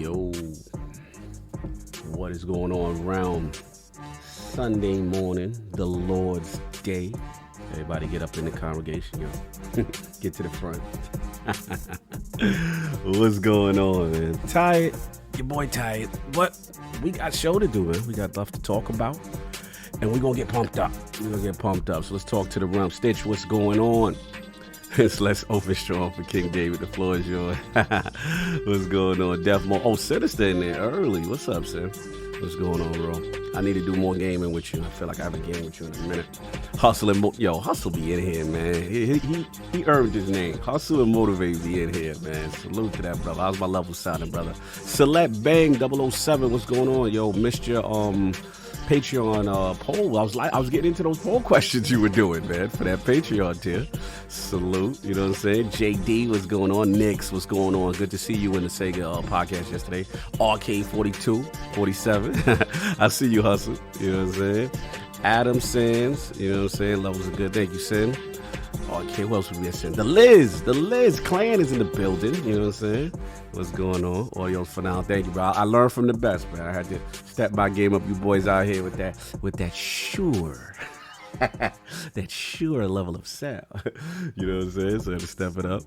Yo, what is going on around Sunday morning, the Lord's Day? Everybody get up in the congregation, yo. Get to the front. What's going on, man? Tired? Your boy tired. But we got a show to do, man. We got stuff to talk about. And we're going to get pumped up. So let's talk to the realm. Stitch, what's going on? It's less open strong for King David. The floor is yours. What's going on? Def Mo. Oh, Sinister in there early. What's up, Sim? What's going on, bro? I need to do more gaming with you. I feel like I haven't gamed with you in a minute. Hustle and yo, Hustle be in here, man. He earned his name. Hustle and Motivate be in here, man. Salute to that, brother. How's my level sounding, brother? Select Bang 007. What's going on, yo? Missed your Patreon poll. I was getting into those poll questions you were doing, man, for that Patreon tier. Salute, you know what I'm saying? JD, what's going on? Nix, what's going on? Good to see you in the Sega podcast yesterday. RK42, 47. I see you, Hustle, you know what I'm saying? Adam Sands, you know what I'm saying? Levels are good. Thank you, Sin. Okay, what else would we have said? The Liz clan is in the building, you know what I'm saying? What's going on? Audio for now. Thank you, bro. I learned from the best, man. I had to step my game up. You boys out here with that sure level of sound. You know what I'm saying? So I had to step it up.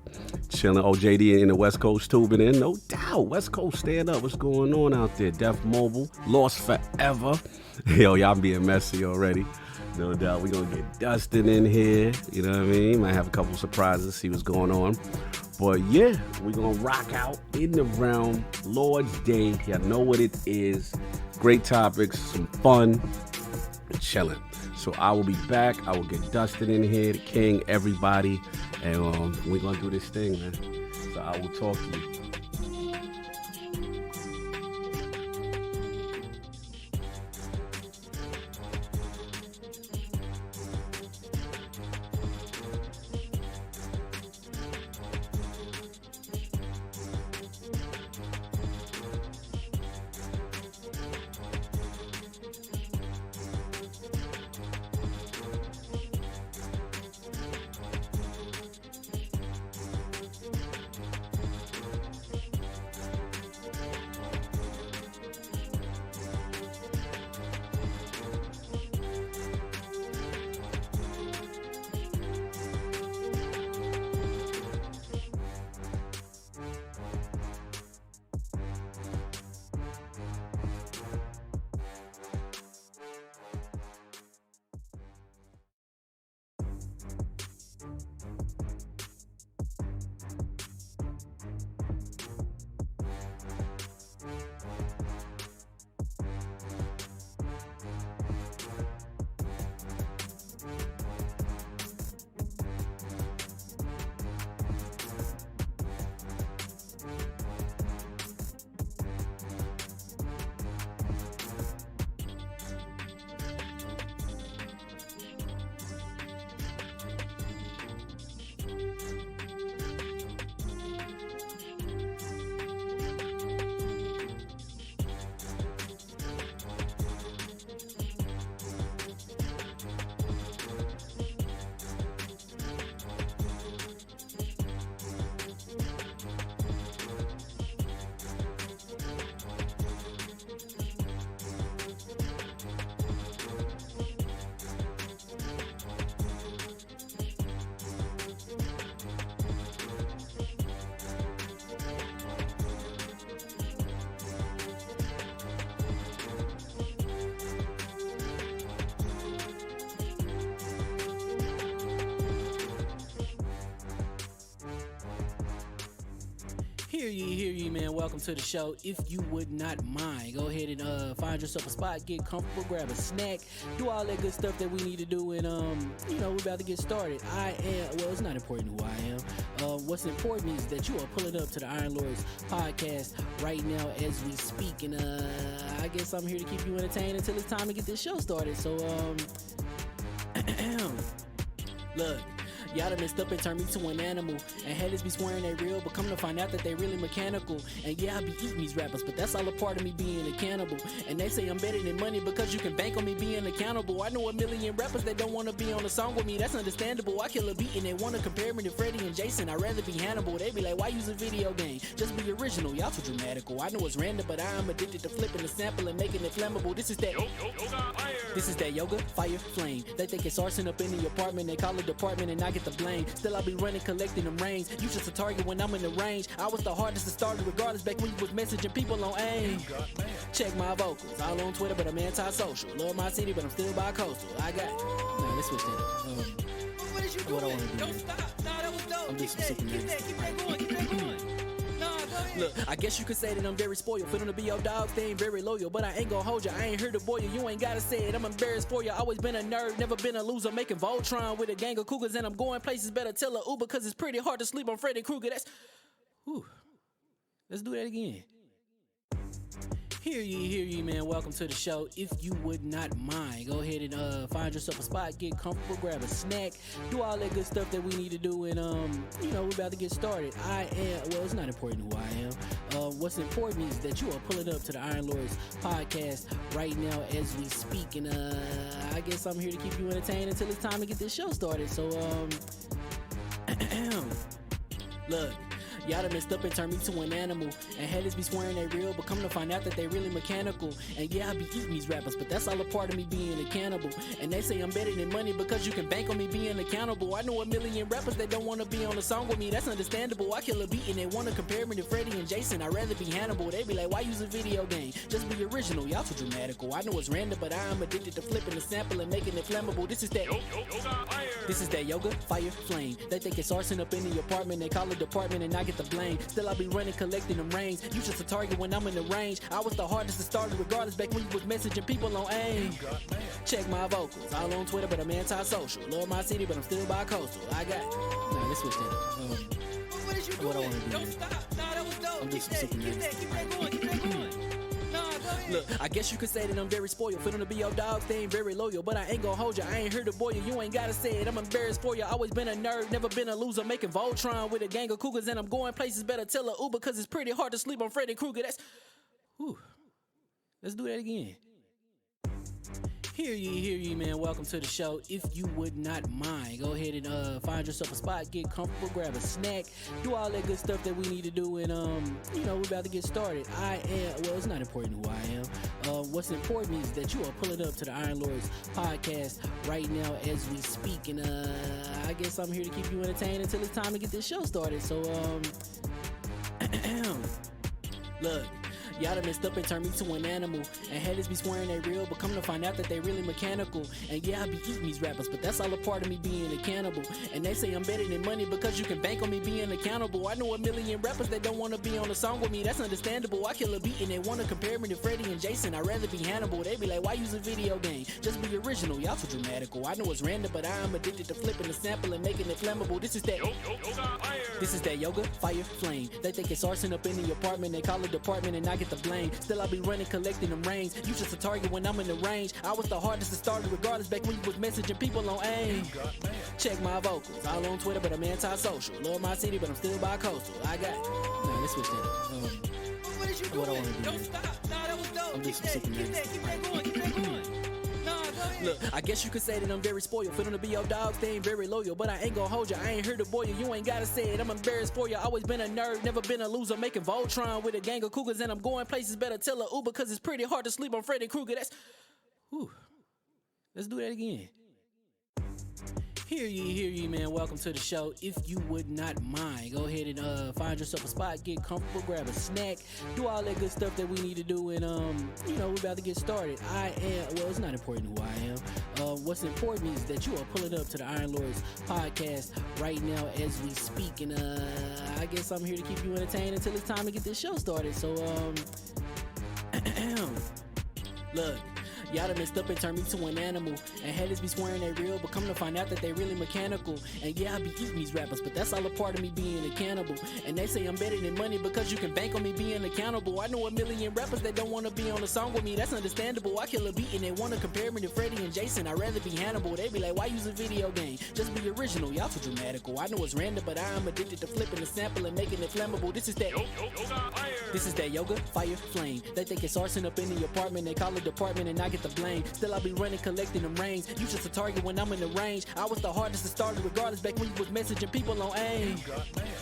Chilling. Oh, JD in the West Coast tubing in. No doubt. West Coast, stand up. What's going on out there? Def Mobile. Lost Forever. Yo, y'all being messy already. No doubt. We're going to get Dustin in here. You know what I mean? Might have a couple surprises, see what's going on. But yeah, we're going to rock out in the realm. Lord's Day. Y'all know what it is. Great topics, some fun, chilling. So I will be back. I will get Dustin in here, the king, everybody. And we're going to do this thing, man. So I will talk to you. Hear you, man. Welcome to the show. If you would not mind, go ahead and find yourself a spot, get comfortable, grab a snack, do all that good stuff that we need to do, and we're about to get started. It's not important who I am. What's important is that you are pulling up to the Iron Lords podcast right now as we speak, and I guess I'm here to keep you entertained until it's time to get this show started. So, look. Y'all done messed up and turned me to an animal. And haters be swearing they real, but come to find out that they really mechanical. And yeah, I be eating these rappers, but that's all a part of me being a cannibal. And they say I'm better than money because you can bank on me being accountable. I know a million rappers that don't want to be on a song with me, that's understandable. I kill a beat and they want to compare me to Freddie and Jason. I'd rather be Hannibal. They be like, why use a video game? Just be original, y'all too dramatical. I know it's random, but I am addicted to flipping the sample and making it flammable. This is that yoga, fire, flame. They think it's arson up in the apartment, they call it department and I get the blame. Still I be running, collecting them rains. You just a target when I'm in the range. I was the hardest to start regardless back when you was messaging people on AIM. Check my vocals, all on Twitter, but I'm anti-social. Love my city, but I'm still bi-coastal. I got, nah, let's switch that up. What I want to do? Don't stop. Nah, that was dope. I'm just keep that going. Look, I guess you could say that I'm very spoiled. For them to be your dogs, they ain't very loyal. But I ain't gonna hold you, I ain't here to boil you. You ain't gotta say it, I'm embarrassed for you. Always been a nerd, never been a loser. Making Voltron with a gang of cougars. And I'm going places, better tell a Uber. Cause it's pretty hard to sleep on Freddy Krueger. That's, whew. Let's do that again. Hear ye, man. Welcome to the show. If you would not mind, go ahead and find yourself a spot, get comfortable, grab a snack, do all that good stuff that we need to do, and we're about to get started. It's not important who I am. What's important is that you are pulling up to the Iron Lords podcast right now as we speak, and I guess I'm here to keep you entertained until it's time to get this show started. So look. Y'all done messed up and turned me to an animal. And haters be swearing they real, but come to find out that they really mechanical. And yeah, I be eating these rappers, but that's all a part of me being a cannibal. And they say I'm better than money because you can bank on me being accountable. I know a million rappers that don't want to be on a song with me, that's understandable. I kill a beat and they want to compare me to Freddie and Jason. I'd rather be Hannibal. They be like, why use a video game? Just be original, y'all too dramatical. I know it's random, but I am addicted to flipping the sample and making it flammable. This is that yoga, fire, flame. They think it's arson up in the apartment, they call it department and I get the blame. Still I be running, collecting them rains. You just a target when I'm in the range. I was the hardest to start regardless back when you was messaging people on AIM. Check my vocals, all on Twitter, but I'm anti-social. Love my city, but I'm still bi-coastal. I got, nah, let's switch that up. What I want to do? Don't stop. Nah, that was dope. I'm just keep that going. Look, I guess you could say that I'm very spoiled. For them to be your dogs, they ain't very loyal. But I ain't gonna hold you, I ain't here to boil you. You ain't gotta say it, I'm embarrassed for you. Always been a nerd, never been a loser. Making Voltron with a gang of cougars. And I'm going places, better tell a Uber. Cause it's pretty hard to sleep on Freddy Krueger. That's, whew. Let's do that again. Hear ye, man. Welcome to the show. If you would not mind, go ahead and find yourself a spot, get comfortable, grab a snack, do all that good stuff that we need to do, and we're about to get started. It's not important who I am. What's important is that you are pulling up to the Iron Lords podcast right now as we speak, and I guess I'm here to keep you entertained until it's time to get this show started. So look. Y'all done messed up and turned me to an animal. And haters be swearing they real, but come to find out that they really mechanical. And yeah, I be eating these rappers, but that's all a part of me being a cannibal. And they say I'm better than money because you can bank on me being accountable. I know a million rappers that don't want to be on a song with me, that's understandable. I kill a beat and they want to compare me to Freddie and Jason. I'd rather be Hannibal. They be like, why use a video game? Just be original, y'all too dramatical. I know it's random, but I am addicted to flipping the sample and making it flammable. This is that yoga, fire, flame. They think it's arson up in the apartment, they call it department and I get the blame. Still I be running, collecting them rains. You just a target when I'm in the range. I was the hardest to start regardless back when you was messaging people on AIM. Check my vocals, all on Twitter, but I'm anti-social. Love my city, but I'm still bi-coastal. I got, nah, let's switch that up. What I want to do? Don't stop. Nah, that was dope. I'm just keep that going. Look, I guess you could say that I'm very spoiled. For them to be your dogs, they ain't very loyal. But I ain't gonna hold you, I ain't here to boil you. You ain't gotta say it, I'm embarrassed for you. Always been a nerd, never been a loser. Making Voltron with a gang of cougars. And I'm going places, better tell a Uber. Cause it's pretty hard to sleep on Freddy Krueger. That's, whew. Let's do that again. Hear ye, man. Welcome to the show. If you would not mind, go ahead and find yourself a spot, get comfortable, grab a snack, do all that good stuff that we need to do, and we're about to get started. It's not important who I am. What's important is that you are pulling up to the Iron Lords podcast right now as we speak, and I guess I'm here to keep you entertained until it's time to get this show started. So look. Y'all done messed up and turned me to an animal. And haters be swearing they real, but come to find out that they really mechanical. And yeah, I be eating these rappers, but that's all a part of me being a cannibal. And they say I'm better than money because you can bank on me being accountable. I know a million rappers that don't want to be on a song with me, that's understandable. I kill a beat and they want to compare me to Freddie and Jason. I'd rather be Hannibal. They be like, why use a video game? Just be original, y'all too dramatical. I know it's random, but I am addicted to flipping the sample and making it flammable. This is that yoga, fire, flame. They think it's arson up in the apartment. They call it department and I get the blame. Still I be running, collecting them rings. You just a target when I'm in the range. I was the hardest to start regardless back when you was messaging people on AIM.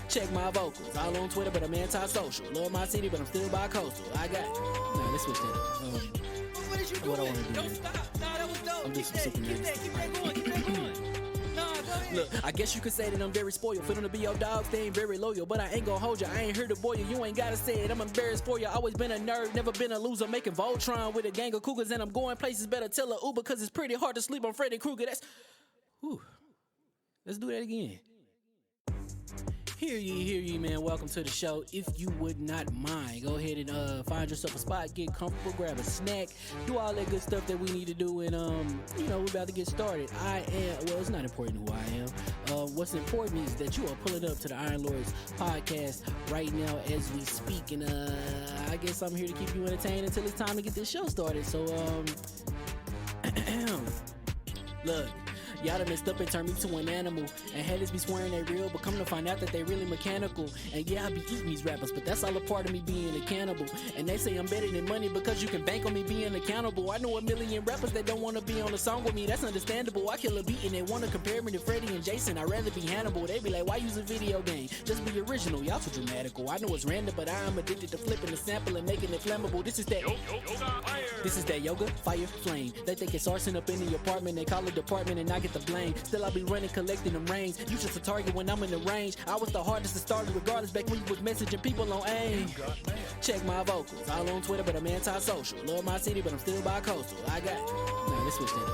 Check my vocals, all on Twitter, but I'm anti-social. Love my city, but I'm still bi-coastal. I got nah, let's switch that up. What is you What I doing? wanna do, Don't man. stop. Nah, that was dope. I'm just Keep super that going. Keep that going. Nah, go ahead. Look, I guess you could say that I'm very spoiled. For them to be your dogs, they ain't very loyal. But I ain't gonna hold you, I ain't here to boil you. You ain't gotta say it, I'm embarrassed for you. Always been a nerd, never been a loser. Making Voltron with a gang of cougars. And I'm going places, better tell a Uber. Cause it's pretty hard to sleep on Freddy Krueger. That's, whew. Let's do that again. Hear ye, man. Welcome to the show. If you would not mind, go ahead and find yourself a spot, get comfortable, grab a snack, do all that good stuff that we need to do, and we're about to get started. It's not important who I am. What's important is that you are pulling up to the Iron Lords podcast right now as we speak, and I guess I'm here to keep you entertained until it's time to get this show started. So look. Y'all done messed up and turned me to an animal. And haters be swearing they real, but come to find out that they really mechanical. And yeah, I be eating these rappers, but that's all a part of me being a cannibal. And they say I'm better than money because you can bank on me being accountable. I know a million rappers that don't want to be on a song with me, that's understandable. I kill a beat and they want to compare me to Freddie and Jason. I'd rather be Hannibal. They be like, why use a video game? Just be original, y'all too dramatical. I know it's random, but I am addicted to flipping the sample and making it flammable. This is that yoga, fire, flame. They think it's arson up in the apartment. They call it department and I get the blame. Still I be running, collecting them rings. You just a target when I'm in the range. I was the hardest to start regardless back when you was messaging people on AIM. Check my vocals, all on Twitter, but I'm anti-social. Love my city, but I'm still bi-coastal. I got nah, let's switch that up.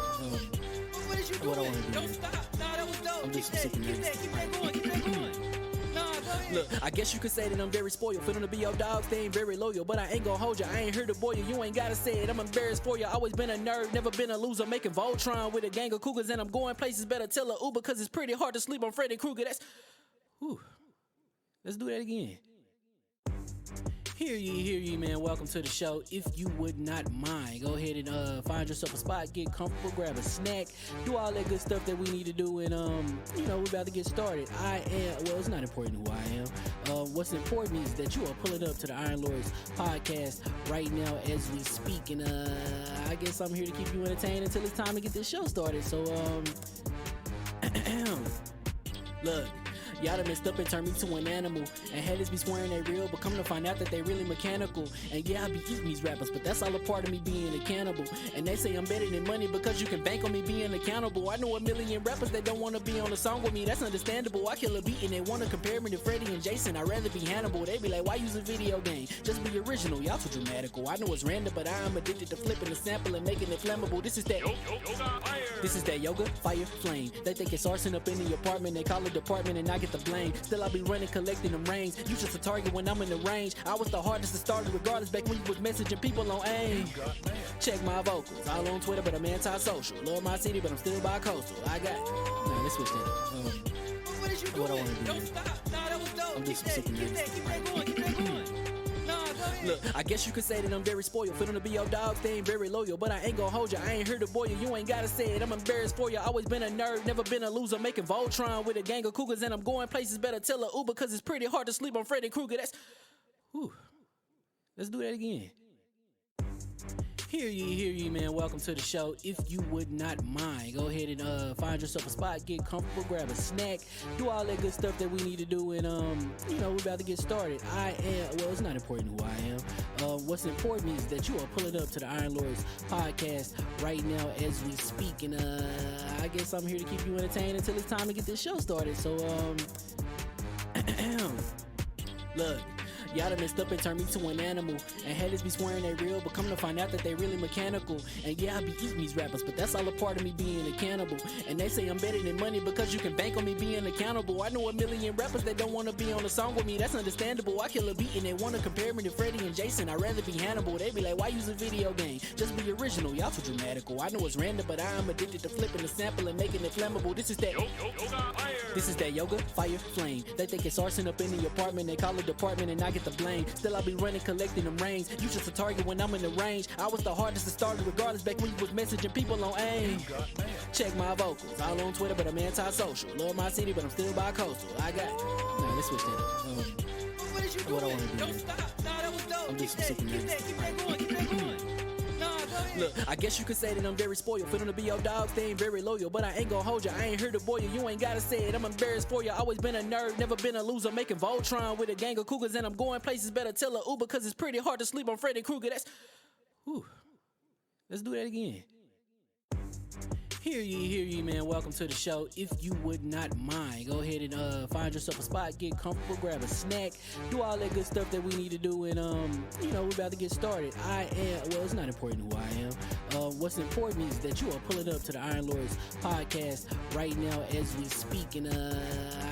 What is you What I doing? wanna do, Don't man. stop. Nah, that was dope. I'm just Keep super that going. Keep that going. Nah, go ahead. Look, I guess you could say that I'm very spoiled. For them to be your dogs, they ain't very loyal. But I ain't gonna hold you, I ain't here to boil you. You ain't gotta say it, I'm embarrassed for you. Always been a nerd, never been a loser. Making Voltron with a gang of cougars. And I'm going places, better tell a Uber. Cause it's pretty hard to sleep on Freddy Krueger. That's, whew. Let's do that again. Hear ye, man. Welcome to the show. If you would not mind, go ahead and find yourself a spot, get comfortable, grab a snack, do all that good stuff that we need to do, and we're about to get started. It's not important who I am. What's important is that you are pulling up to the Iron Lords podcast right now as we speak, and I guess I'm here to keep you entertained until it's time to get this show started. So look. Y'all done messed up and turned me to an animal. And haters be swearing they real, but come to find out that they really mechanical. And yeah, I be eating these rappers, but that's all a part of me being a cannibal. And they say I'm better than money because you can bank on me being accountable. I know a million rappers that don't want to be on a song with me, that's understandable. I kill a beat and they want to compare me to Freddie and Jason. I'd rather be Hannibal. They be like, why use a video game? Just be original, y'all too dramatical. I know it's random, but I am addicted to flipping the sample and making it flammable. This is that yoga, fire, flame. They think it's arson up in the apartment. They call it department and I get the blame. Still I be running, collecting them rings. You just a target when I'm in the range. I was the hardest to start regardless back when you was messaging people on AIM. Check my vocals, all on Twitter, but I'm anti-social. Love my city, but I'm still bi-coastal. I got nah, let's switch that up. What is you What I doing? wanna do, Don't man. stop. Nah, that was dope. I'm just Keep super that going. Keep that going. Nah, go ahead. Look, I guess you could say that I'm very spoiled. For them to be your dogs, they ain't very loyal. But I ain't gonna hold you, I ain't here to boil you. You ain't gotta say it, I'm embarrassed for you. Always been a nerd, never been a loser. Making Voltron with a gang of cougars. And I'm going places, better tell a Uber. Cause it's pretty hard to sleep on Freddy Krueger. That's, whew. Let's do that again. Hear ye, man. Welcome to the show. If you would not mind, go ahead and find yourself a spot, get comfortable, grab a snack, do all that good stuff that we need to do, and we're about to get started. It's not important who I am. What's important is that you are pulling up to the Iron Lords podcast right now as we speak, and I guess I'm here to keep you entertained until it's time to get this show started. So look. Y'all done messed up and turned me to an animal. And haters be swearing they real, but come to find out that they really mechanical. And yeah, I be eating these rappers, but that's all a part of me being a cannibal. And they say I'm better than money because you can bank on me being accountable. I know a million rappers that don't want to be on a song with me, that's understandable. I kill a beat and they want to compare me to Freddie and Jason. I'd rather be Hannibal. They be like, why use a video game? Just be original, y'all too dramatical. I know it's random, but I am addicted to flipping the sample and making it flammable. This is that This is that yoga, fire, flame. They think it's arson up in the apartment. They call it department and I get the blame. Still I be running, collecting them rings. You just a target when I'm in the range. I was the hardest to start regardless back when you was messaging people on AIM. Check my vocals, all on Twitter, but I'm anti-social. Love my city, but I'm still bi-coastal. I got nah, let's switch that up. What is you doing? What I wanna do Don't here. stop. Nah, that was dope. I'm Keep just that, super keep that, keep that going, keep that going. Nah, go ahead. Look, I guess you could say that I'm very spoiled. For them to be your dogs, they ain't very loyal. But I ain't gonna hold you, I ain't here to boil you. You ain't gotta say it, I'm embarrassed for you. Always been a nerd, never been a loser. Making Voltron with a gang of cougars. And I'm going places, better tell a Uber. Cause it's pretty hard to sleep on Freddy Krueger. That's, whew. Let's do that again. Hear ye, man. Welcome to the show. If you would not mind, go ahead and find yourself a spot, get comfortable, grab a snack, do all that good stuff that we need to do, and we're about to get started. It's not important who I am. What's important is that you are pulling up to the Iron Lords podcast right now as we speak, and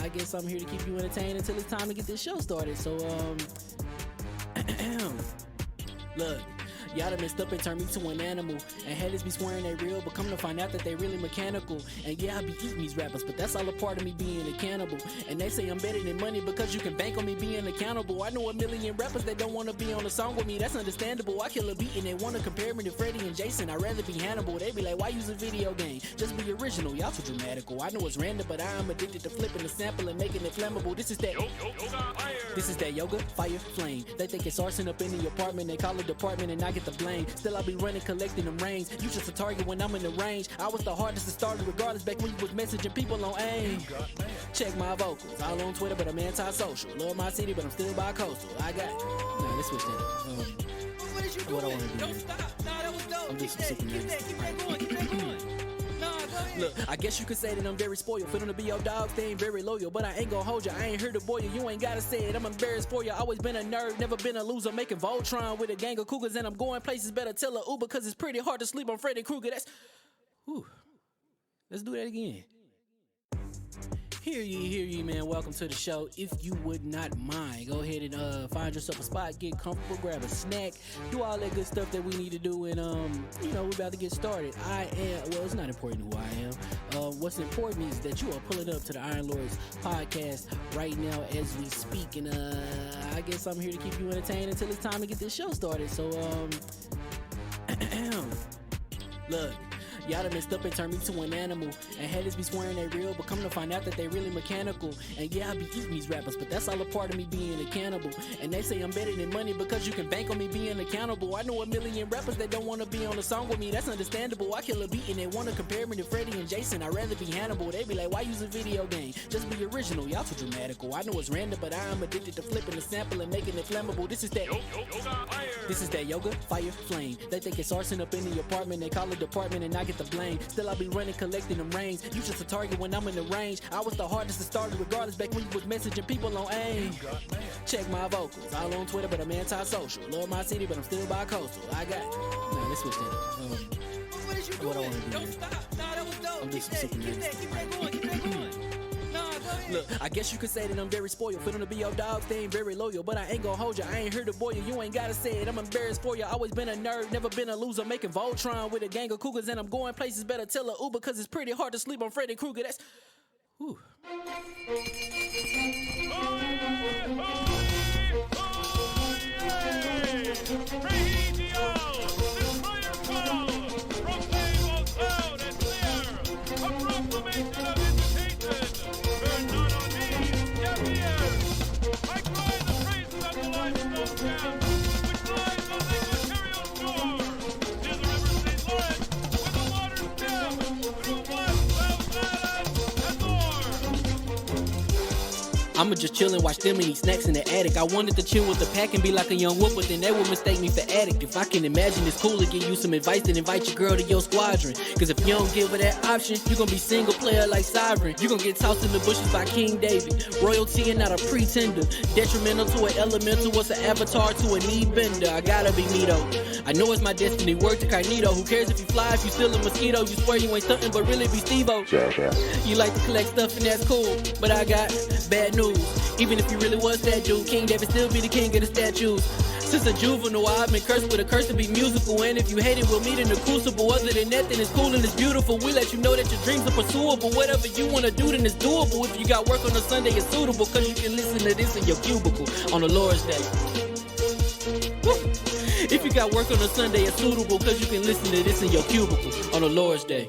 I guess I'm here to keep you entertained until it's time to get this show started. So look. Y'all done messed up and turned me to an animal. And haters be swearing they real, but come to find out that they really mechanical. And yeah, I be eating these rappers, but that's all a part of me being a cannibal. And they say I'm better than money because you can bank on me being accountable. I know a million rappers that don't want to be on a song with me, that's understandable. I kill a beat and they want to compare me to Freddie and Jason. I'd rather be Hannibal. They be like, why use a video game? Just be original, y'all too dramatical. I know it's random, but I am addicted to flipping the sample and making it flammable. This is that This is that yoga, fire, flame. They think it's arson up in the apartment. They call it department and I get the blame. Still I be running, collecting them rings. You just a target when I'm in the range. I was the hardest to start regardless back when you was messaging people on AIM. Check my vocals, all on Twitter, but I'm anti-social. Love my city, but I'm still bi-coastal. I got nah, let's switch that up. What is you What I doing? wanna do Don't here. stop. Nah, that was dope. I'm Keep just that, super keep that, keep that going, keep that going. Nah, go ahead. Look, I guess you could say that I'm very spoiled. For them to be your dogs, they ain't very loyal. But I ain't gonna hold you, I ain't here to boil you. You ain't gotta say it, I'm embarrassed for you. Always been a nerd, never been a loser. Making Voltron with a gang of cougars. And I'm going places, better tell a Uber. Cause it's pretty hard to sleep on Freddy Krueger. That's, whew. Let's do that again. Hear ye, man. Welcome to the show. If you would not mind, go ahead and find yourself a spot, get comfortable, grab a snack, do all that good stuff that we need to do, and we're about to get started. It's not important who I am. What's important is that you are pulling up to the Iron Lords podcast right now as we speak, and I guess I'm here to keep you entertained until it's time to get this show started. So look. Y'all done messed up and turned me to an animal. And haters be swearing they real, but come to find out that they really mechanical. And yeah, I be eating these rappers, but that's all a part of me being a cannibal. And they say I'm better than money because you can bank on me being accountable. I know a million rappers that don't want to be on a song with me, that's understandable. I kill a beat and they want to compare me to Freddie and Jason. I'd rather be Hannibal. They be like, why use a video game? Just be original, y'all too dramatical. I know it's random, but I am addicted to flipping the sample and making it flammable. This is that This is that yoga, fire, flame. They think it's arson up in the apartment. They call it department and I get the blame. Still I be running, collecting them rings. You just a target when I'm in the range. I was the hardest to start regardless back when you was messaging people on AIM. Check my vocals, all on Twitter, but I'm anti-social. Love my city, but I'm still bi-coastal. I got nah, let's switch that up. What is you What I doing? wanna do Don't here. stop. Nah, that was dope. I'm Keep just that, super keep that, keep that going, keep that going. Nah, go ahead. Look, I guess you could say that I'm very spoiled. For them to be your dogs, they ain't very loyal. But I ain't gonna hold you, I ain't here to boil you. You ain't gotta say it, I'm embarrassed for you. Always been a nerd, never been a loser. Making Voltron with a gang of cougars. And I'm going places, better tell a Uber. Cause it's pretty hard to sleep on Freddy Krueger. That's, whew. I'ma just chill and watch them and eat snacks in the attic. I wanted to chill with the pack and be like a young whoop, but then they would mistake me for addict. If I can imagine it's cool to give you some advice, then invite your girl to your squadron. Cause if you don't give her that option, you gon' be single player like Sovereign. You gon' get tossed in the bushes by King David. Royalty and not a pretender. Detrimental to an elemental, what's an avatar to a knee bender? I gotta be me though. I know it's my destiny, word to Cognito. Who cares if you fly, if you still a mosquito? You swear you ain't something, but really be Steve-O. You like to collect stuff and that's cool, but I got bad news. Even if you really was that dude, King David still be the king of the statues. Since a juvenile, I've been cursed with a curse to be musical. And if you hate it, we'll meet in the crucible. Other than that, then it's cool and it's beautiful. We let you know that your dreams are pursuable. Whatever you wanna do, then it's doable. If you got work on a Sunday, it's suitable. Cause you can listen to this in your cubicle on the Lord's Day. Woo. If you got work on a Sunday, it's suitable. Cause you can listen to this in your cubicle on the Lord's Day.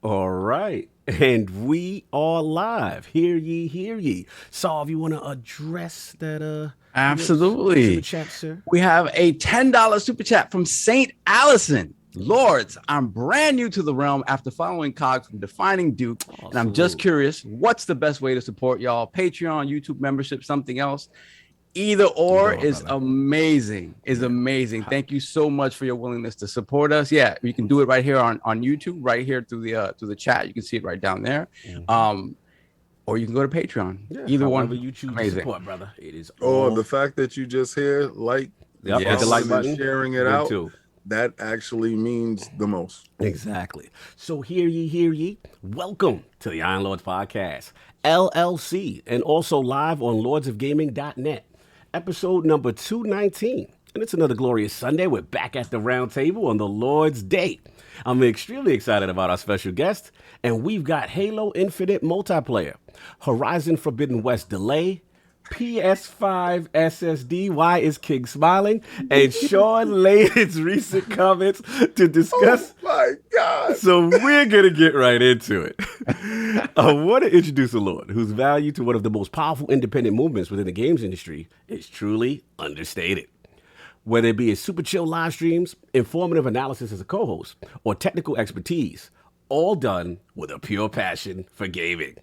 All right, and we are live. Hear ye, hear ye. Saul, if you want to address that, absolutely. Super chat, sir. We have a $10 super chat from Saint Allison. Lords, I'm brand new to the realm after following Cog from Defining Duke, and I'm just curious, what's the best way to support y'all? Patreon, YouTube membership, something else? Either or is amazing. Thank you so much for your willingness to support us. Yeah, you can do it right here on YouTube, right here through the chat. You can see it right down there. Or you can go to Patreon. Yeah, either one. You choose to support, brother. It is. The fact that you just hear hit the like button, sharing it out too. That actually means the most. Exactly. So hear ye, hear ye. Welcome to the Iron Lords Podcast, LLC, and also live on lordsofgaming.net. Episode number 219. And it's another glorious Sunday. We're back at the round table on the Lord's Day. I'm extremely excited about our special guest. And we've got Halo Infinite multiplayer, Horizon Forbidden West delay, PS5 SSD, why is King smiling, and Shawn Layden's recent comments to discuss. Oh my God. So we're going to get right into it. I want to introduce a Lord whose value to one of the most powerful independent movements within the games industry is truly understated. Whether it be his super chill live streams, informative analysis as a co-host, or technical expertise, all done with a pure passion for gaming.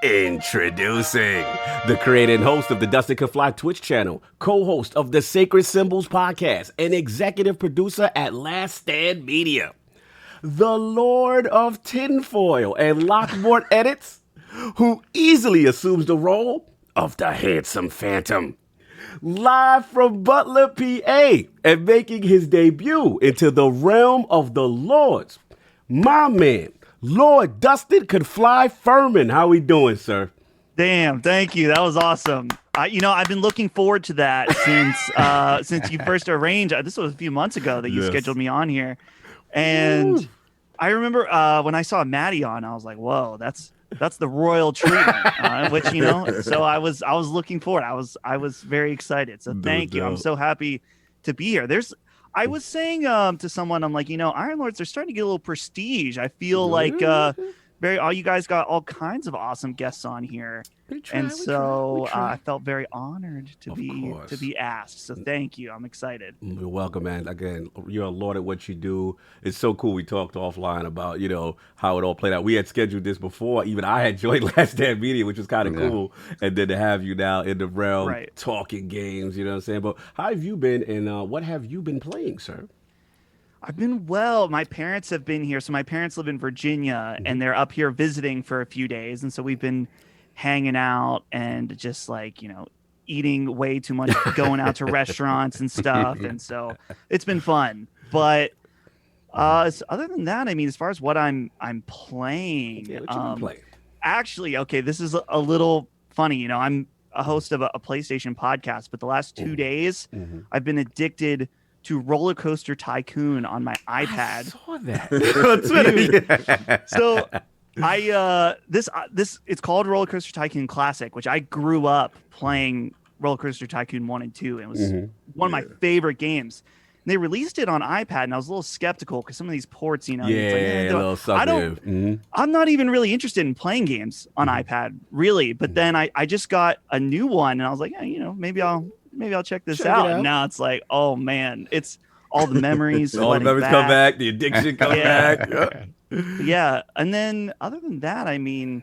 Introducing the creator and host of the Dustin Can Fly Twitch channel, co-host of the Sacred Symbols podcast, and executive producer at LastStandMedia, the Lord of Tinfoil and Lockmort Edits, who easily assumes the role of the handsome Phantom. Live from Butler, PA, and making his debut into the realm of the Lords, my man, Lord Dustin Can Fly Furman. How we doing, sir? Damn, thank you. That was awesome. I've been looking forward to that since you first arranged. This was a few months ago that you scheduled me on here, and I remember when I saw Maddie on, I was like, "Whoa, that's the royal treatment." Which so I was looking forward. I was very excited. So thank you. I'm so happy to be here. I was saying to someone, I'm like, Iron Lords, they're starting to get a little prestige. I feel like you guys got all kinds of awesome guests on here. I felt very honored to be asked. So thank you. I'm excited. You're welcome, man. Again, you're a Lord at what you do. It's so cool. We talked offline about, how it all played out. We had scheduled this before. Even I had joined LastStandMedia, which was kind of cool. And then to have you now in the realm talking games, you know what I'm saying? But how have you been, and what have you been playing, sir? I've been well. My parents have been here. So my parents live in Virginia, and they're up here visiting for a few days. And so we've been hanging out and just eating way too much, going out to restaurants and stuff. And so it's been fun. But other than that, as far as what I'm playing, what you been playing? Actually, okay, this is a little funny. I'm a host of a PlayStation podcast, but the last 2 days I've been addicted to Roller Coaster Tycoon on my iPad. I saw that. So it's called Roller Coaster Tycoon Classic, which I grew up playing Roller Coaster Tycoon 1 and 2, and it was one of my favorite games. And they released it on iPad, and I was a little skeptical because some of these ports, I'm not even really interested in playing games on iPad, really. But then I just got a new one, and I was like, maybe I'll maybe I'll check this Check it out. out. And now it's like, oh man, it's all the memories. All the flooding memories come back. The addiction comes back. Yep. Yeah, and then other than that, I mean,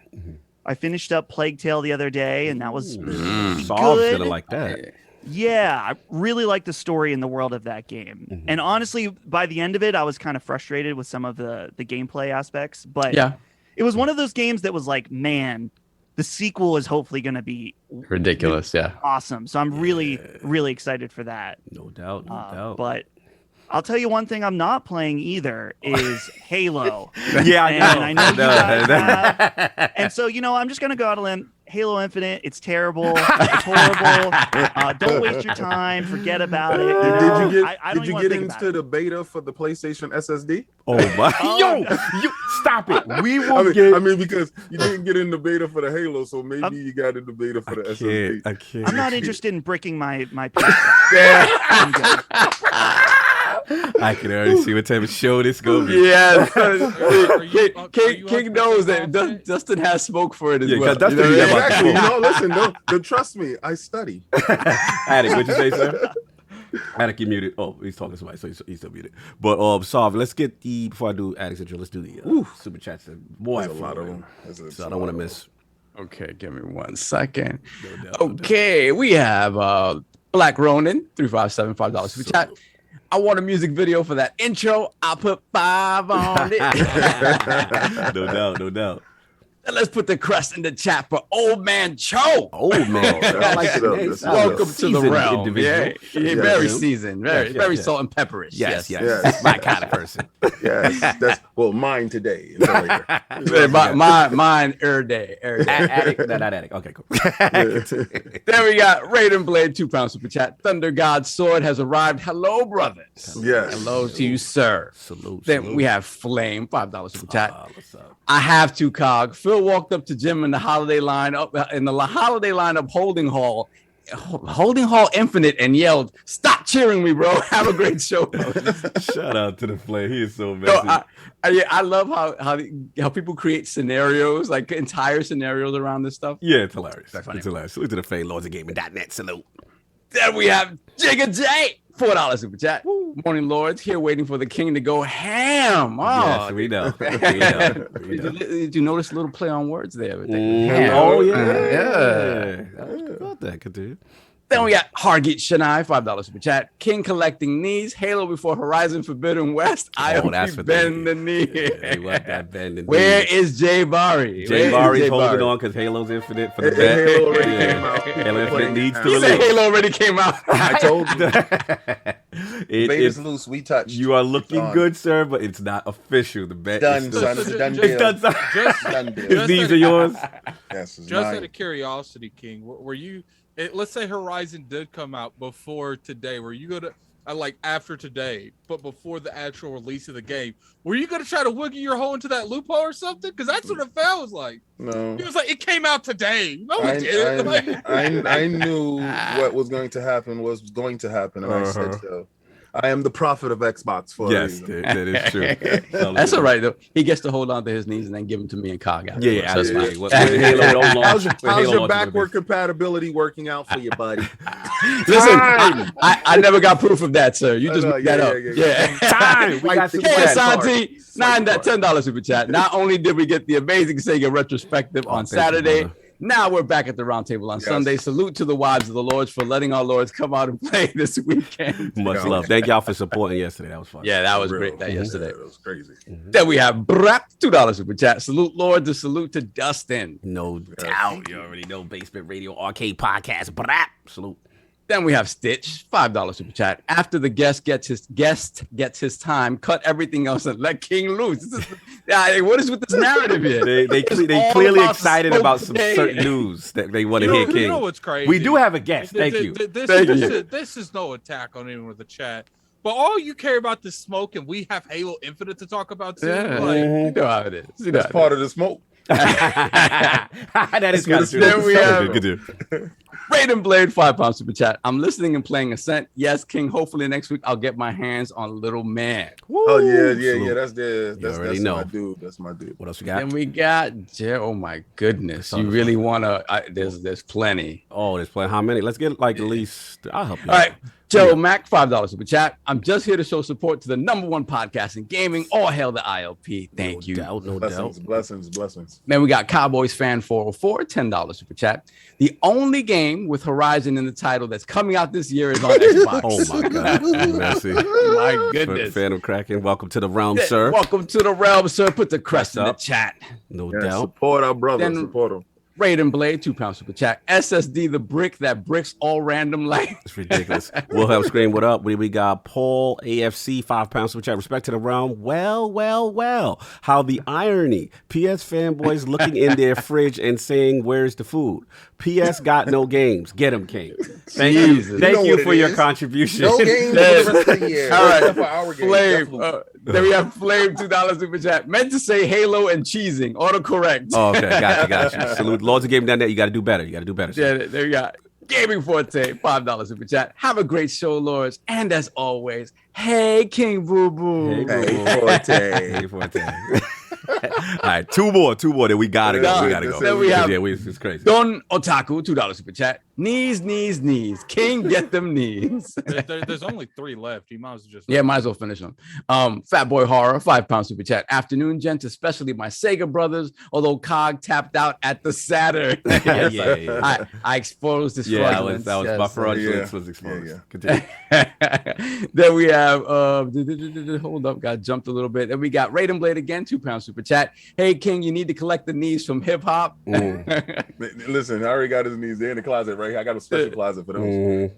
I finished up Plague Tale the other day, and that was Solve's good. gonna like that. Yeah, I really like the story and the world of that game. And honestly, by the end of it, I was kind of frustrated with some of the gameplay aspects. But Yeah. it was one of those games that was like, man, the sequel is hopefully going to be Ridiculous. Yeah. awesome. So I'm really, really excited for that. No doubt. No doubt. But I'll tell you one thing I'm not playing either is Halo. Yeah, And I know you guys have. And so, I'm just going to go out on a limb. Halo Infinite, it's terrible. It's horrible. Don't waste your time. Forget about it. Did you get into the beta for the PlayStation SSD? Oh my! You stop it. We will I mean, because you didn't get in the beta for the Halo, so maybe you got in the beta for the SSD. I can't. I'm not interested in bricking my PS5. I'm good. I can already see what type of show this gonna be. Yeah. you King knows that Dustin has smoke for it as Yeah, well. 'cause Dustin be about Exactly. Listen, don't trust me. I study. Attic, what'd you say, sir? Attic, you muted. Oh, he's talking to somebody, so he's still muted. But Solve, let's get before I do Attic's intro, let's do the super chats. Boy, There's a lot of them. So I don't want to miss. Okay, give me 1 second. No doubt, no doubt. Okay, we have Black Ronin, 357, $5 super chat. I want a music video for that intro. I'll put 5 on it. No doubt, no doubt. And let's put the crest in the chat for Old Man Cho. Old man. I like the name. Welcome to the realm. Individual. Yeah, very seasoned, very salt and pepperish. Yes. Yes. My kind of person. Yes, that's mine today. Mine day. Attic, not Attic. Okay, cool. There we got Raiden Blade, £2 super chat. Thunder God's sword has arrived. Hello, brothers. Yes. Hello to you, sir. Salute. Then we have Flame, $5 super chat. What's up? I have to cog. Phil walked up to Jim in the holiday lineup Holding Hall Infinite and yelled, "Stop cheering me, bro. Have a great show." Shout out to the Flame. He is so messy. I love how people create scenarios, like entire scenarios around this stuff. Yeah, it's hilarious. That's funny. It's hilarious. Salute to the Flame, LordsOfGaming.net. Salute. Then we have Jigga J, $4 super chat. Morning, Lords, here waiting for the king to go ham. Yes, we know. Did you notice a little play on words there? Oh, yeah. Yeah. Got that. Continue. Then we got Hargeet Shania, $5 super chat. King collecting knees. Halo before Horizon Forbidden West. That's what bend the knee. They want that bend the knee. Where is Jay Bari? Jay Bari's holding on because Halo's Infinite for the bet. Halo already came out. Halo Infinite needs to He said release. Halo already came out. I told you. Beta's It's loose. We touched. you are looking Done. good, sir, but it's not official. The bet Done, is son. still... It's a done It's deal. done, son. Done deal. His knees are yours. Yes, it's Just mine. out of curiosity, King, were you? Let's say Horizon did come out before today. Were you gonna like after today, but before the actual release of the game? Were you gonna try to wiggle your hole into that loophole or something? Because that's what it felt like. No. He was like, it came out today. No, it didn't. Like, I knew what was going to happen, and I said so. I am the prophet of Xbox for a Yes, reason. that is true. That's all right, though. He gets to hold on to his knees and then give them to me and Cog. Yeah, That's absolutely. fine. When Halo don't launch- How's when your Halo launches, backward compatibility working out for you, buddy? Listen, I never got proof of that, sir. You just know, made that up. yeah. Time. We got super Hey, chat. Santi, $10 super chat. Not only did we get the amazing Sega retrospective on thank you, Saturday, brother. now we're back at the round table on Yes. Sunday. Salute to the wives of the lords for letting our lords come out and play this weekend. Much love. Thank y'all for supporting yesterday. That was fun. Yeah, that was For real. great. That yesterday. Yeah, that was crazy. Then we have BRAP, $2 super chat. Salute Lord, to salute to Dustin. No doubt. You already know Basement Radio Arcade Podcast. BRAP. Salute. Then we have Stitch, $5 super chat. After the guest gets his time, cut everything else and let King loose. What is with this narrative here? They all clearly about excited smoke about some today. certain news that they want to hear King. You know what's crazy? We do have a guest. Thank you. This is no attack on anyone with the chat. But all you care about is smoke, and we have Halo Infinite to talk about too. Yeah, Like, you know how it is. You know That's how it part is. of the smoke. That is kind of true. Then we have Good deal. Raiden Blade, £5 super chat. I'm listening and playing Ascent. Yes, King. Hopefully next week I'll get my hands on Little Man. Oh yeah. Salute. That's my dude. That's my dude. What else we got? Then we got oh my goodness. You really wanna there's plenty. Oh, there's plenty. How many? Let's get like at least. I'll help you. All right. Joe Mac, $5 super chat. I'm just here to show support to the #1 podcast in gaming. All hail the ILP. Thank you. No Blessings. Man, we got Cowboys Fan 404, $10 super chat. The only game with Horizon in the title that's coming out this year is on Xbox. Oh my God. Messy. My goodness. Fan of Kraken. Welcome to the realm, sir. Welcome to the realm, sir. Put the crest in the chat. No Yeah, doubt. support our brother. Then- Support him. Raiden Blade, £2 super chat. SSD, the brick that bricks all random like. It's ridiculous. Wilhelm Scream, what up? We got Paul AFC, £5 super chat. Respect to the realm. Well. How the irony. PS fanboys looking in their fridge and saying, "Where's the food?" PS got no games. Get him, King. Thank you. Jesus. Thank You you know for what it your is. contribution. No games for the rest of the year. All right. Except for our game. Flame. Definitely. Then we have Flame, $2 super chat. Meant to say Halo and cheesing. Autocorrect. Oh, okay. Got you. Salute. Lords of Game down there. You got to do better. Sir. Yeah, there you go. Gaming Forte, $5 super chat. Have a great show, Lords. And as always, hey, King Boo Boo. Hey, Forte. All right, two more. Then we gotta go. Then we have it's crazy. Don Otaku, $2 super chat. Knees. King, get them knees. There's only 3 left. You might as well just. Yeah, might as well finish them. Fat Boy Horror, £5 super chat. Afternoon, gents, especially my Sega brothers, although Cog tapped out at the Saturn. Yeah. I exposed this Yeah, fraudulence. that was my fraudulence was exposed. Yeah. Continue. Then we have hold up, got jumped a little bit. Then we got Raiden Blade again, £2 super chat. Hey King, you need to collect the knees from hip hop. Listen, I already got his knees. They're in the closet right here. I got a special closet for those.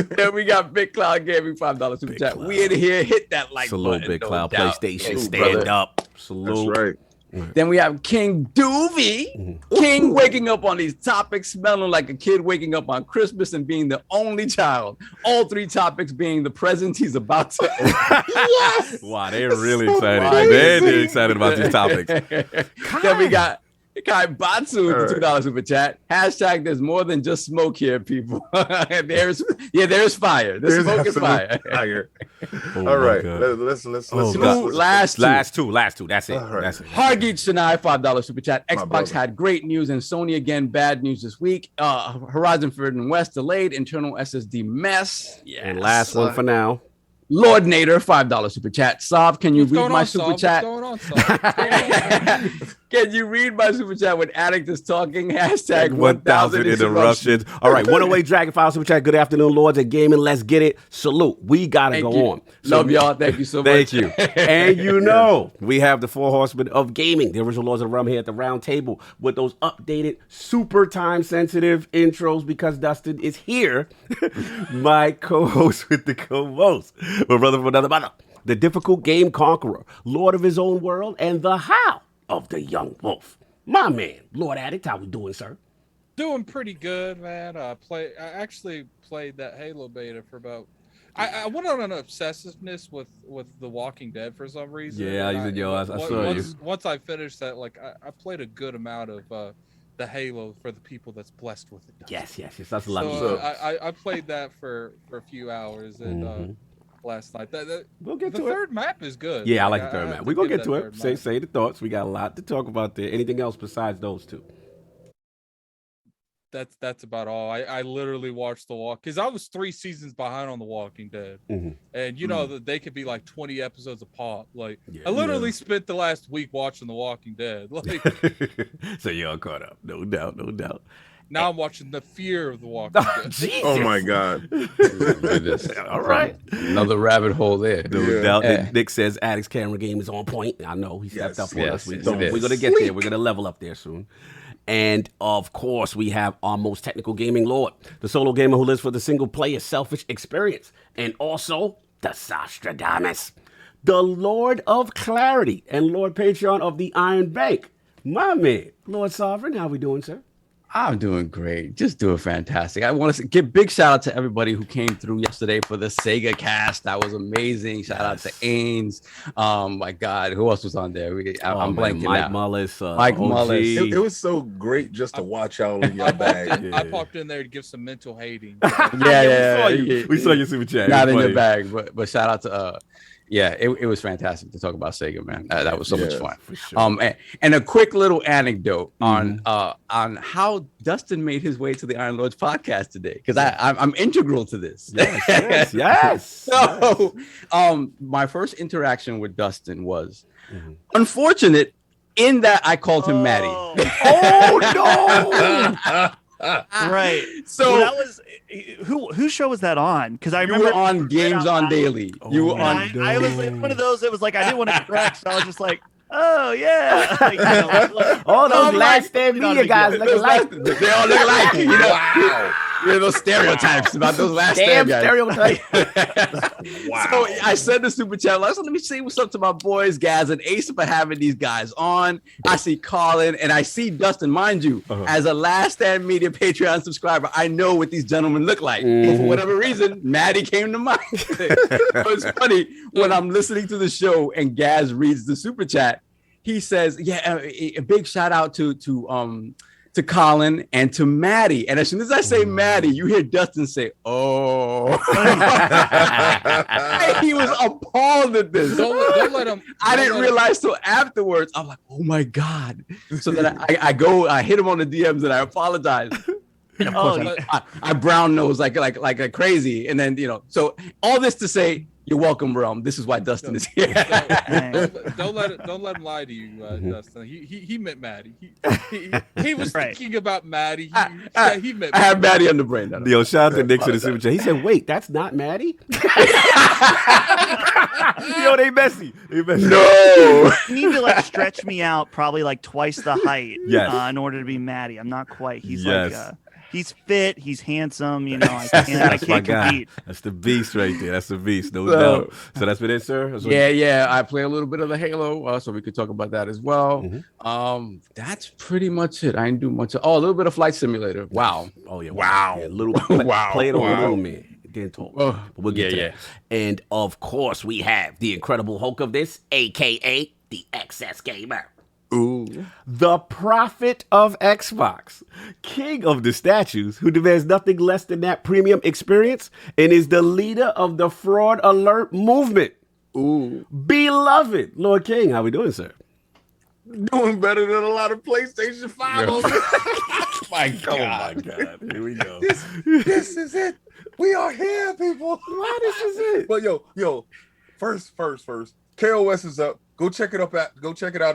Then we got Big Cloud Gaming, $5 super Big chat. Cloud. We in here, hit that like Salute, button. Big no Cloud. doubt. PlayStation, Salute, stand brother. up. That's Salute. right. Then we have King Doovie. King waking up on these topics, smelling like a kid waking up on Christmas and being the only child. All 3 topics being the presents he's about to open. Yes. Wow, they're really excited. crazy. They're excited about these topics. Then we got Kai Batsu with the $2 super chat. Hashtag there's more than just smoke here, people. there's fire. The smoke is fire. Fire. Oh All right. my God. Let's Oh, God. Last two. Last two. That's it. All right. That's it. Hargeet Sinai, $5 super chat. My Xbox brother. had great news and Sony again bad news this week. Horizon Forbidden West delayed, internal SSD mess. Yeah. And last one for now. Lord Nader, $5 super chat. Sav, can you What's read going my on, super Saul? chat? What's going on, Saul? What's going on? Can you read my super chat when Addict is talking? Hashtag 1,000 interruptions. All right, 108 Dragonfire super chat. Good afternoon, Lords of Gaming. Let's get it. Salute. We gotta Thank go you. on. Love y'all. Thank you so much. Thank you. And you know, we have the 4 horsemen of gaming, the original Lords of the Realm here at the round table with those updated, super time-sensitive intros because Dustin is here. My co-host with the co-host. My brother from another mother. The difficult game conqueror, Lord of his own world, and the how of the young wolf. My man, Lord Addict, how we doing, sir? Doing pretty good, man. I actually played that Halo beta for about. I went on an obsessiveness with The Walking Dead for some reason. Yeah, and you said, yo, I saw you. Once I finished that, like I played a good amount of the Halo for the people that's blessed with it. Yes. That's a lot. So I played that for a few hours and last night. We'll get the to it. third map is good. Yeah, I like the third map. We're going to get to that it. third map. Say the thoughts. We got a lot to talk about there. Anything else besides those two? That's about all. I literally watched The Walk because I was 3 seasons behind on The Walking Dead, and you know that they could be like 20 episodes a pop. Like I literally spent the last week watching The Walking Dead. Like So you're caught up, no doubt. now I'm watching The Fear of The Walking Dead. Jesus. Oh my God. All right. Another rabbit hole there. No doubt. Nick says Addict's camera game is on point. I know he stepped up on us. We're going to get there. We're going to level up there soon. And, of course, we have our most technical gaming lord, the solo gamer who lives for the single-player selfish experience, and also the Sostradamus, the Lord of Clarity and Lord Patreon of the Iron Bank. My man, Lord Sovereign, how we doing, sir? I'm doing great. Just doing fantastic. I want to give big shout out to everybody who came through yesterday for the Sega cast. That was amazing. Shout out to Ains. My God, who else was on there? I'm blanking Mike now. Mullis, Mike OG. Mullis. It was so great just to watch y'all in your bag. I popped in there to give some mental hating. We saw your super chat. Not in your bag, but shout out to it was fantastic to talk about Sega, man. That was so much fun. For sure. And a quick little anecdote on how Dustin made his way to the Iron Lords podcast today, because I'm integral to this. Yes. So, my first interaction with Dustin was unfortunate in that I called him Maddie. Oh no! Right. So well, that was whose show was that on? Because I remember you were on Games on Daily. You were on. I was like one of those that was like I didn't want to correct, so I was just like, oh yeah. Like, all those LastStandMedia guys look alike. They all look alike. You know, wow. Those stereotypes about those LastStand guys. Stereotypes. Wow. So I said the super chat, let me see what's up to my boys, Gaz and Ace for having these guys on. I see Colin and I see Dustin. Mind you, as a LastStandMedia Patreon subscriber, I know what these gentlemen look like. But for whatever reason, Maddie came to mind. It's funny when I'm listening to the show and Gaz reads the super chat. He says, a big shout out to Colin and to Maddie. And as soon as I say Maddie, you hear Dustin say, oh. He was appalled at this. Don't let him. I didn't realize till afterwards. I'm like, oh my God. So then I hit him on the DMs and I apologize. And of course, I brown nose like a crazy. And then, so all this to say, you're welcome, Realm. This is why Dustin is here. Don't let him lie to you, Dustin. He meant Maddie. He was thinking about Maddie. He meant Maddie. I have Maddie on the brain. Yo, shout out to Nick to the super chat. He said, "Wait, that's not Maddie." Yo, they messy. No. You need to stretch me out probably twice the height in order to be Maddie. I'm not quite. He's he's fit. He's handsome. I can't compete. That's the beast right there. That's the beast, no doubt. So that's been it, sir? Yeah. I play a little bit of the Halo, so we could talk about that as well. That's pretty much it. I didn't do much. A little bit of Flight Simulator. Wow. Oh yeah. Wow. Yeah, play it on Little Man. Didn't talk. But we'll get to that. And of course, we have the Incredible Hulk of this, aka the XS Gamer. Ooh. The prophet of Xbox, king of the statues, who demands nothing less than that premium experience, and is the leader of the fraud alert movement. Ooh. Beloved Lord King, how we doing, sir? Doing better than a lot of PlayStation 5. My God. Oh my God. Here we go. This is it. We are here, people. Why this is it? But yo, first. KOS is up. Go check it out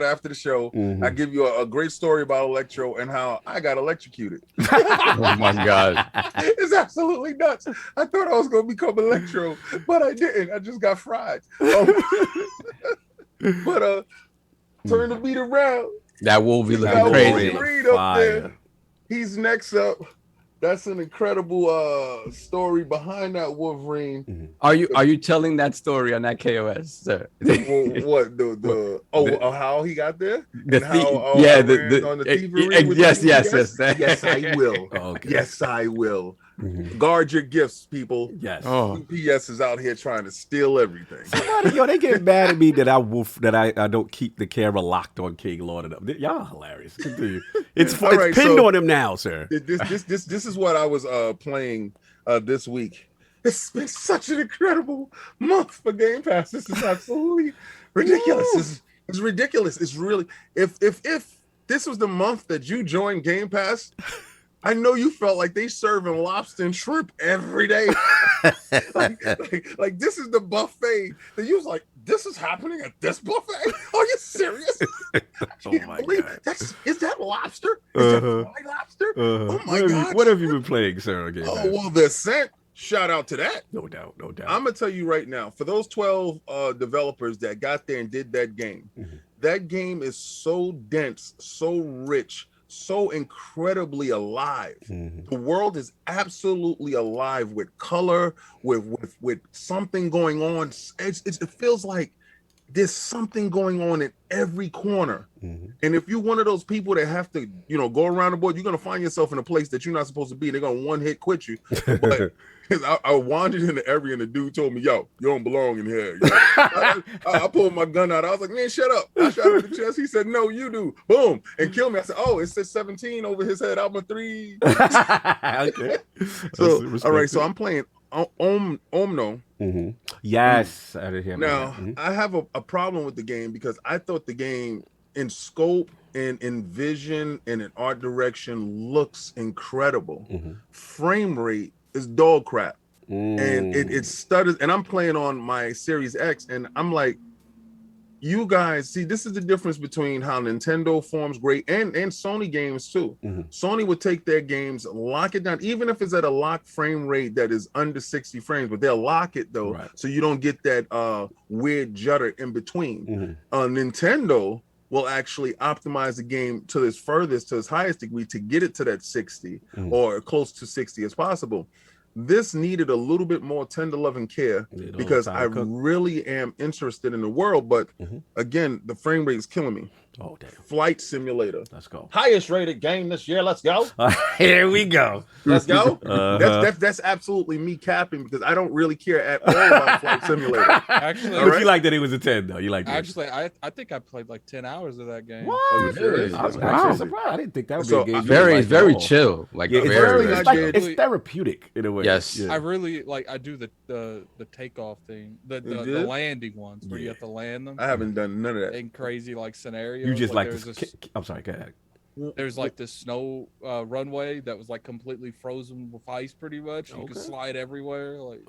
after the show. I give you a great story about Electro and how I got electrocuted. Oh my God. It's absolutely nuts. I thought I was going to become Electro, but I didn't. I just got fried. But turn the beat around. That will be looking crazy. Reed up there. He's next up. That's an incredible story behind that Wolverine. Are you telling that story on that KOS, sir? What how he got there? On the thievery yes. Yes, I will. Okay. Yes, I will. Guard your gifts, people. Yes. UPS is out here trying to steal everything. They get mad at me that I don't keep the camera locked on King Lord enough. Y'all hilarious. Continue. It's pinned on him now, sir. This is what I was playing this week. It's been such an incredible month for Game Pass. This is absolutely ridiculous. It's ridiculous. It's really if this was the month that you joined Game Pass, I know you felt like they serving lobster and shrimp every day. like this is the buffet that you was like, this is happening at this buffet? Are you serious? Oh my God. Is that lobster? Is that fried lobster? Oh my God. What have you been playing, sir? Again, The Ascent. Shout out to that. No doubt. I'm gonna tell you right now, for those 12 developers that got there and did that game, that game is so dense, so rich, so incredibly alive. The world is absolutely alive with color, with something going on. It feels like there's something going on in every corner. And if you're one of those people that have to, go around the board, you're going to find yourself in a place that you're not supposed to be. They're going to one-hit quit you. But I wandered in the area and the dude told me, yo, you don't belong in here. I pulled my gun out. I was like, man, shut up. I shot him in the chest. He said, no, you do. Boom. And killed me. I said, oh, it says 17 over his head. I'm a 3. Okay. So, all right. So I'm playing Omno. Yes. I did hear now, that. I have a problem with the game because I thought the game in scope and in vision and in art direction looks incredible. Frame rate is dog crap. And it stutters. And I'm playing on my Series X, and I'm like, you guys, see, this is the difference between how Nintendo forms great and Sony games too. Sony would take their games, lock it down, even if it's at a locked frame rate that is under 60 frames, but they'll lock it though, so you don't get that weird judder in between. Nintendo will actually optimize the game to its furthest, to its highest degree, to get it to that 60 or close to 60 as possible. This needed a little bit more tender love and care because I really am interested in the world. But again, the frame rate is killing me. Oh, damn. Flight Simulator. Let's go. Highest rated game this year. Let's go. Here we go. Let's go. That's absolutely me capping because I don't really care at all about Flight Simulator. Actually, But you like that it was a 10, though. You like that. Actually, I think I played like 10 hours of that game. What? Oh, you serious? I was Wow. actually surprised. I didn't think that would be a game. Very chill. Like Yeah, very. it's like it's therapeutic in a way. Yes. Yeah. I really like. I do the takeoff thing, the landing ones where you have to land them. I haven't done none of that. In crazy like scenarios. You just like there's this. this, I'm sorry. Go ahead. there's like this snow runway that was like completely frozen with ice, pretty much. You could slide everywhere. Like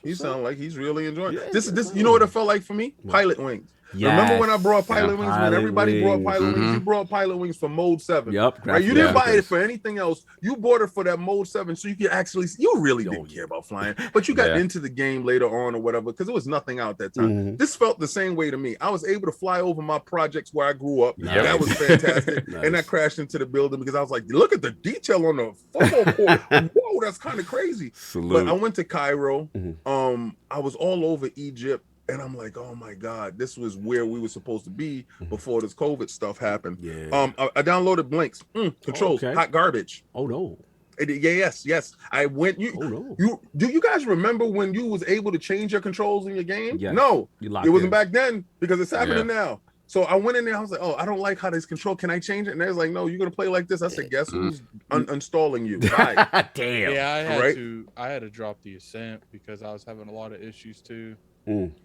He sounds like he's really enjoying Yeah, this. You know what it felt like for me? Pilot Wings. Remember when I brought Pilot Wings? When everybody brought Pilot Wings, you brought Pilot Wings for Mode 7. Yep. Right? You didn't buy it for anything else. You bought it for that Mode 7 so you could actually, you really didn't care about flying, but you got into the game later on or whatever because there was nothing out that time. This felt the same way to me. I was able to fly over my projects where I grew up. That was fantastic. And I crashed into the building because I was like, look at the detail on the photo port. Whoa, that's kind of crazy. But I went to Cairo. I was all over Egypt. And I'm like, oh my God, this was where we were supposed to be before this COVID stuff happened. I downloaded Blinks. Controls, hot garbage. Oh no. Yes. I went. Do you guys remember when you was able to change your controls in your game? No, it wasn't back then because it's happening now. So I went in there. I was like, oh, I don't like how this control. Can I change it? And they was like, no, you're gonna play like this. I said, guess who's uninstalling you? Right. Damn. Yeah, I had to drop the Ascent because I was having a lot of issues too.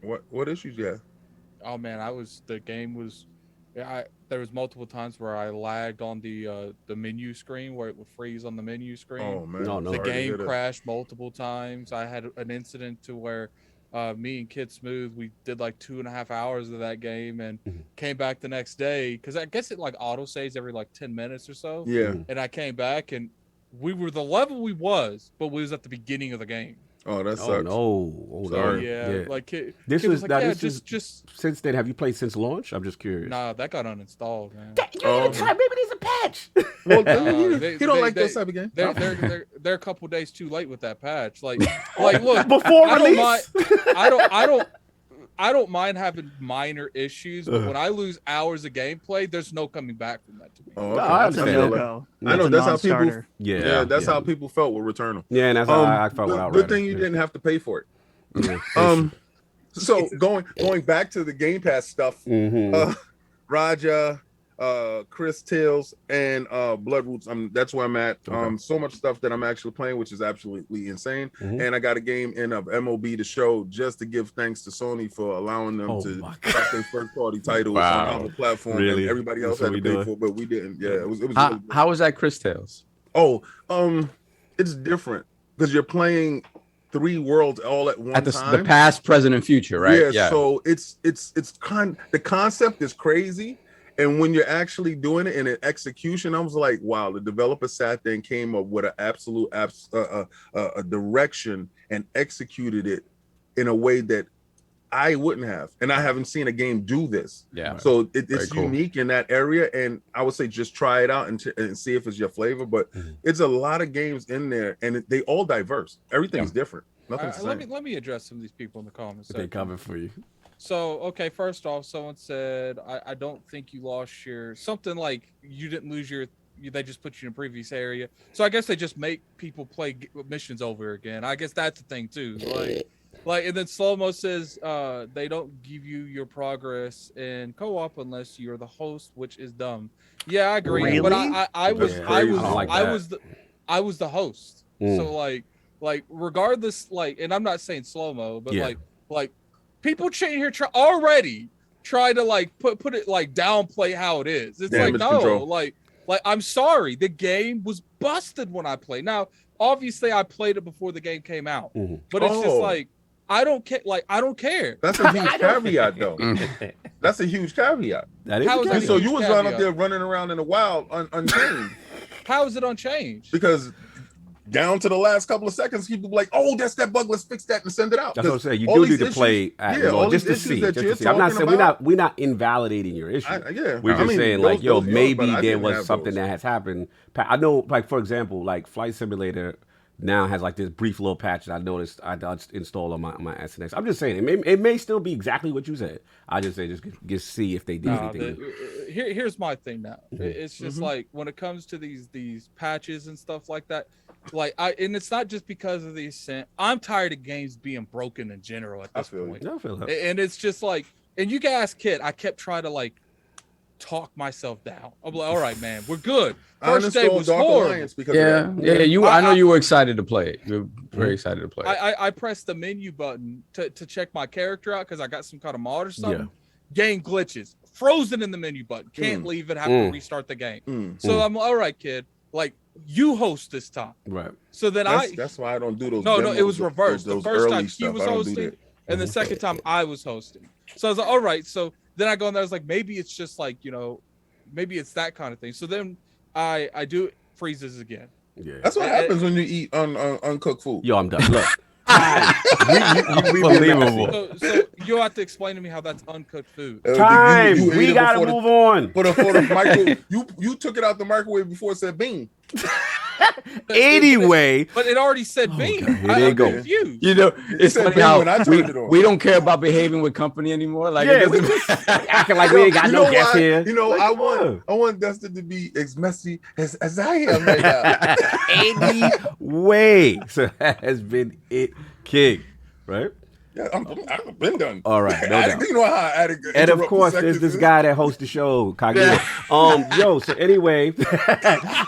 What issues you have? Oh man, there was multiple times where I lagged on the menu screen where it would freeze on the menu screen. Oh man, the game crashed multiple times. I had an incident to where me and Kid Smooth, we did like 2.5 hours of that game and came back the next day because I guess it like auto saves every like 10 minutes or so. And I came back and we were the level we was, but we was at the beginning of the game. Oh, that sucks. Oh, sorry. Yeah, like this was like, just since then. Have you played since launch? I'm just curious. Nah, that got uninstalled, man. Maybe there's a patch. Well, he don't like those type of games. They're a couple days too late with that patch. Like look, before release. I don't mind having minor issues, but when I lose hours of gameplay, there's no coming back from that to me. Oh, okay. I understand. I know that's how people. Yeah, how people felt with Returnal. Yeah, and that's how I felt with Outrider. Good thing you didn't have to pay for it. So going back to the Game Pass stuff, Raja, Chris Tales, and Bloodroots. That's where I'm at. So much stuff that I'm actually playing, which is absolutely insane. And I got a game in of MOB to show just to give thanks to Sony for allowing them to drop their first-party titles on the platform. And everybody else had to pay for it, but we didn't. Yeah, it was. How was that, Chris Tales? Oh, it's different because you're playing 3 worlds all at one time. The past, present, and future, right? Yeah. So it's the concept is crazy. And when you're actually doing it in an execution, I was like, wow, the developer sat there and came up with an absolute a direction and executed it in a way that I wouldn't have. And I haven't seen a game do this. Yeah. So it's unique in that area. And I would say just try it out and see if it's your flavor. But it's a lot of games in there and they all diverse. Everything's different. Nothing's the same. Let me address some of these people in the comments. They coming for you. So, okay, first off, someone said, I don't think you lost your, something like you didn't lose your, they just put you in a previous area. So I guess they just make people play missions over again. I guess that's the thing too. And then Slow-Mo says, they don't give you your progress in co-op unless you're the host, which is dumb. Yeah, I agree. Really? But I was the host. So like regardless, and I'm not saying Slow-Mo, but like people chain here try to like put it like downplay how it is. It's Damage like no, control. like I'm sorry, the game was busted when I played. Now, obviously, I played it before the game came out, but it's just like I don't care. Like I don't care. That's a huge caveat, though. That's a huge caveat. That is a So huge you was caveat. running up there running around in the wild unchanged. How is it unchanged? Because down to the last couple of seconds, people be like, "Oh, that's that bug. Let's fix that and send it out." That's what I'm saying. You do need to play just to see. I'm not saying we're not invalidating your issue. We're just saying like, maybe there was something that has happened. I know, like for example, like Flight Simulator now has like this brief little patch that I noticed I installed on my SNX. I'm just saying it may still be exactly what you said. I just say just see if they did anything. Here's my thing now. It's just like when it comes to these patches and stuff like that. And it's not just because of the Ascent. I'm tired of games being broken in general at this point. I feel that. And it's just like, and you guys, kid, I kept trying to like talk myself down. I'm like, all right, man, we're good. First day was horrible. I know you were excited to play it. You're very excited to play it. I pressed the menu button to check my character out because I got some kind of mod or something. Game glitches, frozen in the menu button. Can't leave it. Have to restart the game. So I'm all right, kid. Like you host this time, right? So then that's why I don't do those. No, it was reversed. The first time he was hosting, and the second time I was hosting. So I was like, all right. So then I go in there. I was like, maybe it's just like maybe it's that kind of thing. So then I do it, freezes again. Yeah, that's what happens when you eat uncooked food. Yo, I'm done. Look. Unbelievable. So you'll have to explain to me how that's uncooked food. We gotta move on. For the microwave, you took it out the microwave before it said bean. Anyway, but it already said bean. I'm confused. It's funny how we don't care about behaving with company anymore. Like we just acting like we ain't got no guests here. I want Dustin to be as messy as I am right now. Anyway, so that has been it, King, right? Yeah, I've been done. All right, no doubt. You know how I added. And of course, there's this guy that hosts the show, Cognito. So anyway,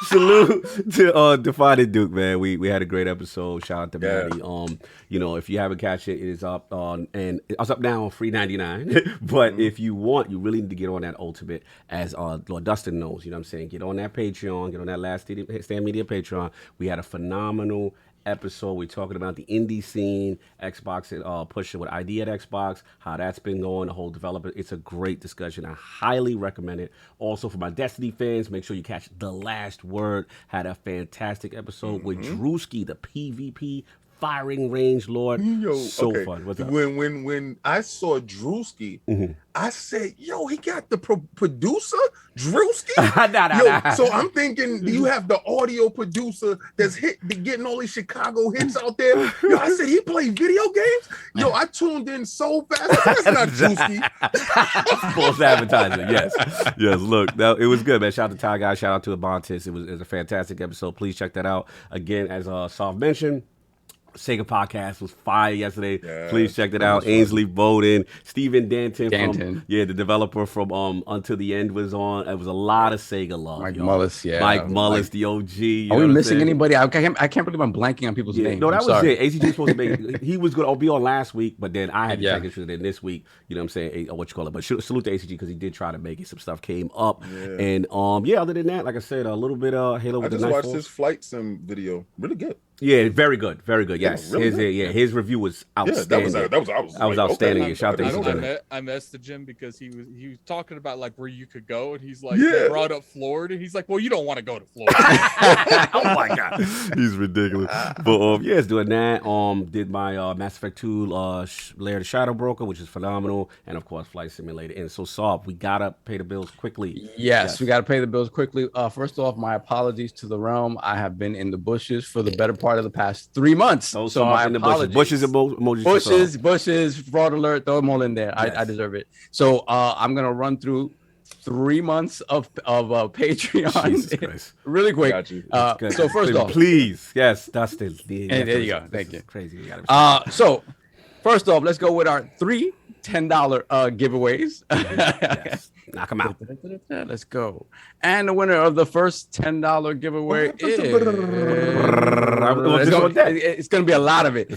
salute to Defining Duke, man. We had a great episode. Shout out to Maddie. If you haven't catched it, it is up on, and it's up now on $3.99. But if you want, you really need to get on that Ultimate, as Lord Dustin knows. You know what I'm saying? Get on that Patreon. Get on that LastStandMedia Patreon. We had a phenomenal episode. We're talking about the indie scene, Xbox pushing with ID at Xbox, how that's been going, the whole developer. It's a great discussion. I highly recommend it. Also, for my Destiny fans, make sure you catch The Last Word. Had a fantastic episode with Drewski, the PvP firing range lord. Fun. What's up? When I saw Drewski, I said, "Yo, he got the producer, Drewski." So I'm thinking, do you have the audio producer that's getting all these Chicago hits out there? Yo, I said he played video games. Yo, I tuned in so fast. That's not Drewski. False advertising. Yes. Look, it was good, man. Shout out to Ty Guy. Shout out to Abontis. It was a fantastic episode. Please check that out. Again, as Soft mentioned, Sega Podcast was fire yesterday. Please check it out. Ainsley Bowden, Stephen Danton. The developer from Until the End was on. It was a lot of Sega love. Mike Mullis, the OG. Are we missing anybody? I can't believe I'm blanking on people's names. No, that was it. ACG was supposed to make. He was going to be on last week, but then I had to take it this week. You know what I'm saying? What you call it? But salute to ACG because he did try to make it. Some stuff came up, and other than that, like I said, a little bit Halo with the Night. I just watched his flight sim video. Really good. Yeah, very good. Yes, really his review was outstanding. That was outstanding. Okay. Shout out to I messaged him because he was talking about like where you could go, and he's like, he brought up Florida. He's like, well, you don't want to go to Florida. Oh my god, he's ridiculous. But it's doing that. Did my Mass Effect 2 Lair the Shadow Broker, which is phenomenal, and of course Flight Simulator. And so Saab, we gotta pay the bills quickly. Yes, we gotta pay the bills quickly. First off, my apologies to the realm. I have been in the bushes for the better part part of the past 3 months. So my in the apologies. bushes emojis. Bushes, fraud alert, throw them all in there. Yes. I deserve it. So I'm gonna run through 3 months of Patreon Jesus Christ. really quick. Got you. So first off, please, yes, Dustin. and there you go. Thank you. Crazy. You So first off, let's go with our 3 $10 giveaways. yes. Knock them out. Let's go. And the winner of the first $10 giveaway is it's gonna be a lot of it. We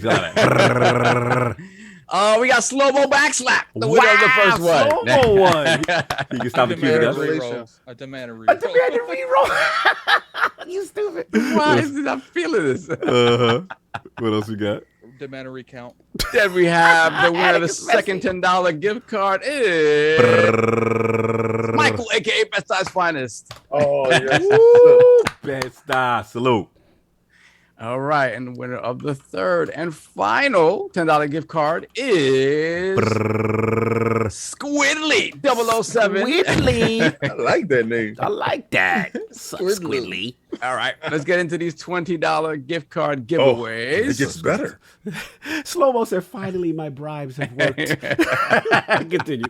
got slow-mo backslap. The winner of the first one. Slow-mo one. You can stop the Congratulations. I demand a reroll. reroll. You stupid. Why is it? I'm feeling this. What else we got? Demand a recount. Then we have the winner of the second $10 gift card is Michael, aka Best Size Finest. Oh, yes. Woo! Best star. Salute. All right, and the winner of the third and final $10 gift card is Squidly 007. Squidly. I like that name. I like that. Squidly. All right, let's get into these $20 gift card giveaways. It gets better. Slow-mo said, finally, my bribes have worked. Continue.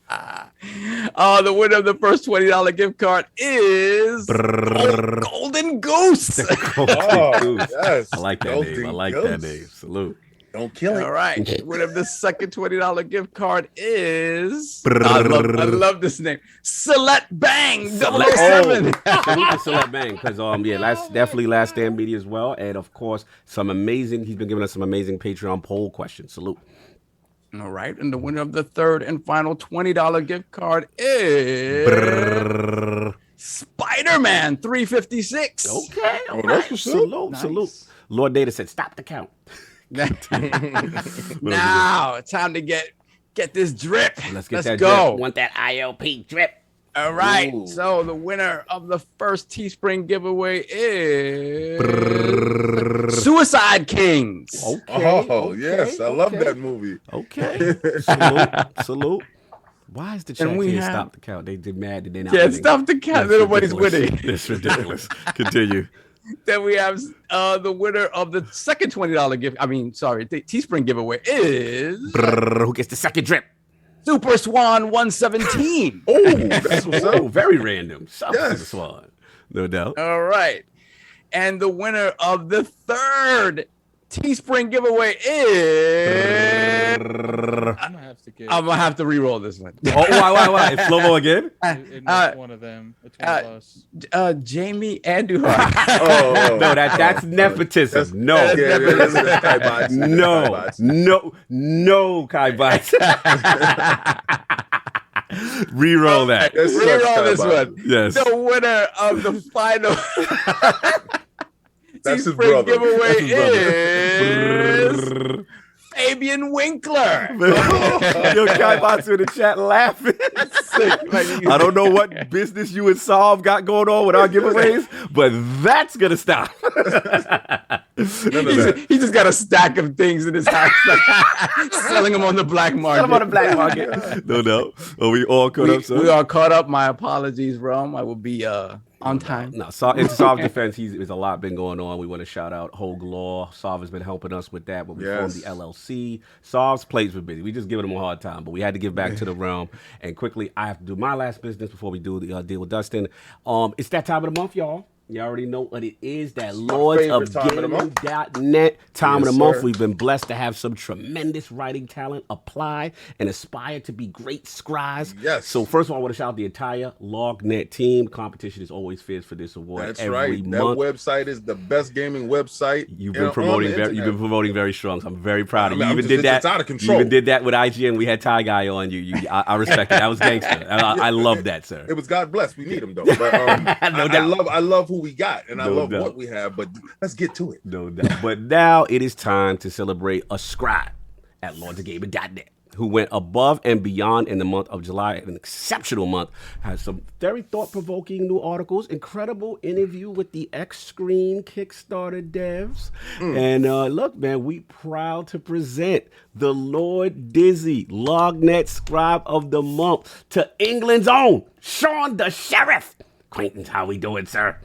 The winner of the first $20 gift card is Golden Goose. Oh, yes. I like that name. I like that name. Salute. Don't kill it. All right. Winner of the second $20 gift card is I love this name. Select Bang 007. Salute to Select Bang because definitely LastStandMedia as well, and of course he's been giving us some amazing Patreon poll questions. Salute. All right, and the winner of the third and final $20 gift card is Spider-Man 356. Okay. Oh, that's what's up. Salute. Nice. Salute. Lord Data said, stop the count. Now it's time to get this drip. Let's go. drip. Want that ILP drip. All right. Ooh. So the winner of the first Teespring giveaway is Suicide Kings. Oh, yes. I love that movie. Okay. Salute. Why is the chat can't stop the count? They mad that they're not winning. Stop the count. Nobody's winning. It's ridiculous. Continue. Then we have the winner of the second $20 gift. The Teespring giveaway is Who gets the second drip? Super Swan 117. Oh, that's what's up. Very random. Super Yes. Swan. No doubt. All right. And the winner of the third Teespring giveaway is I'm gonna have to re-roll this one. Why? It's slow-mo again? It's one of them. It's one of us. Jamie Andujar. No, that's nepotism. No. No, Kai Bites. Reroll that. Reroll this one. Yes. The winner of the final That's his Teespring brother. giveaway is Fabian Winkler. Yo, Kai Bites in the chat laughing. I don't know what business you and Solve got going on with our giveaways, but that's gonna stop. He just got a stack of things in his house, selling them on the black market. No. Are we all caught up, sir? We are caught up. My apologies, Rome. I will be on time. No, in Solve's defense, there's a lot been going on. We want to shout out Hogue Law. Solve has been helping us with that, but we formed the LLC. Solve's plates were busy. We just giving him a hard time, but we had to give back to the realm. And quickly, I have to do my last business before we do the deal with Dustin. It's that time of the month, y'all. You already know what it is, that LordsOfGaming.net time of the month. We've been blessed to have some tremendous writing talent apply and aspire to be great scribes. Yes. So first of all, I want to shout out the entire LogNet team. Competition is always fierce for this award. That's every right. month. That website is the best gaming website. You've been promoting very strong. So I'm very proud of you. You even did that. It's out of control. You even did that with IGN. We had Ty Guy on you. I respect it. That was gangster. I love that, sir. It was God bless. We need him though. But, I love who we got, and I love what we have. But let's get to it. No doubt. But now it is time to celebrate a scribe at LordsOfGaming.net who went above and beyond in the month of July. An exceptional month. Has some very thought-provoking new articles. Incredible interview with the X-Screen Kickstarter devs. And look, man, we proud to present the Lord Dizzy Lognet Scribe of the Month to England's own Shawn the Sheriff. Quaintance, how we doing, sir?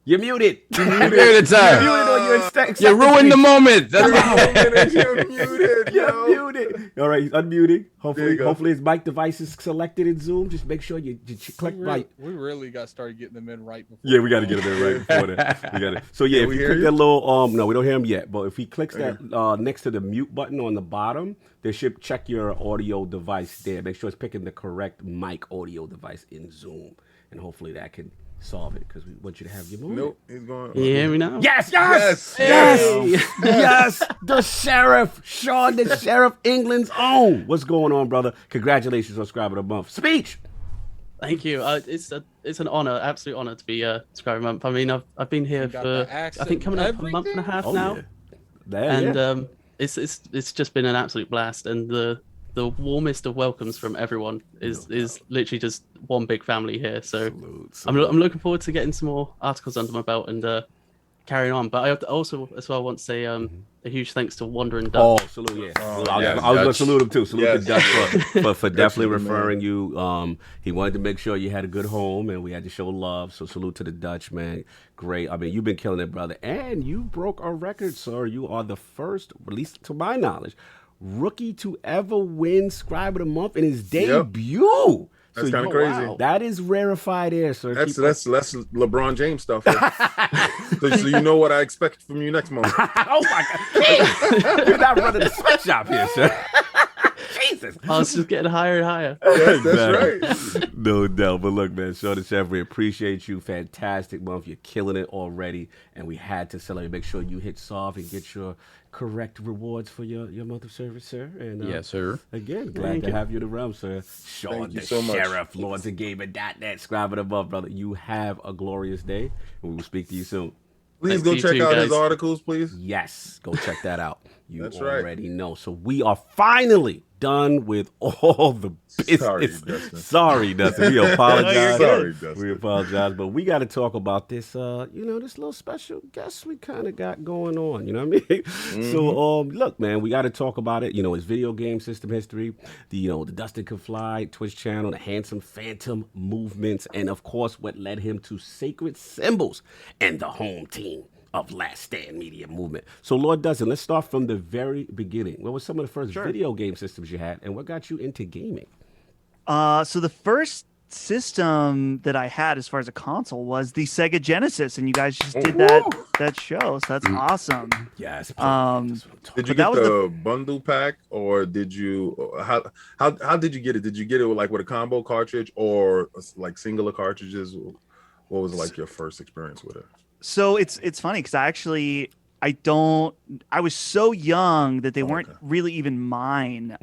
You're muted. You're muted, sir. You're muted on your You ruined the moment. That's You're muted. You're muted. All right, he's unmuting. There you go. Hopefully his mic device is selected in Zoom. Just make sure you click right. We really got started getting them in right before. Yeah, we got to get him in right before that. We got it. So yeah, if you click that little no, we don't hear him yet. But if he clicks that next to the mute button on the bottom, they should check your audio device there. Make sure it's picking the correct mic audio device in Zoom, and hopefully that can solve it because we want you to have your moment. Nope, he's going. You hear me now? Yes. The sheriff, Shawn, the sheriff, England's own. What's going on, brother? Congratulations on Scribe of the Month. Speech. Thank you. It's an honor, absolute honor to be Scribe of the Month. I mean, I've been here for I think coming up a month and a half now, and it's just been an absolute blast. And the warmest of welcomes from everyone is literally just one big family here. So I'm looking forward to getting some more articles under my belt and carrying on. But I have to also as well want to say a huge thanks to Wandering Dutch. Oh, salute, I was going to salute him too. Salute to Dutch for definitely referring you. He wanted to make sure you had a good home and we had to show love. So salute to the Dutch, man. Great. I mean, you've been killing it, brother. And you broke a record, sir. You are the first, at least to my knowledge, rookie to ever win Scribe of the Month in his debut. That's kind of crazy. Wow. That is rarefied air, sir. That's LeBron James stuff. so you know what I expect from you next month. Oh my God! You're not running a sweatshop here, sir. Jesus. I was just getting higher and higher. Yes, that's right. No doubt. But look, man, Shawn the Chef, we appreciate you. Fantastic month. You're killing it already. And we had to celebrate. Make sure you hit solve and get your correct rewards for your month of service, sir. And yes, sir. Again, glad to have you in the realm, sir. Shawn the Sheriff, LordsOfGaming.net, Scribe of the Month, brother. You have a glorious day. And we will speak to you soon. Please go check out his articles, please. Yes, go check that out. You That's already know. So we are finally done with all the business. Sorry, Dustin. We apologize. Sorry, Dustin. We apologize, but we got to talk about this. This little special guest we kind of got going on. You know what I mean? So, look, man, we got to talk about it. His video game system history, the Dustin Can Fly Twitch channel, the Handsome Phantom movements, and of course, what led him to Sacred Symbols and the home team of LastStandMedia movement. So, Lord Dustin, let's start from the very beginning. What were some of the first video game systems you had, and what got you into gaming? So the first system that I had as far as a console was the Sega Genesis, and you guys just did that show, so that's awesome. Yes. Did you get the bundle pack, or did you? How did you get it? Did you get it with a combo cartridge or like singular cartridges? What was your first experience with it? So it's funny because I was so young that they weren't really even mine.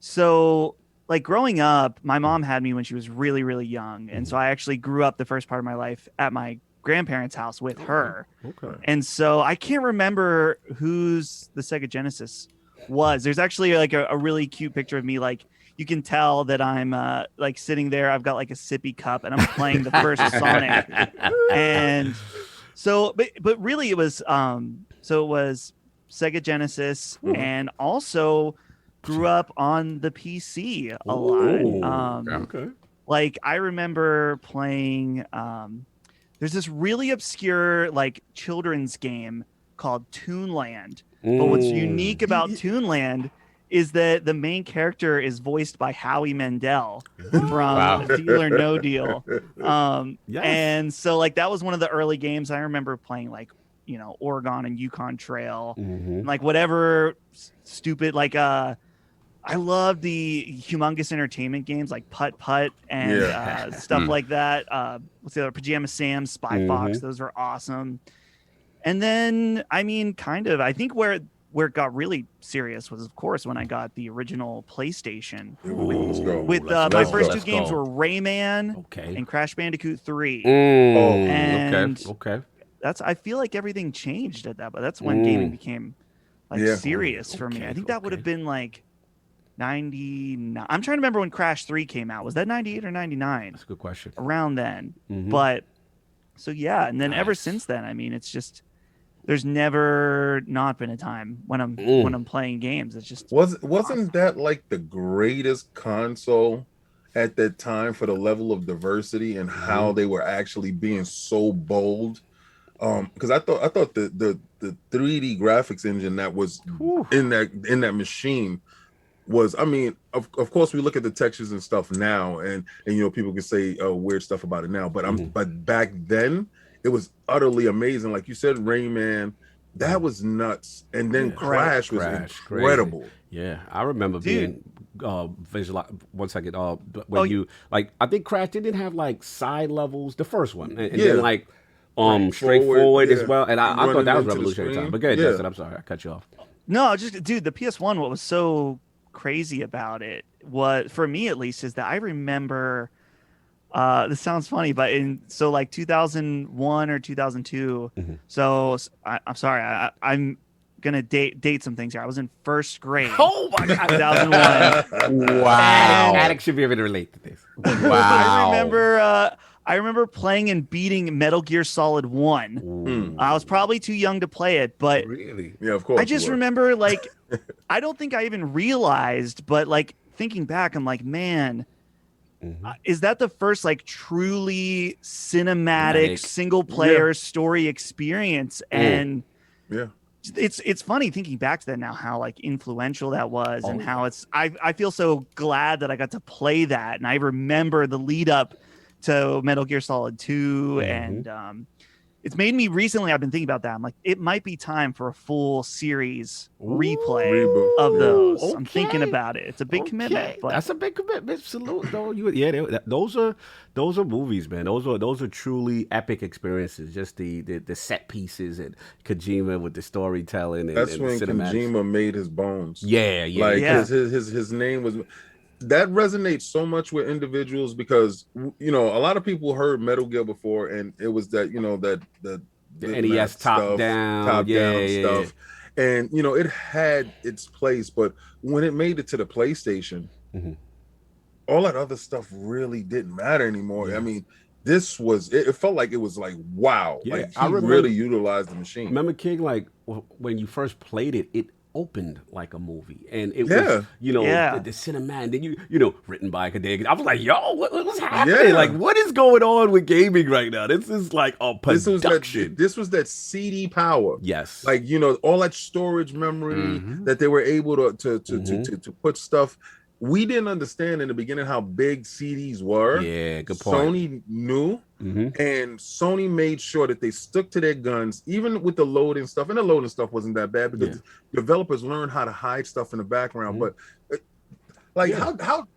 So growing up, my mom had me when she was really, really young. And so I actually grew up the first part of my life at my grandparents' house with her. Okay. And so I can't remember whose the Sega Genesis was. There's actually a really cute picture of me. You can tell that I'm sitting there. I've got a sippy cup and I'm playing the first Sonic. And so, but really it was, so it was Sega Genesis and also grew up on the PC a lot. I remember playing, there's this really obscure children's game called Toonland. But what's unique about Toonland is that the main character is voiced by Howie Mandel from Deal or No Deal. And so that was one of the early games I remember playing, Oregon and Yukon Trail, whatever stupid, I love the humongous entertainment games like Putt Putt and stuff like that. What's the other? Pajama Sam, Spy Fox. Those were awesome. And then, I think where it got really serious was, of course, when I got the original PlayStation. My first two games were Rayman and Crash Bandicoot 3. That's, I feel like everything changed at that, but that's when gaming became serious for me. I think that would have been 99. I'm trying to remember when Crash 3 came out. Was that 98 or 99? That's a good question. Around then. But so and then ever since then, it's just there's never not been a time when I'm playing games. It's just wasn't that the greatest console at that time for the level of diversity and how they were actually being so bold. Because I thought the 3D graphics engine that was in that machine was, I mean, of course we look at the textures and stuff now, and people can say weird stuff about it now, but but back then it was utterly amazing. Like you said, Rayman, that was nuts, and then Crash was incredible. Crazy. Yeah, I remember being visual. One second, when you like, I think Crash didn't have like side levels, the first one, and then like straightforward as well. And I thought that was revolutionary time. But go ahead, Dustin. I'm sorry, I cut you off. No, just dude, the PS1. What was so crazy about it, was for me at least, is that I remember. This sounds funny, but like 2001 or 2002. So I'm sorry, I'm gonna date some things here. I was in first grade. Oh my god, 2001. Wow, Alex should be able to relate to this. Wow. I remember playing and beating Metal Gear Solid 1. I was probably too young to play it, but really, yeah, of course. I just remember, like, I don't think I even realized, but like thinking back, I'm like, man. Is that the first like truly cinematic single player story experience? And it's funny thinking back to that now, how like influential that was, and how I feel so glad that I got to play that, and I remember the lead up to Metal Gear Solid 2, and it's made me recently. I've been thinking about that. I'm like, it might be time for a full series reboot of those. I'm thinking about it. It's a big commitment. But that's a big commitment. Salute, though. Those are movies, man. Those are truly epic experiences. Just the set pieces and Kojima with the storytelling. And, that's when Kojima made his bones. His name was. That resonates so much with individuals because a lot of people heard Metal Gear before, and it was that the NES top down stuff, and it had its place. But when it made it to the PlayStation, all that other stuff really didn't matter anymore. I mean, this was it felt like it was like wow, like he really utilized the machine. Remember, King, like when you first played it, it opened like a movie, and it was the cinematic, then written by Hideo. I was like, yo, what's happening? Like, what is going on with gaming right now? This is like a production. This was that CD power. Yes, like all that storage memory that they were able to put stuff. We didn't understand in the beginning how big CDs were. Yeah, good point. Sony knew, and Sony made sure that they stuck to their guns, even with the loading stuff. And the loading stuff wasn't that bad because developers learned how to hide stuff in the background. But how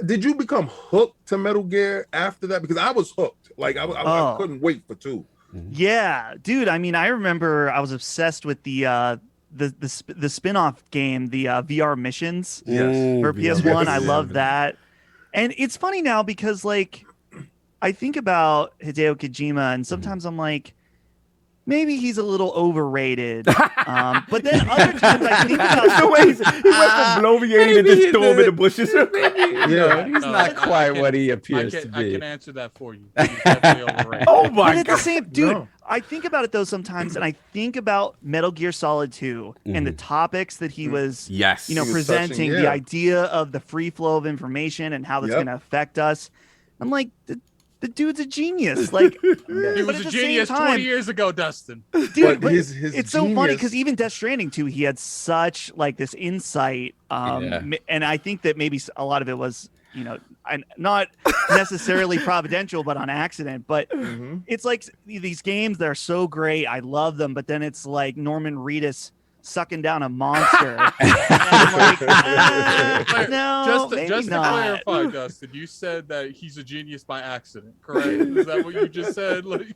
did you become hooked to Metal Gear after that? Because I was hooked. Like I couldn't wait for 2. Yeah, dude. I mean, I remember I was obsessed with the spin-off game, the VR missions for PS1. I love that. And it's funny now because like I think about Hideo Kojima, and sometimes I'm like, maybe he's a little overrated. But then other times I think about the way he went from bloviating to just storm in the bushes. He's not quite what he appears to be. I can answer that for you. He's definitely overrated. Oh my god! At the same, dude, I think about it though sometimes, and I think about Metal Gear Solid 2 and the topics that he was, presenting, the idea of the free flow of information and how that's going to affect us. I'm like, the dude's a genius. Like he was a genius 20 years ago, Dustin. Dude, but his it's so funny because even Death Stranding too, he had such like this insight, and I think that maybe a lot of it was, not necessarily providential, but on accident. But it's like these games that are so great, I love them, but then it's like Norman Reedus sucking down a monster. No, just to clarify, Dustin, you said that he's a genius by accident, correct? Is that what you just said? Like,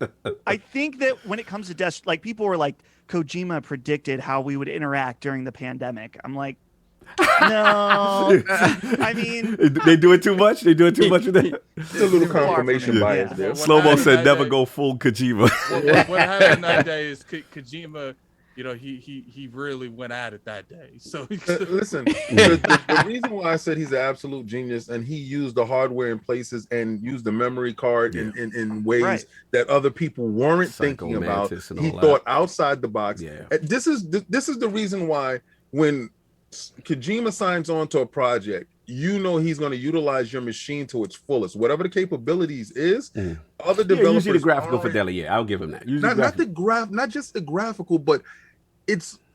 I think that when it comes to Death, like people were like, Kojima predicted how we would interact during the pandemic. I'm like, no. I mean, they do it too much. They do it too much with that. It's a little confirmation bias there. Slow-mo said, "Never go full Kojima." What happened that day is Kojima. He really went at it that day. So listen, the reason why I said he's an absolute genius, and he used the hardware in places and used the memory card in ways that other people weren't thinking about. He thought outside the box. Yeah. This is the reason why when Kojima signs on to a project, you know he's going to utilize your machine to its fullest. Whatever the capabilities is, other developers usually the graphical fidelity. Yeah, I'll give him that. Not just the graphical, but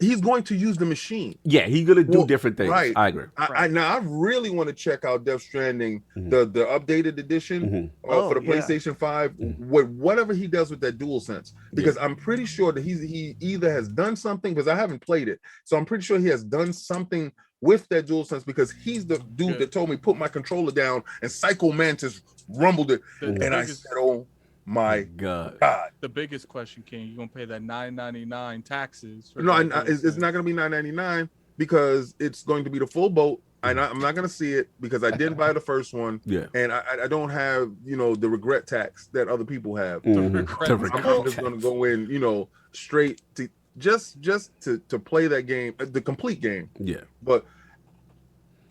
he's going to use the machine. Yeah, he's gonna do different things. Right. I agree. Now I really want to check out Death Stranding, the updated edition for the PlayStation 5, with whatever he does with that DualSense, because I'm pretty sure that he either has done something, because I haven't played it, so I'm pretty sure he has done something with that DualSense, because he's the dude that told me put my controller down and Psycho Mantis rumbled it, and I said, oh my God. The biggest question, King, you gonna pay that $9.99 taxes? No, it's not gonna be $9.99 because it's going to be the full boat. I'm not gonna see it because I didn't buy the first one. Yeah, and I don't have the regret tax that other people have. I'm just gonna go in straight to just to play that game, the complete game. Yeah, but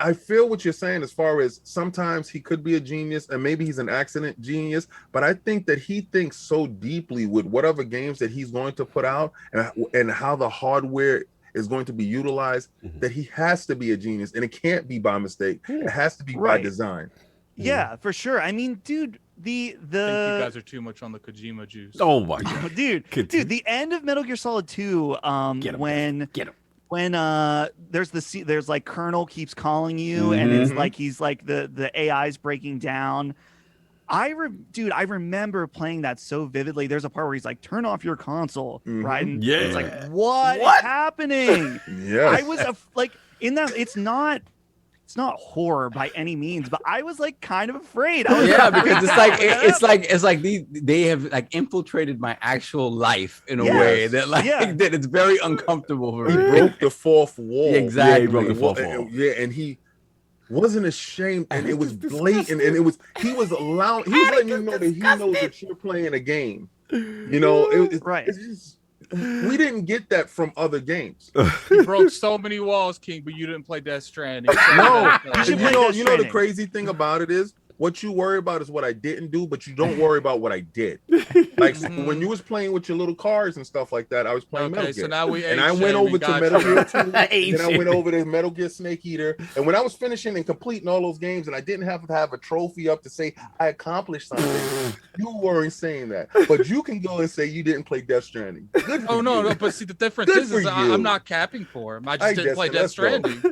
I feel what you're saying as far as sometimes he could be a genius and maybe he's an accident genius, but I think that he thinks so deeply with whatever games that he's going to put out and how the hardware is going to be utilized that he has to be a genius, and it can't be by mistake. It has to be by design. Yeah, for sure. I mean, dude, I think you guys are too much on the Kojima juice. Oh my God, dude, the end of Metal Gear Solid 2, when there's like Colonel keeps calling you and it's like he's like the AI's breaking down. I remember playing that so vividly. There's a part where he's like, turn off your console, right? And it's like, what is happening? I was like in that. It's not horror by any means, but I was like kind of afraid. I was because it's like they have like infiltrated my actual life in a way that that it's very uncomfortable for me. He broke the fourth wall. Exactly. He broke the fourth wall. Yeah, and he wasn't ashamed, and it was blatant, and he was letting you know that he knows that you're playing a game. It's just, we didn't get that from other games. He broke so many walls, King, but you didn't play Death Stranding. No, the crazy thing about it is what you worry about is what I didn't do, but you don't worry about what I did. Like when you was playing with your little cars and stuff like that, I was playing Metal Gear. So now I went over to Metal Gear 2, and I went over to Metal Gear Snake Eater. And when I was finishing and completing all those games, and I didn't have to have a trophy up to say I accomplished something, you weren't saying that. But you can go and say you didn't play Death Stranding. No, but see, the difference is I'm not capping for him. I just didn't play Death Stranding.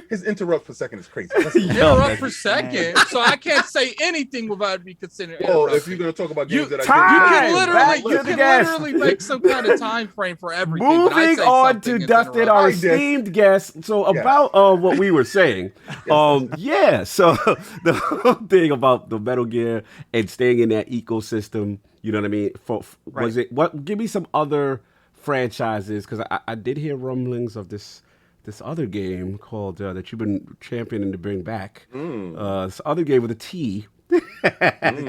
His interrupt per second is crazy. Interrupt per second, so I can't say anything without me considering. Well, if you're gonna talk about games that you can literally make some kind of time frame for everything. Moving on to Dustin, our esteemed guest. So about what we were saying, so the whole thing about the Metal Gear and staying in that ecosystem, you know what I mean? Was it what? Give me some other franchises, because I did hear rumblings of this other game called that you've been championing to bring back. This other game with a T. The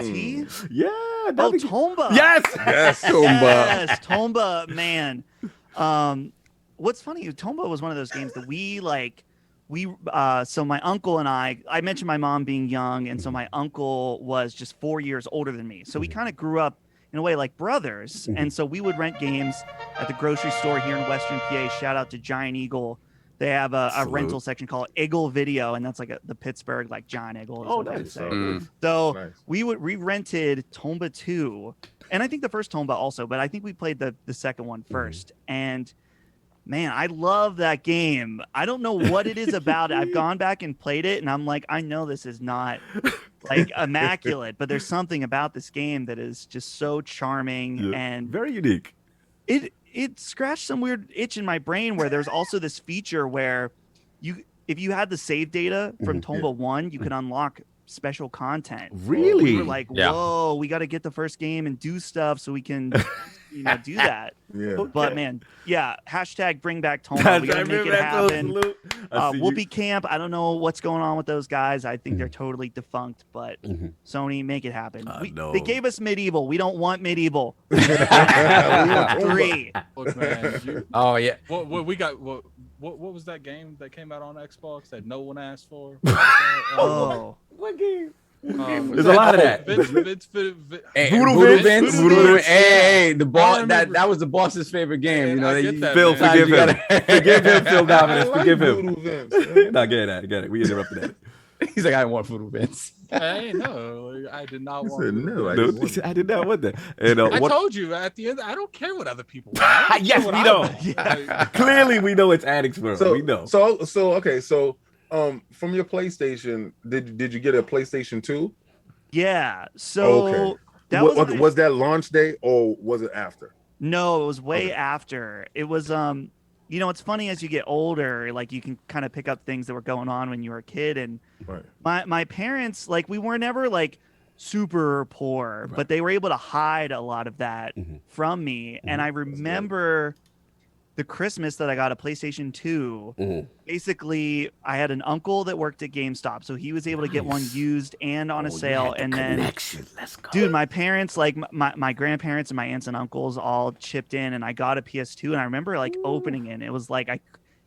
T? Yeah. Tomba. Yes, Tomba. Yes, Tomba, man. What's funny, Tomba was one of those games that so my uncle and I mentioned my mom being young, and so my uncle was just 4 years older than me. So we kind of grew up in a way like brothers. And so we would rent games at the grocery store here in Western PA. Shout out to Giant Eagle. They have a rental section called Eagle Video, and that's like the Pittsburgh like John Eagle. Oh, nice. So we rented Tomba 2, and I think the first Tomba also, but I think we played the second one first. And man, I love that game. I don't know what it is about it. I've gone back and played it, and I'm like, I know this is not like immaculate, but there's something about this game that is just so charming and very unique. It scratched some weird itch in my brain where there's also this feature where if you had the save data from Tomba 1, you could unlock special content. Really? We were like, whoa, we got to get the first game and do stuff so we can do that. But man, hashtag bring back Tomba. We got to make it happen. Whoopee Camp, I don't know what's going on with those guys. I think they're totally defunct, but Sony, make it happen. They gave us Medieval. We don't want Medieval. We want 3. Look, man, what we got? What was that game that came out on Xbox that no one asked for? What game? There's a lot of that. Voodoo Vince. Hey, the boss. That was the boss's favorite game. Phil, forgive him. Forgive him, Phil Dominus. Forgive him. Not get it. We interrupted that. He's like, I didn't want food events. Hey, no, I did not want. No, I did not want that. And I told you at the end, I don't care what other people want. Yes, we know. Clearly, we know it's Addicts World. We know. So okay. So from your PlayStation, did you get a PlayStation 2? Yeah. So that was that launch day or was it after? No, it was way after. It was you know, it's funny as you get older, like you can kind of pick up things that were going on when you were a kid. And my parents, like, we were never like super poor, but they were able to hide a lot of that from me. And I remember the Christmas that I got a PlayStation 2, basically I had an uncle that worked at GameStop, so he was able to get one used and on a sale. And then, Let's go. dude, my parents, like my grandparents and my aunts and uncles all chipped in, and I got a PS2. And I remember like opening it, and it was like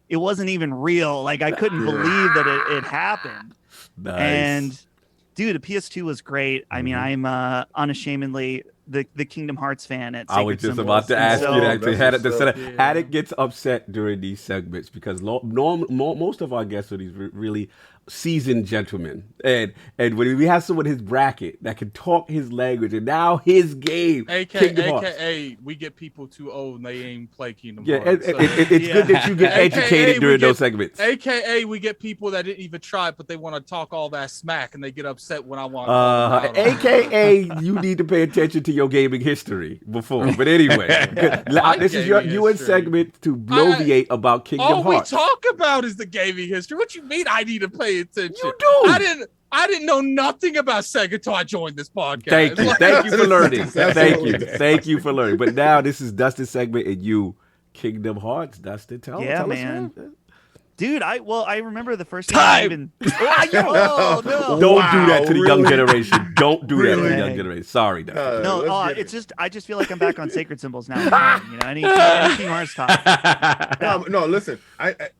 it wasn't even real. Like I couldn't believe that it happened. Nice. And dude, the PS2 was great. I mean, I'm unashamedly the Kingdom Hearts fan at Sacred I was just Symbols. about to ask you that. Had Addict gets upset during these segments because most of our guests are these really seasoned gentlemen, and when we have someone in his bracket that can talk his language, and now his game, AKA we get people too old and they ain't play Kingdom Hearts. It's good that you get educated during those segments. AKA we get people that didn't even try, but they want to talk all that smack and they get upset when I want. AKA you need to pay attention to your gaming history before. But anyway, this is your segment to bloviate about Kingdom Hearts. All we talk about is the gaming history. What you mean I need to pay attention? You do. I didn't know nothing about Sega until I joined this podcast. Thank you for learning. Thank you for learning. But now this is Dustin's segment, and you, Kingdom Hearts. Dustin, tell us, man. Dude, I remember the first time. Don't do that to the young generation. Don't do that to the young generation. Sorry, Dustin. I just feel like I'm back on Sacred Symbols now. You know, any King Hearts talk. No, listen.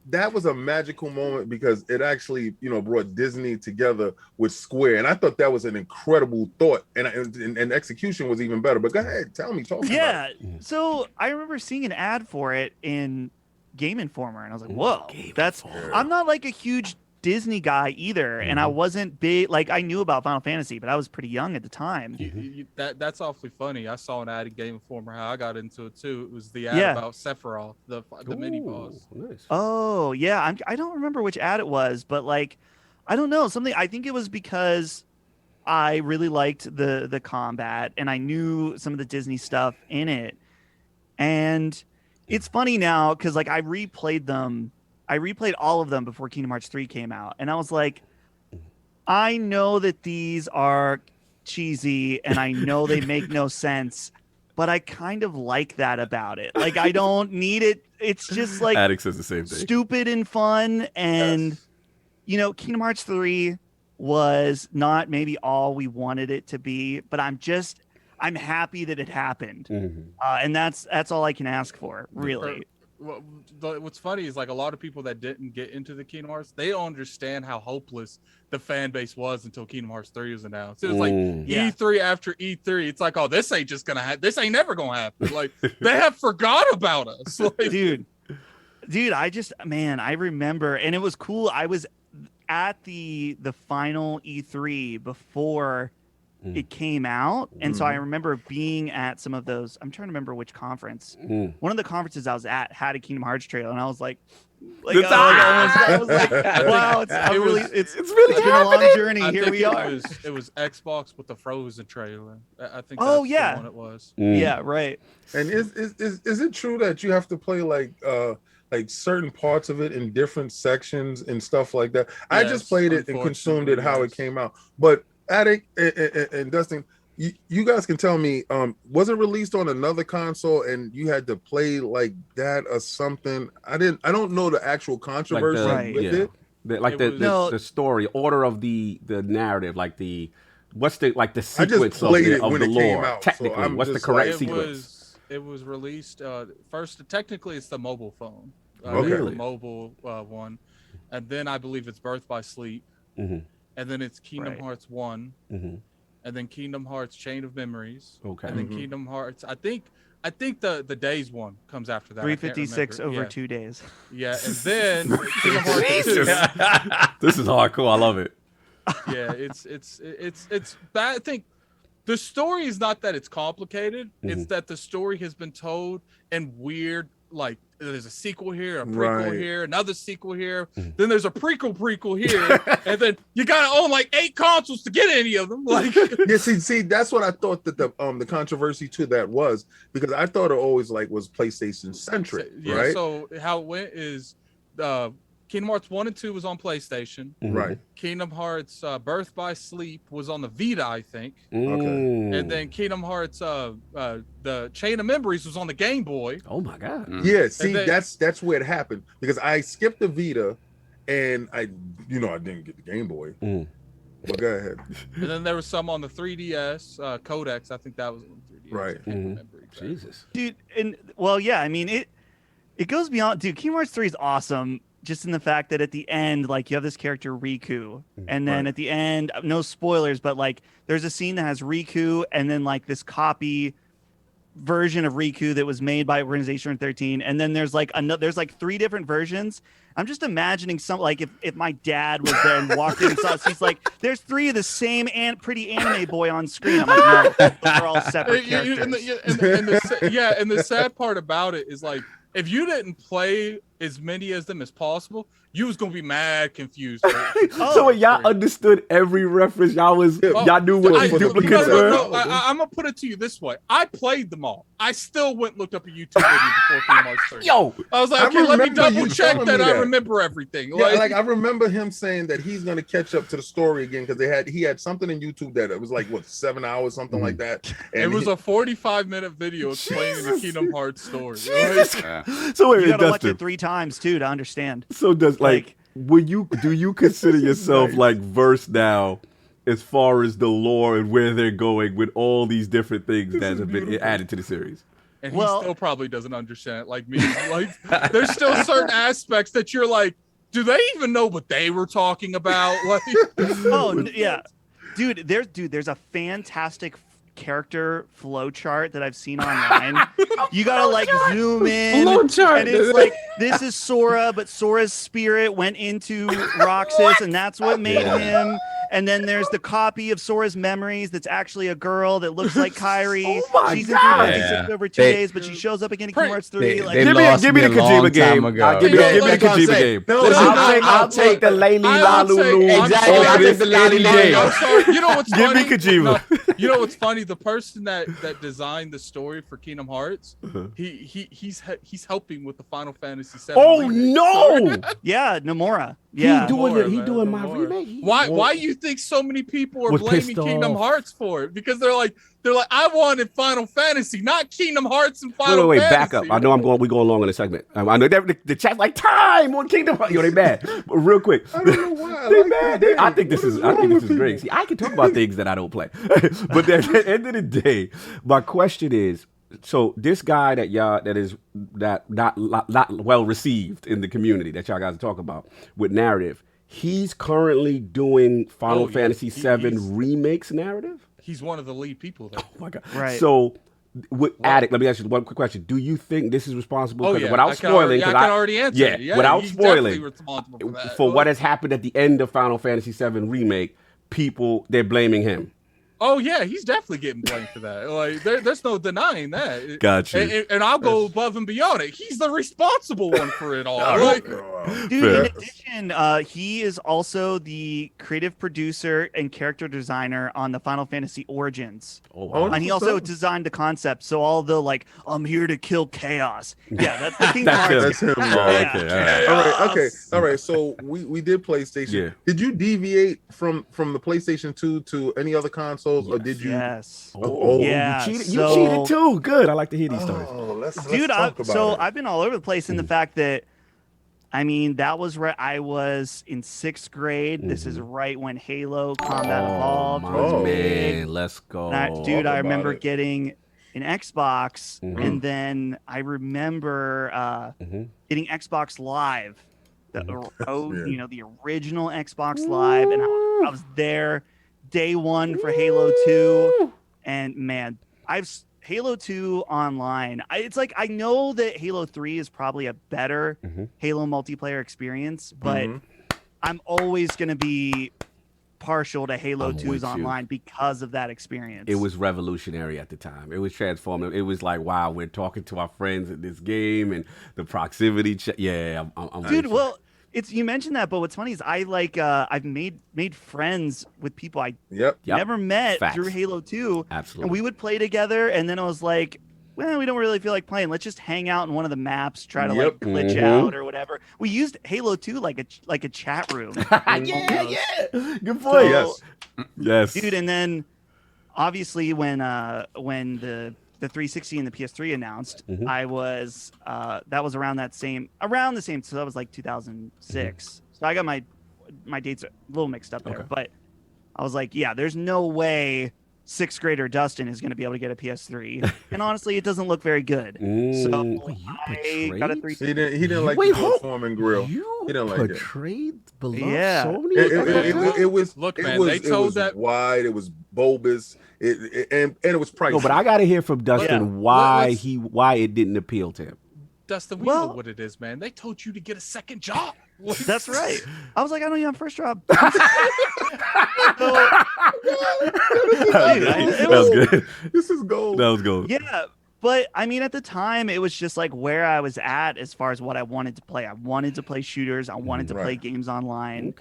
That was a magical moment because it actually, brought Disney together with Square, and I thought that was an incredible thought, and execution was even better. But go ahead, talk about it. Yeah. So I remember seeing an ad for it in Game Informer, and I was like, whoa, I'm not like a huge Disney guy either, and I wasn't big, like I knew about Final Fantasy, but I was pretty young at the time. That's awfully funny. I saw an ad in Game Informer how I got into it too. It was the ad about Sephiroth, the mini boss. Nice. Oh yeah, I don't remember which ad it was, but like I don't know, something. I think it was because I really liked the combat, and I knew some of the Disney stuff in it, and it's funny now because like I replayed all of them before Kingdom Hearts 3 came out, and I was like, I know that these are cheesy and I know they make no sense, but I kind of like that about it. Like I don't need it. It's just like Addict says the same thing. Stupid and fun, and Kingdom Hearts 3 was not maybe all we wanted it to be, but I'm happy that it happened, and that's all I can ask for, really. What's funny is like a lot of people that didn't get into the Kingdom Hearts, they don't understand how hopeless the fan base was until Kingdom Hearts 3 was announced. It was like E3 after E3. It's like, oh, this ain't just gonna happen. This ain't never gonna happen. Like they have forgot about us, like, dude. I remember, and it was cool. I was at the final E3 before it came out, and so I remember being at some of those. I'm trying to remember which conference. One of the conferences I was at had a Kingdom Hearts trailer, and I was like, I was like, wow, it's really been a long journey. Here we are. It was Xbox with the Frozen trailer. I think. Oh that's yeah, the one it was. Yeah, right. And is it true that you have to play like certain parts of it in different sections and stuff like that? I just played it and consumed it how it came out, but Addict and Dustin, you guys can tell me, was it released on another console and you had to play like that or something? I don't know the actual controversy with it. The story order of the narrative, like the sequence I just played it when the it lore. Came out, technically, so what's the correct sequence? It was released first. Technically, it's the mobile phone. Really? The mobile one, and then I believe it's Birth by Sleep. And then it's Kingdom Hearts 1, and then Kingdom Hearts Chain of Memories. Okay. And then Kingdom Hearts. I think the Days one comes after that. 356 over 2 days. Yeah, and then Kingdom Hearts 2. This is hardcore. I love it. Yeah, it's bad. I think the story is not that it's complicated. It's that the story has been told in weird, like there's a sequel here, a prequel here, another sequel here. Then there's a prequel here, and then you gotta own like 8 consoles to get any of them. Like, yeah, see, that's what I thought that the controversy to that was, because I thought it always like was PlayStation centric, right? So how it went is Kingdom Hearts 1 and 2 was on PlayStation. Right. Kingdom Hearts Birth by Sleep was on the Vita, I think. Okay. And then Kingdom Hearts the Chain of Memories was on the Game Boy. Oh my God. Yeah, see, that's where it happened, because I skipped the Vita and I didn't get the Game Boy. But go ahead. And then there was some on the 3DS, Codex. I think that was on the 3DS. Right. I can't remember exactly. Jesus. Dude, and well, yeah, I mean it goes beyond. Dude, Kingdom Hearts 3 is awesome. Just in the fact that at the end, like, you have this character Riku, and then at the end, no spoilers, but like there's a scene that has Riku and then like this copy version of Riku that was made by Organization 13, and then there's like there's like 3 different versions. I'm just imagining some, like, if my dad was there and walked in and saw us, he's like, there's 3 of the same pretty anime boy on screen. I'm like, no, they're all separate characters. And the sad part about it is, like, if you didn't play as many as them as possible, you was gonna be mad confused. So when y'all understood every reference, y'all knew what the duplicates were. No, I'm gonna put it to you this way: I played them all. I still went and looked up a YouTube video before Kingdom Hearts 3. Yo, I was like, okay, let me double check that I remember everything. Yeah, like I remember him saying that he's gonna catch up to the story again, because he had something in YouTube that it was like 7 hours, something like that. And it was a 45-minute video explaining the Kingdom Hearts story. So wait, you gotta watch Dustin, it 3 times too to understand. So do you consider yourself like versed now as far as the lore and where they're going with all these different things that have been added to the series? And he still probably doesn't understand it like me. Like, there's still certain aspects that you're like, do they even know what they were talking about? Like, oh yeah, dude, there's a fantastic character flow chart that I've seen online. You gotta like zoom in, and it's like, this is Sora, but Sora's spirit went into Roxas, and that's what made him. And then there's the copy of Sora's memories that's actually a girl that looks like Kyrie. She's in 356 over 2 days, but she shows up again in Kingdom Hearts 3. Give me the Kojima game. Give me the Kojima game. I'll take the Layli Lalulu. Exactly. I'll take the Layli game. I'm sorry. You know what's funny? Give me Kojima. No, you know what's funny? The person that designed the story for Kingdom Hearts, he's helping with the Final Fantasy VII. Oh no! Yeah, Nomura. Yeah, he doing my remake. Why you think so many people are blaming Kingdom Hearts for it? Because they're like, I wanted Final Fantasy, not Kingdom Hearts and Final Fantasy. Back up. I know we go along in a segment. I know the chat's like, time on Kingdom Hearts. They mad. But real quick, I don't know why. They mad. I think this is great. See, I can talk about things that I don't play, but at the end of the day, my question is, so this guy that is not well received in the community that y'all guys are talking about with narrative, he's currently doing Final Fantasy VII remakes narrative. He's one of the lead people there. Oh my god! Right. So, Addict, let me ask you one quick question: do you think this is responsible? Without spoiling, I can already answer. Yeah, without spoiling, for what has happened at the end of Final Fantasy VII remake, they're blaming him. Oh yeah, he's definitely getting blamed for that. Like, there's no denying that. Gotcha. And I'll go above and beyond it. He's the responsible one for it all. Dude, in addition, he is also the creative producer and character designer on the Final Fantasy Origins. Oh, wow. And he also designed the concept. So all the like, I'm here to kill chaos. Yeah, that's the King That's him. Okay. All right. So we did PlayStation. Yeah. Did you deviate from the PlayStation 2 to any other console? Or did you? Yes. Yeah. You cheated too. Good. I like to hear these stories. Let's dude, talk about it. I've been all over the place in the fact that, I mean, that was right. I was in 6th grade. This is right when Halo Combat Evolved. Oh man, let's go. I remember getting an Xbox, and then I remember getting Xbox Live, the original Xbox Live, and I was there. Day one for Halo 2, and man, Halo 2 online. It's like, I know that Halo 3 is probably a better Halo multiplayer experience, but I'm always gonna be partial to Halo I'm 2's with you. online because of that experience. It was revolutionary at the time. It was transformative. It was like, wow, we're talking to our friends in this game and the proximity. I'm dude. Well, you mentioned that, but what's funny is I've made friends with people I never met through Halo 2. Absolutely. And we would play together, and then I was like, well, we don't really feel like playing. Let's just hang out in one of the maps, try to like glitch out or whatever. We used Halo 2 like a chat room. yeah. Good point. Yes. Dude, and then obviously when the 360 and the PS3 announced, I was that was around the same, so that was like 2006. So I got my dates a little mixed up there, but I was like, yeah, there's no way 6th grader Dustin is going to be able to get a PS3, and honestly, it doesn't look very good. So I got a 360. He didn't like the Furman grill. He didn't like it. Portrayed below Sony. They told that wide. It was bulbous. And it was pricey. No, but I got to hear from Dustin why it didn't appeal to him. Dustin, we know what it is, man. They told you to get a second job. That's right. I was like, I don't need a first job. That was good. This is gold. That was gold. Yeah, but I mean, at the time, it was just like where I was at as far as what I wanted to play. I wanted to play shooters. I wanted to play games online.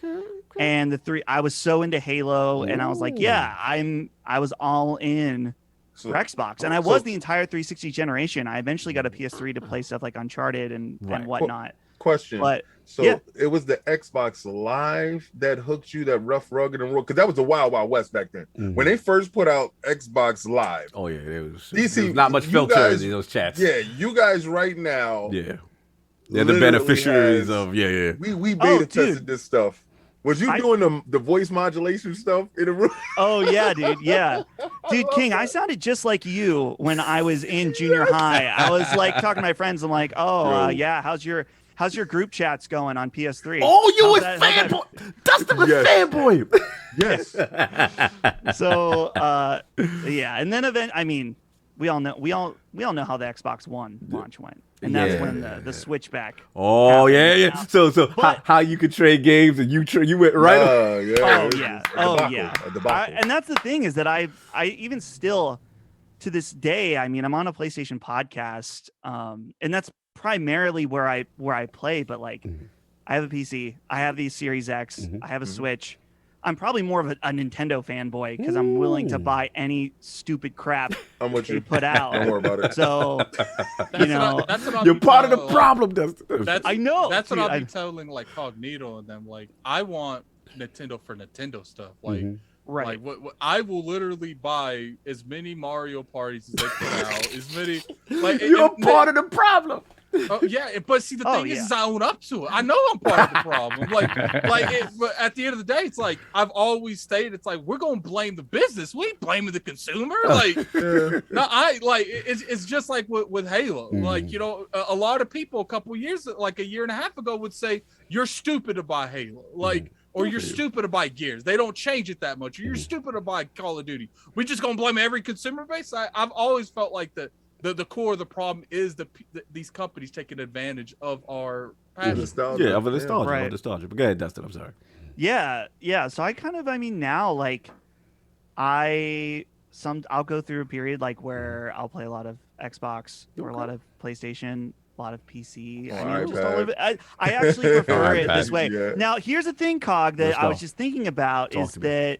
And I was so into Halo, and I was like, yeah, I was all in for Xbox, and I was the entire 360 generation. I eventually got a PS3 to play stuff like Uncharted and whatnot. Question. But it was the Xbox Live that hooked you, that rough, rugged, and raw, because that was the Wild Wild West back then. When they first put out Xbox Live. Oh yeah, there was not much filter in those chats. Yeah, you guys right now. Yeah, they're the beneficiaries of We beta tested this stuff. Was you doing the voice modulation stuff in the room? Oh yeah, dude. Yeah, dude. King, I sounded just like you when I was in junior high. I was like talking to my friends. I'm like, how's your group chats going on PS3? Oh, you was fanboy. Dustin was fanboy. Yes. So and then I mean, we all know how the Xbox One launch went. And that's when the switchback. Oh happened. So how you could trade games and you went right. And that's the thing is that I even still to this day. I mean, I'm on a PlayStation podcast, and that's primarily where I play. But like, I have a PC, I have the Series X, I have a Switch. I'm probably more of a Nintendo fanboy because I'm willing to buy any stupid crap they put out. Don't worry about it. So, you're part of the problem, Dustin. I know. That's what I'll be telling like Cognito and them. Like, I want Nintendo for Nintendo stuff. Like, like what I will literally buy as many Mario parties as they put out. As many. Like, you're part of the problem. Oh yeah, but see, the thing is I own up to it. I know I'm part of the problem. But at the end of the day, it's like I've always stated. It's like we're gonna blame the business. We ain't blaming the consumer. Like, no, it's just like with Halo. Like, you know, a lot of people a year and a half ago would say you're stupid to buy Halo. Like. Or you're stupid to buy Gears. They don't change it that much. Or you're stupid to buy Call of Duty. We just gonna blame every consumer base. I've always felt like the core of the problem is these companies taking advantage of our nostalgia. Yeah, of the nostalgia. Right. Nostalgia. But go ahead, Dustin. I'm sorry. Yeah. So I mean, now like I'll go through a period like where I'll play a lot of Xbox or a lot of PlayStation. A lot of PC. I actually prefer it this way. Yeah. Now, here's the thing, Cog, that I was just thinking about that,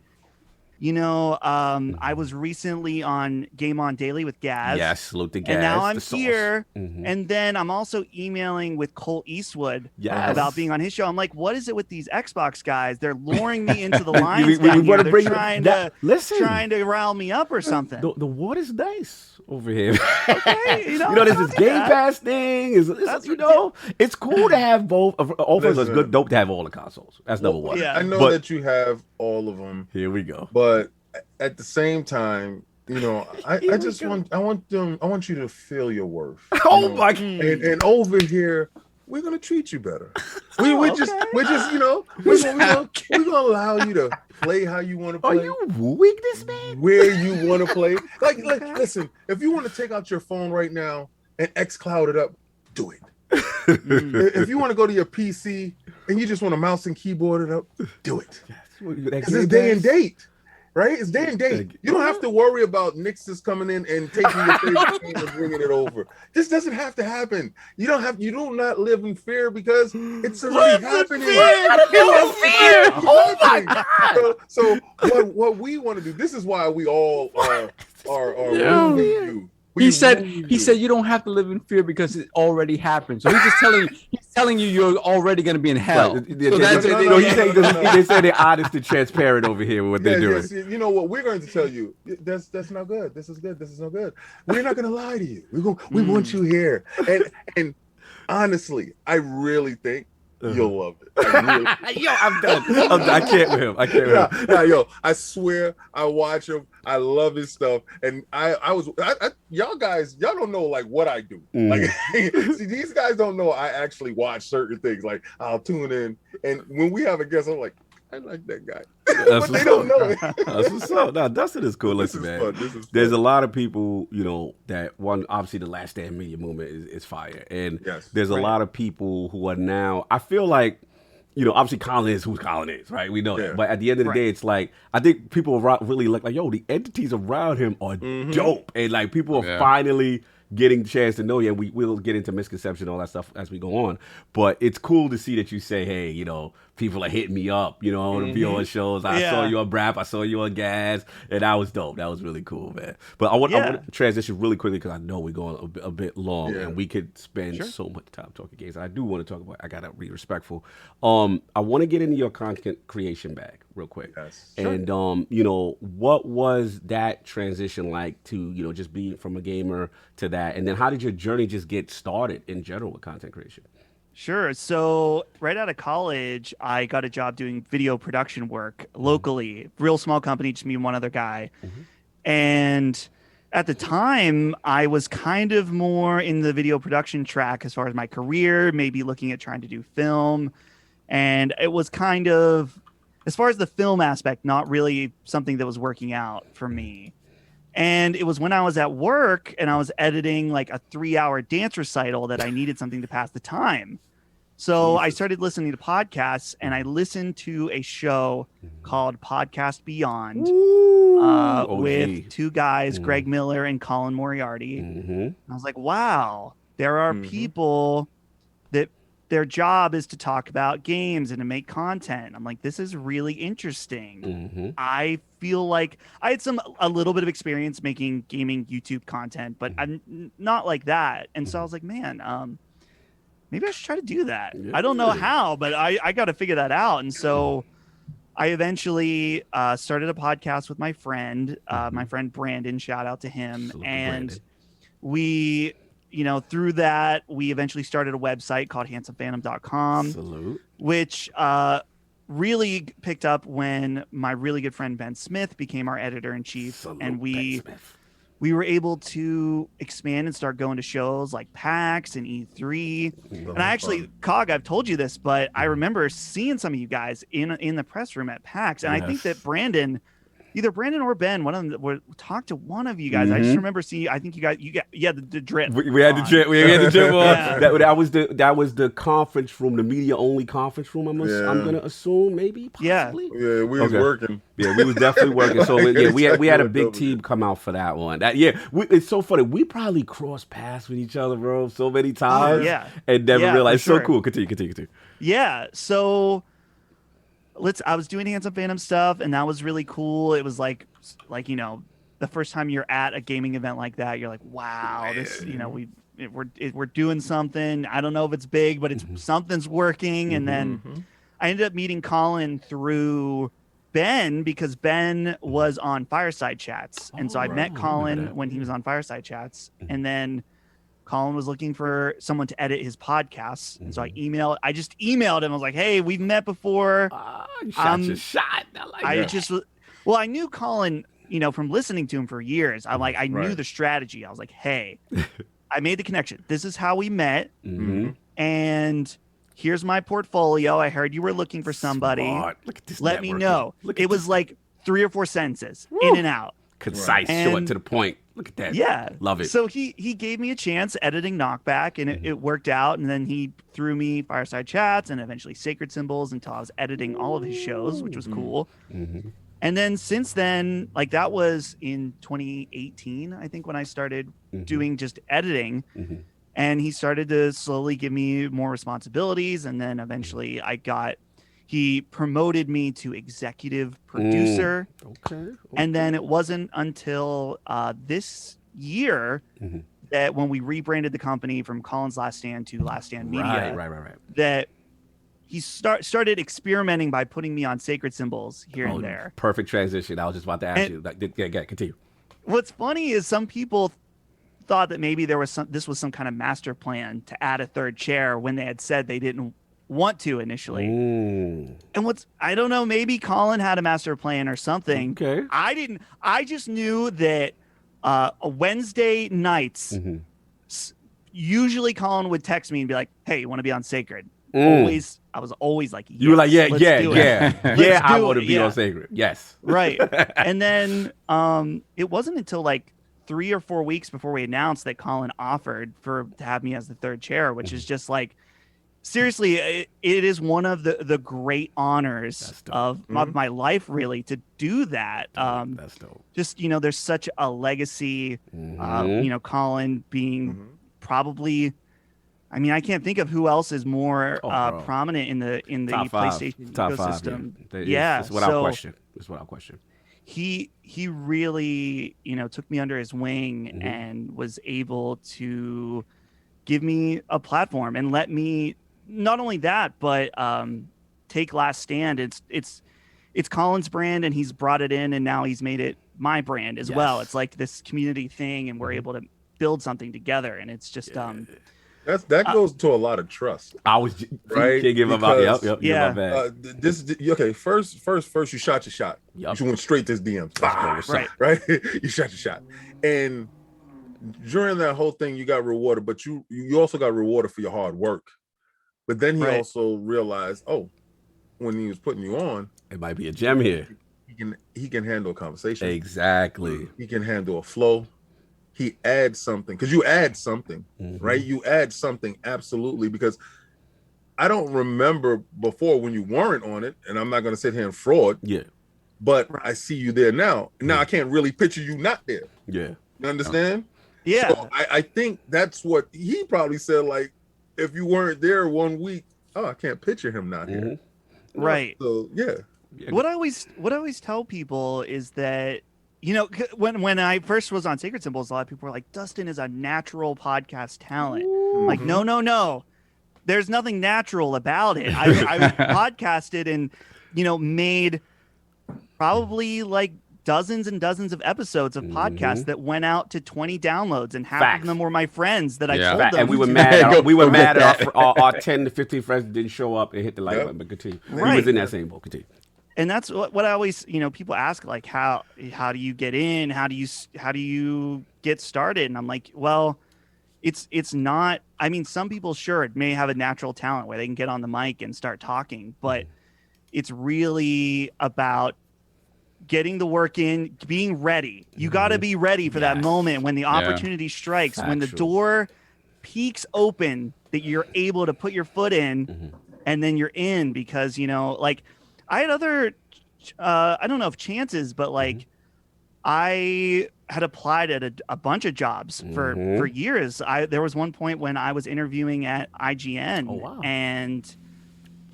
you know, I was recently on Game On Daily with Gaz. Yes, salute to Gaz. And now I'm here, and then I'm also emailing with Colt Eastwood about being on his show. I'm like, what is it with these Xbox guys? They're luring me into the lines down here. They're trying to rile me up or something. The water's nice over here. Okay, you know, there's this Game Pass thing. It's cool to have both. Also, it's good, dope to have all the consoles. That's number one. Yeah. I know that you have all of them. Here we go. But at the same time, you know, I want you to feel your worth. Oh my God. And over here, we're gonna treat you better. We're just gonna allow you to play how you want to play. Are you wooing this man? Where you want to play. Like, listen, if you want to take out your phone right now and xCloud it up, do it. If you want to go to your PC and you just want to mouse and keyboard it up, do it. Because it's day and date. Right? It's day and date. You don't have to worry about Nixus coming in and taking your favorite game and bringing it over. This doesn't have to happen. You do not live in fear because it's already happening. Fear. Oh my God. So what we want to do, this is why we all are moving you. He said you don't have to live in fear because it already happened. So he's telling you you're already going to be in hell. Right. They say they're honest and transparent over here with what they're doing. Yes, you know what we're going to tell you? That's not good. This is good. This is no good. We're not going to lie to you. We want you here. And honestly, I really think you'll love it. I'm done. I can't with him. Yo, I swear, I watch him. I love his stuff, and y'all guys, y'all don't know like what I do. Like, see, these guys don't know I actually watch certain things. Like, I'll tune in, and when we have a guest, I'm like, I like that guy. But they don't know it. That's what's up. No, Dustin is cool. Listen, man. There's a lot of people, that one, obviously the LastStandMedia movement is fire. And there's a lot of people who are now, I feel like, obviously Colin is who Colin is, right? We know that. But at the end of the day, it's like, I think people really like, yo, the entities around him are dope. And like people are finally getting the chance to know you. And we'll get into misconception, all that stuff as we go on. But it's cool to see that you say, hey, people are hitting me up, to be on shows. I saw you on BRAP, I saw you on Gas, and that was dope. That was really cool, man. But I want to transition really quickly because I know we're going a bit long, and we could spend so much time talking games. I do want to talk about, I got to be respectful. I want to get into your content creation bag real quick. And, what was that transition like to, just being from a gamer to that? And then how did your journey just get started in general with content creation? Sure. So right out of college, I got a job doing video production work locally, real small company, just me and one other guy. And at the time, I was kind of more in the video production track as far as my career, maybe looking at trying to do film. And it was kind of, as far as the film aspect, not really something that was working out for me. And it was when I was at work and I was editing like a 3-hour dance recital that I needed something to pass the time. So I started listening to podcasts, and I listened to a show called Podcast Beyond with two guys, Greg Miller and Colin Moriarty. And I was like, wow, there are people that their job is to talk about games and to make content. I'm like, this is really interesting. I feel like I had a little bit of experience making gaming YouTube content, but I'm not like that. And so I was like, man, maybe I should try to do that. I don't know how, but I got to figure that out. And so I eventually started a podcast with my friend Brandon, shout out to him. And we, through that, we eventually started a website called handsomephantom.com, which really picked up when my really good friend Ben Smith became our editor-in-chief. And we were able to expand and start going to shows like PAX and E3. And I actually, Cog, I've told you this, but I remember seeing some of you guys in the press room at PAX. And I think that either Brandon or Ben, one of them would talk to one of you guys. I just remember seeing, I think you got the drip. We had the drip. We had the drip on. That was the conference room, the media only conference room. I'm gonna assume, maybe, possibly. Yeah, we was working. Yeah, we was definitely working. So we had a big team come out for that one. It's so funny. We probably crossed paths with each other, bro, so many times. And never realized. So cool. Continue. Yeah. So. I was doing Handsome Phantom stuff, and that was really cool. It was like the first time you're at a gaming event like that, you're like, wow, this, we're doing something. I don't know if it's big, but something's working. And then I ended up meeting Colin through Ben because Ben was on Fireside Chats, and so I met Colin when he was on Fireside Chats, and then Colin was looking for someone to edit his podcasts. And so I just emailed him. I was like, hey, we've met before. Shot your shot. I knew Colin, from listening to him for years. I knew the strategy. I was like, hey, I made the connection. This is how we met. And here's my portfolio. I heard you were looking for somebody. Look at this Let me know. It was like 3 or 4 sentences in and out. Concise, short, to the point. Look at that. Yeah. Love it. So he gave me a chance editing Knockback, and it worked out. And then he threw me Fireside Chats and eventually Sacred Symbols until I was editing all of his shows, which was cool. Mm-hmm. And then since then, like that was in 2018, I think, when I started doing just editing. And he started to slowly give me more responsibilities. And then eventually he promoted me to executive producer. Okay. And then it wasn't until this year that when we rebranded the company from Colin's Last Stand to LastStandMedia, right. that he started experimenting by putting me on Sacred Symbols here and there. Perfect transition. I was just about to ask you. Continue. What's funny is some people thought that maybe this was some kind of master plan to add a third chair when they had said they didn't want to initially. And I don't know, maybe Colin had a master plan or something. Okay. I just knew that Wednesday nights, usually Colin would text me and be like, "Hey, you want to be on Sacred?" I was always like, yes, you were like, yeah, I want to be on Sacred. Yes. Right. And then it wasn't until like 3 or 4 weeks before we announced that Colin offered to have me as the third chair, which is just like, seriously, it is one of the great honors of my life, really, to do that. That's dope. Just, there's such a legacy, Colin being probably, I mean, I can't think of who else is more prominent in the PlayStation ecosystem. That's what I'll question. That's what I'll question. He really, took me under his wing and was able to give me a platform and let me, not only that, but take Last Stand. It's Colin's brand, and he's brought it in, and now he's made it my brand as well. It's like this community thing, and we're able to build something together, and it's just that goes to a lot of trust. I was right. Can't give him about okay. First, you shot your shot. You went straight to his DMs. Right. You shot your shot, and during that whole thing, you got rewarded, but you also got rewarded for your hard work. But then he also realized, when he was putting you on, it might be a gem here. He can handle a conversation. Exactly. He can handle a flow. He adds something, because you add something, right? You add something, absolutely, because I don't remember before when you weren't on it, and I'm not going to sit here and fraud. Yeah. But I see you there now. Now I can't really picture you not there. Yeah. You understand? Yeah. So I think that's what he probably said, like, if you weren't there 1 week, I can't picture him not here. Right. So, yeah. What I always tell people is that, when I first was on Sacred Symbols, a lot of people were like, Dustin is a natural podcast talent. Like, no. There's nothing natural about it. I podcasted and, made probably like dozens and dozens of episodes of podcasts that went out to 20 downloads, and half of them were my friends that I told them. And we were mad. We were mad at our 10 to 15 friends that didn't show up and hit the like button. But continue. Right. We was in that same boat. Continue. And that's what I always, people ask, like, how do you get in? How do you get started? And I'm like, well, it's not. I mean, some people sure may have a natural talent where they can get on the mic and start talking, but it's really about getting the work in, being ready. You got to be ready for that moment when the opportunity strikes, when the door peaks open, that you're able to put your foot in, and then you're in, because like. I had other, I don't know if chances, but like I had applied at a bunch of jobs for years. There was one point when I was interviewing at IGN, and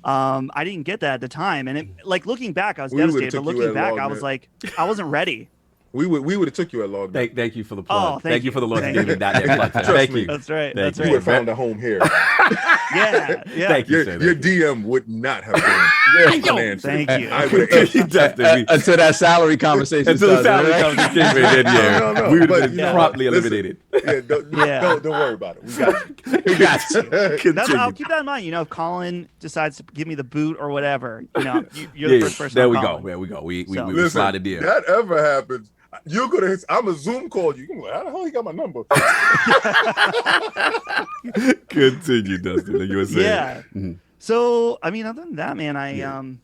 I didn't get that at the time. And like looking back, I was devastated. But looking back, I was like, I wasn't ready. We would have took you at LogNet. Thank you for the plug. Thank you for the LordCognito. Thank you. That's right. You would have found a home here. Yeah. Thank you. Your DM would not have been unanswered. Thank you. I would have until that salary conversation. Until the salary conversation. We would have been promptly eliminated. Don't worry about it. We got you. I'll keep that in mind. If Colin decides to give me the boot or whatever, you're the first person. There we go. We slide in. That ever happens. You're gonna. I'm a Zoom call you. Like, how the hell he got my number? Continue, Dustin. You were saying. Yeah. So I mean, other than that, man,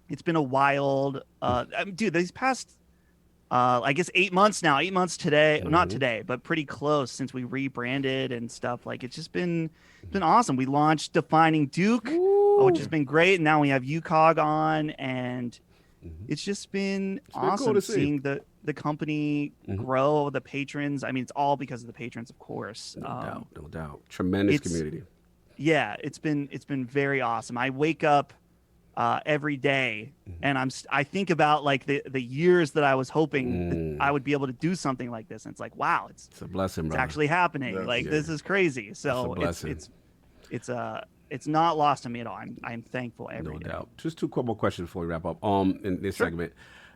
it's been a wild. Dude, these past I guess 8 months now. 8 months today, not today, but pretty close since we rebranded and stuff. Like it's just been awesome. We launched Defining Duke, which has been great. And now we have UCOG on, and it's just been awesome cool seeing the company grow, the patrons. I mean, it's all because of the patrons, of course. No doubt. Tremendous community. Yeah, it's been very awesome. I wake up every day and I think about like the years that I was hoping that I would be able to do something like this, and it's like, wow, it's a blessing, bro. It's actually happening. This is crazy. So it's not lost on me at all. I'm thankful every day. No doubt. Just two quick more questions before we wrap up in this segment.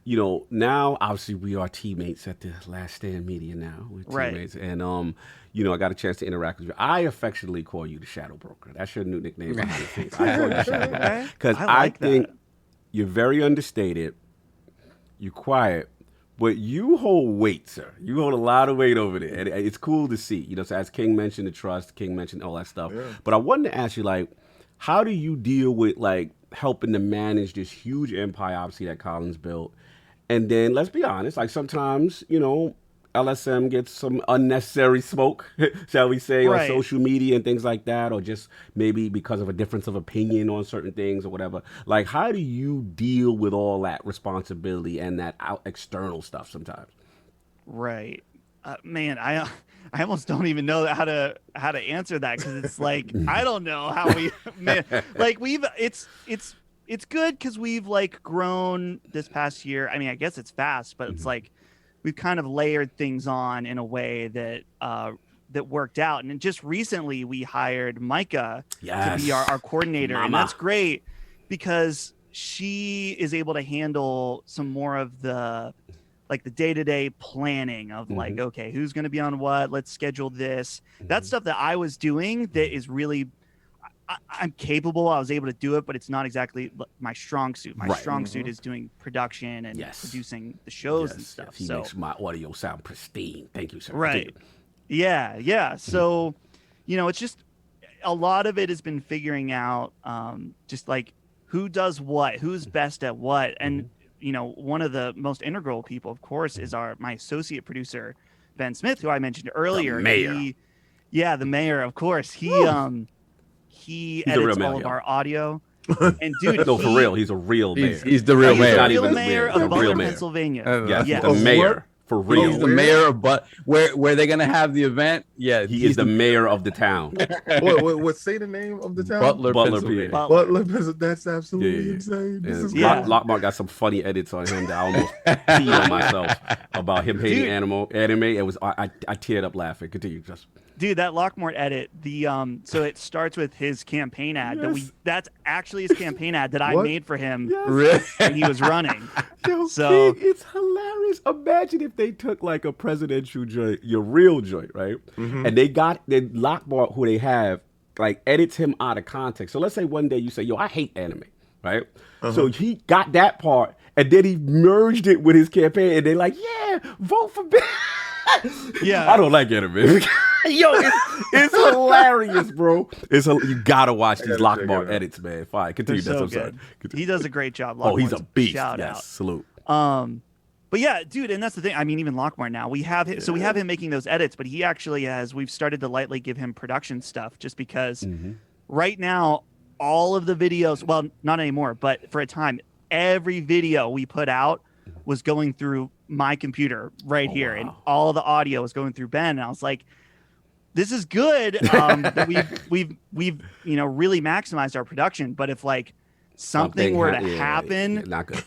You know, now obviously we are teammates at the LastStandMedia now. We're teammates. And you know, I got a chance to interact with you. I affectionately call you the Shadow Broker. That's your new nickname behind the scenes. I call you the Shadow Broker. Because I think you're very understated, you're quiet, but you hold weight, sir. You hold a lot of weight over there. And it's cool to see. You know, so as King mentioned the trust, King mentioned all that stuff. Yeah. But I wanted to ask you, like, how do you deal with like helping to manage this huge empire, obviously, that Colin's built? And then let's be honest, like sometimes, you know, LSM gets some unnecessary smoke, shall we say, on social media and things like that, or just maybe because of a difference of opinion on certain things or whatever. Like, how do you deal with all that responsibility and that external stuff sometimes? Right. Man, I almost don't even know how to answer that, because it's like, I don't know how we, like it's good because we've like grown this past year. I mean, I guess it's fast, but it's like we've kind of layered things on in a way that that worked out. And just recently we hired Micah to be our coordinator. And that's great because she is able to handle some more of the like the day-to-day planning of like, okay, who's going to be on what? Let's schedule this. That's stuff that I was doing that is really, I'm capable. I was able to do it, but it's not exactly my strong suit. My strong suit is doing production and producing the shows and stuff. He makes my audio sound pristine. Thank you, sir. Right. Yeah. So, you know, it's just a lot of it has been figuring out just like who does what, who's best at what. And, you know, one of the most integral people, of course, is my associate producer, Ben Smith, who I mentioned earlier. The mayor. The mayor, of course. He edits all of our audio. And dude, no, for real, he's a real mayor. He's the real mayor. He's the real mayor of Butler, Pennsylvania. The mayor. For real. He's the mayor of where they're gonna have the event. Yeah, he is the mayor of the town. What say the name of the town? Butler, Pennsylvania. Butler, That's absolutely insane. Lockmark got some funny edits on him that I almost peed on myself about him hating anime. It was I teared up laughing. Continue, just. Dude, that Lockmort edit, so it starts with his campaign ad that's actually his campaign ad that I made for him when he was running. So King, it's hilarious. Imagine if they took like a presidential joint, your real joint, right? And they Lockmort, who they have, like edits him out of context. So let's say one day you say, yo, I hate anime, right? So he got that part and then he merged it with his campaign and they're like, yeah, vote for Ben. I don't like anime. Yo, it's hilarious, bro. You gotta watch these Lockmart edits, man. Fine, continue. So good. He does a great job. Oh, he's a beast. Shout out. Salute. But yeah, dude, and that's the thing. I mean, even Lockmart now, we have him, so we have him making those edits, but he actually we've started to lightly give him production stuff, just because right now all of the videos, well, not anymore, but for a time, every video we put out was going through my computer right here, and all the audio was going through Ben, and I was like, this is good that we've really maximized our production, but if like something were to happen, not good.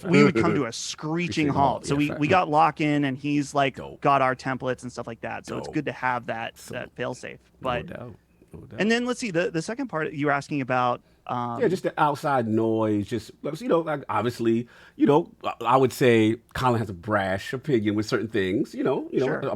We would come to a screeching halt. So we got lock in, and he's like got our templates and stuff like that. So it's good to have that fail safe. But no doubt. And then let's see the second part you were asking about. Just the outside noise. Just like obviously, I would say Colin has a brash opinion with certain things.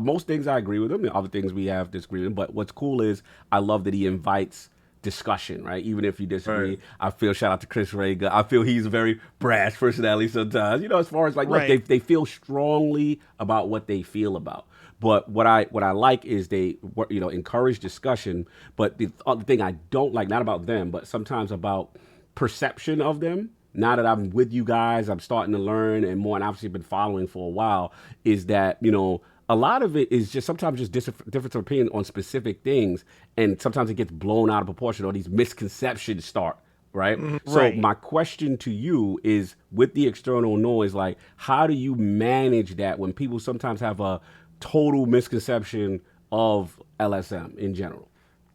Most things I agree with him. Other things we have disagreement. But what's cool is I love that he invites discussion, right? Even if you disagree. Right. I feel, shout out to Chris Rager, I feel he's a very brash personality sometimes. As far as like, look, they feel strongly about what they feel about. But what I like is they encourage discussion. But the other thing I don't like, not about them, but sometimes about perception of them, now that I'm with you guys, I'm starting to learn and more, and obviously been following for a while, is that, you know, a lot of it is just sometimes just difference of opinion on specific things, and sometimes it gets blown out of proportion or these misconceptions start, right? So my question to you is, with the external noise, like, how do you manage that when people sometimes have a total misconception of LSM in general?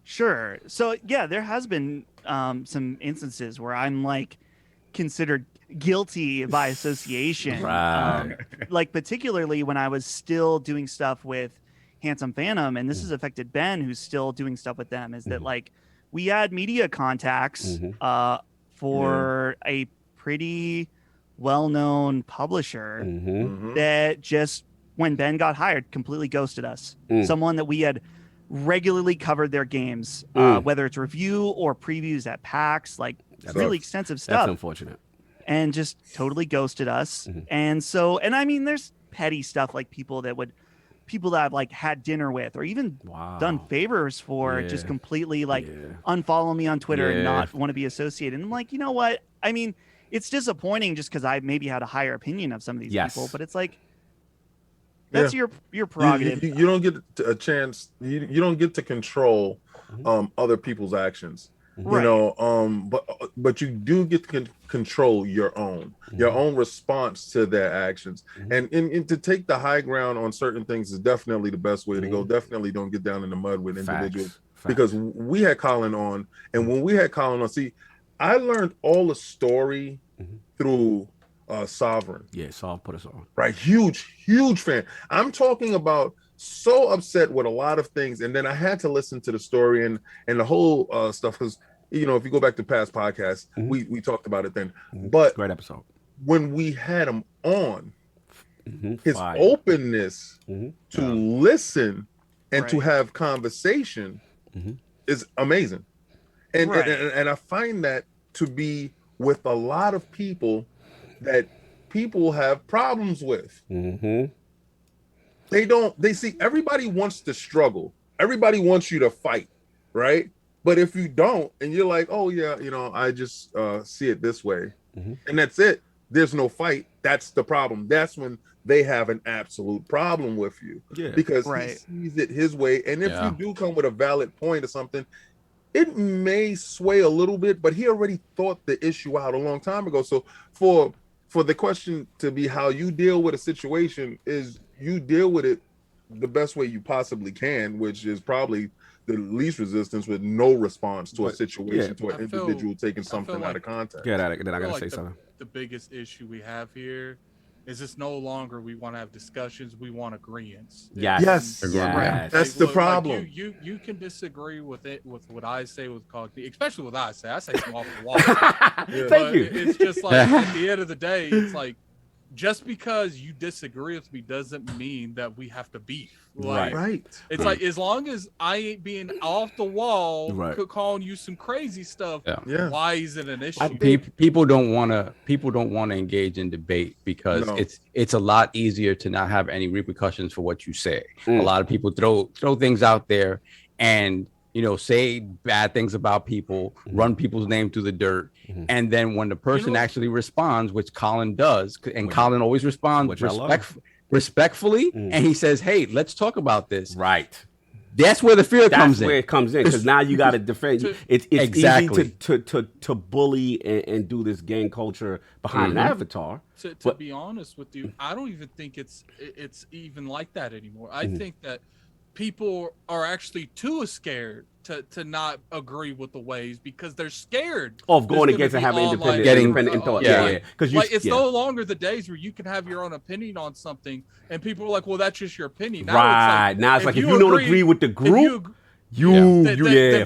Sure. So yeah, there has been some instances where I'm like considered guilty by association. Right. Like particularly when I was still doing stuff with Handsome Phantom, and this has affected Ben, who's still doing stuff with them, is that like we had media contacts for a pretty well-known publisher that just, when Ben got hired, completely ghosted us. Someone that we had regularly covered their games, whether it's review or previews at PAX, like really extensive stuff. That's unfortunate. And just totally ghosted us. And so, and I mean, there's petty stuff like people that I've like had dinner with or even done favors for just completely like unfollow me on Twitter and not want to be associated. And I'm like, you know what? I mean, it's disappointing just because I maybe had a higher opinion of some of these people, but it's like, that's your prerogative. You don't get a chance. You don't get to control other people's actions. You know, but you do get to control your own response to their actions, and to take the high ground on certain things is definitely the best way to go. Definitely don't get down in the mud with individuals. Because we had Colin on, and when we had Colin on, see, I learned all the story through Sovereign. Yeah, Sov put us on. Right, huge fan. I'm talking about so upset with a lot of things, and then I had to listen to the story and the whole stuff, because, you know, if you go back to past podcasts, we talked about it then. But great episode. When we had him on, his openness to listen and to have conversation is amazing, and I find that to be with a lot of people that people have problems with. They see everybody wants to struggle. Everybody wants you to fight, right? But if you don't, and you're like, oh yeah, you know, I just see it this way, and that's it, there's no fight. That's the problem. That's when they have an absolute problem with you, because he sees it his way. And if you do come with a valid point or something, it may sway a little bit, but he already thought the issue out a long time ago. So for the question to be how you deal with a situation is you deal with it the best way you possibly can, which is probably the least resistance with no response to a situation, to an individual taking something out of context. Get at it, then I gotta say something. The biggest issue we have here is it's no longer we want to have discussions, we want agreements. Yes. That's the problem. Like you can disagree with it, with what I say with Cognito, especially what I say some off the wall. Thank you. It's just like at the end of the day, it's like, just because you disagree with me doesn't mean that we have to beef. Like, It's like, as long as I ain't being off the wall, calling you some crazy stuff, why is it an issue? People don't want to engage in debate because it's a lot easier to not have any repercussions for what you say. A lot of people throw things out there and, you know, say bad things about people, run people's name through the dirt. And then when the person actually responds, which Colin does, and Colin always responds respectfully, and he says, hey, let's talk about this. Right. That's where the fear comes in. That's where it comes in, because now you got to defend. It's easy to bully and do this gang culture behind an avatar. To be honest with you, I don't even think it's even like that anymore. I think that people are actually too scared to not agree with the ways because they're scared of going against and having independent thought. Because it's no longer the days where you can have your own opinion on something and people are like, well, that's just your opinion. Now it's like if you don't agree with the group,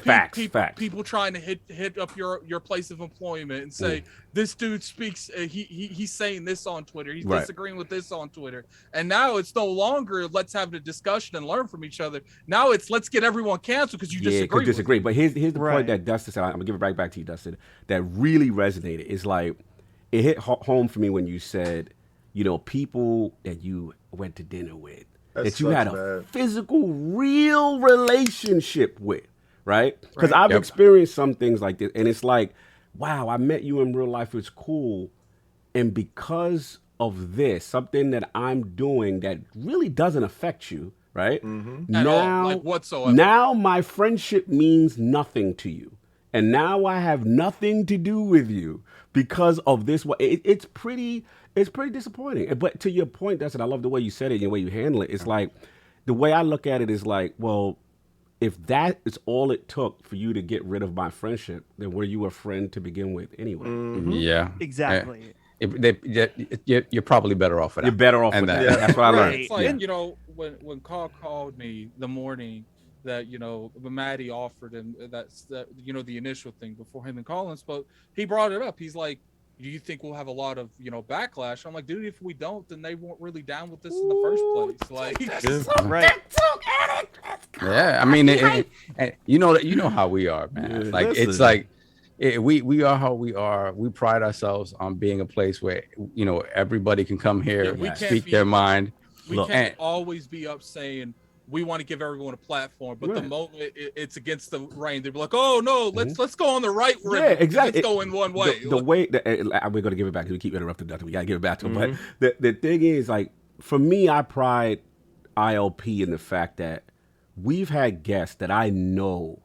facts. People trying to hit up your place of employment and say this dude speaks. He's saying this on Twitter. He's disagreeing with this on Twitter. And now it's no longer let's have a discussion and learn from each other. Now it's let's get everyone canceled because you disagree. But here's the point that Dustin said. I'm gonna give it right back to you, Dustin. That really resonated. It's like it hit home for me when you said, you know, people that you went to dinner with. That you had a physical, real relationship with, right? Because I've experienced some things like this, and it's like wow, I met you in real life. It's cool. And because of this, something that I'm doing that really doesn't affect you, right? Now, like whatsoever. Now my friendship means nothing to you. And now I have nothing to do with you because of this. It's pretty disappointing. But to your point, Dustin, I love the way you said it and the way you handle it. It's like, the way I look at it is like, well, if that is all it took for you to get rid of my friendship, then were you a friend to begin with anyway? Yeah. Exactly. You're probably better off with that. You're better off with that. Yeah. That's what I learned. It's like, you know, when Carl called me the morning that, you know, Maddie offered him that, you know, the initial thing before him and Colin spoke, he brought it up. He's like, do you think we'll have a lot of, you know, backlash? I'm like, dude, if we don't, then they weren't really down with this in the first place. Like, right. Yeah, I mean, you know how we are, man. Yeah, like, listen. it's like, we are how we are. We pride ourselves on being a place where, you know, everybody can come here, speak their mind. We can't always be up saying we want to give everyone a platform, but the moment it's against the rain, they'll be like, "Oh no, let's go on the right river." Yeah, exactly. Let's go in one way. The way that we're going to give it back. We keep interrupting Dustin. We got to give it back to him. But the thing is, like, for me, I pride ILP in the fact that we've had guests that I know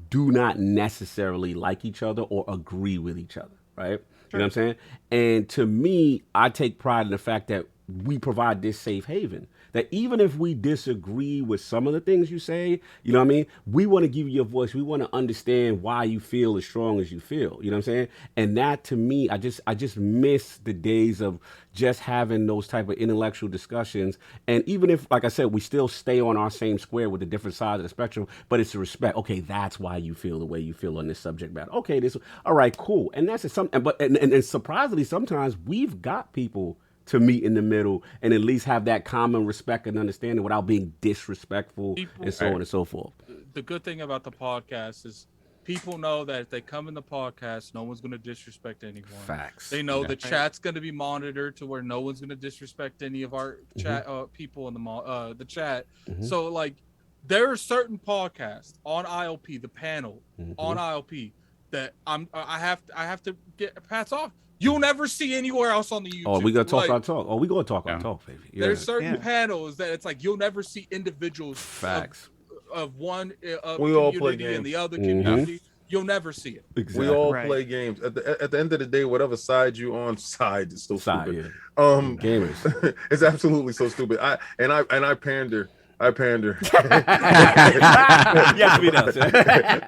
do not necessarily like each other or agree with each other, right? You know what I'm saying? And to me, I take pride in the fact that we provide this safe haven. That even if we disagree with some of the things you say, you know what I mean? We want to give you a voice. We want to understand why you feel as strong as you feel. You know what I'm saying? And that, to me, I just miss the days of just having those type of intellectual discussions. And even if, like I said, we still stay on our same square with the different sides of the spectrum, but it's a respect. Okay, that's why you feel the way you feel on this subject matter. Okay, all right, cool. And that's something. But and surprisingly, sometimes we've got people to meet in the middle and at least have that common respect and understanding without being disrespectful and so on and so forth. The good thing about the podcast is people know that if they come in the podcast, no one's going to disrespect anyone. Facts. They know the chat's going to be monitored to where no one's going to disrespect any of our chat people in the chat. So, like, there are certain podcasts on ILP, the panel on ILP, that I have to get hats off. You'll never see anywhere else on the YouTube. Oh, we gonna talk our talk. Oh, we gonna talk our talk, baby. Yeah. There's certain panels that it's like you'll never see individuals facts of one we all play games and the other community. You'll never see it. Exactly. We all play games. At the end of the day, whatever side you on, side is still stupid. Gamers. It's absolutely so stupid. I pander. Yes, we know.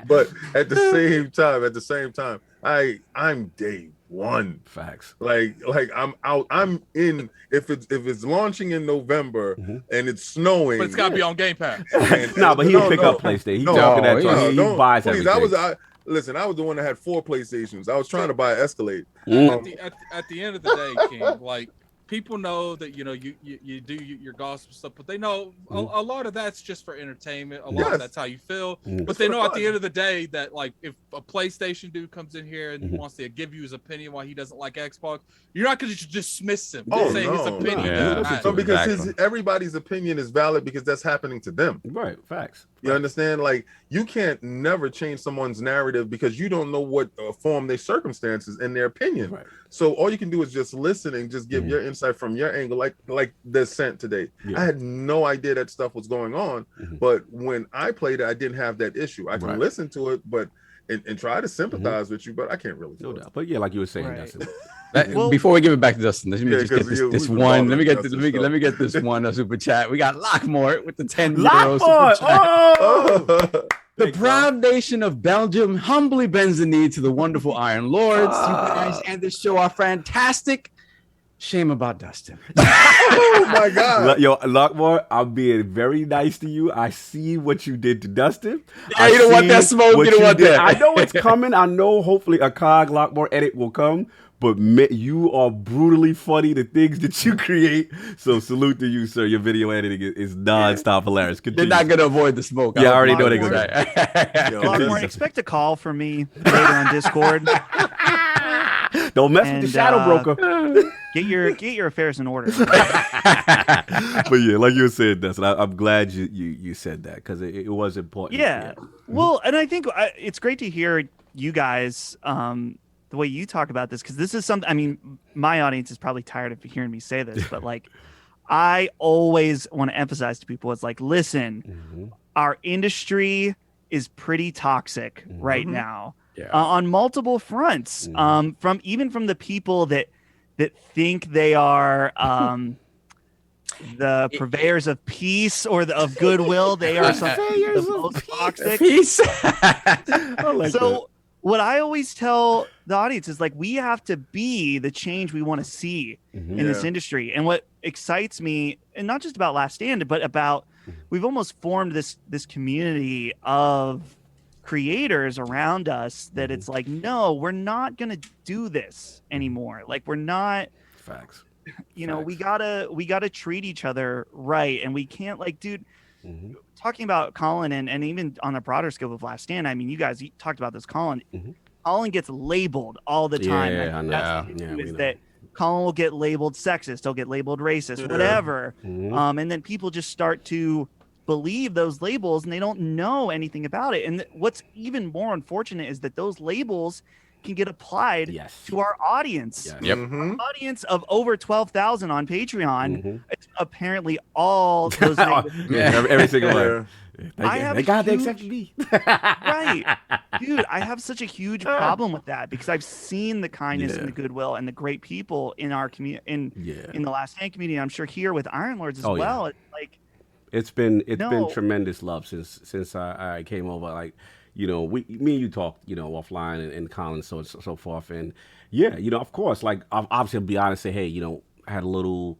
But at the same time, I'm day one. Facts. Like I'm out. I'm in. If it's launching in November and it's snowing, but it's gotta be on Game Pass. But he'll pick up PlayStation. He's talking that talk. He buys please, everything. Listen, I was the one that had 4 PlayStations. I was trying to buy Escalade. At the end of the day, King, like, people know that, you know, you do your gospel stuff, but they know a lot of that's just for entertainment. A lot of that's how you feel. But they know at the end of the day that, like, if a PlayStation dude comes in here and wants to give you his opinion why he doesn't like Xbox, you're not going to dismiss him. His opinion. So because everybody's opinion is valid because that's happening to them. Right. Facts. You understand? Like, you can't never change someone's narrative because you don't know what form their circumstances and their opinion. Right. So all you can do is just listen and just give your insight from your angle, like the Ascent today. I had no idea that stuff was going on, but when I played it, I didn't have that issue. I can listen to it, but and try to sympathize with you, but I can't really. No doubt. But yeah, like you were saying, Dustin. Before we give it back to Dustin, let me just get this one. Let me get this one super chat. We got Lockmore with the 10 euro super chat. The proud nation of Belgium humbly bends the knee to the wonderful Iron Lords. You guys and this show are fantastic. Shame about Dustin. Oh my God. Yo, Lockmore, I'm being very nice to you. I see what you did to Dustin. Yeah, you don't want that smoke. You don't want that. I know it's coming. I know hopefully a COG Lockmore edit will come. But you are brutally funny, the things that you create. So salute to you, sir. Your video editing is non-stop hilarious. Continue. They're not going to avoid the smoke. Yeah, I already know they're going to. Lockmore, expect a call from me later on Discord. Don't mess with the shadow broker. Get your affairs in order. But yeah, like you said, Dustin, I'm glad you said that because it was important. Yeah. Well, and I think it's great to hear you guys the way you talk about this, because this is something, I mean, my audience is probably tired of hearing me say this, but like, I always want to emphasize to people, it's like, listen, our industry is pretty toxic right now on multiple fronts. From the people that think they are the purveyors of peace or of goodwill. They are the most toxic. Peace. What I always tell the audience is like, we have to be the change we want to see in this industry. And what excites me, and not just about Last Stand, but about we've almost formed this community of creators around us that it's like, no, we're not going to do this anymore. Like, we're not. Facts. You know, we gotta treat each other right, and we can't, like, dude. Talking about Colin and even on a broader scope of Last Stand, I mean, you guys talked about this. Colin gets labeled all the time. Yeah, I know. Is that Colin will get labeled sexist, he'll get labeled racist, whatever, and then people just start to believe those labels, and they don't know anything about it. And what's even more unfortunate is that those labels can get applied to our audience. Our audience of over 12,000 on Patreon. It's apparently all those every single one. They got the exception me. Right. Dude, I have such a huge problem with that, because I've seen the kindness and the goodwill and the great people in our community, in the Last Stand community. I'm sure here with Iron Lords as well. It's like, it's been tremendous love since I came over. Like, you know, me and you talked, you know, offline and Colin, so forth. And yeah, you know, of course, like, obviously, I'll be honest, say, hey, you know, I had a little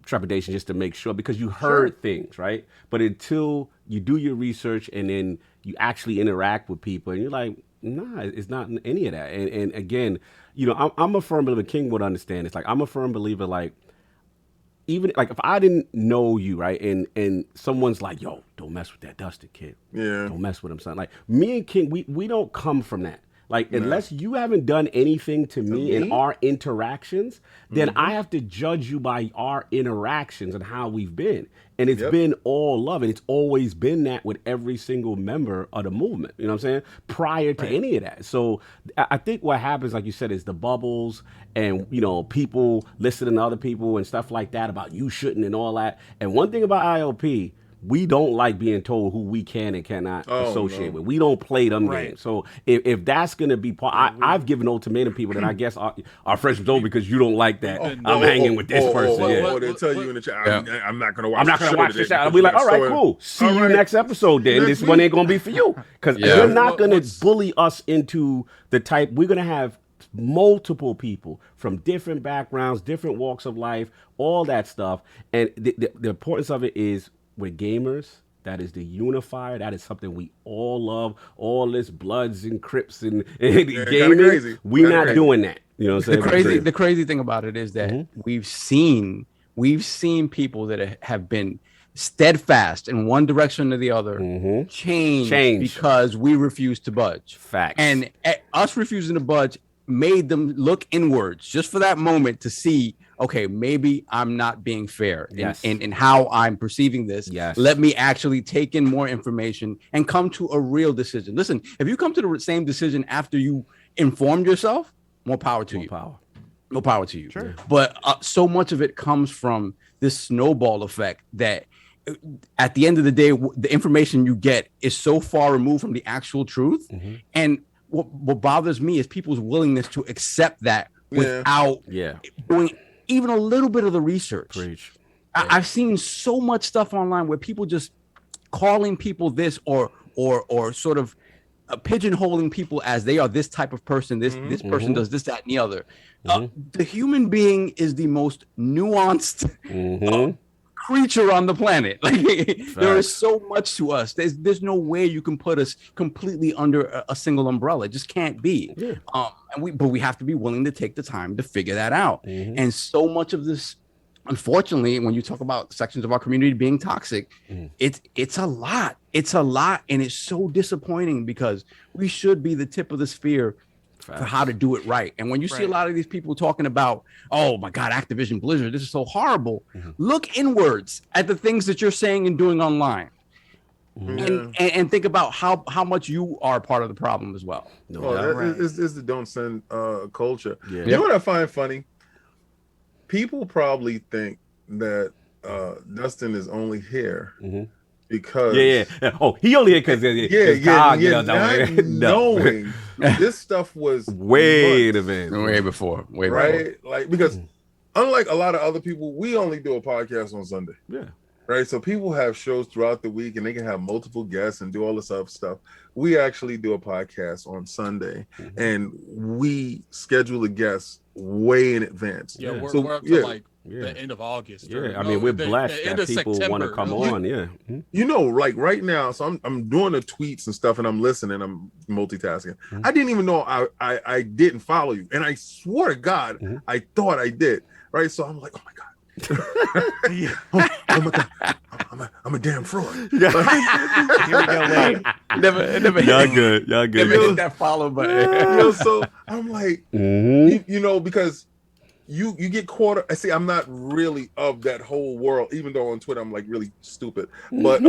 trepidation just to make sure, because you heard things, right? But until you do your research and then you actually interact with people, and you're like, nah, it's not any of that. And again, you know, I'm a firm believer, King would understand. It's like, I'm a firm believer, like, even like if I didn't know you, right, and someone's like, yo, don't mess with that Dustin kid. Yeah. Don't mess with him, son. Like, me and King, we don't come from that. Like, unless you haven't done anything to me in our interactions, then I have to judge you by our interactions and how we've been. And it's been all love, and it's always been that with every single member of the movement. You know what I'm saying? Prior to any of that. So I think what happens, like you said, is the bubbles and, you know, people listening to other people and stuff like that about you shouldn't and all that. And one thing about ILP, we don't like being told who we can and cannot associate with. We don't play them games. So if that's going to be part, I've given ultimatum people that I guess our friendship's over because you don't like that. I'm hanging with this person. They'll tell you in the chat, I'm not going to watch I'm not going to watch this out. I'll be like, all right, cool. See you next episode then. This one ain't going to be for you. Because you're not going to bully us into the type. We're going to have multiple people from different backgrounds, different walks of life, all that stuff. And the importance of it is, we're gamers. That is the unifier. That is something we all love. All this Bloods and Crips and gaming. We're not doing that. You know what I'm saying? The crazy thing about it is that we've seen people that have been steadfast in one direction or the other change because we refuse to budge. Facts. And us refusing to budge made them look inwards just for that moment to see, okay, maybe I'm not being fair in how I'm perceiving this. Let me actually take in more information and come to a real decision. Listen, if you come to the same decision after you informed yourself, more power to you. More power to you. Sure. But so much of it comes from this snowball effect that at the end of the day, the information you get is so far removed from the actual truth. And what bothers me is people's willingness to accept that without doing even a little bit of the research. I've seen so much stuff online where people just calling people this or sort of pigeonholing people as they are this type of person. This person does this, that, and the other. The human being is the most nuanced creature on the planet. Like, there is so much to us. There's no way you can put us completely under a single umbrella. It just can't be. But we have to be willing to take the time to figure that out. And so much of this, unfortunately, when you talk about sections of our community being toxic, it's a lot. It's a lot, and it's so disappointing because we should be the tip of the spear for how to do it right. And when you see a lot of these people talking about, oh my God, Activision Blizzard, this is so horrible. Look inwards at the things that you're saying and doing online. and think about how much you are part of the problem as well. It's the don't send culture. You know what I find funny? People probably think that Dustin is only here because Oh, he only here because knowing this stuff was way before, right? Like because unlike a lot of other people, we only do a podcast on Sunday. Yeah. Right. So people have shows throughout the week and they can have multiple guests and do all this other stuff. We actually do a podcast on Sunday and we schedule the guests way in advance. Yeah, we're up to like the end of August. Yeah, I mean, we're blessed that people want to come on. Yeah. You know, like right now, so I'm doing the tweets and stuff and I'm listening, I'm multitasking. I didn't even know I didn't follow you. And I swore to God, I thought I did. Right. So I'm like, oh my God. Oh my God, I'm a damn fraud. Here we go. Wait. Never Y'all good. Never hit that follow button. So I'm like, you know, because you get caught. I see. I'm not really of that whole world, even though on Twitter I'm like really stupid, but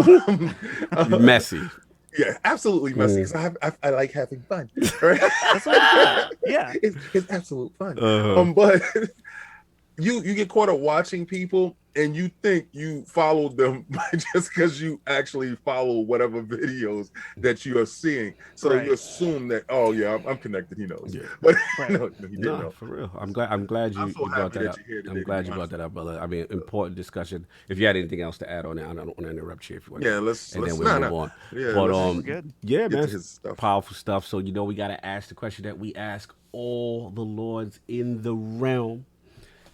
messy. Yeah, absolutely messy. Because I like having fun. Right? That's what it's absolute fun. But. You get caught up watching people and you think you followed them just because you actually follow whatever videos that you are seeing. So you assume that, oh yeah, I'm connected. He knows. Yeah. But no, he didn't know. For real. I'm glad you brought that up. I'm glad you brought that up, brother. I mean, important discussion. If you had anything else to add on that, I don't want to interrupt you if you want. Yeah, let's then we'll move on. Yeah, but yeah, man, powerful stuff. So you know, we got to ask the question that we ask all the lords in the realm.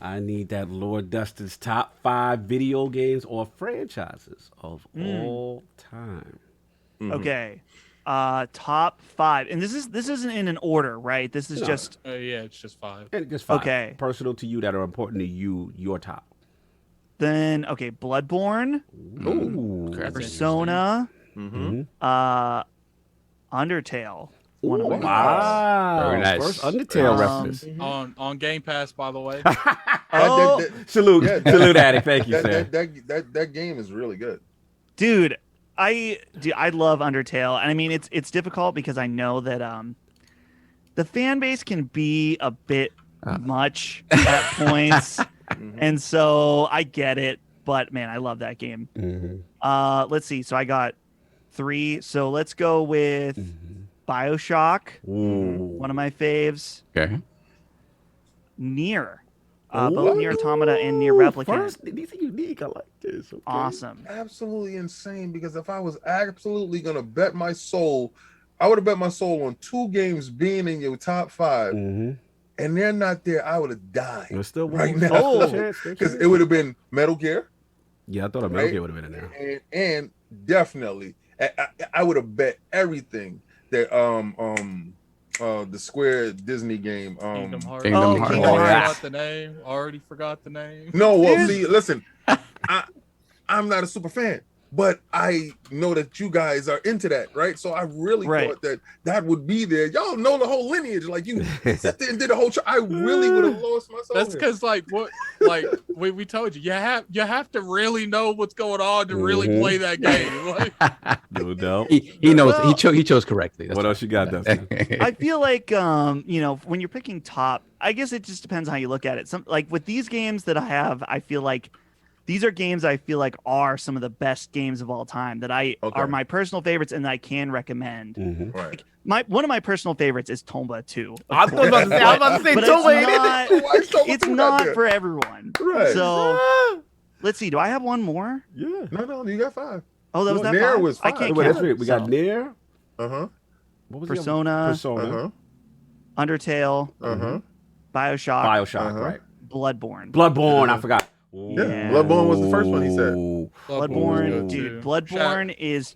I need that Lord Dustin's top 5 video games or franchises of all time. Okay. Top 5. And this isn't in an order, right? This is just it's just 5. Just 5. Okay. Personal to you that are important to you, your top. Then Bloodborne. Ooh. Persona. Undertale. Wow. Very nice. First Undertale reference. On Game Pass, by the way. Salute Addict. Thank you, sir. That game is really good. Dude, I love Undertale. And I mean, it's difficult because I know that the fan base can be a bit much at points. And so I get it. But man, I love that game. Let's see. So I got 3. So let's go with BioShock, one of my faves. Okay. Nier, both Nier Automata and Nier Replicant. These are unique. I like this. Okay. Awesome. Absolutely insane. Because if I was absolutely gonna bet my soul, I would have bet my soul on 2 games being in your top 5, and they're not there. I would have died right now. Because it would have been Metal Gear. Yeah, I thought a Metal Gear would have been in there. And definitely, I would have bet everything. That the Square Disney game Kingdom Hearts. Kingdom Hearts. Already forgot the name. No, well, see, listen, I'm not a super fan, but I know that you guys are into that, right? So I really thought that would be there. Y'all know the whole lineage, like you sat there and did the whole. I really would have lost myself. That's because, we told you, you have to really know what's going on to really play that game. No doubt. He knows. Well, he chose correctly. What else you got, Dustin? I feel like when you're picking top, I guess it just depends on how you look at it. Some like with these games that I have, I feel like. These are games I feel like are some of the best games of all time that are my personal favorites and that I can recommend. Like one of my personal favorites is Tomba 2. I was about to say Tomba. It's not for everyone. Right. So let's see. Do I have one more? Yeah. No, you got 5. Oh, that was that Nier 5? was 5. I can't count. We got Nier. What was Persona. Undertale. BioShock. Right. Bloodborne. I forgot. Yeah, Bloodborne was the first one he said. Bloodborne, dude. Bloodborne is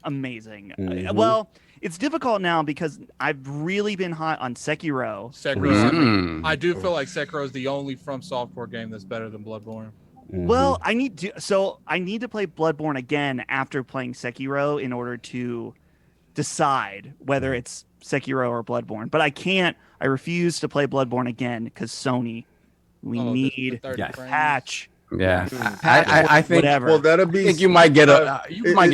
amazing. Well, it's difficult now because I've really been hot on Sekiro. I do feel like Sekiro is the only From Software game that's better than Bloodborne. Well, I need to play Bloodborne again after playing Sekiro in order to decide whether it's Sekiro or Bloodborne. But I refuse to play Bloodborne again because Sony. We need a patch Yeah, I think whatever. Well, that'll be. I think you might get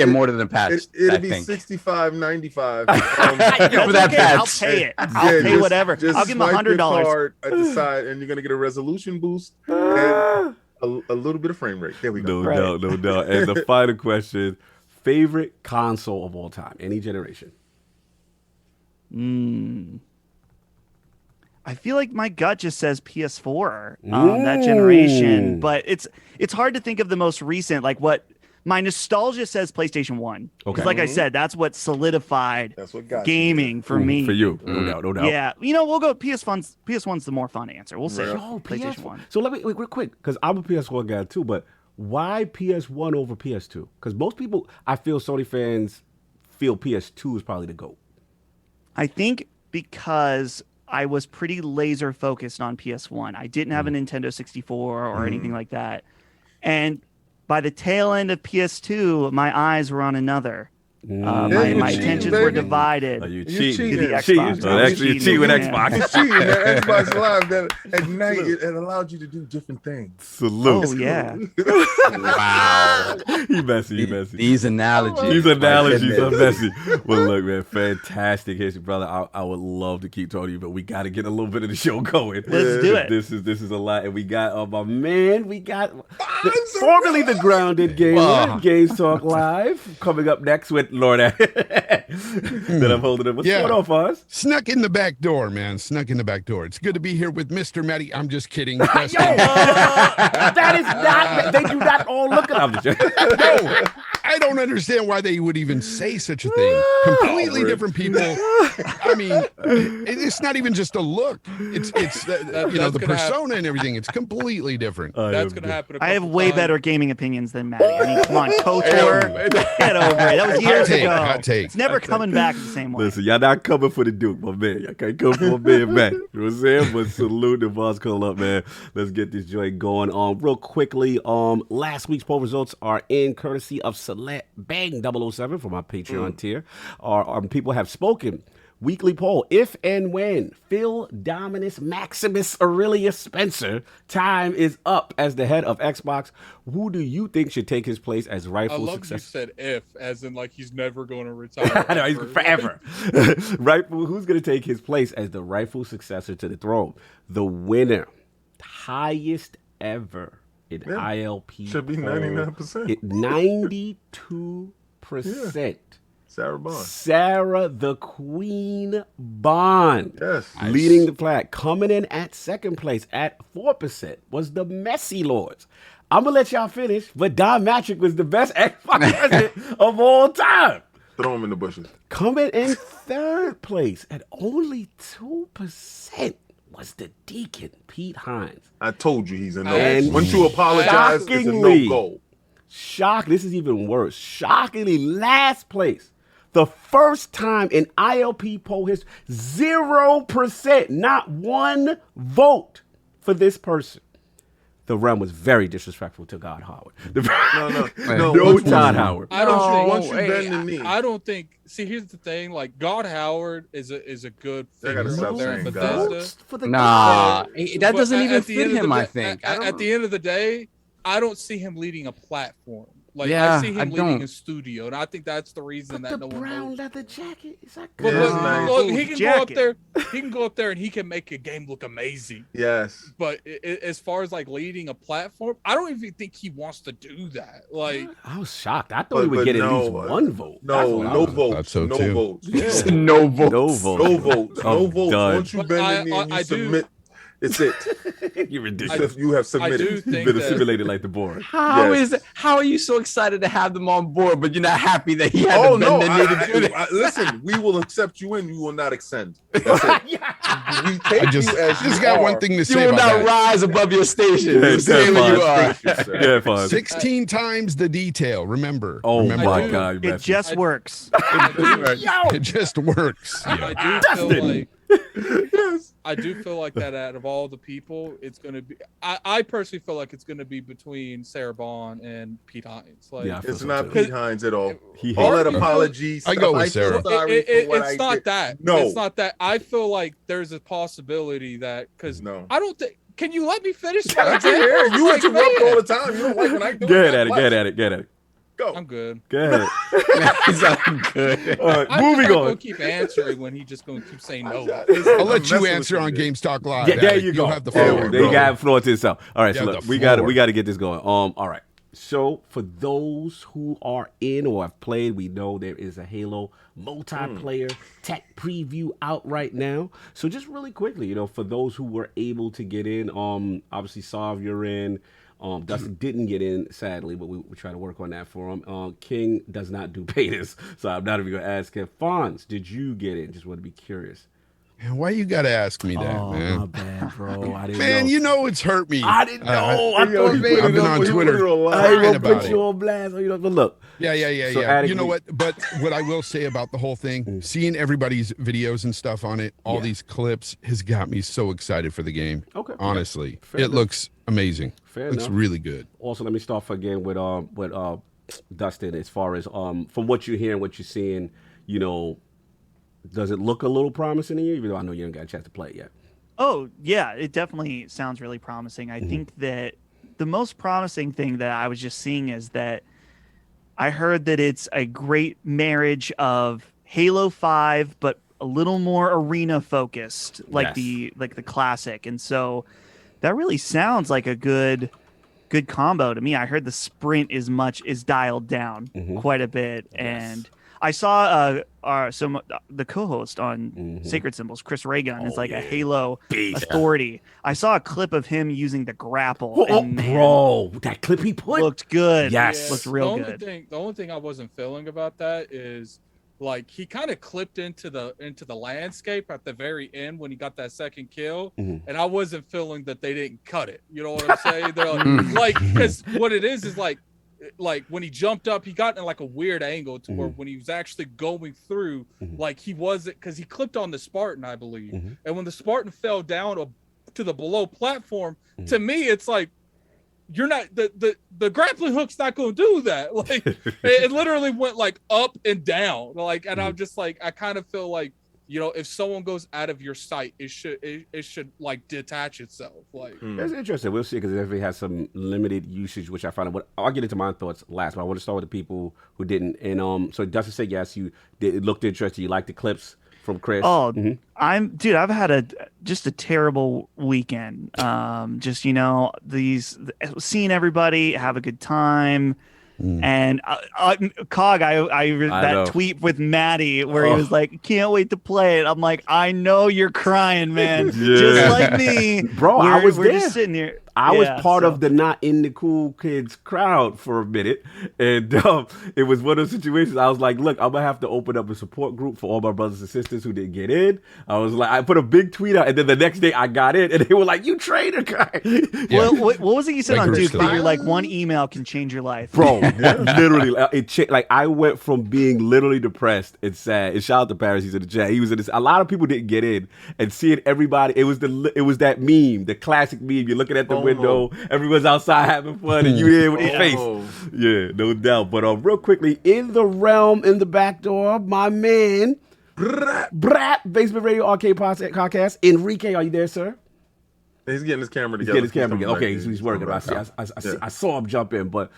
more than a patch. It'll be $65.95 for that okay. patch. I'll pay it. I'll pay whatever. I'll give him $100 at the side, and you're gonna get a resolution boost and a little bit of frame rate. There we go. No doubt. And the final question: favorite console of all time, any generation? I feel like my gut just says PS4, that generation, but it's hard to think of the most recent. Like what my nostalgia says, PlayStation 1. Because, like I said, that's what solidified gaming for me. For you, no doubt. Yeah, we'll go PS1's. PS1's the more fun answer. We'll say PlayStation 1. So let me real quick, because I'm a PS1 guy too. But why PS1 over PS2? Because most people, I feel, Sony fans feel PS2 is probably the GOAT. I think because I was pretty laser focused on PS1. I didn't have a Nintendo 64 or anything like that. And by the tail end of PS2, my eyes were on another. My attentions were divided. You To cheating. the Xbox. Actually, you cheat with Xbox. It's cheating. That Xbox Live, that at night it allowed you to do different things. Salute. Oh, yeah. Wow. He messy. These analogies. These analogies are messy. Well, look, man, fantastic history, brother. I would love to keep talking to you, but we got to get a little bit of the show going. Let's do it. This is a lot, and we got my man. We got formerly the Grounded Gamer, Games Talk Live, coming up next with Lord that I'm holding up. What's going on, Fonz? Snuck in the back door, man. Snuck in the back door. It's good to be here with Mr. Matty. I'm just kidding. That is not. They do not all look at him. No, I don't understand why they would even say such a thing. Completely different people. I mean, it's not even just a look. It's the persona and everything. It's completely different. That's gonna happen. I have way better gaming opinions than Matty. I mean, come on, KOTOR, get over it. That was years ago. Hot take. It's never coming back the same way. Listen, y'all not coming for the Duke, my man. Y'all can't come for my man back. You know what I'm saying? But salute the boss call up, man. Let's get this joint going. Real quickly, last week's poll results are in courtesy of Select Bang 007 for my Patreon tier. Our people have spoken. Weekly poll: if and when Phil Dominus Maximus Aurelius Spencer time is up as the head of Xbox, who do you think should take his place as rightful successor? You said if, as in like he's never going to retire. I know, he's forever. Who's going to take his place as the rightful successor to the throne? The winner, highest ever in ILP should be 99%. 92%. Sarah Bond. Sarah the Queen Bond. Yes. Leading the flag. Coming in at second place at 4% was the Messy Lords. I'm going to let y'all finish, but Don Matrick was the best Xbox president of all time. Throw him in the bushes. Coming in third place at only 2% was the Deacon, Pete Hines. I told you he's a no. And once you apologize, it's a no-go. This is even worse. Shockingly, last place. The first time in ILP poll history, 0%, not one vote for this person. The realm was very disrespectful to God Howard. No Todd Howard. I don't once you bend the knee. I don't think. See, here's the thing. Like God Howard is a good figure stop there in saying Bethesda. Nah, that doesn't even fit him. I think. At the end of the day, I don't see him leading a platform. Like yeah, I see him leading a studio, and I think that's the reason that no one brown leather jacket is that good? Nice. Look, he can go up there. He can go up there and he can make a game look amazing. Yes. But as far as like leading a platform, I don't even think he wants to do that. Like I was shocked. I thought he would get at least one vote. No votes. So no too. votes. Yeah. No votes. No votes. No votes. No votes. Done. Once you bend the knee and you submit, it's it. You're ridiculous. You have submitted. I do You've think been that, assimilated like the board. How are you so excited to have them on board, but you're not happy that he had to bend the knee to do that? Listen, we will accept you in. You will not extend. That's it. We take I just you as you got are. one thing to You say will about not that. rise above your station. Yeah, Stay where you are. Yeah, fine. 16 times the detail. Remember. Oh Remember my that. God! It just works. It just works. I do feel like. I do feel like that out of all the people, it's going to be. I personally feel like it's going to be between Sarah Bond and Pete Hines. Like, Yeah, I feel It's so not too. Pete Hines at all. He All hates that me. apology. I go with Sarah. it's not that. No. It's not that. I feel like there's a possibility that because No. I don't think can you let me finish? I can hear you interrupt all the time. You don't like when I do it. Get at it. Go. I'm good. Go ahead. He's like, good. All right, I'm moving just not on. gonna keep answering when he just gonna keep saying no. I'll let you answer on Games Talk Live. Yeah, there Alec. you go. You'll have the Yeah, floor. they got floor to itself. All right, so Yeah, look, the we got floor. to get this going. All right. So for those who are in or have played, we know there is a Halo multiplayer tech preview out right now. So just really quickly, for those who were able to get in, obviously Sav, you're in. Dustin didn't get in, sadly, but we try to work on that for him. King does not do betas, so I'm not even going to ask him. Fonz, did you get in? Just want to be curious. Man, why you gotta ask me that, man? My bad, bro. I didn't Man, know. it's hurt me. I didn't know. I thought maybe I've been on Twitter I ain't crying gonna about put it. you on blast. But look. Yeah. So You know what? But what I will say about the whole thing, seeing everybody's videos and stuff on it, all these clips, has got me so excited for the game. Okay. Honestly, Fair it enough. looks amazing. Fair Looks enough. really good. Also, let me start again with Dustin. As far as from what you're hearing, what you're seeing, does it look a little promising to you? Even though I know you haven't got a chance to play it yet. Oh, yeah, it definitely sounds really promising. I think that the most promising thing that I was just seeing is that I heard that it's a great marriage of Halo 5, but a little more arena focused, like the classic. And so that really sounds like a good combo to me. I heard the sprint is dialed down quite a bit. And I saw the co-host on Sacred Symbols, Chris Raygun, is like a Halo authority. I saw a clip of him using the grapple. And man, bro, that clip he put looked good. Yes. Looked real good. The only thing I wasn't feeling about that is like he kind of clipped into the landscape at the very end when he got that second kill, and I wasn't feeling that they didn't cut it. You know what I'm saying? They're like because what it is like when he jumped up, he got in like a weird angle to where when he was actually going through, like he wasn't, because he clipped on the Spartan, I believe, and when the Spartan fell down to the below platform, to me it's like you're not the grappling hook's not going to do that. Like it literally went like up and down, like, and I'm just like I kind of feel like if someone goes out of your sight, it should like detach itself. Like It's interesting. We'll see, because it definitely has some limited usage, which I find. I'll get into my thoughts last, but I want to start with the people who didn't. And so Dustin said yes, you did. It looked interesting. You liked the clips from Chris. Oh, I've had just a terrible weekend. Seeing everybody have a good time. And Cog, that tweet with Maddie where he was like, "Can't wait to play it." I'm like, I know you're crying, man, just like me, bro. I was we're there. just sitting here. I was part of the not in the cool kids crowd for a minute, and it was one of those situations. I was like, "Look, I'm gonna have to open up a support group for all my brothers and sisters who didn't get in." I was like, I put a big tweet out, and then the next day I got in, and they were like, "You traitor guy!" Well, what was it you said Like on Duke? Krista. That you're like, one email can change your life, Bro, literally, it changed. Like I went from being literally depressed and sad. And shout out to Paris, he's in the chat. He was in this. A lot of people didn't get in, and seeing everybody, it was that meme, the classic meme. You're looking at the window, everyone's outside having fun, and you here with your face. Yeah, no doubt. But real quickly, in the realm, in the back door, my man, BRAP, Basement Radio Arcade Podcast. Enrique, are you there, sir? He's getting his camera together. Okay, he's working. I saw him jump in, but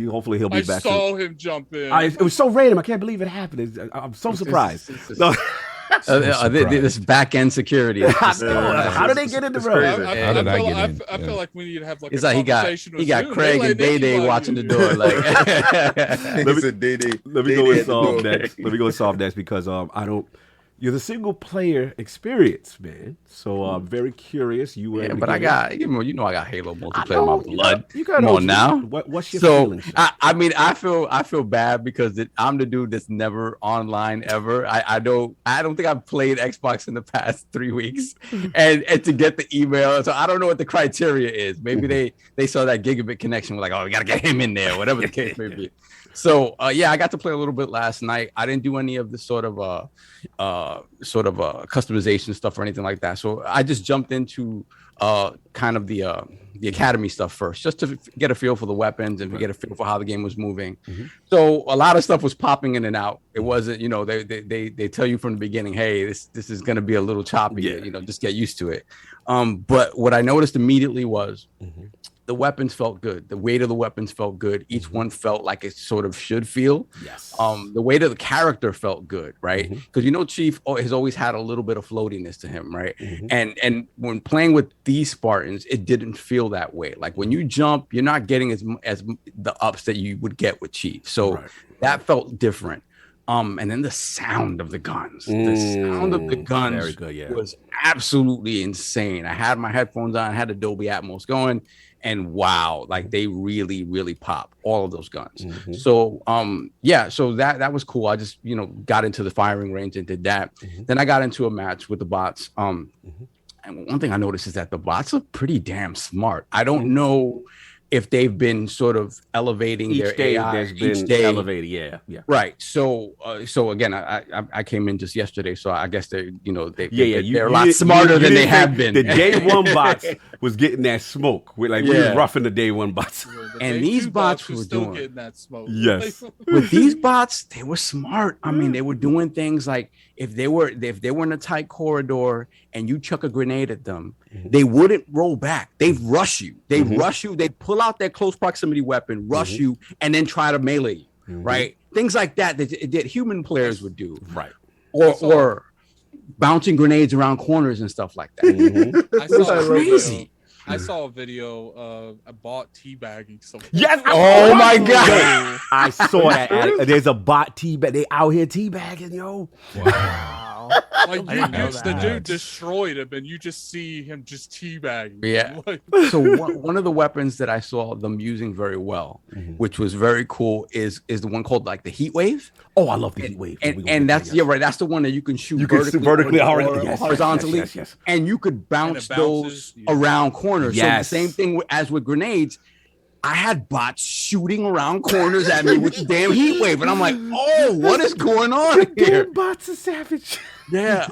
hopefully he'll be I back. saw him jump in. It was so random. I can't believe it happened. I'm so surprised. This back end security. How did they get in the room? I feel like we need to have like It's a like conversation. he got Craig and Day Day watching the door. Like, Let me go and solve next. Let me go and solve next because you're the single player experience, man. So I'm very curious. but I got I got Halo multiplayer in my blood. You got Come on now. What's your feeling? sir? I feel bad because I'm the dude that's never online ever. I don't think I've played Xbox in the past 3 weeks, and to get the email, so I don't know what the criteria is. Maybe they saw that gigabit connection, were like, oh, we gotta get him in there, whatever the case may be. So yeah, I got to play a little bit last night. I didn't do any of the sort of customization stuff or anything like that. So I just jumped into kind of the academy stuff first, just to get a feel for the weapons and to get a feel for how the game was moving. So a lot of stuff was popping in and out. It wasn't, you know, they tell you from the beginning, hey, this is going to be a little choppy. You know, just get used to it. But what I noticed immediately was the weapons felt good. The weight of the weapons felt good. Each one felt like it sort of should feel. Yes. The weight of the character felt good, right? Because you know, Chief has always had a little bit of floatiness to him, right? And when playing with these Spartans, it didn't feel that way. Like when you jump, you're not getting as the ups that you would get with Chief. So that felt different. And then the sound of the guns, very good, was absolutely insane. I had my headphones on, I had Dolby Atmos going, and wow, like they really, really pop, all of those guns. So yeah, so that was cool. I just, you know, got into the firing range and did that. Then I got into a match with the bots. And one thing I noticed is that the bots are pretty damn smart. I don't know if they've been sort of elevating their AI each day. Elevated, yeah. Right. So, so again, I came in just yesterday, so I guess they're, you know, they're a lot smarter than they have been. The day one bots was getting that smoke. We was roughing the day one bots, and these bots were still doing getting that smoke. Yes. With these bots, they were smart. I mean, they were doing things like if they were in a tight corridor and you chuck a grenade at them, they wouldn't roll back. They'd rush you. They'd rush you. They'd pull out their close proximity weapon, rush you, and then try to melee you, right? Things like that that human players would do. Right. Or bouncing grenades around corners and stuff like that. It was crazy. I saw a video of a bot teabagging someone. Yes. Oh my God. I saw that. There's a bot teabag. They out here teabagging, yo. Wow. Like the dude destroyed him, and you just see him just teabagging. Yeah. So one of the weapons that I saw them using very well, which was very cool, is the one called like the heat wave. Oh, I love the heat wave. And that's right. That's the one that you can shoot vertically or horizontally, and you could bounce those around corners. So the same thing as with grenades. I had bots shooting around corners at me with the damn heat wave, and I'm like, "Oh, what is going on here?" Bots are savage. Yeah,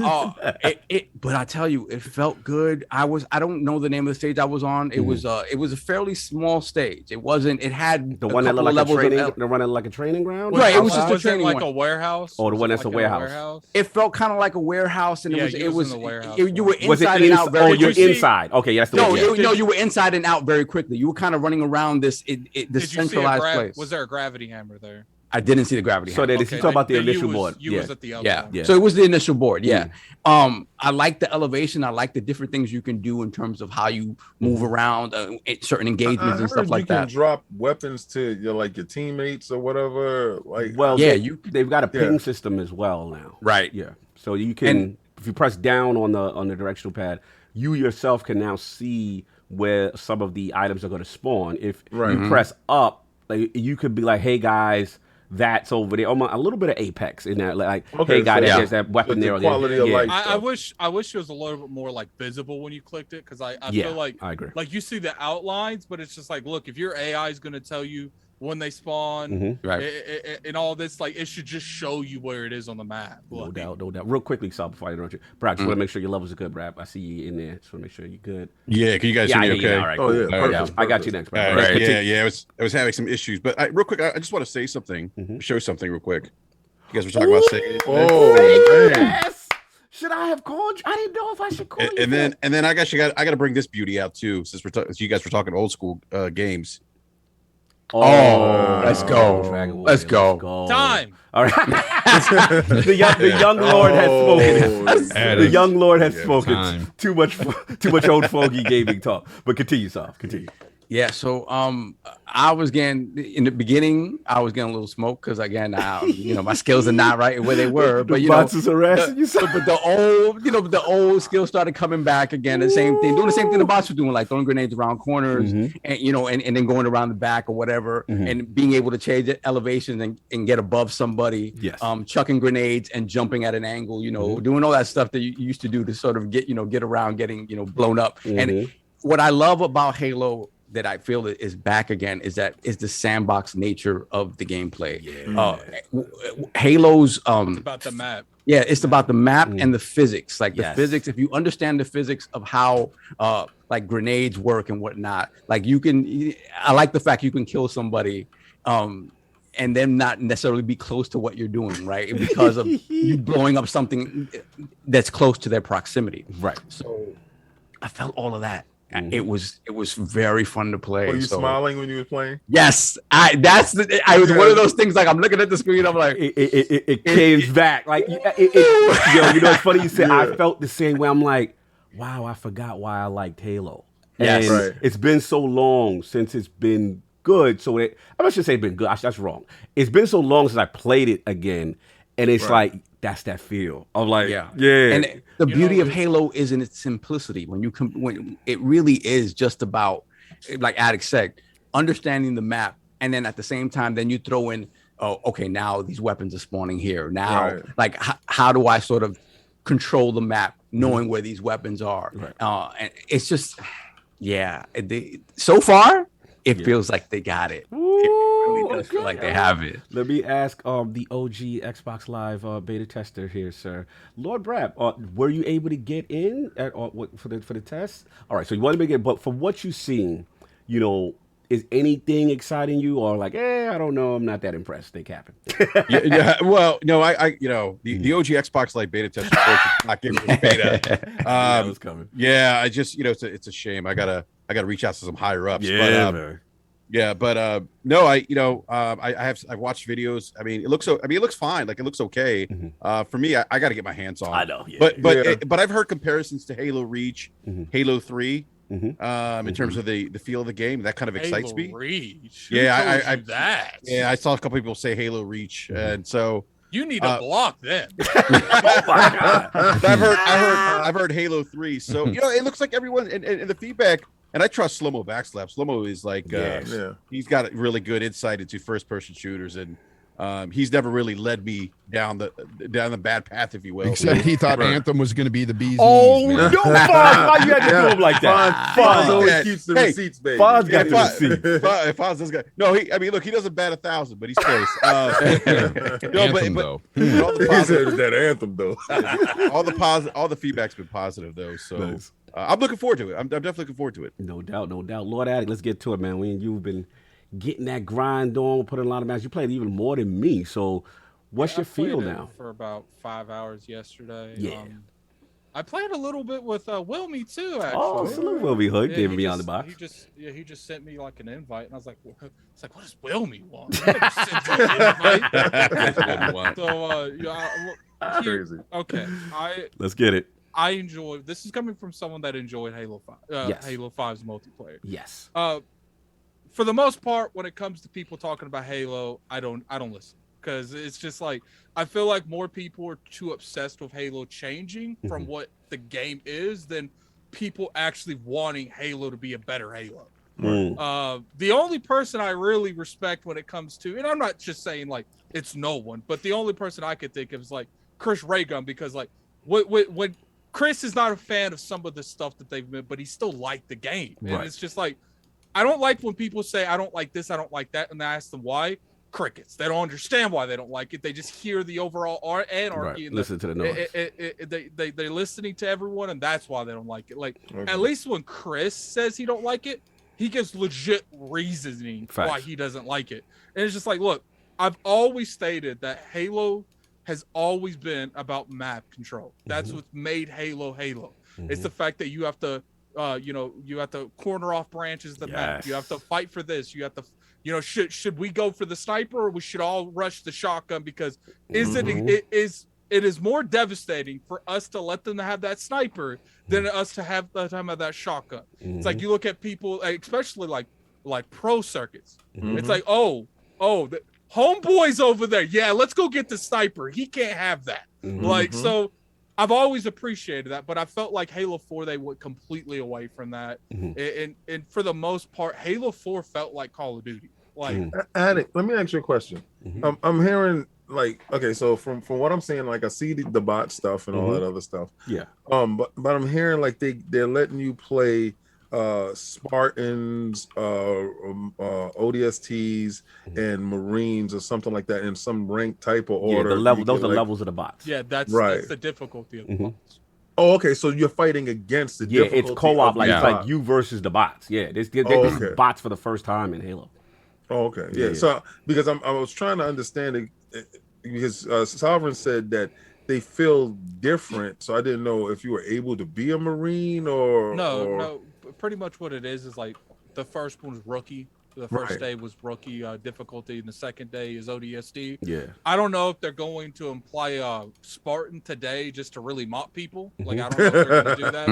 but I tell you, it felt good. I don't know the name of the stage I was on. It was a fairly small stage. It wasn't. It had the one that looked like a training. They're running like a training ground. Right. It was just a training like a warehouse. Oh, the one that's a warehouse. It felt kind of like a warehouse, and it was. You were was inside and out. Oh, you're inside. Okay, yes. No, you were inside and out very quickly. You were kind of running around this centralized place. Was there a gravity hammer there? I didn't see the gravity. So that is talk about the initial board. You was at the other one. So it was the initial board. Yeah. I like the elevation. I like the different things you can do in terms of how you move around, certain engagements and stuff like that. You can drop weapons to your teammates or whatever. Like, well, they've got a ping system as well now. Right. Yeah. So you can, if you press down on the directional pad, you yourself can now see where some of the items are going to spawn. If you press up, you could be like, hey guys, that's over there. Almost a little bit of Apex in that, hey guys, there's that weapon there. Quality of life I wish it was a little bit more visible when you clicked it, because I feel like I agree. Like you see the outlines, but it's just like, look, if your AI is going to tell you when they spawn, and all this, it should just show you where it is on the map. No doubt. Real quickly, Sal, before I interrupt you, Brad, just want to make sure your levels are good, Brad. I see you in there. Just want to make sure you're good. Yeah, can you guys hear me okay? All right, cool. Perfect. I got you next, Brad. All right. Yeah. I was having some issues, but real quick, I just want to say something, show something real quick. You guys were talking about saying, yes. Should I have called you? I didn't know if I should call you. And then I guess I got to bring this beauty out too, since you guys were talking old school games. Oh, let's go. Let's go. Time. All right. the young Lord has spoken. The young Lord has spoken. Too much old fogey gaming talk. But continue, Sal. Continue. Yeah, so I was getting in the beginning. I was getting a little smoke because again, my skills are not right where they were. But bots is harassing you. But the old skills started coming back again. The same thing, doing the same thing the bots were doing, like throwing grenades around corners, and and then going around the back or whatever, and being able to change the elevation and get above somebody. Yes. Chucking grenades and jumping at an angle. Doing all that stuff that you used to do to sort of get around getting blown up. And what I love about Halo that I feel is back again is the sandbox nature of the gameplay. Halo's it's about the map. Yeah, it's about the map and the physics. Like the physics, if you understand the physics of how like grenades work and whatnot, like I like the fact you can kill somebody and then not necessarily be close to what you're doing, right? Because of you blowing up something that's close to their proximity. Right. So I felt all of that. It was very fun to play. Were you smiling when you were playing? Yes, I was one of those things. Like I'm looking at the screen, I'm like, it came back. Like, yo, you know, it's funny you said. I felt the same way. I'm like, wow, I forgot why I liked Halo. Yes, and it's been so long since it's been good. So I should say been good. That's wrong. It's been so long since I played it again, and it's like that's that feel of like, yeah. And the beauty of Halo is in its simplicity. When it really is just about, like Addict said, understanding the map, and then at the same time, then you throw in, oh, okay, now these weapons are spawning here. Now, like, how do I sort of control the map, knowing where these weapons are? And it's just, so far, it feels like they got it. It really does feel like they have it. Let me ask the OG Xbox Live beta tester here, sir. Lord BRAP, were you able to get in for the test? All right, so you want to get, but from what you've seen, you know, is anything exciting you, or like, I don't know, I'm not that impressed. Think happened. Well, no, I you know, the OG Xbox Live beta tester not giving me beta. That was coming. Yeah, I just, you know, it's a shame. I gotta reach out to some higher ups. But no, I've watched videos. I mean, it looks fine. Like, it looks okay. For me, I got to get my hands on. I know. But I've heard comparisons to Halo Reach, Halo 3. In terms of the feel of the game, that kind of excites me. Reach. I saw a couple people say Halo Reach, and so you need to block them. Oh my God. I've heard Halo 3, so you know, it looks like everyone and the feedback. And I trust Slow-Mo Backslap. Slow-Mo is like, he's got really good insight into first-person shooters, and he's never really led me down the bad path, if you will. Except he thought Anthem was going to be the bee's knees. No, Fonz, why you had to do him like that? Fonz always keeps the receipts, baby. Fonz got the receipts. Fonz does got. No, I mean, look, he doesn't bat 1,000, but he's close. Anthem, but though. all the positive, that Anthem, though. all the feedback's been positive, though. So. Nice. I'm looking forward to it. I'm definitely looking forward to it. No doubt. Lord Addict, let's get to it, man. You've been getting that grind on, putting a lot of matches. You played even more than me. So what's your feel now? For about 5 hours yesterday. Yeah. I played a little bit with Wilmy too, actually. Oh, salute Wilmy Hood, gave me on the box. He just sent me like an invite, and I was like, what does Wilmy want? He never sent me an invite. So, crazy. Okay. Let's get it. I enjoy. This is coming from someone that enjoyed Halo 5. Halo 5's multiplayer. Yes. For the most part, when it comes to people talking about Halo, I don't listen, because it's just like, I feel like more people are too obsessed with Halo changing from what the game is than people actually wanting Halo to be a better Halo. The only person I really respect when it comes to, and I'm not just saying like it's no one, but the only person I could think of is like Chris Raygun, because like when Chris is not a fan of some of the stuff that they've made, but he still liked the game. And it's just like, I don't like when people say, I don't like this, I don't like that, and I ask them why. Crickets. They don't understand why they don't like it. They just hear the overall anarchy. Right. Listen to the noise. They're listening to everyone, and that's why they don't like it. Like, at least when Chris says he don't like it, he gives legit reasoning why he doesn't like it. And it's just like, look, I've always stated that Halo has always been about map control. That's what made Halo Halo. It's the fact that you have to you have to corner off branches of the map. You have to fight for this. You have to, should we go for the sniper, or we should all rush the shotgun, because it is more devastating for us to let them have that sniper than us to have the time of that shotgun. It's like, you look at people, especially like pro circuits. It's like, the homeboy's over there. Yeah, let's go get the sniper. He can't have that. Like, so I've always appreciated that, but I felt like Halo 4, they went completely away from that. And for the most part, Halo 4 felt like Call of Duty. Like, Addict, let me ask you a question. I'm hearing, like, okay, so from what I'm saying, like, I see the bot stuff and all that other stuff. Yeah. But I'm hearing like they're letting you play Spartans, ODSTs, and Marines or something like that in some rank type or order. Yeah, the level. Those are levels of the bots. Yeah, that's the difficulty of the bots. Oh, okay. So you're fighting against the difficulty. It's co-op, like it's like you versus the bots. Yeah, this is bots for the first time in Halo. Oh, okay. Yeah. So because I was trying to understand it, because Sovereign said that they feel different, so I didn't know if you were able to be a Marine or no. Pretty much what it is like the first one was rookie. The first day was rookie difficulty, and the second day is ODSD. Yeah. I don't know if they're going to imply Spartan today just to really mock people. Like I don't know if they're going to do that.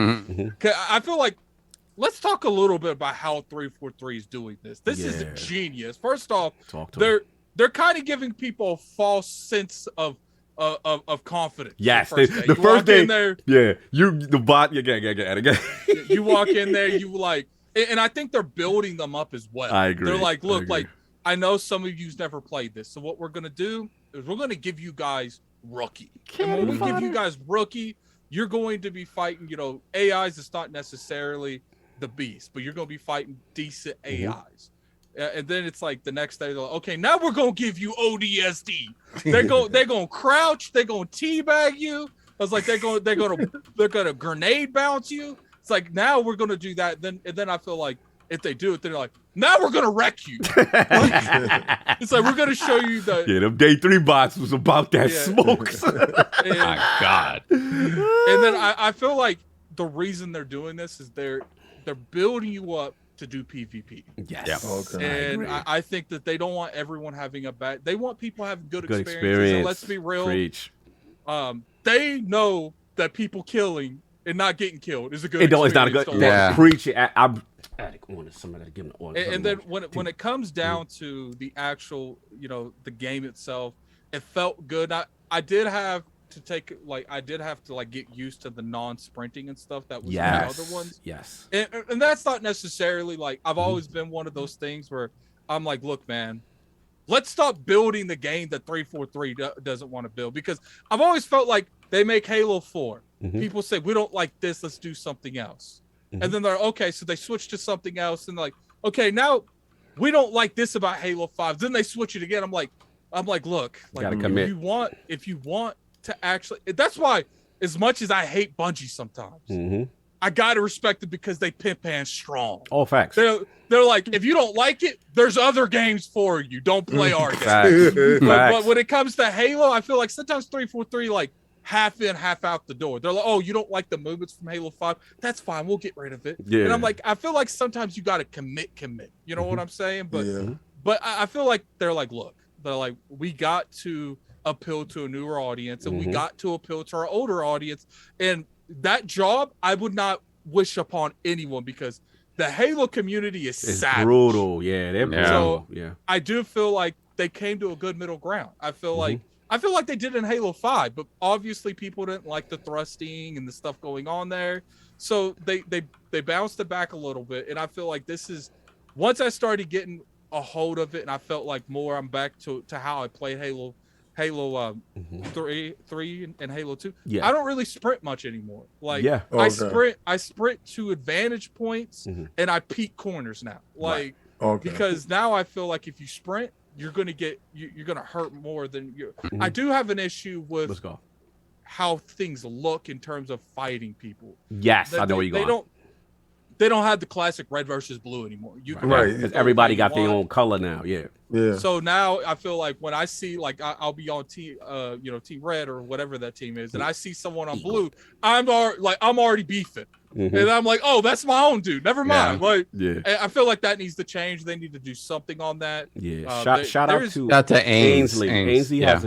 I feel like let's talk a little bit about how 343 is doing this. This is genius. First off, they're kind of giving people a false sense of confidence. Yes, the first day. In there, the bot. You walk in there, you like, and I think they're building them up as well. I agree. They're like, look, I know some of you's never played this, so what we're gonna do is we're gonna give you guys rookie. And when we give you guys rookie, you're going to be fighting, AIs. It's not necessarily the beast, but you're gonna be fighting decent AIs. And then it's like the next day, they're like, okay, now we're gonna give you ODSD. They're gonna crouch, they're gonna teabag you. I was like, they're gonna grenade bounce you. It's like now we're gonna do that. And then I feel like if they do it, they're like, now we're gonna wreck you. It's like we're gonna show you the them day 3 bots was about that smoke. My God. And then I feel like the reason they're doing this is they're building you up to do PvP. Yes. Yeah. Okay. And I think that they don't want everyone having a bad. They want people having good experiences. And let's be real. Preach. They know that people killing and not getting killed is a good. It's not a good. Yeah. Preach it. I'm somebody to give an order. And then when it comes down to the actual, the game itself, it felt good. I did have to get used to the non-sprinting and stuff that was in the other ones. Yes. And that's not necessarily like I've always been one of those things where I'm like, look, man, let's stop building the game that 343 doesn't want to build, because I've always felt like they make Halo 4. People say we don't like this, let's do something else. And then they're okay, so they switch to something else, and like, okay, now we don't like this about Halo 5. Then they switch it again. I'm like, look, like gotta commit. if you want to actually, that's why as much as I hate Bungie sometimes, I gotta respect it because they pimp and strong. All facts. They're like, if you don't like it, there's other games for you. Don't play our game. But when it comes to Halo, I feel like sometimes 343 like half in, half out the door. They're like, oh, you don't like the movements from Halo 5? That's fine. We'll get rid of it. Yeah. And I'm like, I feel like sometimes you gotta commit. You know what I'm saying? But I feel like they're like, look, they're like, we got to appeal to a newer audience, and we got to appeal to our older audience, and that job I would not wish upon anyone, because the Halo community is savage. Brutal. Yeah, they're brutal. So I do feel like they came to a good middle ground. I feel like they did in Halo 5, but obviously people didn't like the thrusting and the stuff going on there, so they bounced it back a little bit. And I feel like this is, once I started getting a hold of it, and I felt like I'm back to how I played Halo 3 and Halo 2. I don't really sprint much anymore. Like I sprint to advantage points, and I peek corners now. Like because now I feel like if you sprint, you're gonna hurt more than you. I do have an issue with how things look in terms of fighting people. Yes, I know where you're going. They don't have the classic red versus blue anymore. Because everybody got their own color now. Yeah. So now I feel like when I see, like, I'll be on team red or whatever that team is, and I see someone on blue, I'm already beefing, and I'm like, oh, that's my own dude. Never mind. I feel like that needs to change. They need to do something on that. Yeah. Shout out to Ainsley. Ainsley has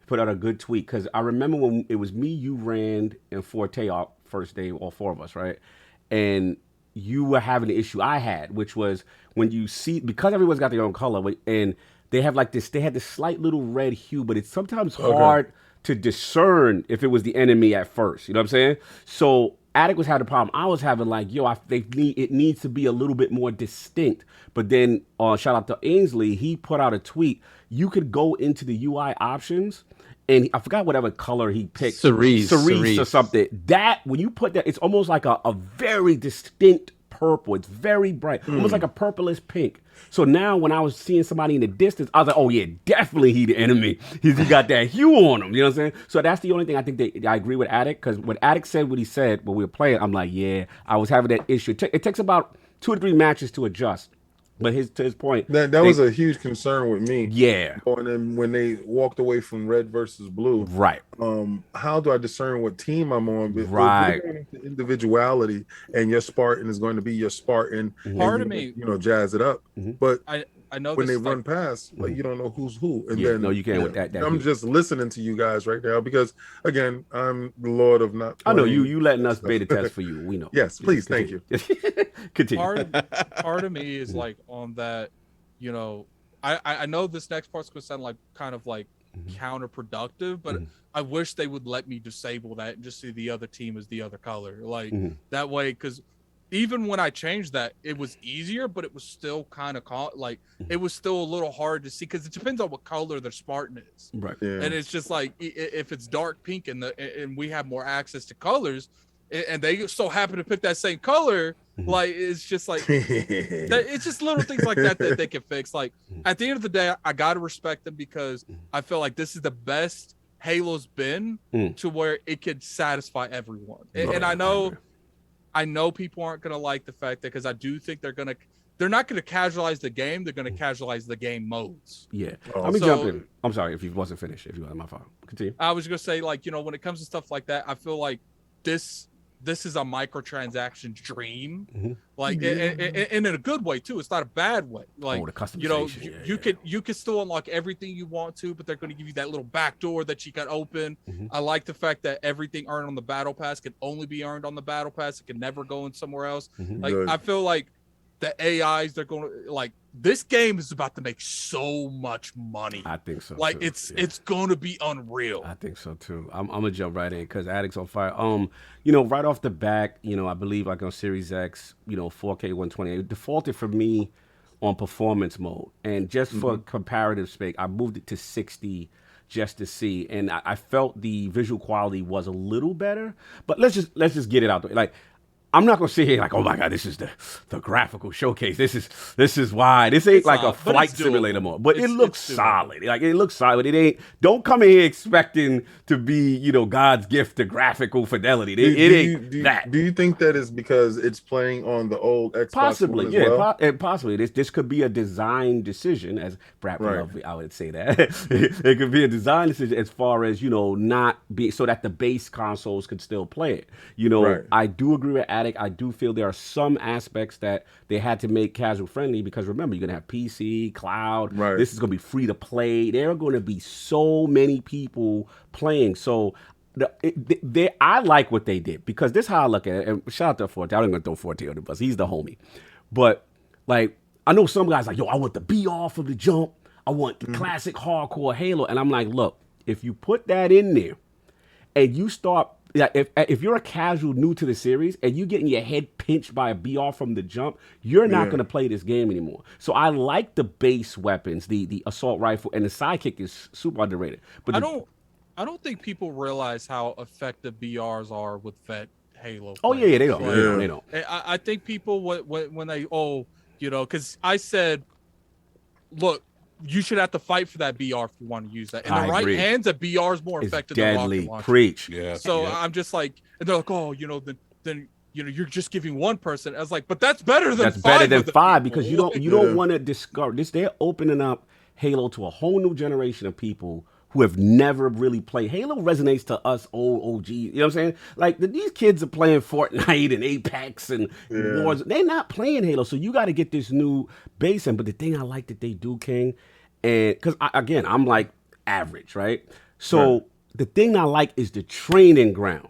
put out a good tweet, because I remember when it was me, you, Rand, and Forte our first day, all 4 of us, right? And you were having the issue I had, which was when you see, because everyone's got their own color, and they have like this, they had this slight little red hue, but it's sometimes hard to discern if it was the enemy at first. You know what I'm saying? So Attic was having a problem. I was having like, it needs to be a little bit more distinct. But then shout out to Ainsley, he put out a tweet. You could go into the UI options, and I forgot whatever color he picked. Cerise or something. That, when you put that, it's almost like a very distinct purple. It's very bright, almost like a purplish pink. So now when I was seeing somebody in the distance, I was like, oh yeah, definitely he the enemy. He got that hue on him. You know what I'm saying? So that's the only thing I think that I agree with Attic, because when Attic said what he said when we were playing, I'm like, yeah, I was having that issue. It takes about 2 to 3 matches to adjust. But to his point, that was a huge concern with me. Yeah. And then when they walked away from red versus blue, right? How do I discern what team I'm on? Right. Individuality, and your Spartan is going to be your Spartan. Part of me, jazz it up. But I know when they run past, like you don't know who's who. And then no, you can't with that. I'm just listening to you guys right now because again, I'm the Lord of not. I know you letting us beta test for you. We know. Yes, please, thank you. Continue. Part of me is like on that, I know this next part's gonna sound like kind of like counterproductive, but I wish they would let me disable that and just see the other team as the other color, like that way, because even when I changed that, it was easier, but it was still kind of like it was still a little hard to see because it depends on what color their Spartan is, right? Yeah. And it's just like if it's dark pink and we have more access to colors, and they so happen to pick that same color, like it's just like it's just little things like that they can fix. Like at the end of the day, I gotta respect them because I feel like this is the best Halo's been to where it could satisfy everyone. And I know people aren't gonna like the fact that because I do think they're not gonna casualize the game. They're gonna casualize the game modes. Yeah. Let me jump in. I'm sorry if you wasn't finished. If you want my fault. Continue. I was gonna say like when it comes to stuff like that, I feel like this is a microtransaction dream, like and in a good way too. It's not a bad way. Like the customization, you can still unlock everything you want to, but they're going to give you that little back door that you can open. I like the fact that everything earned on the battle pass can only be earned on the battle pass. It can never go in somewhere else. Like I feel like the AIs, they're going to like this game is about to make so much money. I think so. Like too. It's going to be unreal. I think so too. I'm gonna jump right in because Addict's on fire. Right off the back, I believe like on Series X, 4K 120, it defaulted for me on performance mode, and just for comparative sake, I moved it to 60 just to see, and I felt the visual quality was a little better. But let's just get it out there. Like, I'm not gonna sit here like, oh my god, this is the graphical showcase. This is why this ain't like a flight simulator mode, but it looks solid. Like it looks solid. It ain't. Don't come in here expecting to be God's gift to graphical fidelity. It ain't that. Do you think that is because it's playing on the old Xbox? Possibly, one as well? Possibly. This could be a design decision, as BRAP I would say that it could be a design decision as far as not be so that the base consoles could still play it. I do agree with. I do feel there are some aspects that they had to make casual friendly because remember, you're going to have PC, cloud. Right. This is going to be free to play. There are going to be so many people playing. So I like what they did because this is how I look at it. And shout out to Forte. I'm going to throw Forte on the bus. He's the homie. But like, I know some guys like, yo, I want the BR from the jump. I want the classic hardcore Halo. And I'm like, look, if you put that in there and you start... Yeah, if you're a casual new to the series and you getting your head pinched by a BR from the jump, you're not going to play this game anymore. So I like the base weapons, the assault rifle, and the sidekick is super underrated. But I don't think people realize how effective BRs are with vet Halo. Oh yeah, they don't. They don't. I think people when they because I said, look. You should have to fight for that BR if you want to use that. In the right hands, a BR is more effective than rocket launcher. Preach. Yeah. So I'm just like, and they're like, oh, then you're just giving one person. I was like, but that's better than five because you don't want to discard this. They're opening up Halo to a whole new generation of people who have never really played. Halo resonates to us old OGs. You know what I'm saying? Like, these kids are playing Fortnite and Apex and Wars. They're not playing Halo, so you got to get this new base in. But the thing I like that they do, King, and because, again, I'm like average, right? So the thing I like is the training ground.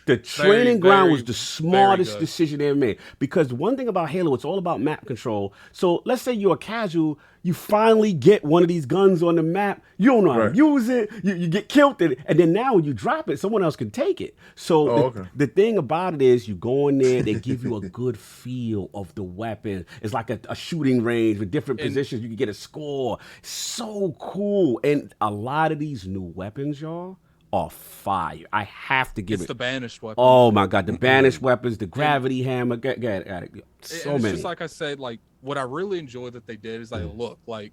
The training ground was the smartest decision they ever made. Because one thing about Halo, it's all about map control. So let's say you're a casual, you finally get one of these guns on the map. You don't know how to use it. You get killed. And then now when you drop it, someone else can take it. So the thing about it is you go in there, they give you a good feel of the weapon. It's like a shooting range with different positions. You can get a score. So cool. And a lot of these new weapons, y'all, are fire. I have to give it's it. the banished weapon. Oh my God, the banished weapons, the gravity hammer, got it. So it's many. Just like I said, like what I really enjoyed that they did is like, look, like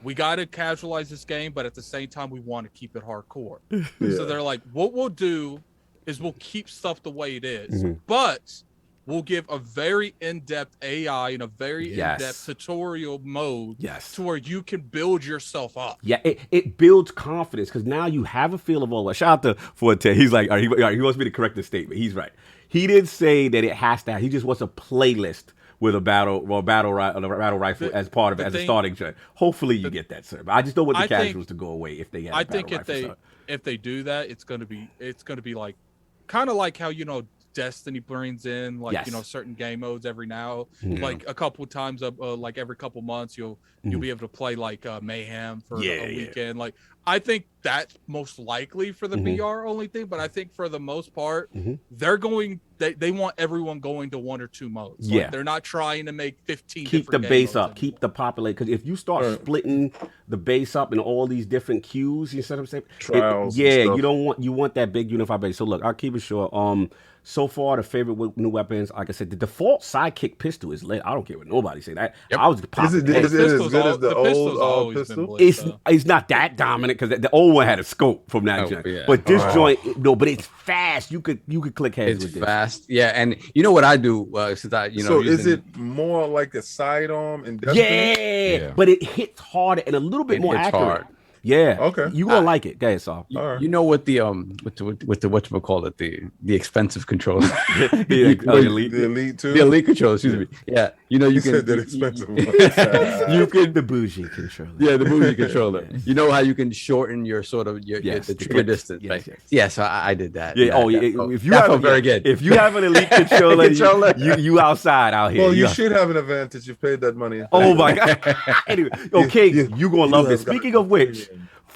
we got to casualize this game, but at the same time, we want to keep it hardcore. So they're like, what we'll do is we'll keep stuff the way it is, but we'll give a very in-depth AI and a very in-depth tutorial mode to where you can build yourself up. Yeah, it builds confidence because now you have a feel of all that. Shout out to Forte. He's like, he wants me to correct the statement. He's right. He didn't say that it has to. He just wants a playlist with a battle rifle as part of it, as a starting track. Hopefully you get that, sir. But I just don't want the casuals to go away if they have. I think if they do that, it's gonna be like kind of like how Destiny brings in certain game modes every now, like a couple of times like every couple months you'll be able to play like Mayhem for a weekend. Like I think that's most likely for the BR only thing, but I think for the most part they want everyone going to one or two modes. Like, they're not trying to make 15. Keep the base up, keep the populate, because if you start splitting the base up in all these different queues, you said I'm saying trials. You want that big unified base. So look, I'll keep it short. So far, the favorite new weapons, like I said, the default sidekick pistol is lit. I don't care what nobody say. That I was popping. Is it as good as the old pistol? It's not that dominant because the old one had a scope from that joint. Yeah. But this joint, but it's fast. You could click heads with this. It's fast. Yeah, and you know what I do since I So is it more like a sidearm and but it hits harder and a little bit more accurate. Hard. Yeah. Okay. You gonna like it. Go ahead, Saul. You know what the whatchamacallit, the expensive controller. the elite too. The elite controller, excuse me. Yeah. You can said that expensive one. You can the bougie controller. Yeah, the bougie controller. You know how you can shorten your sort of your trigger distance, right? Yes, so I did that. Yeah. If you have very good. If you have an elite controller, you outside out here. Well, you should have an advantage. You paid that money. Oh my God. Anyway, okay, you gonna love this. Speaking of which.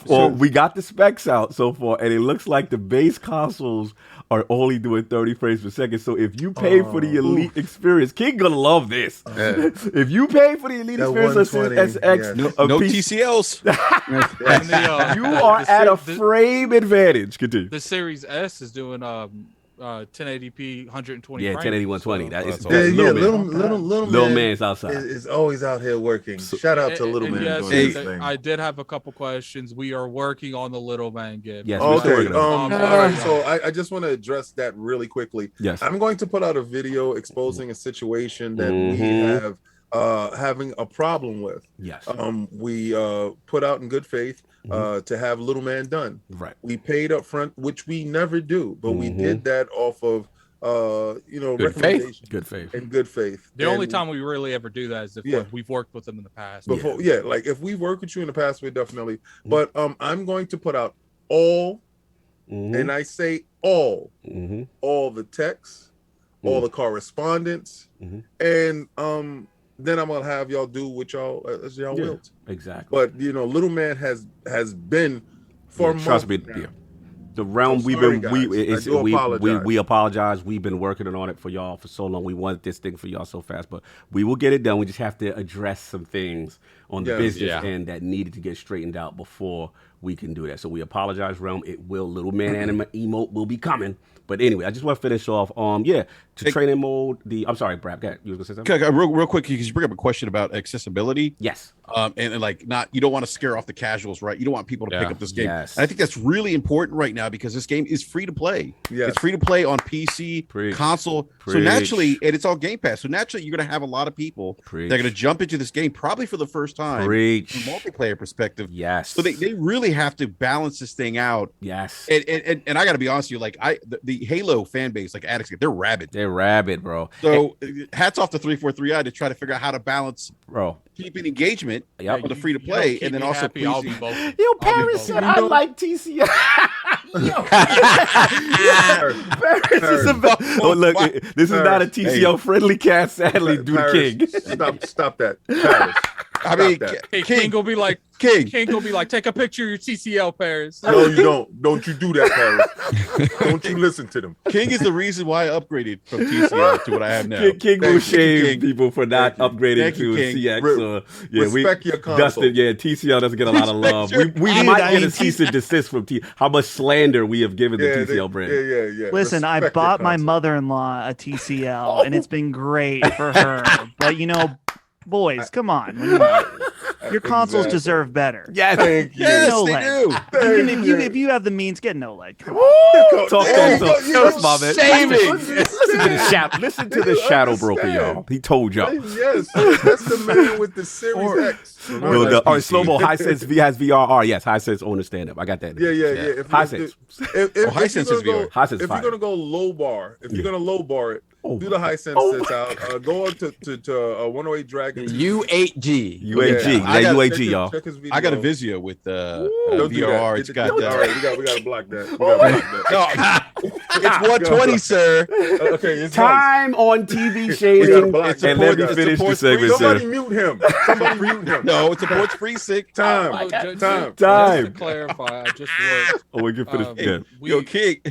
Well, we got the specs out so far, and it looks like the base consoles are only doing 30 frames per second. So if you pay for the elite experience, King gonna love this. Yeah. If you pay for the elite experience, SX, no TCLs. You are at a frame advantage. Continue. The Series S is doing 1080p 120 frames. 1080 120. That is little man's outside. Is always out here working. Shout out to little man. Yes, doing this thing. I did have a couple questions. We are working on the little man game. Yes. Okay. All right. So I just want to address that really quickly. Yes. I'm going to put out a video exposing a situation that we have having a problem with. Yes. We put out in good faith to have little man done. Right. We paid up front, which we never do, but we did that off of recommendation. Good faith. And good faith. The only time we really ever do that is if we've worked with them in the past. Before, like if we've worked with you in the past, we definitely. But I'm going to put out all, and I say all the texts, all the correspondence, and then I'm gonna have y'all do what y'all as y'all will. Exactly. But little man has been for trust me. now. The realm we apologize. We've been working on it for y'all for so long. We wanted this thing for y'all so fast, but we will get it done. We just have to address some things on the business end that needed to get straightened out before we can do that. So we apologize, realm. It will. Little man anime emote will be coming. But anyway, I just want to finish off. Training mode. I'm sorry, Brap. Go ahead. You was gonna say something? Real quick, because you bring up a question about accessibility. Yes. And like you don't want to scare off the casuals, right? You don't want people to pick up this game. Yes. And I think that's really important right now because this game is free to play. Yes. It's free to play on PC, console. So naturally, and it's all Game Pass. So naturally, you're going to have a lot of people that are going to jump into this game probably for the first time from a multiplayer perspective. Yes. So they really have to balance this thing out. Yes. And I got to be honest with you, like the Halo fan base, like addicts, they're rabid. They're rabid, bro. So hats off to 343i to try to figure out how to balance, bro, keeping engagement on the free to play, and then also pleasing. Yo, Paris said I like TCI. Paris is about. Oh, look, this is not a TCO friendly cast. Sadly, Dude King. Stop that, Paris. I mean, King gonna be like, King gonna be like, take a picture of your TCL, Paris. No, you don't. Don't you do that, Paris. Don't you listen to them. King is the reason why I upgraded from TCL to what I have now. King will shame people for not upgrading to CX. Respect your console. Dustin, TCL doesn't get a lot of love. We might get a cease and desist from how much slander we have given the TCL brand. Yeah. Listen, I bought my mother-in-law a TCL, and it's been great for her. But boys, come on. Your consoles deserve better. Yes, thank you. Yes, they do. If you have the means, get an OLED. Come on. Listen to the shadow broker, y'all. He told y'all. Yes, that's the man with the Series X. Slow-mo, Hisense has VRR. Yes, Hisense on the stand-up. I got that. Yeah. Hisense. Hisense is VR. Hisense if you're gonna go low bar, do the Hisense out. Go up to 108 Dragon. U8G. UAG, y'all. I got a Vizio with VRR. It's got. All right, we got to block that. It's 120, sir. Okay, it's time on TV shading, and let me finish the segment, sir. Somebody mute him. No, it's a ports free sync. Time. Just to clarify, I just looked. We can finish. Yo, King.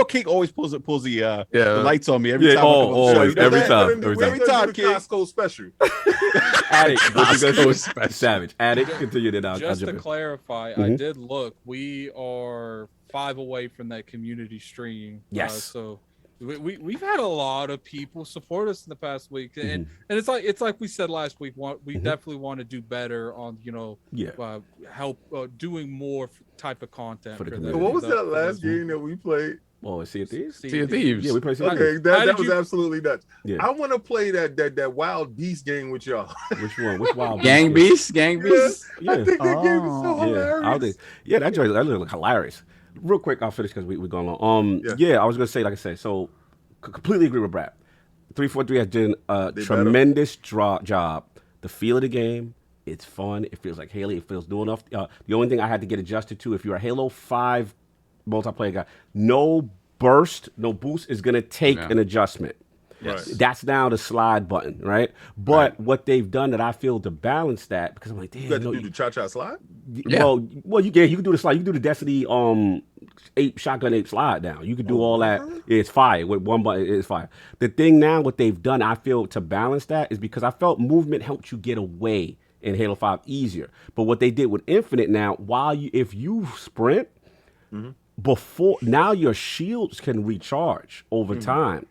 King always pulls the lights on me every time. Always, every time. Every time, King. Costco special. Addict, Savage. Addict, continue to now. Just to clarify, I did look. We are 5 away from that community stream. Yes. So we've had a lot of people support us in the past week, and it's like we said last week. We definitely want to do better on help doing more type of content. What was that last game that we played? Oh, Sea of Thieves? Sea of Thieves. Yeah, we played Sea of Thieves. Okay, that was absolutely nuts. Yeah. I want to play that Wild Beast game with y'all. Which one? Which Wild Gang Beast? Gang Beast? Yeah. I think that game is so hilarious. That joint look hilarious. Real quick, I'll finish because we're going on. I was going to say, like I said, so completely agree with BRAP. 343 has done a tremendous job. The feel of the game, it's fun. It feels like Halo. It feels new enough. The only thing I had to get adjusted to, if you're a Halo 5 multiplayer guy, no boost is going to take an adjustment. Yes. That's now the slide button, right? But what they've done that I feel to balance that, because I'm like, damn, you got to do the cha-cha slide? Well, you can do the slide. You can do the Destiny shotgun 8 slide now. You can do all that. It's fire. With one button, it's fire. The thing now, what they've done, I feel, to balance that is because I felt movement helped you get away in Halo 5 easier. But what they did with Infinite now, if you sprint, now your shields can recharge over time.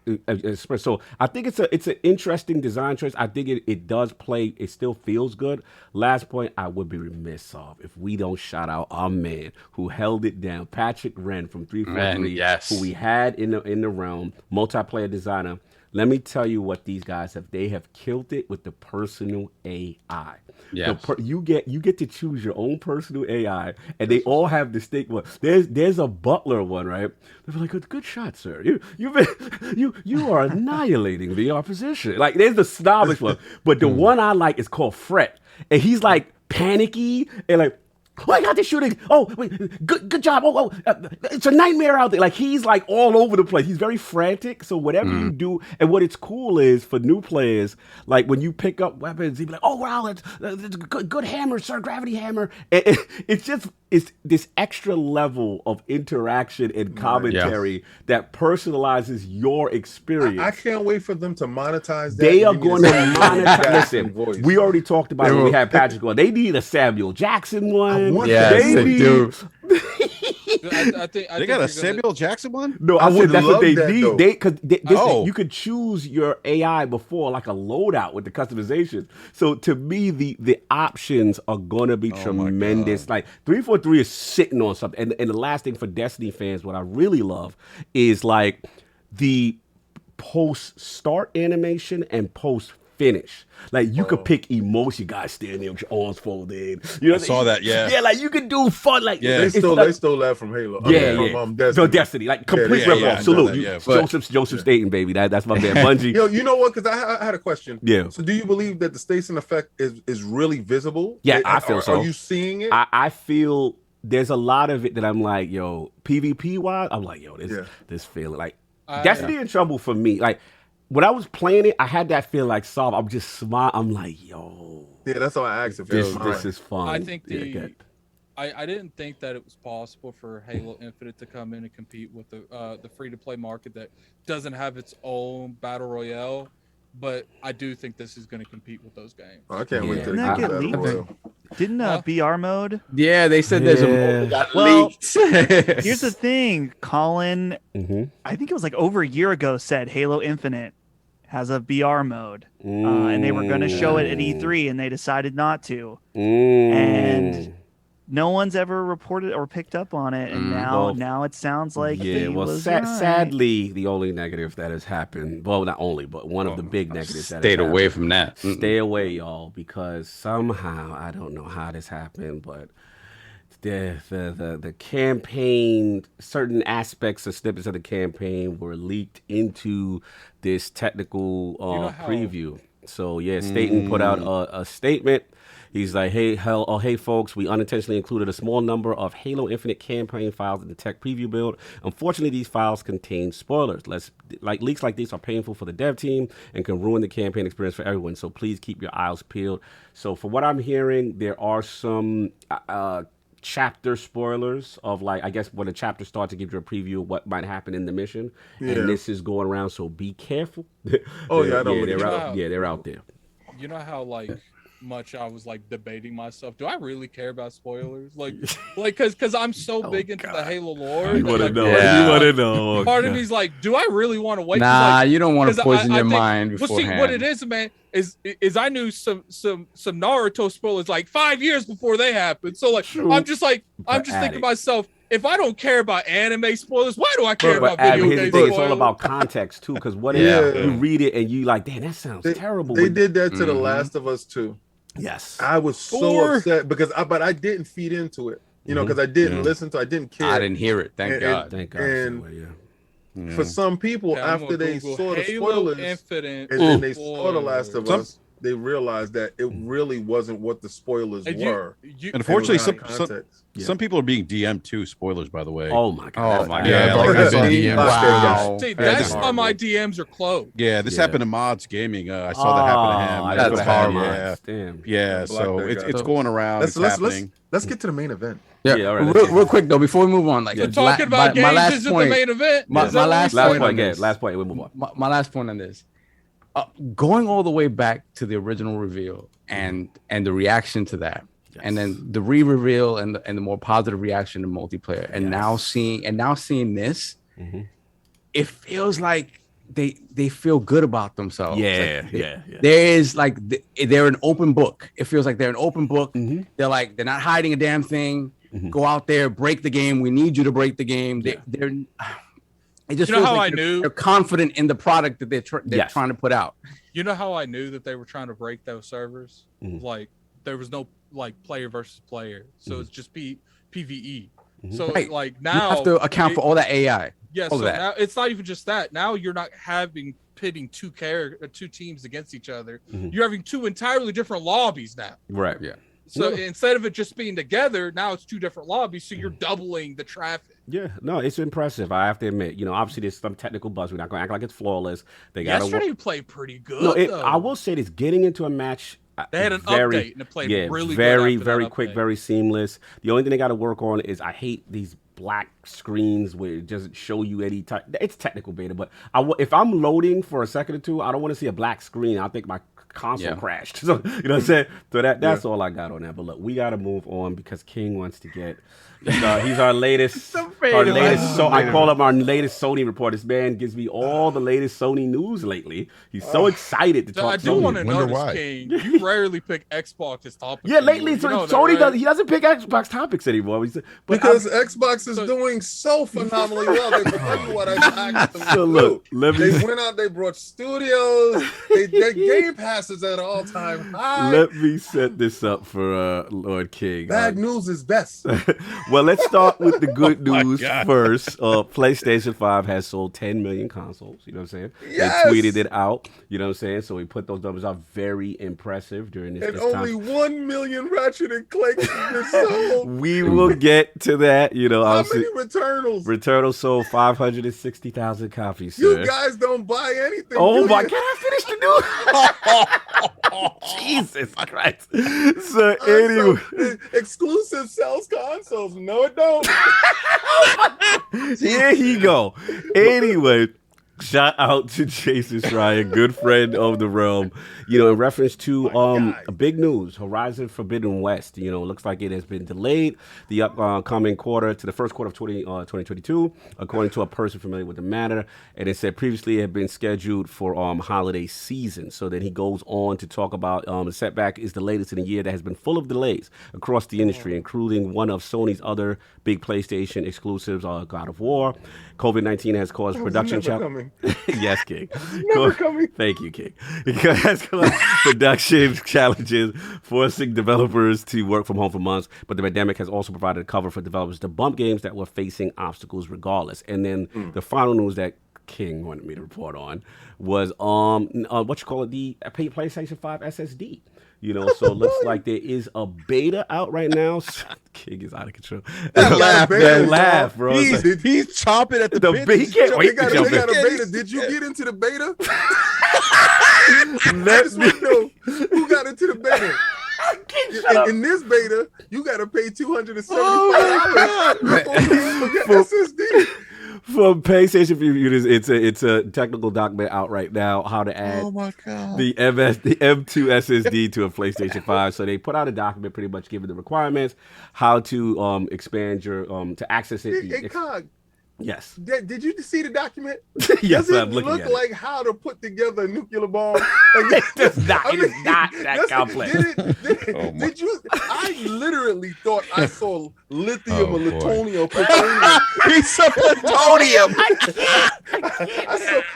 So I think it's an interesting design choice. I think it does play. It still feels good. Last point, I would be remiss if we don't shout out our man who held it down, Patrick Wren from 343, who we had in the realm, multiplayer designer. Let me tell you what these guys have. They have killed it with the personal AI. Yes. You get to choose your own personal AI, and they all have distinct ones. There's a butler one, right? They're like, good shot, sir. You are annihilating the opposition. Like, there's the snobbish one, but the one I like is called Fret, and he's like panicky and like, oh, I got this shooting. Oh, wait, good job. It's a nightmare out there. Like, he's like all over the place. He's very frantic. So whatever you do, and what it's cool is for new players, like when you pick up weapons, he'd be like, oh, wow, it's good hammer, sir, gravity hammer. And it's this extra level of interaction and commentary that personalizes your experience. I can't wait for them to monetize that. They are going to monetize. Listen, we already talked about it when we had Patrick on. They need a Samuel Jackson one. Yes, they do. I think they got a Samuel Jackson one? No, I said that's what they need. Because you could choose your AI before, like a loadout with the customizations. So to me, the options are going to be tremendous. Like 343 is sitting on something. And the last thing for Destiny fans, what I really love is like the post-start animation and post-finish. Like you could pick emotion, guys standing there with your arms folded. You know, I saw that. Yeah, like you could do fun. Like they stole that from Halo. From Destiny. So Destiny, like complete rip-off. Salute, Joseph Staten, baby. That's my man, Bungie. Yo, you know what? Because I had a question. Yeah. So do you believe that the station effect is really visible? Yeah, I feel so. Are you seeing it? I feel there's a lot of it that I'm like, yo, PvP wise, I'm like, yo, this feeling like Destiny in trouble for me. Like when I was playing it, I had that feel like Saul. I'm just smiling. I'm like, yo. Yeah, that's why I asked if this is fun. I think I didn't think that it was possible for Halo Infinite to come in and compete with the free-to-play market that doesn't have its own battle royale, but I do think this is going to compete with those games. I can't wait to Didn't that get leaked? Didn't BR mode? Yeah, they said there's a mode that got leaked. Here's the thing, Colin. I think it was like over a year ago. Said Halo Infinite has a BR mode, and they were going to show it at E3, and they decided not to. And no one's ever reported or picked up on it, and now it sounds like sadly, the only negative that has happened, well, not only, but one of the big negatives that stayed away from that. Stay away, y'all, because somehow I don't know how this happened, but the campaign, certain aspects of snippets of the campaign were leaked into this technical preview. So yeah, Staten put out a statement. He's like, hey folks, we unintentionally included a small number of Halo Infinite campaign files in the tech preview build. Unfortunately, these files contain spoilers. Leaks like these are painful for the dev team and can ruin the campaign experience for everyone. So please keep your eyes peeled. So for what I'm hearing, there are some chapter spoilers of, like, I guess when a chapter starts to give you a preview of what might happen in the mission. And this is going around, so be careful. They're out there. You know how, like, much I was like debating myself, do I really care about spoilers, like because I'm so big into the Halo lore. You want to know? You want to know? Part of me's like, do I really want to wait? Nah, you don't want to poison your mind beforehand. Well, see, what it is, man, is I knew some Naruto spoilers like 5 years before they happened. So like, I'm just thinking to myself, if I don't care about anime spoilers, why do I care about video games? It's all about context too, because what if you read it and you like, damn, that sounds terrible. They did that to The Last of Us too. Yes, I was so upset because I didn't feed into it, because I didn't listen to, I didn't care. I didn't hear it. Thank God. And for some people, after they saw the spoilers, and then they saw The Last of Us, they realized that it really wasn't what the spoilers were. Unfortunately, some people are being DM'd too. Spoilers, by the way. Oh my God! Wow. See, that's why my DMs are closed. Yeah, this happened to Mods Gaming. I saw that happen to him. That's horrible. Yeah, so it's going around. It's happening. Let's get to the main event. Yeah, all right, real quick though, before we move on, like talking about games isn't the main event. My last point. We move on. My last point on this. Going all the way back to the original reveal and the reaction to that, and then the re-reveal and the more positive reaction to multiplayer, and now seeing this, it feels like they feel good about themselves. There is like they're an open book. It feels like they're an open book. They're not hiding a damn thing. Go out there, break the game. We need you to break the game. They're it just feels like they're confident in the product that they're trying to put out. You know how I knew that they were trying to break those servers? Like there was no like player versus player, so it's just PvE. So like now you have to account for all that AI. Yeah, so now it's not even just that. Now you're not pitting two teams against each other. You're having two entirely different lobbies now. Right. Yeah. So instead of it just being together, now it's two different lobbies. So you're doubling the traffic. Yeah, no, it's impressive. I have to admit, obviously there's some technical bugs. We're not going to act like it's flawless. Yesterday played pretty good. No, I will say this: getting into a match, they had an update and it played really very, good very quick, very seamless. The only thing they got to work on is I hate these black screens where it doesn't show you any type. It's technical beta, but if I'm loading for a second or two, I don't want to see a black screen. I think my console crashed. So you know what I'm saying? So that's all I got on that. But look, we got to move on because King wants to get. He's our latest. I call him our latest Sony report. This man gives me all the latest Sony news lately. He's so excited to talk. I do want to notice, King. You rarely pick Xbox as topics. Yeah, lately Sony doesn't. He doesn't pick Xbox topics anymore. Because Xbox is doing so phenomenally well. They tell you what I asked them to do. They went out. They brought studios. Their Game Pass is at all-time high. Let me set this up for Lord King. Bad news is best. Well, let's start with the good news first. PlayStation 5 has sold 10 million consoles. You know what I'm saying? Yes! They tweeted it out. You know what I'm saying? So we put those numbers out. Very impressive during this And this only time. 1 million Ratchet and Clanks have been sold. We will get to that. You know, How obviously, many Returnals? Returnal sold 560,000 copies. You Sir. guys don't buy anything. Oh do my! you? Can I finish the news? Jesus Christ! So anyway, Exclusive sells consoles. No, it don't. here he go. Anyway, shout out to Jason Schreier, good friend of the realm. You know, in reference to big news, Horizon Forbidden West. You know, looks like it has been delayed the upcoming quarter to the first quarter of 2022, according to a person familiar with the matter. And it said previously it had been scheduled for holiday season. So then he goes on to talk about the setback is the latest in a year that has been full of delays across the industry, including one of Sony's other big PlayStation exclusives, God of War. COVID-19 has caused production challenges. Yes, King. Never coming. Thank you, King. It has caused production challenges, forcing developers to work from home for months. But the pandemic has also provided a cover for developers to bump games that were facing obstacles regardless. And then the final news that King wanted me to report on was the PlayStation 5 SSD. You know, so it looks like there is a beta out right now. King is out of control. That laugh, bro. He's chomping at the bit. He can't wait They to jump got in. a beta. Did you get into the beta? I just want to know who got into the beta. In this beta, you got to pay $275 for SSD. For PlayStation users, it's a technical document out right now how to add the M2 SSD to a PlayStation 5. So they put out a document pretty much giving the requirements, how to expand your to access it. Hey, Cog, yes. did you see the document? Yes, Does it I'm looking look at like how to put together a nuclear bomb? it. It is not that complex. Did you? I literally thought I saw lithium or boy. plutonium. Piece of plutonium.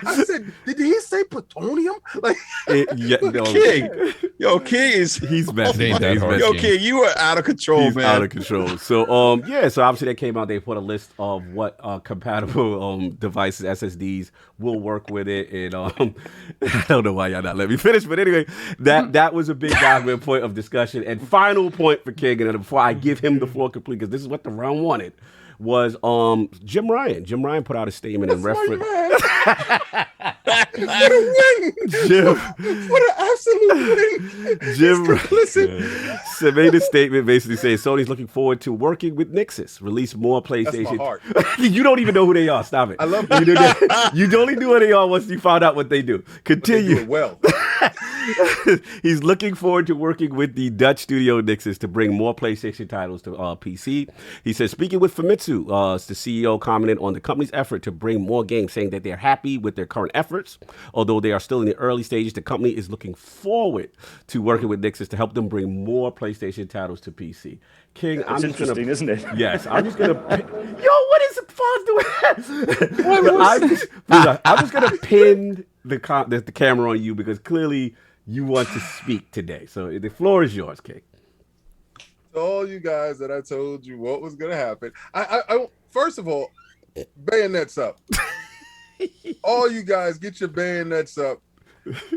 I said, did he say plutonium? Like, King. Yo, King is he's messing. Ain't that hard, Yo, King, you are out of control, He's man. out of control. So so obviously that came out. They put a list of what compatible devices, SSDs will work with it, and I don't know why y'all not let me finish, but anyway, that was a big document point of discussion. And final point for King, and before I give him the floor complete, because this is what the round wanted, was Jim Ryan. Jim Ryan put out a statement in reference. what a win! Jim, What an absolute win! Jim so made a statement basically saying Sony's looking forward to working with Nixxes, release more PlayStation. That's my heart. You don't even know who they are. Stop it. I love you only knew who they are once you found out what they do. Continue. They do it well. He's looking forward to working with the Dutch studio Nixxes to bring more PlayStation titles to PC. He says, speaking with Famitsu, the CEO commented on the company's effort to bring more games, saying that they're happy with their current efforts. Although they are still in the early stages, the company is looking forward to working with Nixxes to help them bring more PlayStation titles to PC. King, It's interesting, isn't it? Yes, I'm just gonna. Yo, what is Fonz doing? I'm just gonna pin the camera on you because clearly you want to speak today. So the floor is yours, King. To all you guys that I told you what was gonna happen. I first of all, bayonets up. All you guys, get your bayonets up.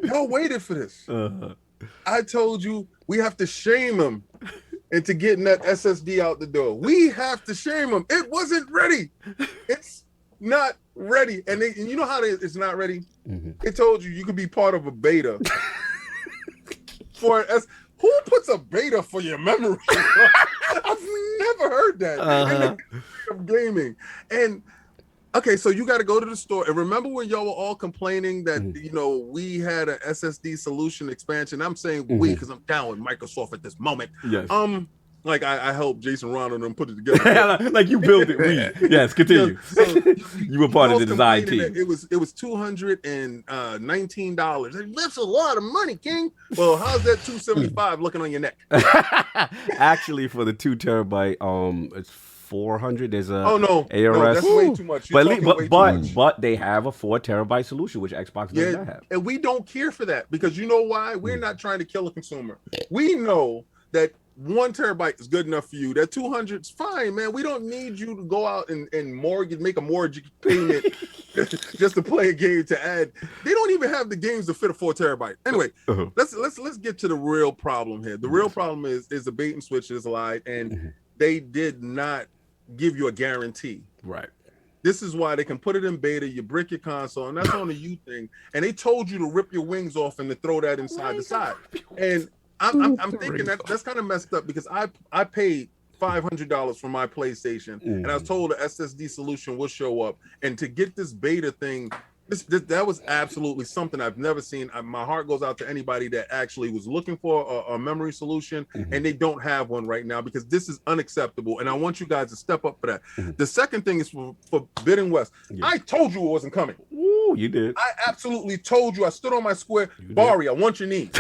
Y'all waited for this. I told you we have to shame him into getting that SSD out the door. We have to shame him. It wasn't ready. It's not ready. And you know how it's not ready? It told you could be part of a beta. Who puts a beta for your memory? I've never heard that in the of gaming. And okay, so you got to go to the store. And remember when y'all were all complaining that we had an SSD solution expansion? I'm saying we because I'm down with Microsoft at this moment. Yes. Like I helped Jason Ron and them put it together. Like you built it. Yes, continue. So you were part of the design team. It was $219. That's a lot of money, King. Well, how's that $275 looking on your neck? Actually, for the 2 terabyte, it's $400. There's a ARS. No, that's way too much. But they have a 4 terabyte solution, which Xbox does not have. And we don't care for that because you know why? We're not trying to kill a consumer. We know that 1 terabyte is good enough for you. That 200 is fine, man. We don't need you to go out and make a mortgage payment just to play a game to add. They don't even have the games to fit a 4 terabyte. Anyway, let's get to the real problem here. The real problem is the bait and switch is lied, and they did not give you a guarantee. Right. This is why they can put it in beta. You brick your console, and that's on the you thing. And they told you to rip your wings off and to throw that inside the side. And I'm thinking that's kind of messed up because I paid $500 for my PlayStation, and I was told the SSD solution will show up. And to get this beta thing, that was absolutely something I've never seen. My heart goes out to anybody that actually was looking for a memory solution, and they don't have one right now because this is unacceptable. And I want you guys to step up for that. The second thing is for Forbidden West. I told you it wasn't coming. Ooh, you did. I absolutely told you. I stood on my square. Bari, I want your knees.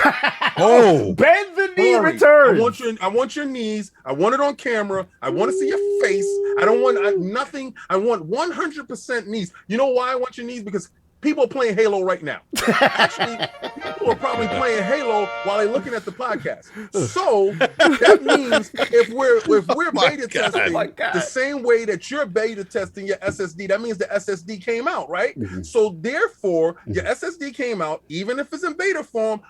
Oh, bend the knee return. I want your knees. I want it on camera. I want to see your face. I don't want nothing. I want 100% knees. You know why I want your knees? Because people are playing Halo right now. Actually, people are probably playing Halo while they're looking at the podcast. So that means if we're beta testing the same way that you're beta testing your SSD, that means the SSD came out, right? So therefore, your SSD came out, even if it's in beta form.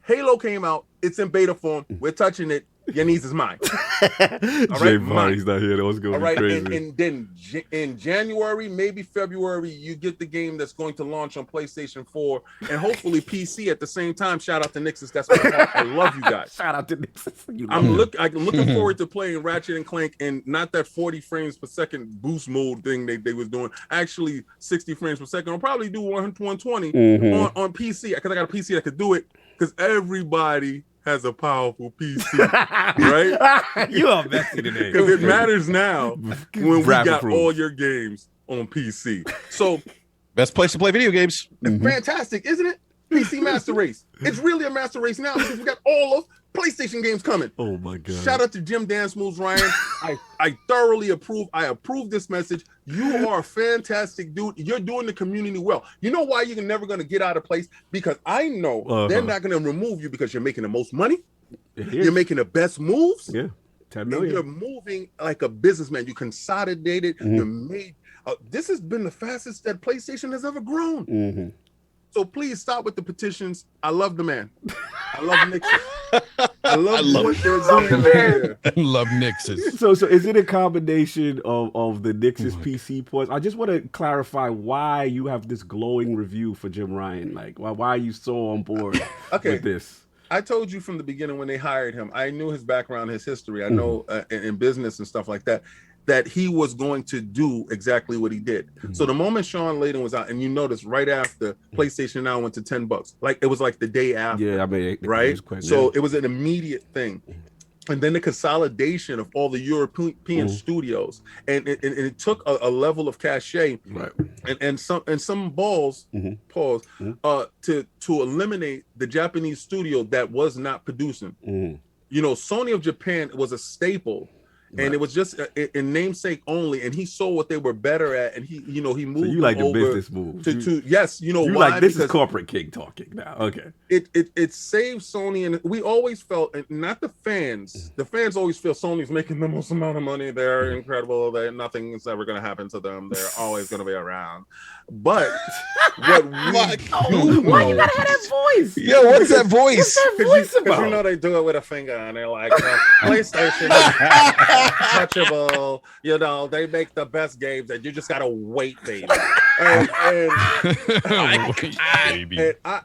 Halo came out, it's in beta form. We're touching it. Your knees is mine. All right, Vardy's not here. That was going to be crazy. And then in January, maybe February, you get the game that's going to launch on PlayStation 4 and hopefully PC at the same time. Shout out to Nixus. That's what I love you guys. Shout out to Nixus. I'm looking forward to playing Ratchet and Clank and not that 40 frames per second boost mode thing they was doing. Actually, 60 frames per second. I'll probably do 120 on PC because I got a PC that could do it because everybody has a powerful PC, right? You are messy today. Because it matters now when we got all your games on PC. So, best place to play video games. It's fantastic, isn't it? PC Master Race. It's really a Master Race now because we got all of PlayStation games coming. Oh my God. Shout out to Jim Dance Moves, Ryan. I thoroughly approve. I approve this message. You are a fantastic dude. You're doing the community well. You know why you're never going to get out of place? Because I know they're not going to remove you because you're making the most money. You're making the best moves. Yeah. 10 million. You're moving like a businessman. You consolidated. You made. This has been the fastest that PlayStation has ever grown. So please stop with the petitions. I love the man. I love Nixus. I love what they're doing there. I love Nixus. So is it a combination of the Nixus PC ports? I just want to clarify why you have this glowing review for Jim Ryan. Like, why are you so on board with this? I told you from the beginning when they hired him, I knew his background, his history. I know in business and stuff like that he was going to do exactly what he did. So the moment Shawn Layden was out, and you notice right after PlayStation Now went to $10, like it was like the day after. Yeah, I mean, right. So it was an immediate thing, and then the consolidation of all the European studios, and it took a level of cachet, right? And some balls, pause, to eliminate the Japanese studio that was not producing. You know, Sony of Japan was a staple. And it was just in namesake only, and he saw what they were better at, and he moved. So you like the business move? Yes, you know you why? Like this is corporate king talking now. Okay, it saved Sony, and we always felt, and not the fans. The fans always feel Sony's making the most amount of money. They're incredible. Nothing is ever going to happen to them. They're always going to be around. But what why you gotta have that voice? Yo, what's that voice? Because you know they do it with a finger, and they're like, PlayStation. Touchable, you know, they make the best games, and you just gotta wait, baby. And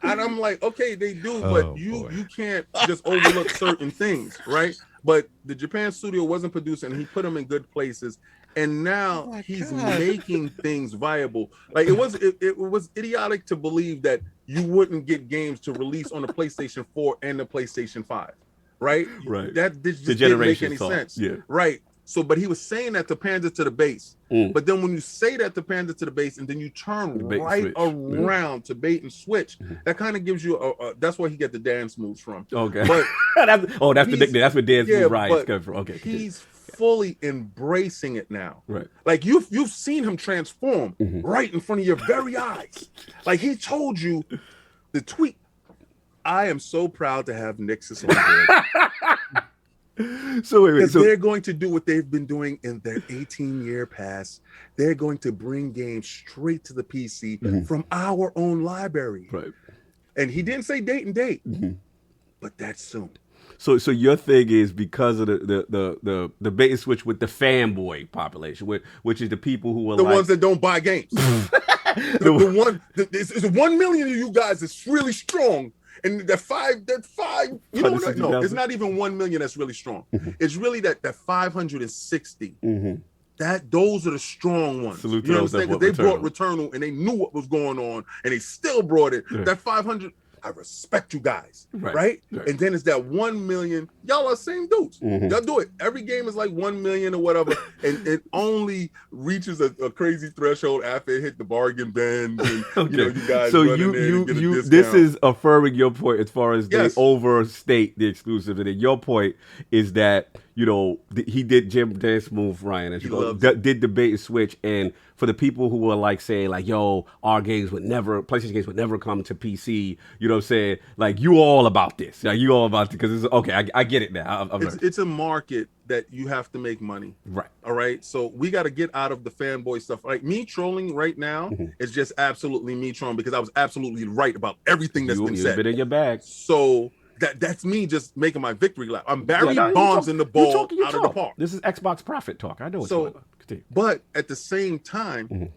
I'm like, okay, they do, but you can't just overlook certain things, right? But the Japan studio wasn't producing, and he put them in good places, and now he's making things viable. Like it was idiotic to believe that you wouldn't get games to release on the PlayStation 4 and the PlayStation 5. Right. That just didn't make any sense. Yeah. Right. So, but he was saying that to pander to the base. But then when you say that to pander to the base, and then you turn right around to bait and switch, that kind of gives you that's where he get the dance moves from. Okay. But that's the nickname. That's what dance moves Ryan's coming from. Okay. He's fully embracing it now. Right. Like you've seen him transform right in front of your very eyes. Like he told you the tweet. I am so proud to have Nixus on board. So wait. So they're going to do what they've been doing in their 18-year past. They're going to bring games straight to the PC from our own library. Right. And he didn't say date and date, but that's soon. So your thing is because of the bait and switch with the fanboy population, which is the people who are the ones that don't buy games. It's 1 million of you guys that's really strong, and that five. You know what? No, it's not even 1 million that's really strong. It's really that 560. Those are the strong ones. Salute you know what what I'm saying? Because they brought Returnal and they knew what was going on, and they still brought it. That 500. I respect you guys, right? And then it's that 1 million. Y'all are same dudes. Y'all do it. Every game is like 1 million or whatever, and it only reaches a crazy threshold after it hit the bargain bin. And, you know, you guys. So you this is affirming your point as far as they overstate the exclusive, and then your point is that he did Jim Dance move, Ryan, as you go, did the bait and switch, and for the people who were like saying like, yo, our games would never, PlayStation games would never come to PC, you know what I'm saying? Like, you all about this. Like, you all about it because it's okay. I get it now. It's a market that you have to make money. Right. All right. So we got to get out of the fanboy stuff. Like me trolling right now is just absolutely me trolling because I was absolutely right about everything that's been said. Been in your bag. So that's me just making my victory lap. I'm Barry Bonds in the ball out of the park. This is Xbox profit talk. I know what's going on. Continue. But at the same time,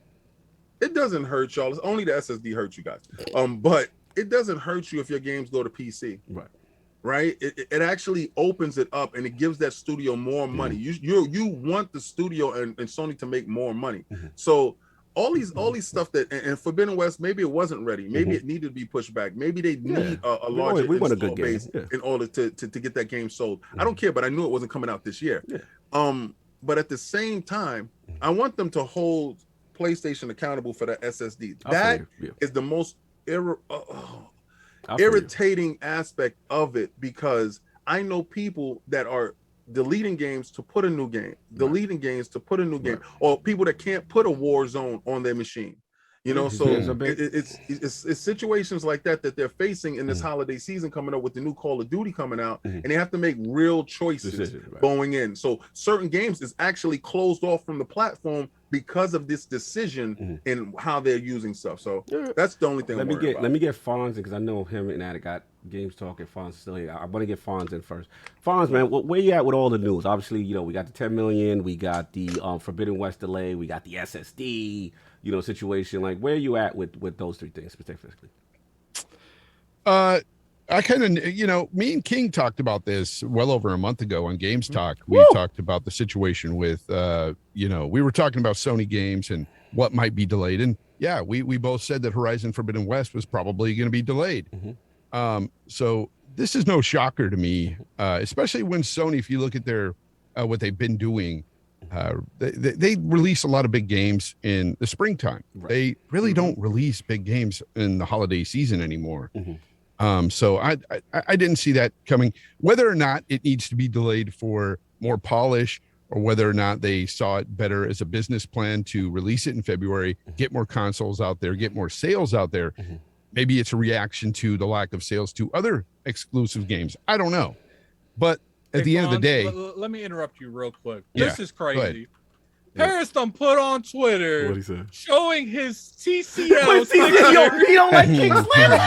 it doesn't hurt y'all. It's only the SSD hurts you guys. But it doesn't hurt you if your games go to PC. Right? It actually opens it up and it gives that studio more money. You want the studio and Sony to make more money. So all these stuff that and Forbidden West, maybe it wasn't ready. Maybe it needed to be pushed back. Maybe they need a larger install base in order to get that game sold. I don't care, but I knew it wasn't coming out this year. But at the same time, I want them to hold PlayStation accountable for that SSD. That is the most irritating aspect of it, because I know people that are deleting games to put a new game, deleting games to put a new game, or people that can't put a Warzone on their machine. You know, so it's situations like that they're facing in this holiday season coming up with the new Call of Duty coming out, and they have to make real choices going in. So certain games is actually closed off from the platform because of this decision in how they're using stuff. So that's the only thing. Let me get Fonz, because I know him and Attic got games talking. Fonz still here. I want to get Fonz in first. Fonz, man, where you at with all the news? Obviously, we got the 10 million, we got the Forbidden West delay, we got the SSD, situation. Like, where are you at with those three things specifically? I kind of, me and King talked about this well over a month ago on Games Talk. We talked about the situation with, we were talking about Sony games and what might be delayed. And yeah, we both said that Horizon Forbidden West was probably going to be delayed. So this is no shocker to me, especially when Sony, if you look at their what they've been doing, they release a lot of big games in the springtime. They really don't release big games in the holiday season anymore. So I didn't see that coming. Whether or not it needs to be delayed for more polish, or whether or not they saw it better as a business plan to release it in February, get more consoles out there, get more sales out there. Maybe it's a reaction to the lack of sales to other exclusive games. I don't know. But at the end of the day, let me interrupt you real quick. This is crazy. Paris done put on Twitter showing his TCL. He don't like King Slim.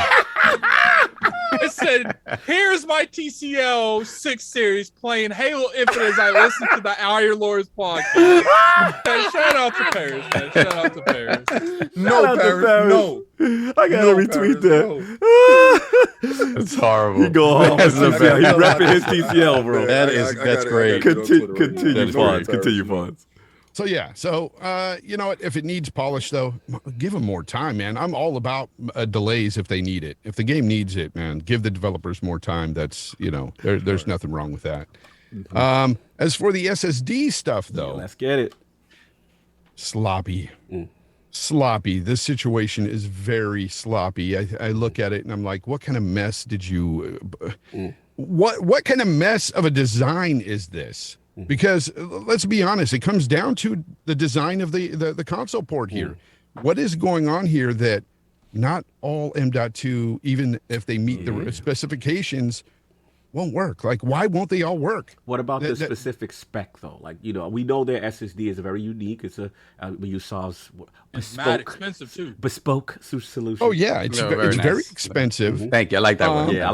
It said, "Here's my TCL 6 series playing Halo Infinite as I listen to the Iron Lords podcast." Shout out to Paris, man. Shout out to Paris. No, Paris. No. I gotta retweet that. It's horrible. You go home. He's repping his TCL, bro. That's great. Continue, Fonz. So yeah, you know what? If it needs polish, though, give them more time, man. I'm all about delays if they need it. If the game needs it, man, give the developers more time. That's there's nothing wrong with that. As for the SSD stuff, though, let's get it. Sloppy. This situation is very sloppy. I look at it and I'm like, what kind of mess did you? What kind of mess of a design is this? Because let's be honest, it comes down to the design of the console port here. What is going on here that not all M.2, even if they meet the specifications, won't work. Like, why won't they all work? What about the specific spec though? Like, you know, we know their SSD is very unique. It's a we use Solve's mad expensive too. Bespoke solution. Oh yeah, it's very expensive. Mm-hmm. Thank you. I like that one. Yeah, I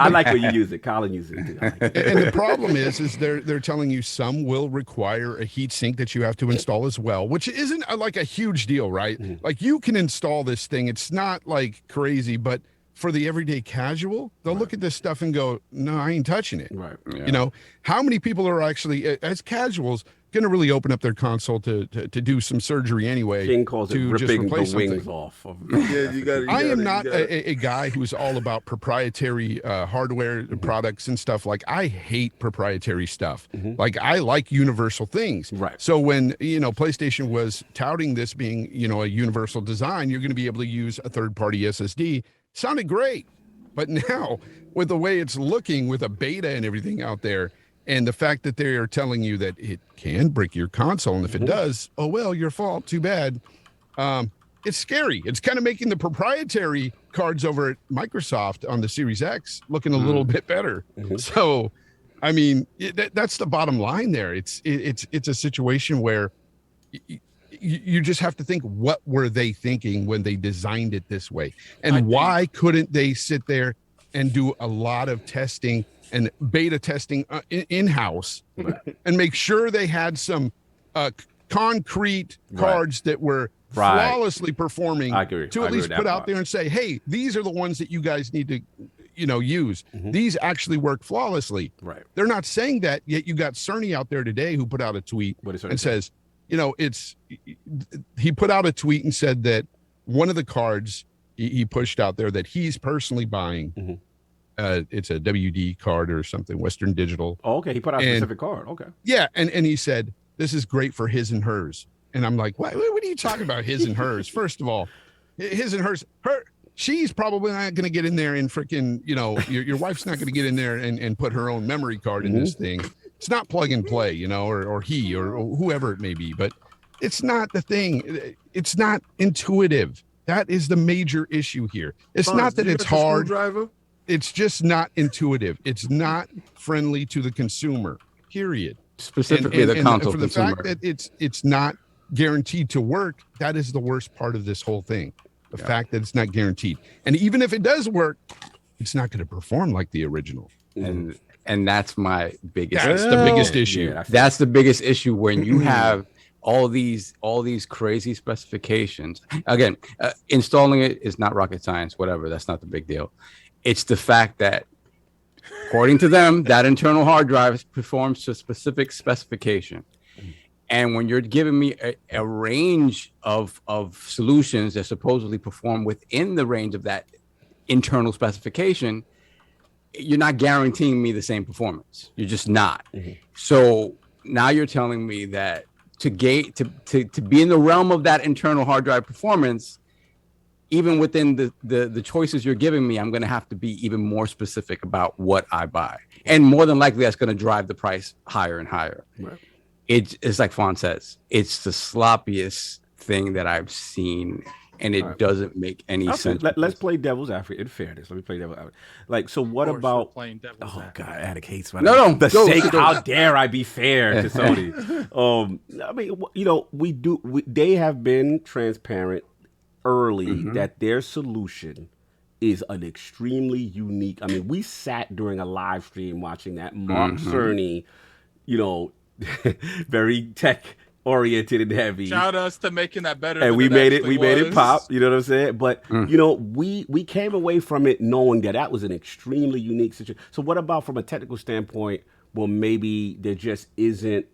like when you use it. Colin uses it too. And the problem is they're telling you some will require a heat sink that you have to install as well, which isn't like a huge deal, right? Mm-hmm. Like you can install this thing. It's not like crazy, but for the everyday casual, they'll look at this stuff and go, no, I ain't touching it. Right. Yeah. You know, how many people are actually, as casuals, going to really open up their console to do some surgery anyway? King calls it ripping the wings off. I am not a guy who's all about proprietary hardware products and stuff. Like, I hate proprietary stuff. Mm-hmm. Like, I like universal things. Right. So when, you know, PlayStation was touting this being, you know, a universal design, you're going to be able to use a third-party SSD. Sounded great, but now with the way it's looking with a beta and everything out there, and the fact that they are telling you that it can break your console, and if it does, oh well, your fault, too bad. It's scary. It's kind of making the proprietary cards over at Microsoft on the Series X looking a little bit better. So, I mean, that's the bottom line there. It's a situation where you just have to think, what were they thinking when they designed it this way? And why couldn't they sit there and do a lot of testing and beta testing in-house and make sure they had some concrete cards that were flawlessly performing to at least put out there and say, hey, these are the ones that you guys need to, you know, use. These actually work flawlessly. Right. They're not saying that, yet you got Cerny out there today who put out a tweet and says, you know, he put out a tweet and said that one of the cards he pushed out there that he's personally buying, it's a WD card or something, Western Digital. Oh, okay. He put out a specific card. Okay. Yeah. And he said, this is great for his and hers. And I'm like, what are you talking about, his and hers? First of all, his and hers, she's probably not going to get in there and freaking, you know, your wife's not going to get in there and put her own memory card in this thing. It's not plug and play, you know, or he or whoever it may be, but it's not the thing. It's not intuitive. That is the major issue here. It's not that it's hard. It's just not intuitive. It's not friendly to the consumer, period. Specifically the console for the consumer. fact that it's not guaranteed to work, that is the worst part of this whole thing. The fact that it's not guaranteed. And even if it does work, it's not going to perform like the original. And that's my biggest. That's the biggest issue. That's the biggest issue when you have all these crazy specifications. Again, installing it is not rocket science. Whatever. That's not the big deal. It's the fact that, according to them, that internal hard drive performs to a specific specification. And when you're giving me a range of solutions that supposedly perform within the range of that internal specification, you're not guaranteeing me the same performance. You're just not. So now you're telling me that to be in the realm of that internal hard drive performance, even within the choices you're giving me, I'm going to have to be even more specific about what I buy. And more than likely, that's going to drive the price higher and higher. Right. It's like Fonz says, it's the sloppiest thing that I've seen. And it doesn't make any sense. Let's play devil's advocate. In fairness, let me play devil's advocate. Like, so what about? God, Attic hates me. No, the sake. How dare I be fair to Sony? I mean, you know, they have been transparent early that their solution is an extremely unique. I mean, we sat during a live stream watching that Mark Cerny, you know, very tech oriented and heavy. Shout us to making that better. And we made it pop, you know what I'm saying? But you know, we came away from it knowing that was an extremely unique situation. So what about from a technical standpoint? Well, maybe there just isn't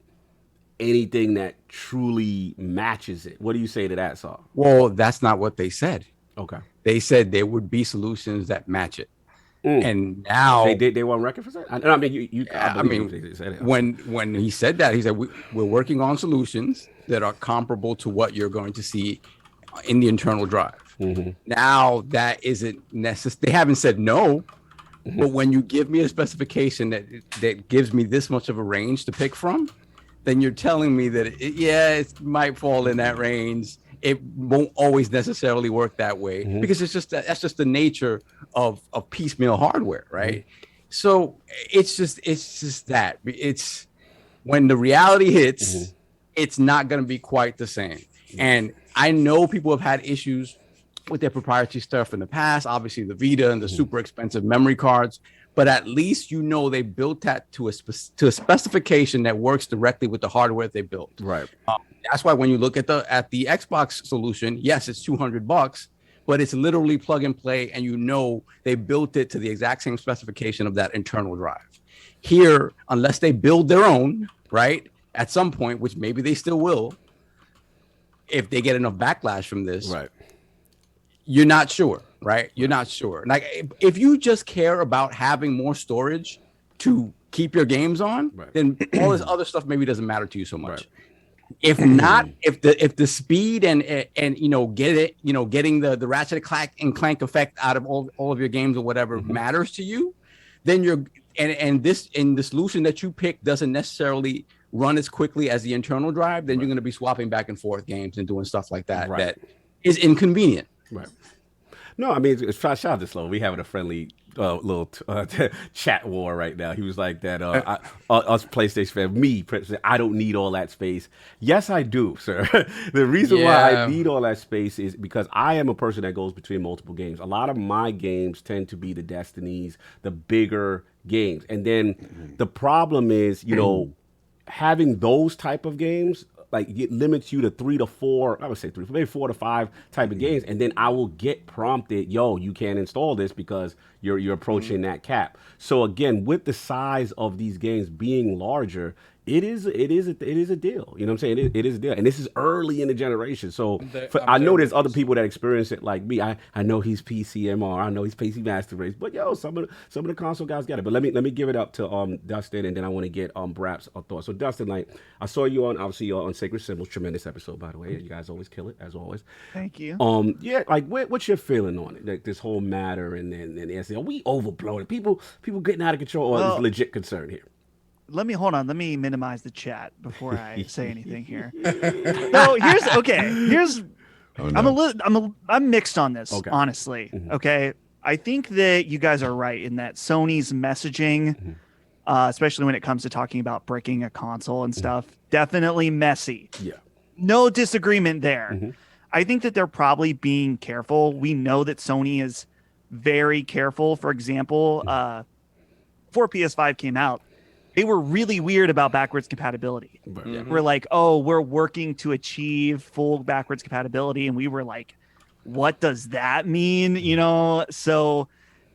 anything that truly matches it. What do you say to that, Saul? Well, that's not what they said. Okay. They said there would be solutions that match it. And now they won record for that. I mean, when he said that, he said we're working on solutions that are comparable to what you're going to see in the internal drive. Now that isn't necessary. They haven't said no, but when you give me a specification that gives me this much of a range to pick from, then you're telling me that it might fall in that range. It won't always necessarily work that way because that's just the nature of piecemeal hardware, right? So it's just that it's when the reality hits, it's not going to be quite the same. And I know people have had issues with their proprietary stuff in the past, obviously the Vita and the super expensive memory cards, but at least they built that to a specification that works directly with the hardware they built. Right. That's why when you look at the Xbox solution, yes, it's $200, but it's literally plug and play, and they built it to the exact same specification of that internal drive. Here, unless they build their own, right, at some point, which maybe they still will, if they get enough backlash from this, right, you're not sure, right? You're not sure. Like, if you just care about having more storage to keep your games on, then all this other stuff maybe doesn't matter to you so much. Right. If not, if the speed and getting the Ratchet and Clank effect out of all of your games or whatever matters to you, then the solution that you pick doesn't necessarily run as quickly as the internal drive, then you're going to be swapping back and forth games and doing stuff like that. That is inconvenient. Right. No, I mean, shout out to Slow. We having a friendly little chat war right now. He was like that. Us PlayStation fans, I don't need all that space. Yes, I do, sir. The reason why I need all that space is because I am a person that goes between multiple games. A lot of my games tend to be the Destinies, the bigger games, and then the problem is, having those type of games, like, it limits you to 3 to 4, I would say 3, maybe 4 to 5 type of games, and then I will get prompted, you can't install this because you're approaching that cap. So again, with the size of these games being larger, it is a deal. You know what I'm saying? It is a deal, and this is early in the generation. So I know there's other people that experience it like me. I know he's PCMR, I know he's PC Master Race, but some of the console guys got it. But let me give it up to Dustin, and then I want to get BRAP's thoughts. So Dustin, like, I saw you on Sacred Symbols, tremendous episode, by the way. You guys always kill it, as always. Thank you. Like, what's your feeling on it? Like, this whole matter, and we overblown it. People getting out of control. There's legit concern here. Let me minimize the chat before I say anything here. No, here's oh, no. I'm mixed on this, honestly. Okay. I think that you guys are right in that Sony's messaging, especially when it comes to talking about breaking a console and stuff, definitely messy. Yeah. No disagreement there. I think that they're probably being careful. We know that Sony is very careful. For example, before PS5 came out, they were really weird about backwards compatibility. We're like, we're working to achieve full backwards compatibility. And we were like, what does that mean? So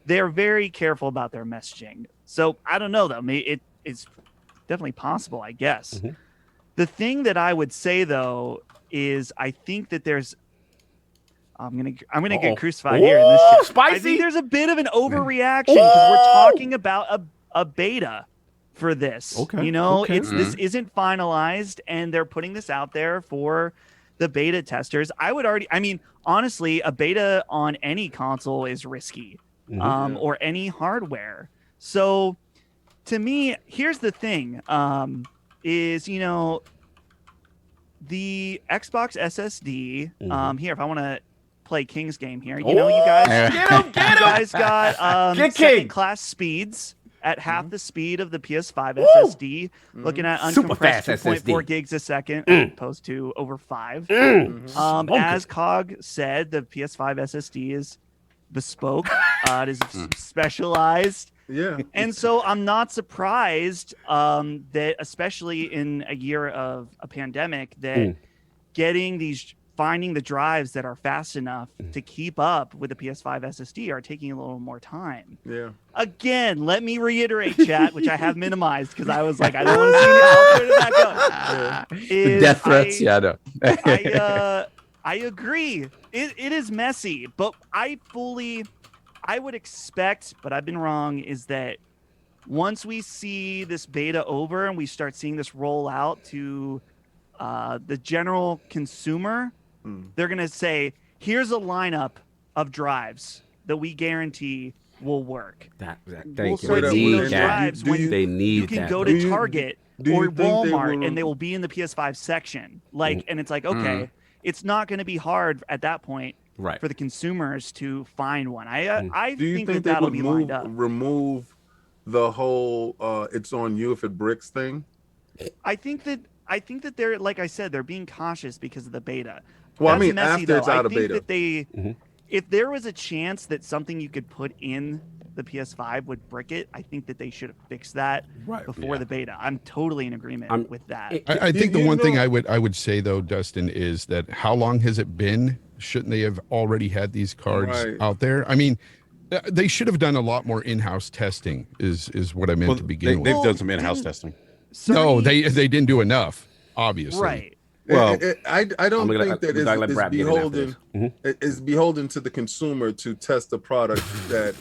they're very careful about their messaging. So I don't know, though. It's definitely possible, I guess. The thing that I would say, though, is I think that there's I'm gonna get crucified here in this chat. Spicy. I think there's a bit of an overreaction because we're talking about a beta for this. This isn't finalized, and they're putting this out there for the beta testers. Honestly, a beta on any console is risky, or any hardware. So to me, here's the thing, is, the Xbox SSD, here, if I want to play King's game here, you guys got second-class speeds at half the speed of the PS5 SSD, looking at uncompressed 2.4 gigs a second, opposed to over 5. As Cog said, the PS5 SSD is bespoke. It is specialized. Yeah. And so I'm not surprised that, especially in a year of a pandemic, that finding the drives that are fast enough to keep up with the PS5 SSD are taking a little more time. Yeah. Again, let me reiterate, chat, which I have minimized because I was like, I don't want to see it. I'll turn it back up. The death threats, I agree. It is messy, but I would expect, but I've been wrong, is that once we see this beta over and we start seeing this roll out to the general consumer, they're going to say, here's a lineup of drives that we guarantee will work. Thank you. They need you can go to Target or Walmart and they will be in the PS5 section. And it's like, okay, it's not going to be hard at that point for the consumers to find one. I think that'll be lined up. Remove the whole it's on you if it bricks thing? I think that they're, like I said, they're being cautious because of the beta. Well, That's I mean, messy, after it's though. out of I think beta. that they, if there was a chance that something you could put in the PS5 would brick it, I think that they should have fixed that before the beta. I'm totally in agreement with that. I think the one thing I would say though, Dustin, is that how long has it been? Shouldn't they have already had these cards out there? I mean, they should have done a lot more in-house testing. Is what I meant to begin with. They've done some in-house testing. No, they didn't do enough. Obviously, right. Well, I don't think that is beholden to the consumer to test a product that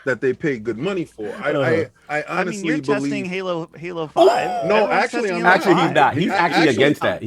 that they pay good money for. I honestly you're believe testing Halo 5. No, actually, he's not. He's actually against that.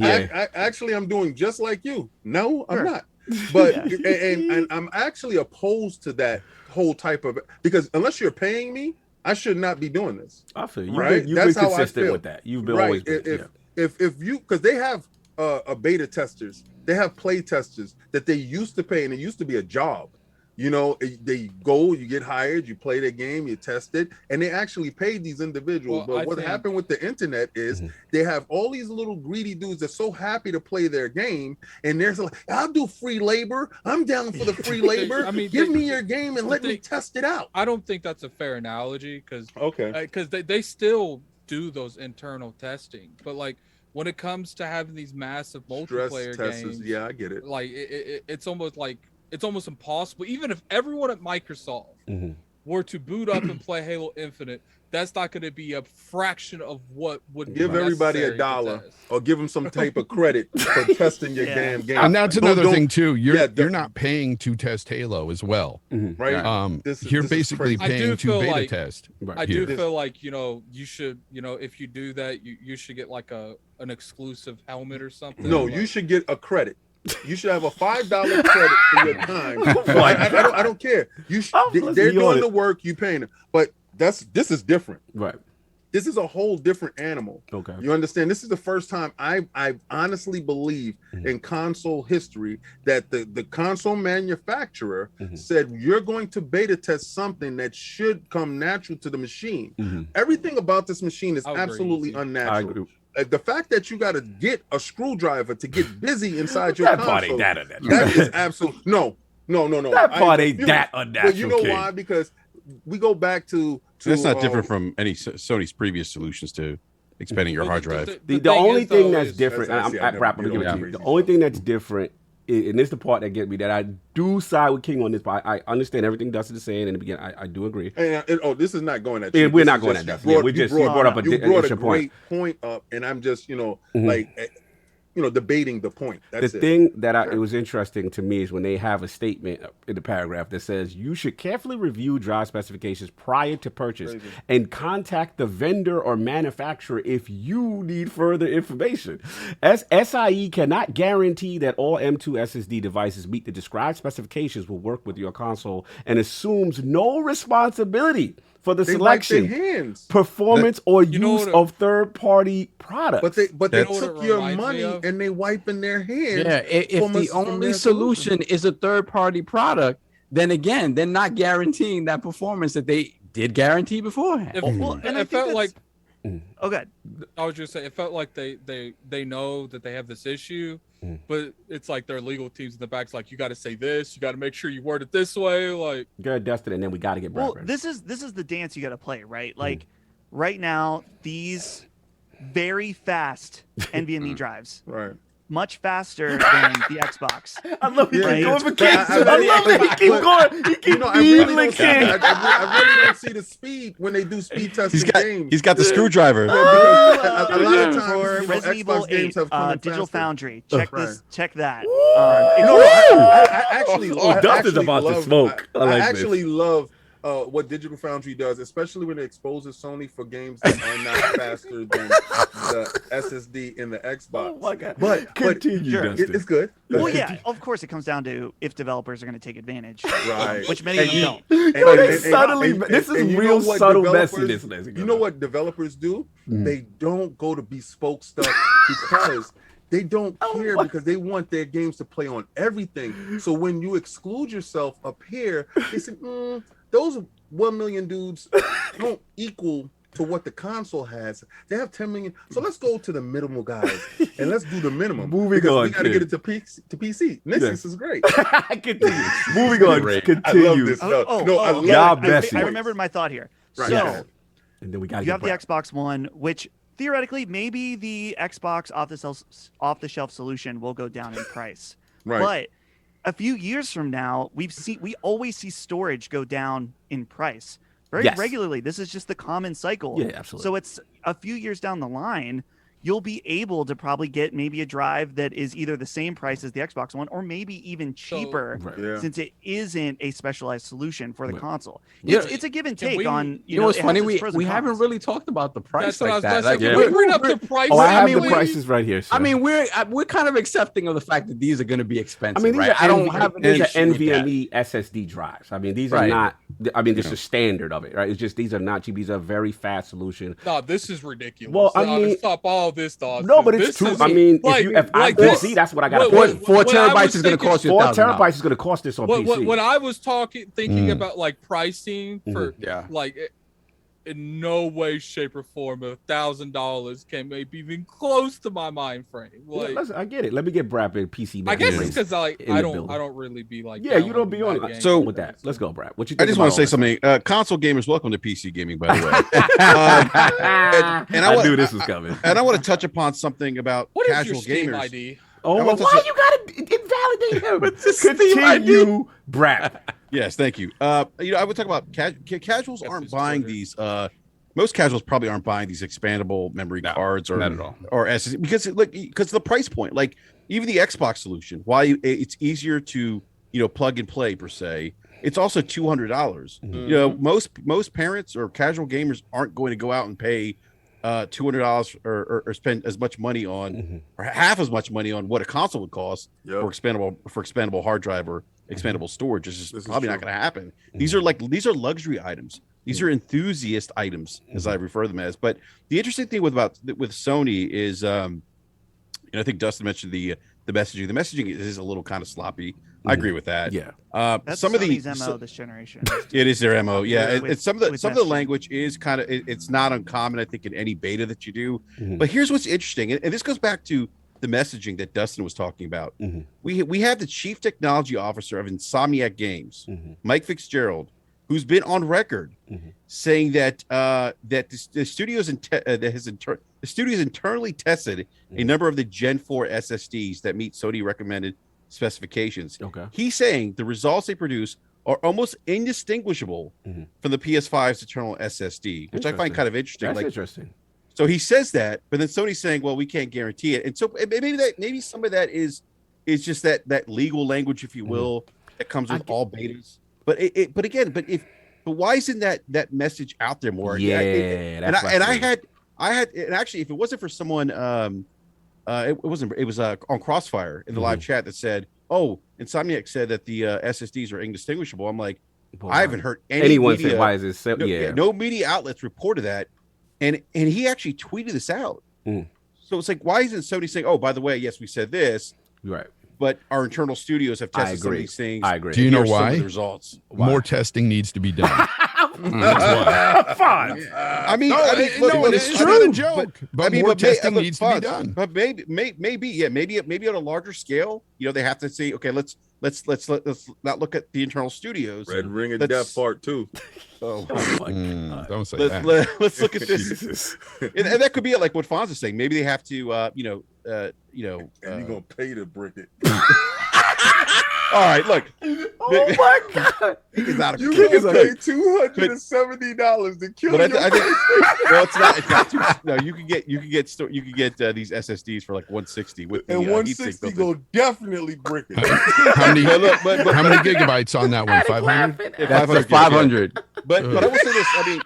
Actually, I'm doing just like you. No, I'm not. But and I'm actually opposed to that whole type of, because unless you're paying me, I should not be doing this. I feel you. Right? You've been consistent with that. You've been always been, if you, because they have a beta testers, they have play testers that they used to pay, and it used to be a job. You know, they go, you get hired, you play the game, you test it, and they actually paid these individuals. But what happened with the internet is they have all these little greedy dudes that's so happy to play their game, and they're like, I'll do free labor. I'm down for the free labor. Give me your game and let me test it out. I don't think that's a fair analogy because they still do those internal testing, but like when it comes to having these massive multiplayer games, I get it. Like it's almost impossible. Even if everyone at Microsoft were to boot up and play Halo Infinite, that's not going to be a fraction of what would give everybody $1 or give them some type of credit for testing your damn game. And that's another thing too. You're not paying to test Halo as well, right? You're basically paying to beta test. I do feel like you should, if you do that, you should get like an exclusive helmet or something. No, you should get a credit. You should have a $5 credit for your time. I don't care. They're doing the work, you paying them. But this is different. Right. This is a whole different animal. Okay. You understand? This is the first time I honestly believe in console history that the console manufacturer said you're going to beta test something that should come natural to the machine. Everything about this machine is absolutely unnatural. I agree. The fact that you got to get a screwdriver to get busy inside your console, part ain't that unnatural. That is absolute no. That part ain't that unnatural. But you know why? Because we go back to that's not different from any Sony's previous solutions to expanding your hard drive. The only thing that's different, the only thing that's different, and this is the part that gets me, that I do side with King on this, but I understand everything Dustin is saying in the beginning. I do agree. This is not going at you. We're not going at that. We just brought up a great point up, and I'm just debating the point. That's the thing that it was interesting to me is when they have a statement in the paragraph that says you should carefully review drive specifications prior to purchase and contact the vendor or manufacturer if you need further information. SIE cannot guarantee that all M2 SSD devices meet the described specifications will work with your console and assumes no responsibility for the selection, performance, or use of third-party products. But they took your money and they wiping their hands. Yeah, if the only solution is a third-party product, then again, they're not guaranteeing that performance that they did guarantee beforehand. And I felt like, I was just saying, it felt like they know that they have this issue, but it's like their legal teams in the back's like, you got to say this, you got to make sure you word it this way, like. You got to dust it, and then we got to get BRAP. Well, this is the dance you got to play, right? Like right now, these very fast NVMe drives, much faster than the Xbox. I love you keep going for King. I love that he keep going. He keep evening King. I really don't see the speed when they do speed testing games. He's got the screwdriver. A lot of times, for Resident Evil 8, Digital Foundry. Check this. Check that. I actually Dustin's about to smoke. I actually love what Digital Foundry does, especially when it exposes Sony for games that are not faster than the SSD in the Xbox. Oh my God. But continue, it's good. Well, yeah, of course it comes down to if developers are going to take advantage, which many of them don't. This is real subtle messiness. You know what developers do? They don't go to bespoke stuff because They don't care because they want their games to play on everything. So when you exclude yourself up here, they say, those 1 million dudes don't equal to what the console has. They have 10 million. So let's go to the minimal guys and let's do the minimum. Moving on. We got to get it to PC. Nixus is great. Continue. Moving on. Continue. I love this. I remembered my thought here. Right. So, and then we got you have the Xbox One, which theoretically maybe the Xbox off-the-shelf solution will go down in price. Right. But a few years from now, we always see storage go down in price very regularly. This is just the common cycle. Yeah, absolutely. So it's a few years down the line, you'll be able to probably get maybe a drive that is either the same price as the Xbox One or maybe even cheaper since it isn't a specialized solution for the console. It's a give and take on, you know what's funny? We haven't really talked about the price like that. Like, we bring up the price. I have the prices right here. Sir. I mean, we're kind of accepting of the fact that these are going to be expensive. I mean, these are NVMe SSD drives. I mean, these are not. I mean, this is standard of it, right? It's just these are not cheap. These are very fast solution. No, this is ridiculous. Well, I mean, stop all this stuff. No, but it's true. I mean, if I PC, that's what I got to pay. 4 terabytes is going to cost you. 4 terabytes is going to cost this on PC. When I was thinking about like pricing for like, in no way, shape, or form, $1,000 can maybe even close to my mind frame. Like, I get it. Let me get BRAP and PC. I guess it's because I don't really be like. Yeah, you don't be on it. So with that, let's go, BRAP. What you? I just want to say something. Console gamers, welcome to PC gaming, by the way. And I knew this was coming. And I want to touch upon something about casual gamers. ID? Oh, why you gotta invalidate him? Continue, BRAP. Yes, thank you. I would talk about casuals aren't buying these. Most casuals probably aren't buying these expandable memory cards or SSD because the price point. Like even the Xbox solution, why it's easier to plug and play per se. It's also $200. Most parents or casual gamers aren't going to go out and pay $200 or spend as much money on or half as much money on what a console would cost for expandable hard drive or expandable storage. It's just probably not going to happen. These are luxury items. These are enthusiast items, as I refer to them as. But the interesting thing with Sony is, I think Dustin mentioned the messaging. The messaging is a little kind of sloppy. I agree with that. Yeah. That's some Sony's of MO this generation. It is their MO. Yeah. It's some of the language is kind of it's not uncommon, I think, in any beta that you do. But here's what's interesting, and this goes back to the messaging that Dustin was talking about. We have the chief technology officer of Insomniac Games, Mike Fitzgerald, who's been on record saying that the studios the studios internally tested a number of the Gen 4 SSDs that meet Sony recommended specifications. He's saying the results they produce are almost indistinguishable from the PS5's internal SSD, which I find kind of interesting. That's interesting. So he says that, but then Sony's saying, "Well, we can't guarantee it." And so maybe some of that is just that legal language, if you will, that comes with all betas. But why isn't that message out there more? Yeah, I had actually, if it wasn't for someone, it was on Crossfire in the live chat that said, "Oh, Insomniac said that the SSDs are indistinguishable." I'm like, I haven't heard anyone say why is this so? No media outlets reported that. And he actually tweeted this out. So it's like, why isn't Sony saying, "Oh, by the way, yes, we said this, right? But our internal studios have tested some of these things." I agree. Do you know why? The results. More testing needs to be done. That's why. It's not a joke. But more testing needs to be done. But maybe on a larger scale, they have to say, okay, let's not look at the internal studios. Red Ring of Death Part 2. Oh my God. Don't say that. Let's look at this. And that could be like what Fonz is saying. Maybe they have to, and you're gonna pay to brick it. All right, look. Oh my God! You're gonna pay $270 to kill your well, it's not too. No, you can get these SSDs for like $160 with and 160 go definitely brick it. How many gigabytes on that one? 500. That's 500. But I will say this. I mean,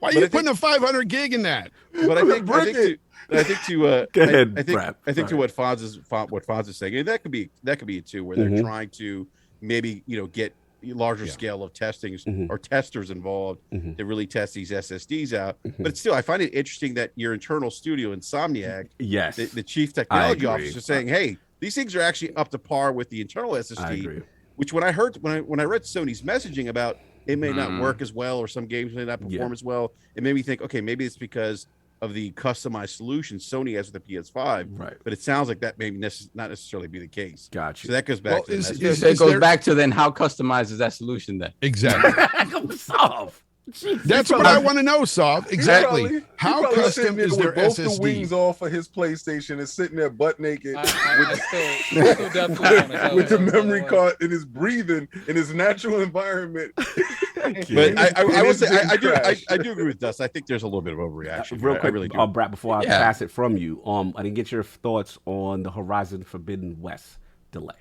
why are you putting a 500 gig in that? But I think to what Fonz is saying, and that could be it too, where they're trying to maybe get larger scale of testing or testers involved to really test these SSDs out. But still, I find it interesting that your internal studio, Insomniac, the chief technology officer, saying, "Hey, these things are actually up to par with the internal SSD." Which when I read Sony's messaging about it may not work as well, or some games may not perform as well, it made me think, okay, maybe it's because of the customized solution Sony has with the PS5, but it sounds like that may not necessarily be the case. Gotcha. So that goes back to it goes back to then how customized is that solution then? Exactly. That's what I want to know, Sov. Exactly. How custom is their both SSD? The wings off of his PlayStation and sitting there butt naked with the memory card and his breathing in his natural environment. But I will say I do agree with Dustin. I think there's a little bit of overreaction. Real quick, I really do. Brad, before I pass it from you, I didn't get your thoughts on the Horizon Forbidden West delay.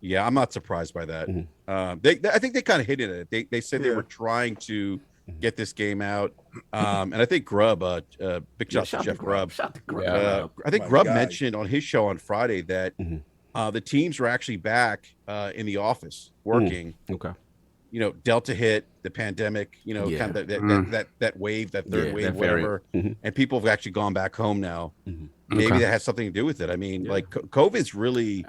Yeah, I'm not surprised by that. I think they kind of hinted at it. They said they were trying to get this game out, and I think Grubb, big shout to Jeff Grubb. I think Grubb mentioned on his show on Friday that the teams were actually back in the office working. Okay. You know, Delta hit, the pandemic, you know, kind of that wave, that third wave, whatever, and people have actually gone back home now. Maybe that has something to do with it. I mean, like COVID's really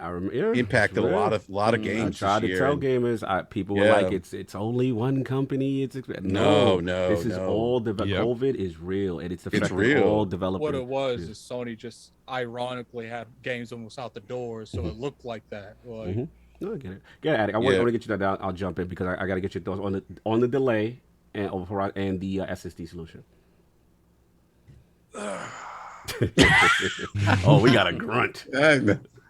impacted a lot of games. I try to tell gamers, people were like, it's only one company. No, this is all COVID is real, and it's affecting all developers. What it was is Sony just ironically had games almost out the door, so it looked like that. Like, No, I get it. Get at it. I want to get you that down. I'll jump in because I got to get your thoughts on the delay and the SSD solution. Oh, we got a grunt.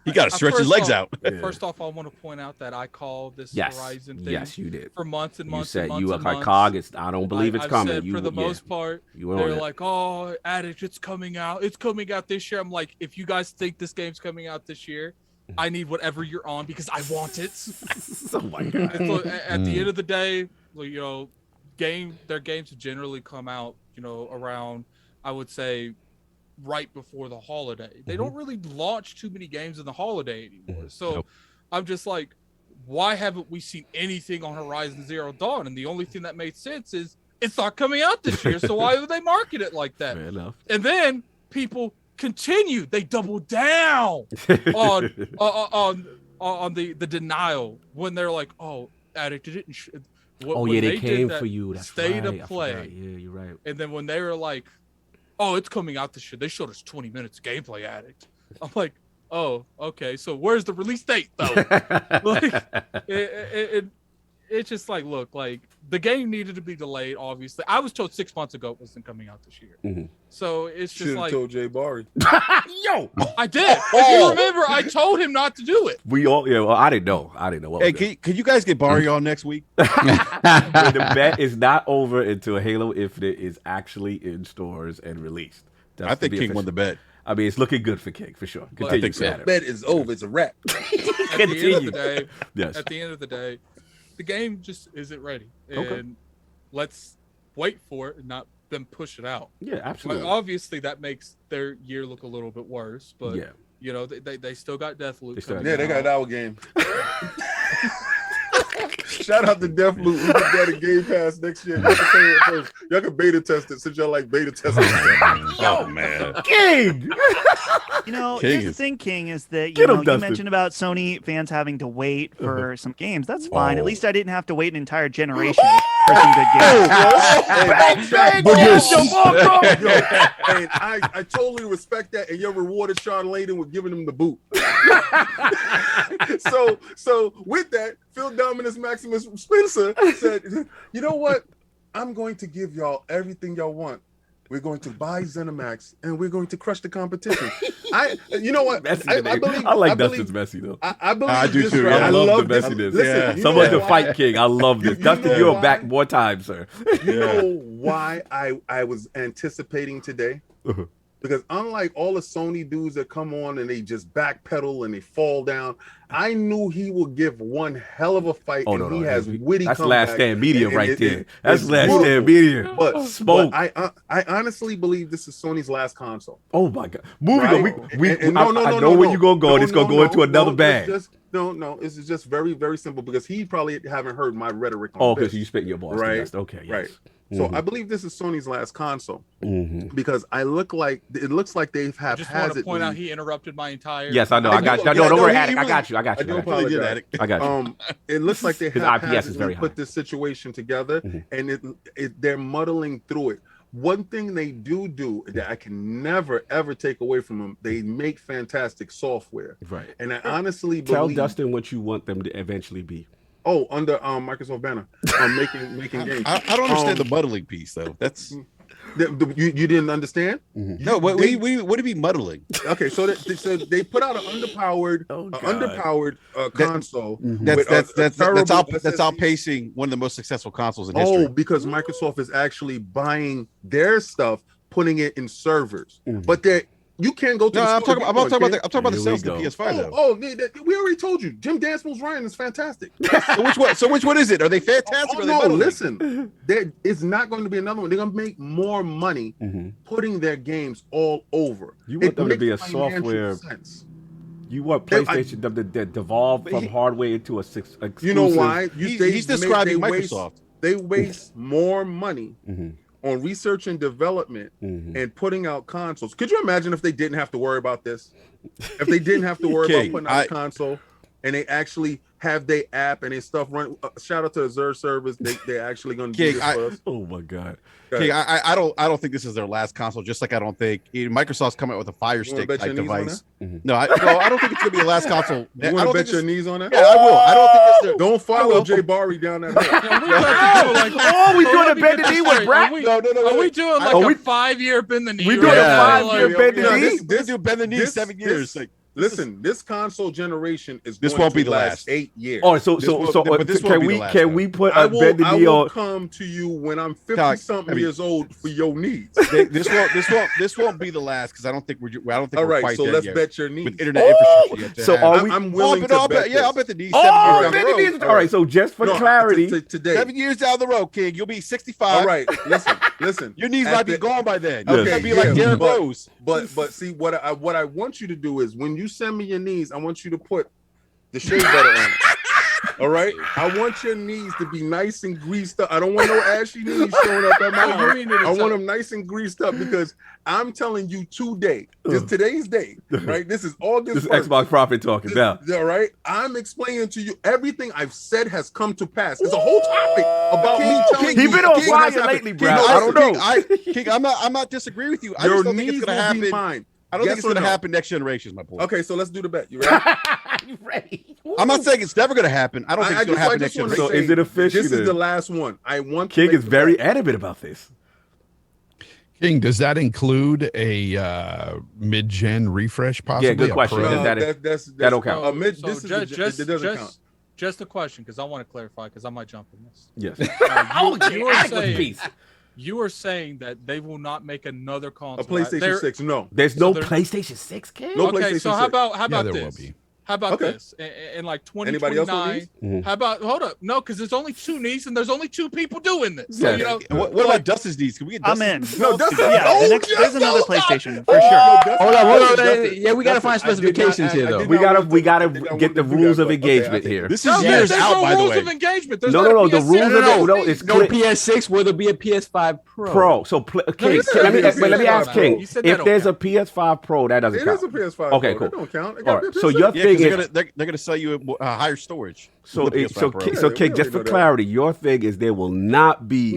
He got to stretch his legs out. First off, I want to point out that I called this Horizon thing. Yes, you did. For months and months. You said and months you and like months. Cog. I don't believe it's coming. Said for the most part, they're like, "Oh, Addict, it's coming out. It's coming out this year." I'm like, if you guys think this game's coming out this year, I need whatever you're on because I want it. Oh my god! So at the end of the day, you know, their games generally come out, you know, around, I would say, right before the holiday. They don't really launch too many games in the holiday anymore. So I'm just like, why haven't we seen anything on Horizon Zero Dawn? And the only thing that made sense is it's not coming out this year. So why would they market it like that? Fair enough. And then people continue. They double down on the denial when they're like, "Oh, Addict didn't." They came for you. That's State right. of Play. Yeah, you're right. And then when they were like, "Oh, it's coming out this year," they showed us 20 minutes of gameplay. Addict. I'm like, "Oh, okay. So where's the release date though?" Like, it's just like, look, like the game needed to be delayed. Obviously, I was told 6 months ago it wasn't coming out this year. So it's just like, told Jay Barry. Yo, I did. If you remember, I told him not to do it. We all, well, I didn't know. What hey, can you guys get Barry on next week? The bet is not over until Halo Infinite is actually in stores and released. I think King won the bet. I mean, it's looking good for King for sure. I think so. The bet is over. It's a wrap. At the end of the day, the game just isn't ready, and let's wait for it and not them push it out. Yeah, absolutely. Like, obviously, that makes their year look a little bit worse, but you know, they still got Deathloop. They got our game. Shout out to Deathloop. We get that in Game Pass next year. Y'all can pay it first. Y'all can beta test it since y'all like beta testing. Oh man, King. You know, here's the thing, King, is that you mentioned about Sony fans having to wait for some games. That's fine. At least I didn't have to wait an entire generation for some good games. And I totally respect that, and you rewarded Shawn Layden with giving him the boot. So with that, Phil Dominus Maximus Spencer said, "You know what? I'm going to give y'all everything y'all want. We're going to buy ZeniMax, and we're going to crush the competition." You know what? I like Dustin's messy though. I believe I do this, too. right? I love the messiness. Listen, Someone to fight King. I love this. Dustin, you're back more time, sir. You know why I was anticipating today? Because unlike all the Sony dudes that come on and they just backpedal and they fall down, I knew he would give one hell of a fight, and he has witty. That's LastStandMedia right there. That's LastStandMedia. But smoke. I honestly believe this is Sony's last console. Oh my God! Moving on. I know where you're gonna go. It's gonna go into another bag. It's just very, very simple because he probably haven't heard my rhetoric on because you spit your balls, right? Okay, yes. Right. So I believe this is Sony's last console because it looks like they've I just want to point out he interrupted my entire. Yes, I know. I got you. No, don't worry, Attic. I got you. I do apologize. I got you. It looks like they his have IPS is very put this situation together, and they're muddling through it. One thing they do that I can never ever take away from them, they make fantastic software. Right. And I honestly tell believe, Dustin what you want them to eventually be. Oh, under Microsoft banner, making games. I don't understand the muddling piece though. That's you didn't understand? No, what do you mean muddling? Okay, so they put out an underpowered console. That's outpacing one of the most successful consoles in history. Oh, because Microsoft is actually buying their stuff, putting it in servers, but you can't go to. No, I'm talking about the sales of the PS5. We already told you. Jim Danspell's Ryan is fantastic. So which one is it? Are they fantastic? Listen, it's not going to be another one. They're going to make more money putting their games all over. You want them to be a software. You want PlayStation to devolve from hardware into a exclusive. You know why? He's describing Microsoft. They waste more money on research and development and putting out consoles. Could you imagine if they didn't have to worry about this? If they didn't have to worry about putting out a console and they actually have their app and their stuff run. Shout out to Azure service. They're actually going to do this for us. Oh my God. King, I don't think this is their last console. Just like I don't think Microsoft's coming out with a Fire Stick type device. No, I don't think it's gonna be the last console. You want to bet your knees on that? Yeah, I will. I don't think it's Don't follow Jay Barry down that road. We doing a bend the knee with BRAP? No. Are we doing like a 5-year bend the knee? We doing a 5-year bend the knee? This do bend the knee 7 years. Listen, this console generation is. This won't be the last 8 years. Oh, so can we put a bend the knee on? I will come to you when I'm 50-something years old for your needs. This won't be the last because I don't think we're all right. quite so there let's yet. bet your knees. With internet infrastructure. So are we? I'm willing to bet. Yeah, I'll bet the knees. Oh, bend the knees. All right. So just for clarity, today, 7 years down the road, King, you'll be 65. All right. Listen. Your knees might be gone by then. Okay, You're gonna be like Derrick Rose. But see, what I want you to do is when you send me your knees, I want you to put the shea butter on it. All right, I want your knees to be nice and greased up. I don't want no ashy knees showing up at my house. I want them nice and greased up because I'm telling you today, just today's day, right? This is August. This is Xbox Profit talking now. All right, I'm explaining to you everything I've said has come to pass. It's a whole topic about me telling you. He's been on fire lately, bro. I don't know. King, I'm not disagreeing with you. I just don't think it's gonna happen. Mine. I don't think it's going to happen next generation, my boy. Okay, so let's do the bet. You ready? You ready? I'm not saying it's never going to happen. I don't think it's going to happen next generation. So is it official? This is the last one. I want. King is very adamant about this. King, does that include a mid-gen refresh? Possibly. Yeah, good question. That don't count. It doesn't count. Just a question, because I want to clarify, because I might jump in this. Yes. You are saying that they will not make another console. A PlayStation 6, no. There's no PlayStation 6, kid? No okay, PlayStation so how about there this? will be. How about this? In like 2029. How about hold up? No, because there's only 2 knees and there's only 2 people doing this. So, you know, what about Dustin's knees? Can we get Dustin? I'm in. No, Dustin. There's another PlayStation for sure. Hold on. Yeah, we gotta find specifications here though. We gotta get the rules of engagement here. This is years out, by the way. Rules of engagement. No. The rules of it's no PS6. Will there be a PS5 Pro? So King, let me ask King. If there's a PS5 Pro, that doesn't count. It is a PS5. Okay, cool. That don't count. All right. So your thing is they're going to sell you higher storage. So King, just for clarity, your thing is there will not be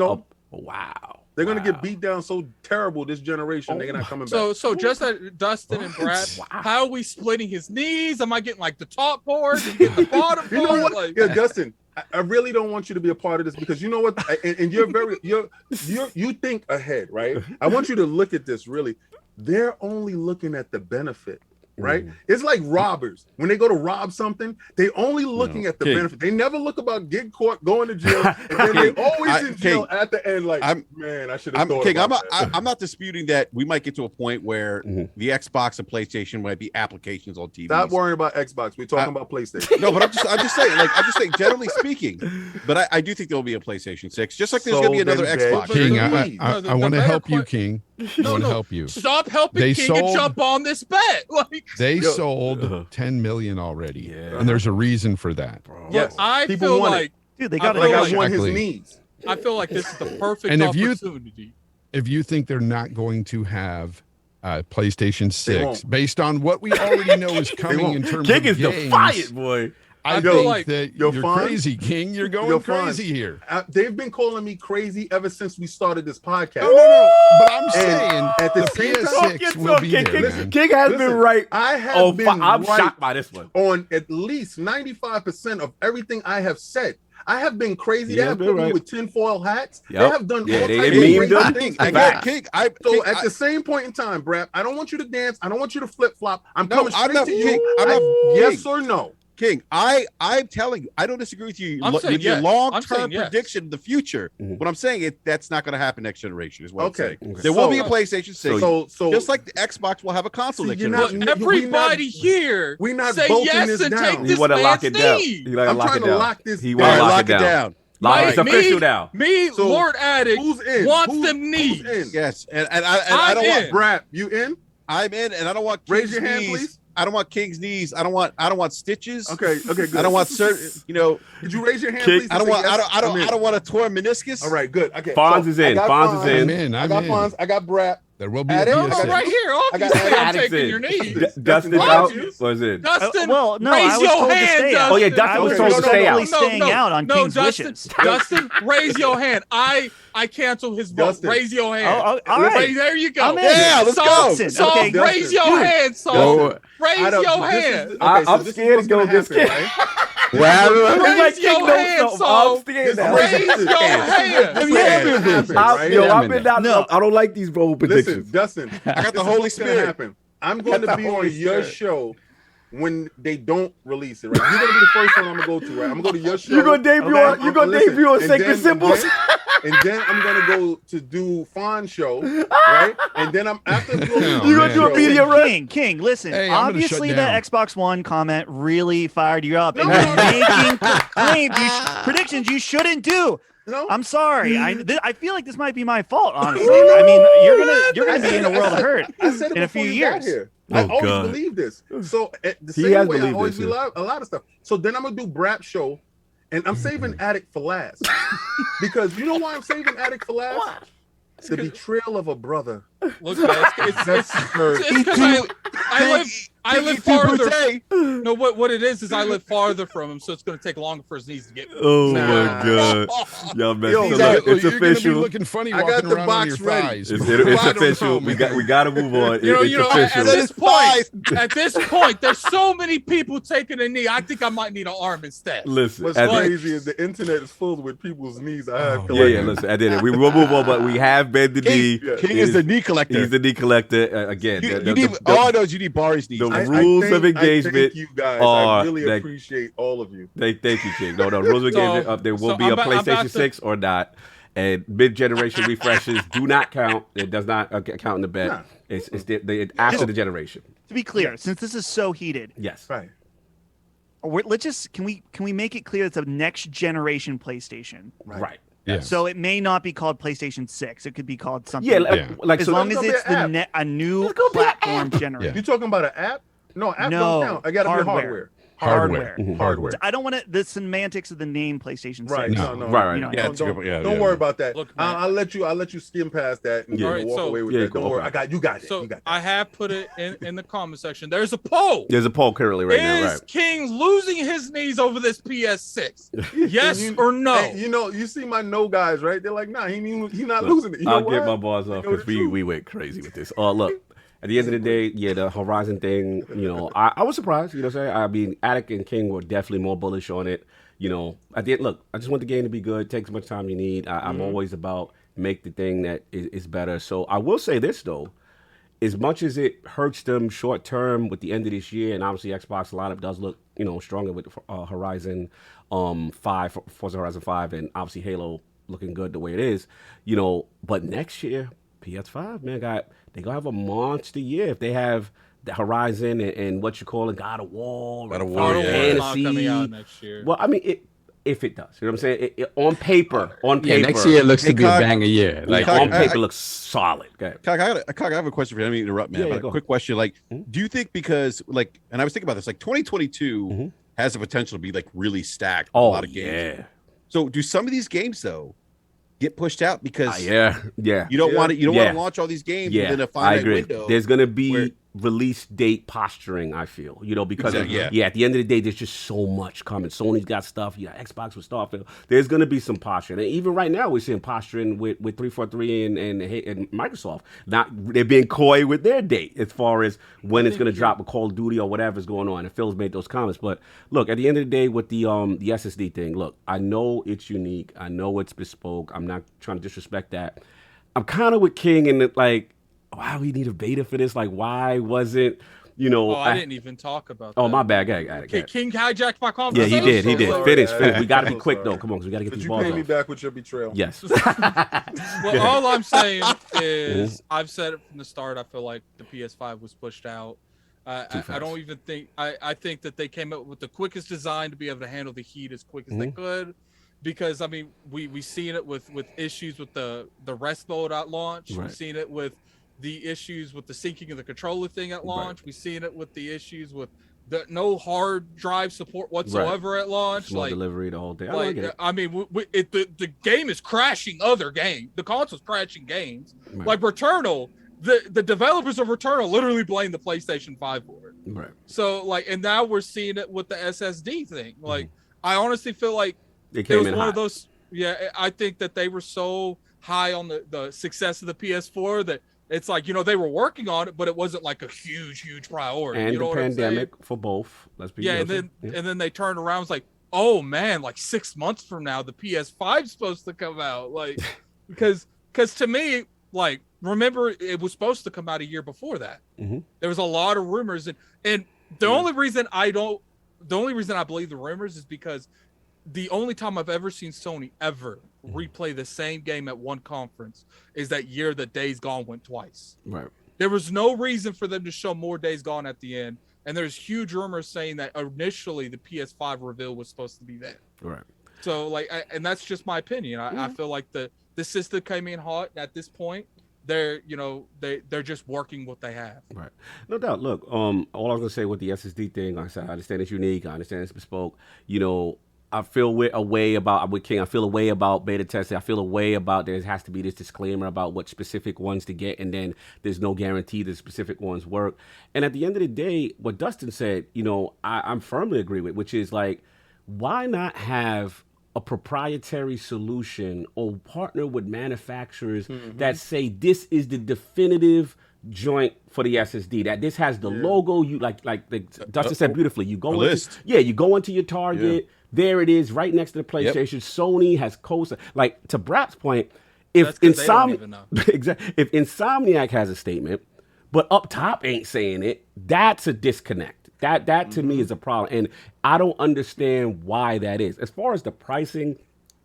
wow. They're gonna get beat down so terrible this generation. They're not coming back. So just like Dustin and BRAP, how are we splitting his knees? Am I getting like the top part and getting the bottom part? You know what? Yeah, Dustin, I really don't want you to be a part of this because you know what? And you think ahead, right? I want you to look at this really. They're only looking at the benefit. right? It's like robbers. When they go to rob something, they only looking at the benefit. They never look about getting caught, going to jail, and then they always in jail at the end. Like, man, I should have thought about that. I'm not disputing that we might get to a point where the Xbox and PlayStation might be applications on TV. Stop worrying about Xbox. We're talking about PlayStation. No, but I'm just saying, like, generally speaking. But I do think there will be a PlayStation 6, just like there's going to be another Xbox. King, I want to help you, King. I want to help you. Stop helping King and jump on this bet. Like, they sold 10 million already, and there's a reason for that. Yes, I feel like, dude, they got I want his needs. I feel like this is the perfect and opportunity. If you think they're not going to have PlayStation 6, based on what we already know is coming in terms King of is games, defiant, boy. I feel think that you're crazy, King. You're going crazy here. They've been calling me crazy ever since we started this podcast. No, but I'm saying at the same time, PS6 will be there, man. King has been right. I have been I'm right shocked by this one. On at least 95% of everything I have said. I have been crazy. They have put me with tinfoil hats. They have done all types of crazy things. So at the same point in time, Brap, I don't want you to dance. I don't want you to flip flop. I'm coming straight to you. Yes or no? King, I'm telling you, I don't disagree with you. Your long-term prediction in the future. What I'm saying is that's not going to happen next generation. Is what I'm saying. There will be a PlayStation 6. So just like the Xbox will have a console next generation. Everybody here, we not say yes and take this man's knee. I'm trying to lock this. He want to lock it down. It's official now. Lord Addict, wants them knees. Yes, and I don't want Brap. You in? I'm in, and I don't want. Raise your hand, please. I don't want King's knees. I don't want stitches. Okay, good. I don't want certain. Could you raise your hand, please? I don't want a torn meniscus. All right, good. Okay. Fonz is in. Fonz is in. I got Fonz. I got Brap. There will be a PS6. Right here. Obviously, I'm taking your knees. Dustin out. Was it? Dustin, well, no, raise I was your told hand. To stay out. Oh yeah, Dustin was told to stay out. Staying out on King's wishes. Dustin, raise your hand. I cancel his vote. Dustin. Raise your hand. All right. There you go. Yeah, let's go. So raise your hand. So raise your hand. I'm scared to go this kid. Raise your hand. So I'm scared now. raise your hand. I don't like these bold predictions. Listen, Dustin, I got the Holy Spirit. Happen. I'm going to be on your show when they don't release it. Right? You're gonna be the first one I'm gonna go to. Right? I'm gonna go to your show. You're gonna debut on Sacred Symbols. And then I'm gonna go to do Fonz show, right? And then I'm after you're gonna do a media run. King, listen. Hey, obviously, the Xbox One comment really fired you up, and you're making predictions you shouldn't do. No, I'm sorry. I feel like this might be my fault. Honestly, I mean, you're gonna be in a world of hurt in a few years. I always believe this. So the same way I always believe a lot of stuff. So then I'm gonna do Brap show. And I'm saving Addict for last. Because you know why I'm saving Addict for last? What? The betrayal of a brother. Look, it's I live farther. No, what it is I live farther from him, so it's going to take longer for his knees to get. Oh my god, y'all messed up. It's official. Looking funny. I got the box ready. It's official. We got to move on. It's official. At this point, there's so many people taking a knee. I think I might need an arm instead. Listen, what's crazy is the internet is full with people's knees. Listen, I did it. We will move on, but we have been the knee. King is the knee collector. He's the knee collector again. All I know is you need Barry's knees. The rules of engagement. Thank you guys. I really appreciate all of you. Thank you, King. No, rules of engagement. There will be a PlayStation 6 or not. And mid-generation refreshes do not count. It does not count in the bet. Nah. It's after the generation. To be clear, since this is so heated, yes, right. Can we make it clear it's a next generation PlayStation? Right. Yeah. So it may not be called PlayStation 6. It could be called something. Like as long as it's a new platform generation. Yeah. You talking about an app? No, app don't count. I got to be hardware. Hardware. I don't want the semantics of the name PlayStation 6. Right. No. Right. Don't worry about that. Look, I'll let you skim past that and walk away with that. Don't worry. You got it. So I have put it in the comment section. There's a poll. There's a poll currently right now. Is King losing his knees over this PS6? Yes or no? Hey, you see my no guys, right? They're like, nah, he's not losing it. I'll get my balls off because we went crazy with this. Look. At the end of the day, the Horizon thing, I was surprised, what I'm saying? I mean, Attic and King were definitely more bullish on it. At the end, look, I just want the game to be good, take as much time you need. I'm always about make the thing that is better. So I will say this, though. as much as it hurts them short term with the end of this year, and obviously Xbox lineup does look, stronger with Horizon 5, Forza Horizon 5, and obviously Halo looking good the way it is, but next year, PS5, man, they gonna have a monster year if they have the Horizon and what you call it, God of War, Fantasy coming out next year. Well, I mean, if it does, you know what I'm saying? On paper, next year looks to be a banger year. Like on paper, looks solid. Cog, I have a question for you. I mean, interrupt, man. But a quick question. Like, do you think because and I was thinking about this, like 2022 has the potential to be like really stacked with a lot of games. Yeah. So do some of these games though get pushed out because you don't want to want to launch all these games within a finite window? There's gonna be release date posturing, I feel, because at the end of the day, there's just so much coming. Sony's got stuff, Xbox with Starfield. There's going to be some posturing, and even right now we're seeing posturing with 343 and Microsoft. They're being coy with their date as far as when it's going to drop with Call of Duty or whatever's going on. And Phil's made those comments, but look, at the end of the day, with the SSD thing, look, I know it's unique, I know it's bespoke. I'm not trying to disrespect that. I'm kind of with King in that, like, why we need a beta for this? Like, why wasn't, I didn't even talk about that. Oh, my bad. King hijacked my conversation. Yeah, he did. Finish. We got to be quick, though. Come on, because we got to get these balls off. Did you pay me back with your betrayal? Yes. Well, all I'm saying is I've said it from the start. I feel like the PS5 was pushed out. I don't even think – I think that they came up with the quickest design to be able to handle the heat as quick as they could. Because, I mean, we seen it with issues with the rest mode at launch. Right. We've seen it with the issues with the syncing of the controller thing at launch. We've seen it with the issues with no hard drive support whatsoever at launch. Slow delivery, the whole thing. I mean, the game is crashing other games. The console's crashing games. Right. Like Returnal, the developers of Returnal literally blame the PlayStation 5 for it. Right. So, and now we're seeing it with the SSD thing. I honestly feel like it was one of those. Yeah, I think that they were so high on the success of the PS4 that it's like, they were working on it, but it wasn't like a huge priority. And you know the pandemic for both. Let's be and then they turned around, it's like, oh man, like 6 months from now the PS5's supposed to come out, like because to me, like, remember it was supposed to come out a year before that. There was a lot of rumors, and the only reason I believe the rumors is because the only time I've ever seen Sony ever replay the same game at one conference is that year that Days Gone went twice. Right. There was no reason for them to show more Days Gone at the end. And there's huge rumors saying that initially the PS5 reveal was supposed to be there. Right. So, and that's just my opinion. I feel like the system came in hot at this point. They're just working what they have. Right. No doubt. Look, all I was gonna say with the SSD thing, like I said, I understand it's unique. I understand it's bespoke. I feel a way about with King. I feel a way about beta testing. I feel a way about there has to be this disclaimer about what specific ones to get, and then there's no guarantee that specific ones work. And at the end of the day, what Dustin said, I'm firmly agree with, which is like, why not have a proprietary solution or partner with manufacturers that say this is the definitive joint for the SSD, that this has the logo. You like Dustin said beautifully. You go you go into your Target. There it is, right next to the PlayStation. Sony has like, to Brap's point, if Insomniac has a statement, but up top ain't saying it, that's a disconnect. That to me is a problem, and I don't understand why that is. As far as the pricing,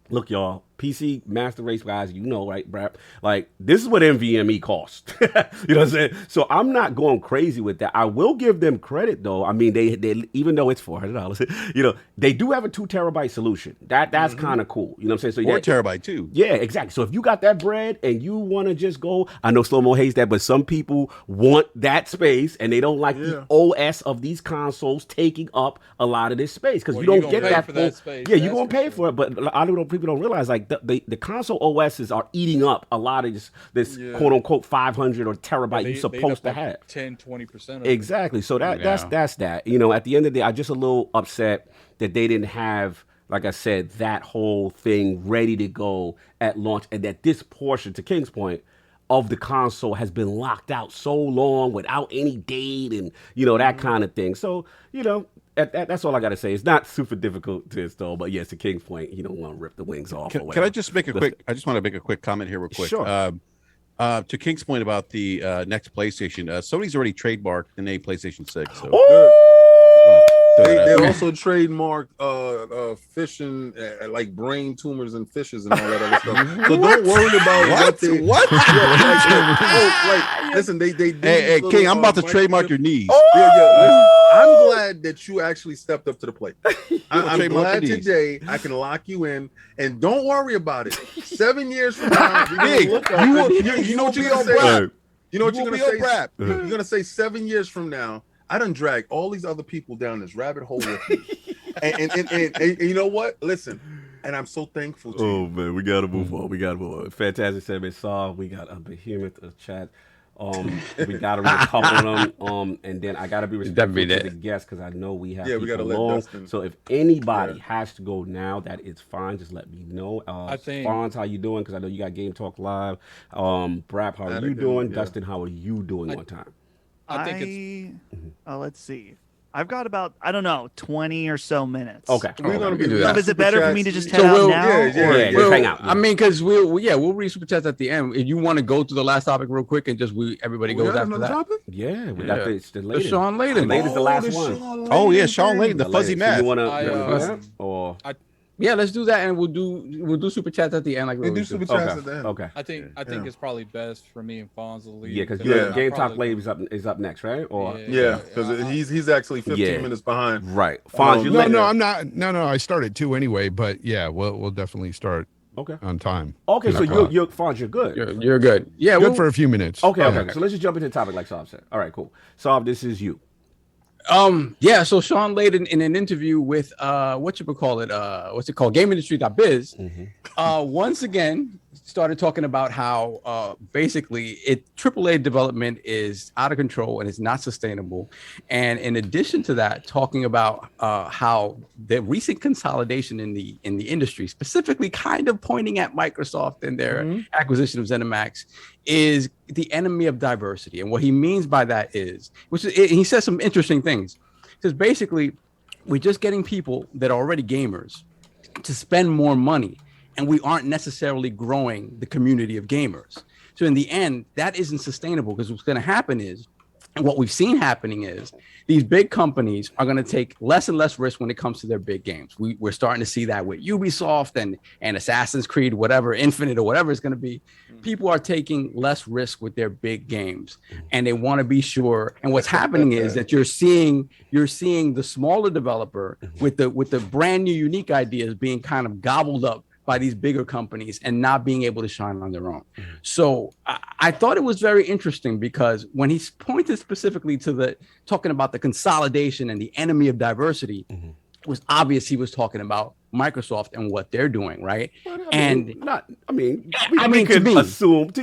look, y'all, PC Master Race guys, right, Brap? Like, this is what NVMe cost. You know what I'm saying? So I'm not going crazy with that. I will give them credit, though. I mean, they even though it's $400, they do have a 2 terabyte solution. That's kind of cool. You know what I'm saying? So 4 terabyte too. Yeah, exactly. So if you got that bread and you want to just go, I know Slow-Mo hates that, but some people want that space and they don't like the OS of these consoles taking up a lot of this space because you don't get that full space. Yeah, you're gonna pay for it, but a lot of people don't realize, like, the console OSs are eating up a lot of this quote unquote 500 or terabyte you're supposed to have. 10-20%. Exactly. So that's that. At the end of the day, I'm just a little upset that they didn't have, like I said, that whole thing ready to go at launch, and that this portion, to King's point, of the console has been locked out so long without any date and that kind of thing. So that's all I got to say. It's not super difficult to install, but yes, to King's point, you don't want to rip the wings off. Can I just make a quick? I just want to make a quick comment here, real quick. Sure. To King's point about the next PlayStation, Sony's already trademarked the name PlayStation 6. So they also trademarked fishing, like brain tumors and fishes and all that other stuff. So don't worry about listen, they Hey, King, I'm about to trademark your knees. I'm glad that you actually stepped up to the plate. I'm glad today I can lock you in, and don't worry about it. 7 years from now, you know what you're gonna say. You know what you're gonna say. You're gonna say 7 years from now, I done drag all these other people down this rabbit hole with me. and you know what? Listen, and I'm so thankful to you. Oh man, we gotta move on. We gotta move on. Fantastic segment, Saw. We got a behemoth of chat. We gotta read a couple of them. And then I gotta be respectful to the guests because I know we have we gotta let long. Dustin. So if anybody has to go now, that is fine. Just let me know. I think Fonz, how you doing? Because I know you got Game Talk Live. BRAP, how are you doing? Dustin, how are you doing? One time. I think it's. Let's see. I've got about, I don't know, 20 or so minutes. Okay. We're gonna do that. So is it better for me to just head So out now? Yeah, just hang out. I mean, because we'll read super chats at the end. If you want to go to the last topic real quick and just everybody goes after that. Topic? Yeah, we got the Layden. Shawn Layden. Layden's the last one. Oh yeah, Shawn Layden, the fuzzy So math. you wanna or Yeah, let's do that, and we'll do super chats at the end. Like They do super chats at the end. Okay. I think it's probably best for me and Fonz to leave. Yeah, because Yeah. Game Talk Live is up next, right? Or Yeah, because he's actually 15 minutes behind. right. Fonz, you let I'm not. No, I started 2 anyway. But yeah, we'll definitely start on time. Okay, so you're Fonz, you're good. You're good. Yeah, Good for a few minutes. Okay. So let's just jump into the topic like Saab said. All right, cool. Saab, this is you. So Shawn Layden in an interview with what's it called, GameIndustry.biz, once again started talking about how basically AAA development is out of control and it's not sustainable. And in addition to that, talking about how the recent consolidation in the industry, specifically kind of pointing at Microsoft and their acquisition of ZeniMax, is the enemy of diversity. And what he means by that is, he says some interesting things. Because basically, we're just getting people that are already gamers to spend more money, and we aren't necessarily growing the community of gamers. So in the end, that isn't sustainable, because what's going to happen is, and what we've seen happening is, these big companies are going to take less and less risk when it comes to their big games. We're starting to see that with Ubisoft and Assassin's Creed, whatever, Infinite or whatever it's going to be. People are taking less risk with their big games, and they want to be sure. And what's happening is that you're seeing the smaller developer with the brand new unique ideas being kind of gobbled up by these bigger companies and not being able to shine on their own. So I thought it was very interesting, because when he pointed specifically to talking about the consolidation and the enemy of diversity, it was obvious he was talking about Microsoft and what they're doing, right? We could assume, but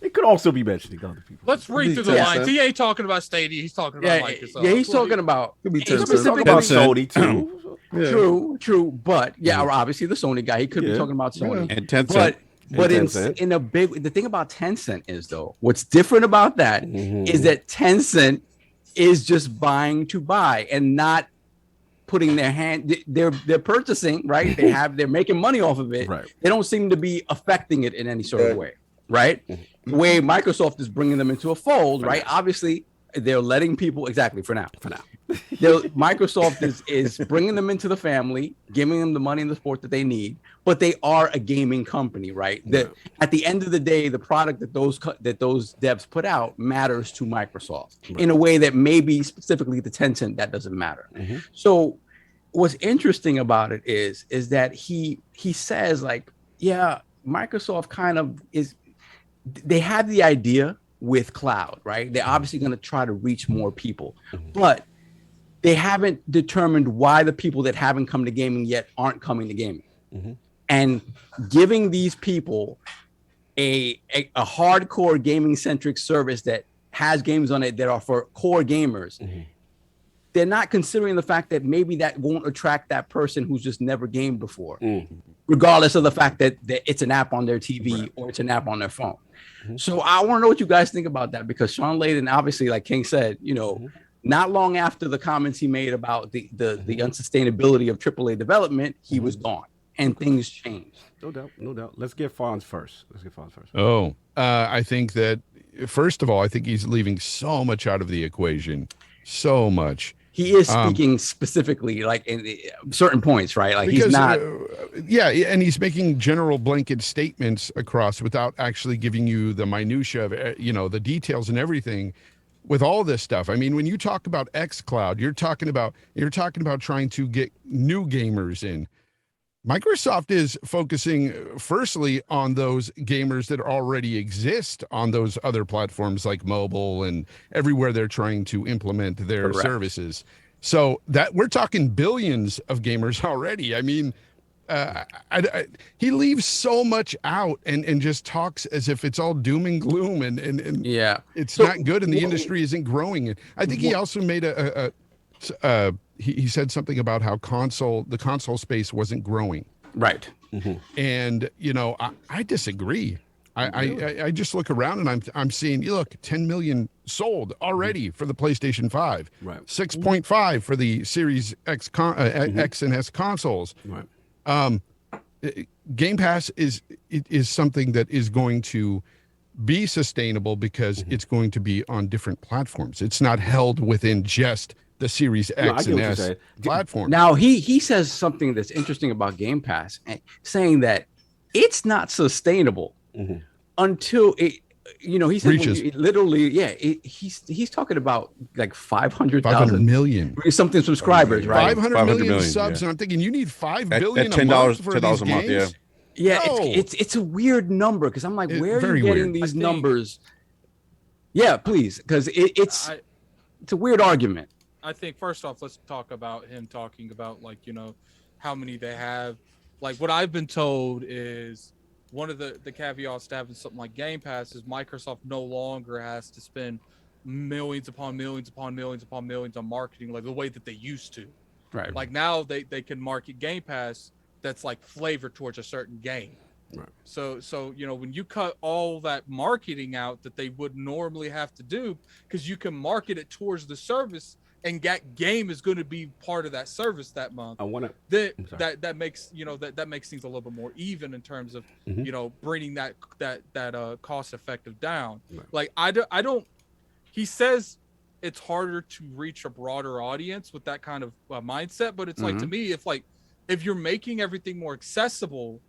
it could also be mentioning other people. Let's read through the lines. He ain't talking about Stadia. He's talking about Microsoft. Yeah, he's talking about Sony too. True, but obviously the Sony guy, he could be talking about Sony and Tencent. But the thing about Tencent is, though, what's different about that is that Tencent is just buying to buy and not putting their hand. They're purchasing, right? They're making money off of it. Right. They don't seem to be affecting it in any sort of way, right? The way Microsoft is bringing them into a fold, right? Obviously, they're letting people for now. Microsoft is bringing them into the family, giving them the money and the support that they need, but they are a gaming company, right? That at the end of the day, the product that those devs put out matters to Microsoft in a way that maybe specifically to Tencent that doesn't matter. So what's interesting about it is that he says, like, yeah, Microsoft kind of they have the idea with cloud, right? They're obviously going to try to reach more people, but they haven't determined why the people that haven't come to gaming yet aren't coming to gaming. And giving these people a hardcore gaming centric service that has games on it that are for core gamers, they're not considering the fact that maybe that won't attract that person who's just never gamed before, regardless of the fact that it's an app on their TV or it's an app on their phone. So I want to know what you guys think about that, because Shawn Layden, obviously, like King said, not long after the comments he made about the unsustainability of AAA development, he was gone. and things change. No doubt, no doubt. Let's get Fonz first. Oh, I think that first of all, I think he's leaving so much out of the equation, so much. He is speaking specifically, like in certain points, right? Like, because, he's not. Yeah, and he's making general blanket statements across without actually giving you the minutia of, the details and everything. With all this stuff, I mean, when you talk about xCloud, you're talking about trying to get new gamers in. Microsoft is focusing firstly on those gamers that already exist on those other platforms like mobile and everywhere they're trying to implement their services. So that we're talking billions of gamers already. I mean, he leaves so much out and just talks as if it's all doom and gloom and it's not good and the industry isn't growing. I think he also made he said something about how the console space wasn't growing. Right. And I disagree. I just look around and I'm seeing, look, 10 million sold already for the PlayStation 5, right? 6.5 for the Series X X and S consoles. Right. Game Pass is something that is going to be sustainable because it's going to be on different platforms. It's not held within just the Series X and S platform. Now he says something that's interesting about Game Pass, saying that it's not sustainable until it. He said literally, he's talking about like 500 million something subscribers, right? 500 million subs, and I'm thinking you need $5 billion $10 for these games. Yeah, it's a weird number because I'm like, where are you getting these numbers? Yeah, please, because it's a weird argument. I think first off, let's talk about him talking about how many they have. Like what I've been told is one of the caveats to having something like Game Pass is Microsoft no longer has to spend millions upon millions upon millions upon millions on marketing like the way that they used to. Right. Like now they can market Game Pass that's like flavored towards a certain game. Right. So when you cut all that marketing out that they would normally have to do, because you can market it towards the service and that game is going to be part of that service that month. That makes that makes things a little bit more even in terms of bringing that cost effective down. Right. Like I don't. He says it's harder to reach a broader audience with that kind of mindset, but it's like to me, if you're making everything more accessible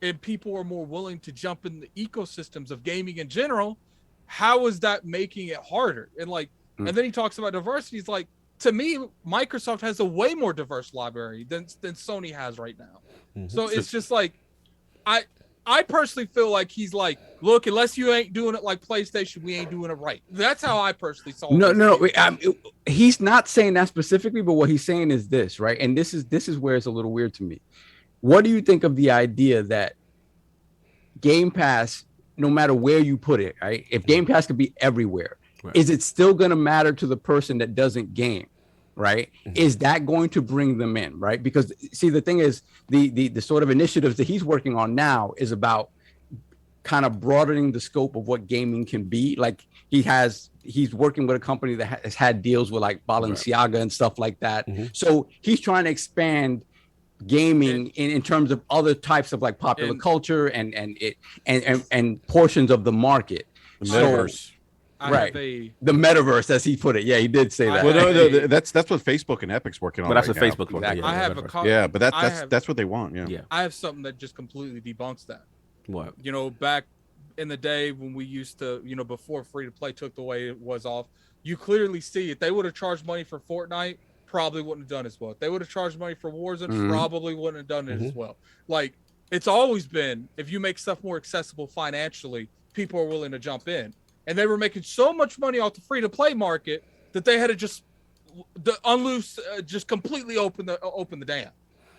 and people are more willing to jump in the ecosystems of gaming in general, how is that making it harder? And then he talks about diversity. He's like, to me, Microsoft has a way more diverse library than Sony has right now. So it's just like, I personally feel like he's like, look, unless you ain't doing it like PlayStation, we ain't doing it right. That's how I personally saw it. No. He's not saying that specifically, but what he's saying is this, right? And this is where it's a little weird to me. What do you think of the idea that Game Pass, no matter where you put it, right? If Game Pass could be everywhere, right, is it still going to matter to the person that doesn't game, right? Is that going to bring them in, right? Because see, the thing is, the sort of initiatives that he's working on now is about kind of broadening the scope of what gaming can be. Like he's working with a company that has had deals with like Balenciaga and stuff like that. So he's trying to expand gaming in terms of other types of like popular culture and portions of the market. The metaverse. The metaverse, as he put it. Yeah, he did say that. Well, no, that's what Facebook and Epic's working on. But that's right what now. Facebook's working on. I have that's what they want. Yeah. I have something that just completely debunks that. What? Back in the day when we used to, before free to play took the way it was off, you clearly see if they would have charged money for Fortnite, probably wouldn't have done as well. If they would have charged money for Warzone, probably wouldn't have done it as well. Like, it's always been, if you make stuff more accessible financially, people are willing to jump in. And they were making so much money off the free-to-play market that they had to just just completely open the dam.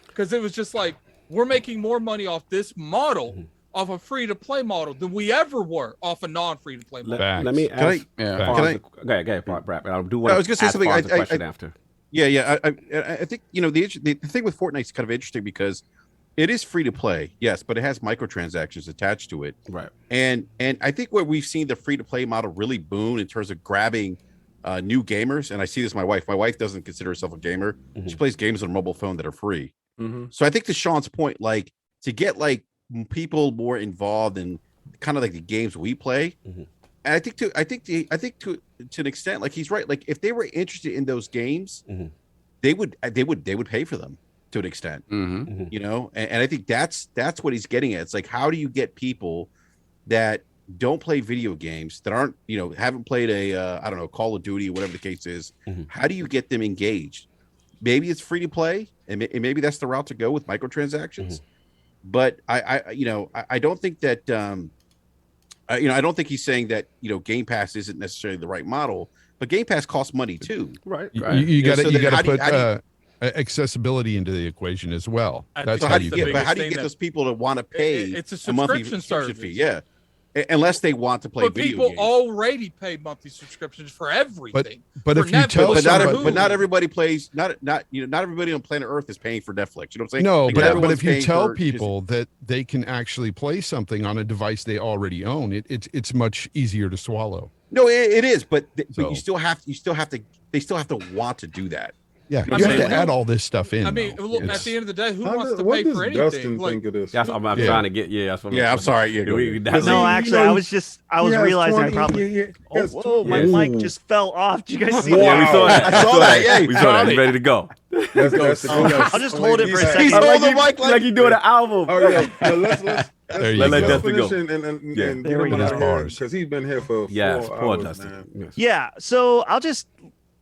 Because it was just like, we're making more money off this model, off a free-to-play model, than we ever were off a non-free-to-play model. Let me ask. Okay, Brap. I'll do one. I was going to say something. Question after. Yeah. I think the thing with Fortnite is kind of interesting because it is free to play, yes, but it has microtransactions attached to it, right? And I think where we've seen the free to play model really boom in terms of grabbing new gamers, and I see this with my wife. My wife doesn't consider herself a gamer. She plays games on a mobile phone that are free. So I think to Sean's point, like to get like people more involved in kind of like the games we play. And I think to an extent, like he's right. Like if they were interested in those games, they would pay for them to an extent, you know. And I think that's what he's getting at. It's like, how do you get people that don't play video games, that aren't, you know, haven't played a I don't know, Call of Duty or whatever the case is? How do you get them engaged? Maybe it's free to play, and maybe that's the route to go with microtransactions. But I don't think that I don't think he's saying that, you know, Game Pass isn't necessarily the right model, but Game Pass costs money too. Right. You got to put accessibility into the equation as well. That's so how do you get those people to want to pay it's a subscription service fee? Yeah. Unless they want to play but video people games. already pay monthly subscriptions for everything. But if you tell but not everybody plays, not everybody on planet Earth is paying for Netflix. You know what I'm saying? No, like, but if you tell people that they can actually play something on a device they already own, it's much easier to swallow. No, it is, but you still have to they still have to want to do that. Yeah, you have to add all this stuff in. I mean, look, at the end of the day, who wants to what pay does for anything? Dustin think of this? That's what I'm trying to get. Yeah, that's what I'm sorry. No, actually, I was realizing I probably. Oh, my mic just fell off. Did you guys see that? Yeah, we saw that. I saw that. Yeah, we saw that. He's ready to go. I'll just hold it for a second. He stole the mic like he doing an album. Oh yeah, let's let Dustin go. And there we go. Because he's been here for 4 hours, Dustin. man. Yeah, so I'll just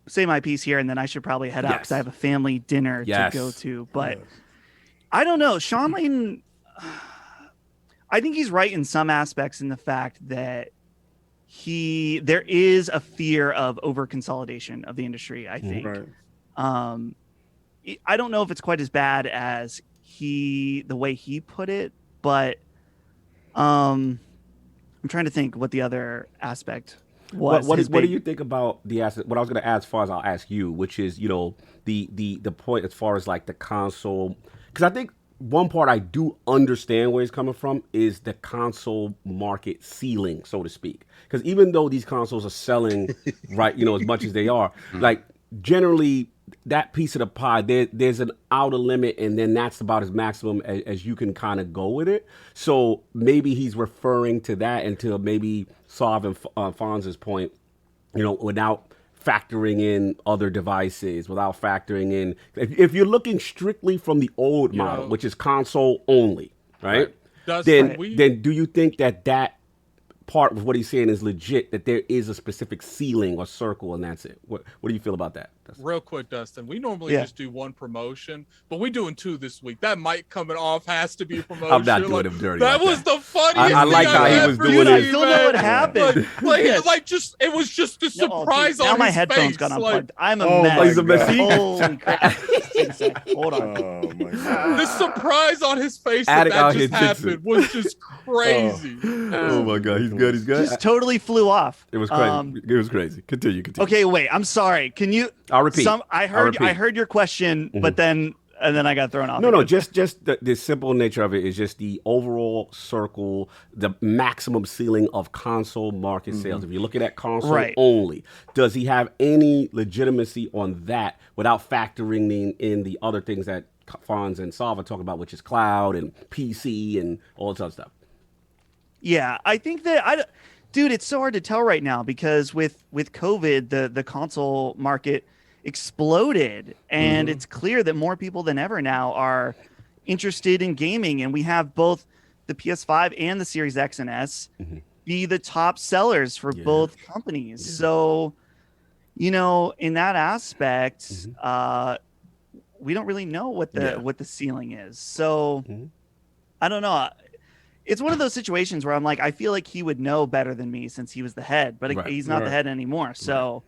say my piece here, and then I should probably head out because I have a family dinner to go to. But I don't know, Shawn Layden. I think he's right in some aspects in the fact that there is a fear of over consolidation of the industry. I think. Right. I don't know if it's quite as bad as the way he put it, but I'm trying to think what the other aspect was. What do you think about the asset? What I was going to ask, as far as I'll ask you, which is, you know, the point as far as like the console, because I think one part I do understand where he's coming from is the console market ceiling, so to speak. Because even though these consoles are selling, right, you know, as much as they are, like generally that piece of the pie, there's an outer limit, and then that's about as maximum as you can kind of go with it. So maybe he's referring to that, and to maybe solving Fonz's point, you know, without factoring in other devices, without factoring in, if you're looking strictly from the old model, which is console only, right? Then do you think that part of what he's saying is legit, that there is a specific ceiling or circle and that's it? What do you feel about that, Dustin? Real quick, Dustin, we normally just do one promotion, but we're doing 2 this week. That mic coming off has to be a promotion. I'm not doing him dirty. That was the funniest I like thing how he was doing it. I still know what happened. It was just a surprise on his face. Now my headphones got unplugged. I'm a mess. Holy crap. Hold on. Oh my God. The surprise on his face that just happened was just crazy. Oh my God, he's good. Just totally flew off. It was crazy. It was crazy. Continue. Okay, wait. I'm sorry. Can you? I'll repeat. I heard your question, but then I got thrown off. No, just the simple nature of it is just the overall circle, the maximum ceiling of console market sales. If you're looking at console only, does he have any legitimacy on that without factoring in the other things that Fonz and Salva talk about, which is cloud and PC and all this other stuff? Yeah, I think that dude, it's so hard to tell right now because with COVID, the console market exploded, and it's clear that more people than ever now are interested in gaming, and we have both the PS5 and the Series X and S be the top sellers for both companies. So, you know, in that aspect, we don't really know what the ceiling is. So, I don't know. It's one of those situations where I'm like, I feel like he would know better than me since he was the head, but he's not the head anymore. So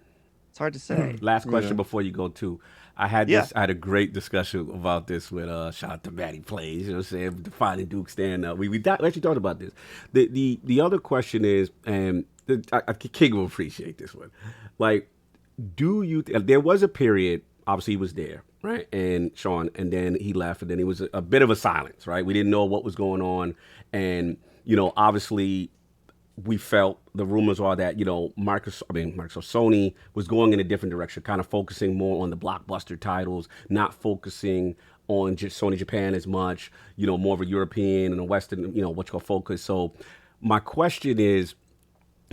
it's hard to say. Last question before you go too. I had a great discussion about this with shout out to Matty Plays, you know what I'm saying, defining Duke stand up. We actually talked about this. The other question is, and King will appreciate this one. Like, there was a period, obviously he was there, right? And Shawn, and then he left, and then it was a bit of a silence, right? We didn't know what was going on. And, you know, obviously we felt, the rumors are that, you know, Sony was going in a different direction, kind of focusing more on the blockbuster titles, not focusing on Sony Japan as much, more of a European and a Western, what you call focus. So my question is,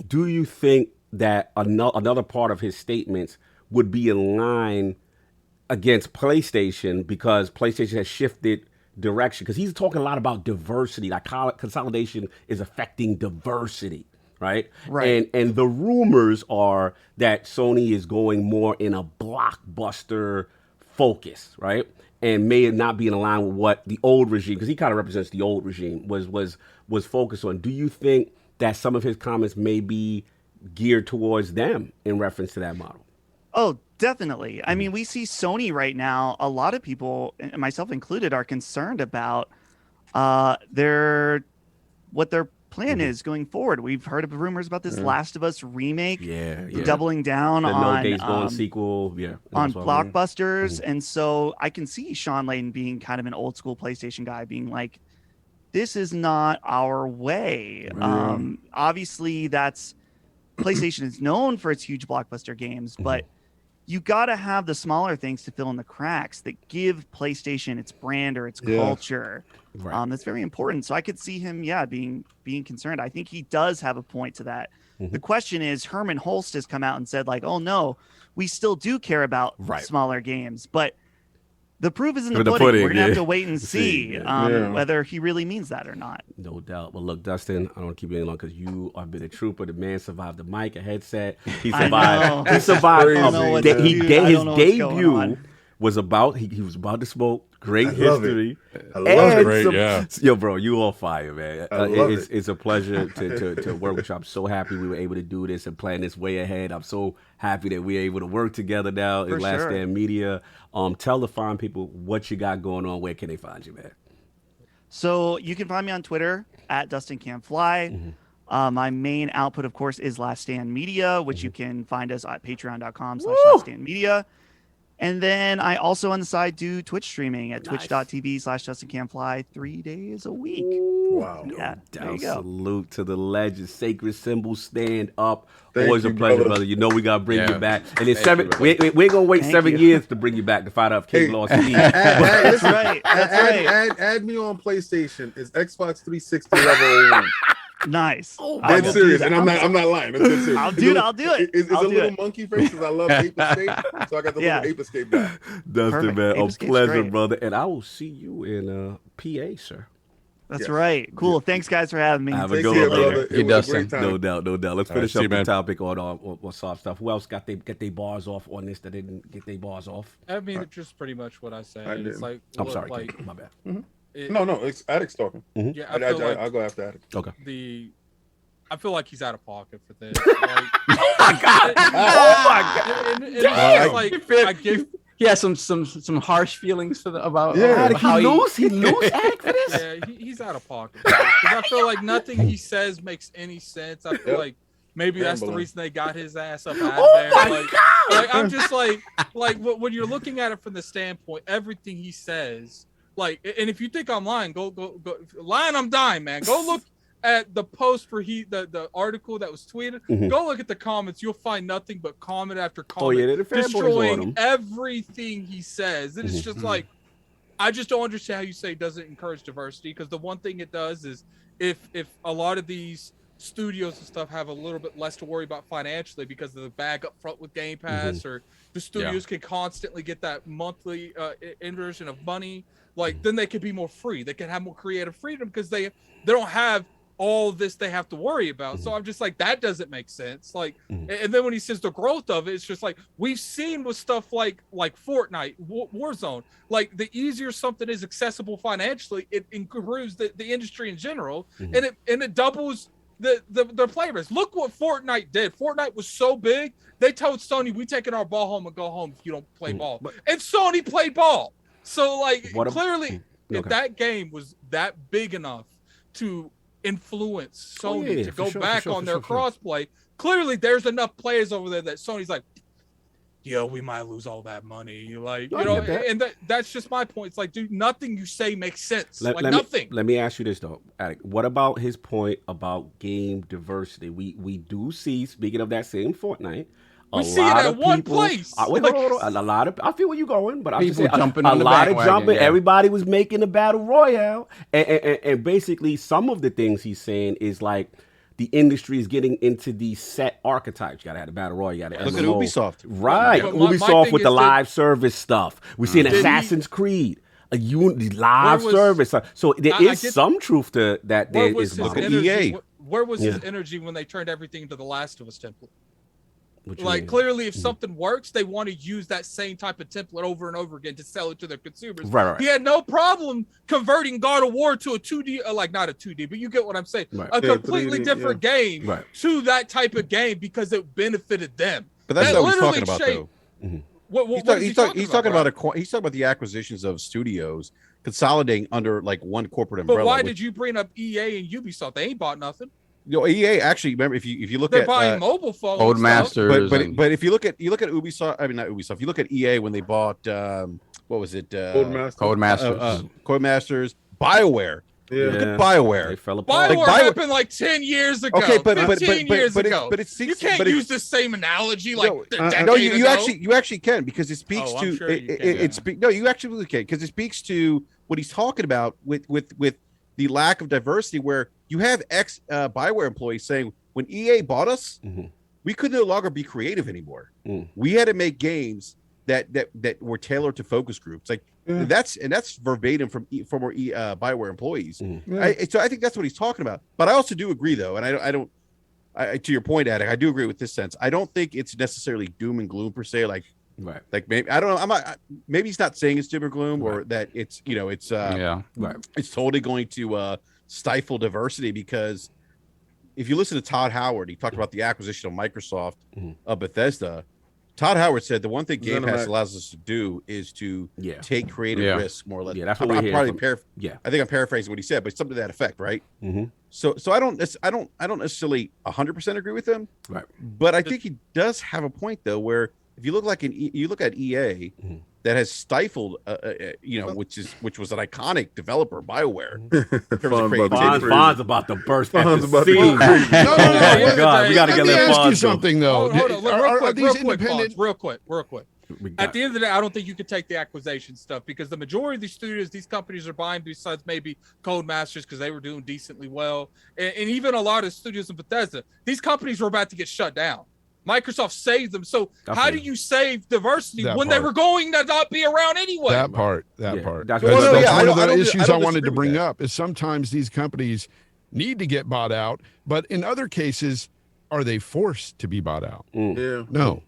do you think that another part of his statements would be in line against PlayStation because PlayStation has shifted direction? Because he's talking a lot about diversity, like consolidation is affecting diversity, right? Right. And the rumors are that Sony is going more in a blockbuster focus, right? And may not be in line with what the old regime, because he kind of represents the old regime, was focused on. Do you think that some of his comments may be geared towards them in reference to that model? Oh, definitely. I mean, we see Sony right now. A lot of people, myself included, are concerned about what their plan is going forward. We've heard of rumors about this Last of Us remake, doubling down on No Days Gone sequel, on blockbusters. And so I can see Shawn Layden being kind of an old school PlayStation guy, being like, this is not our way. Obviously, PlayStation is known for its huge blockbuster games, but you got to have the smaller things to fill in the cracks that give PlayStation its brand or its culture. Right. That's very important. So I could see him, being concerned. I think he does have a point to that. The question is, Herman Holst has come out and said, like, oh no, we still do care about smaller games, but the proof is in the pudding. We're going to have to wait and see whether he really means that or not. No doubt. Well, look, Dustin, I don't want to keep you any long because you have been a trooper. The man survived the mic, a headset. He survived. He survived. His debut was about, he was about to smoke. Great history. I love it. Yo, bro, you all fire, man. It's a pleasure to work with you. I'm so happy we were able to do this and plan this way ahead. I'm so happy that we're able to work together now in LastStandMedia. Tell the fine people what you got going on. Where can they find you, man? So you can find me on Twitter at DustinCanFly. My main output, of course, is LastStandMedia, which you can find us at patreon.com/LastStandMedia. And then I also on the side do Twitch streaming at twitch.tv/DustinCanFly 3 days a week. Wow. Yeah, there you go. Salute to the legend. Sacred symbol, stand up. Always a pleasure, brother. You know we got to bring you back. And it's we ain't going to wait 7 years to bring you back to find out if King lost the That's right. Add me on PlayStation. It's Xbox 360 level 1. Nice. Dead serious, and I'm not lying. I'm dead serious. I'll do it. It's a little monkey face because I love Ape Escape, so I got the little Ape Escape guy. Dustin, man, a pleasure, brother, and I will see you in PA, sir. That's right. Cool. Thanks, guys, for having me. Have a good one, brother. Hey, Dustin. No doubt. Let's finish up the topic on soft stuff. Who else got their bars off on this that didn't get their bars off? I mean, it's just pretty much what I say. It's like, I'm sorry, my bad. No, it's Addict's talking. Yeah, I'll go after Addict. Okay. I feel like he's out of pocket for this. Oh my god! I give. He has some harsh feelings about how he lose Addict for this. Yeah, he's out of pocket because I feel like nothing he says makes any sense. I feel like maybe that's the reason they got his ass up out of there. My god! Like I'm just like when you're looking at it from the standpoint, everything he says. And if you think I'm lying, go lying. I'm dying, man. Go look at the post for the article that was tweeted. Go look at the comments. You'll find nothing but comment after comment, destroying everything he says. And it's just like, I just don't understand how you say it doesn't encourage diversity, because the one thing it does is if a lot of these studios and stuff have a little bit less to worry about financially because of the bag up front with Game Pass, or the studios can constantly get that monthly inversion of money. Then they could be more free. They can have more creative freedom because they don't have all this they have to worry about. So I'm just like, that doesn't make sense. And then when he says the growth of it, it's just like we've seen with stuff like Fortnite, Warzone. The easier something is accessible financially, it improves the industry in general, and it doubles the player base. Look what Fortnite did. Fortnite was so big, they told Sony, "We taking our ball home and go home if you don't play ball." And Sony played ball. So clearly, if that game was that big enough to influence Sony to go back on their crossplay, clearly there's enough players over there that Sony's like, yo, we might lose all that money. And that's just my point. It's like, dude, nothing you say makes sense. Nothing. Let me ask you this though, Addict. What about his point about game diversity? We do see, speaking of that same Fortnite, We see it at one place. Wait, hold on. A lot of, I feel where you're going, but I'm just saying, jumping a on the lot of bandwagon, jumping. yeah. Everybody was making the battle royale, and basically some of the things he's saying is like the industry is getting into these set archetypes. You gotta have the battle royale. You gotta Look at Ubisoft. right? But my Ubisoft thing with the is live service stuff. We're seeing Did he- Assassin's Creed. Live was- service. So there I is get- some truth to that. Where There was is his Look at energy? EA. Where was his Yeah. energy when they turned everything into the Last of Us template? What you Like mean? clearly, if something works, they want to use that same type of template over and over again to sell it to their consumers. Right. He had no problem converting God of War to a 2D, like not a 2D, but you get what I'm saying. Right. A Yeah, completely 3D, different game Right. to that type of game because it benefited them. But that's That not what he's literally talking about, shaped- though. What He's is talking he about he's talking bro? about the acquisitions of studios consolidating under like one corporate But umbrella. why did you bring up EA and Ubisoft? They ain't bought nothing. EA actually, remember, if you look They're at buying mobile phones. and stuff. Codemasters. but if you look at Ubisoft, I mean not Ubisoft, you look at EA when they bought what was it? Codemasters. Codemasters, BioWare. Yeah. Look at BioWare. They fell apart. BioWare Bio- happened like 10 years ago. Okay, but 15 years ago. but it's You can't use the same analogy like a decade no, you ago. actually can, because it speaks Oh, I'm to sure you can, no, you actually really can, because it speaks to what he's talking about with the lack of diversity, where you have ex Bioware employees saying when EA bought us, we could no longer be creative anymore. We had to make games that were tailored to focus groups. Like that's verbatim from former Bioware employees. So I think that's what he's talking about. But I also do agree, though, and I don't. To your point, Attic, I do agree with this sense. I don't think it's necessarily doom and gloom per se. Like maybe I don't know. I'm not. Maybe he's not saying it's doom or gloom, or that it's it's totally going to stifle diversity, because if you listen to Todd Howard, he talked about the acquisition of Microsoft of Bethesda. Todd Howard said the one thing Game Pass allows us to do is to take creative risks, more or less. Yeah, that's what I'm we're probably Yeah, I think I'm paraphrasing what he said, but something to that effect, right? So I don't necessarily 100% agree with him, right. but I think he does have a point, though, where if you look at EA that has stifled, which was an iconic developer, BioWare. Fonz about to burst at Fonz the about to seams. go crazy. Oh my God, we got to Let get me that ask you Fonz. something, though. Hold on, Are these real quick, independent? Fonz, real quick. At the end of the day, I don't think you can take the acquisition stuff, because the majority of these studios, these companies are buying, besides maybe Codemasters, because they were doing decently well, and even a lot of studios in Bethesda, these companies were about to get shut down. Microsoft saved them. So how do you save diversity when they were going to not be around anyway? That part. That's That's one one of the issues I wanted disagree to with bring that. up, is sometimes these companies need to get bought out, but in other cases, are they forced to be bought out? Yeah. No.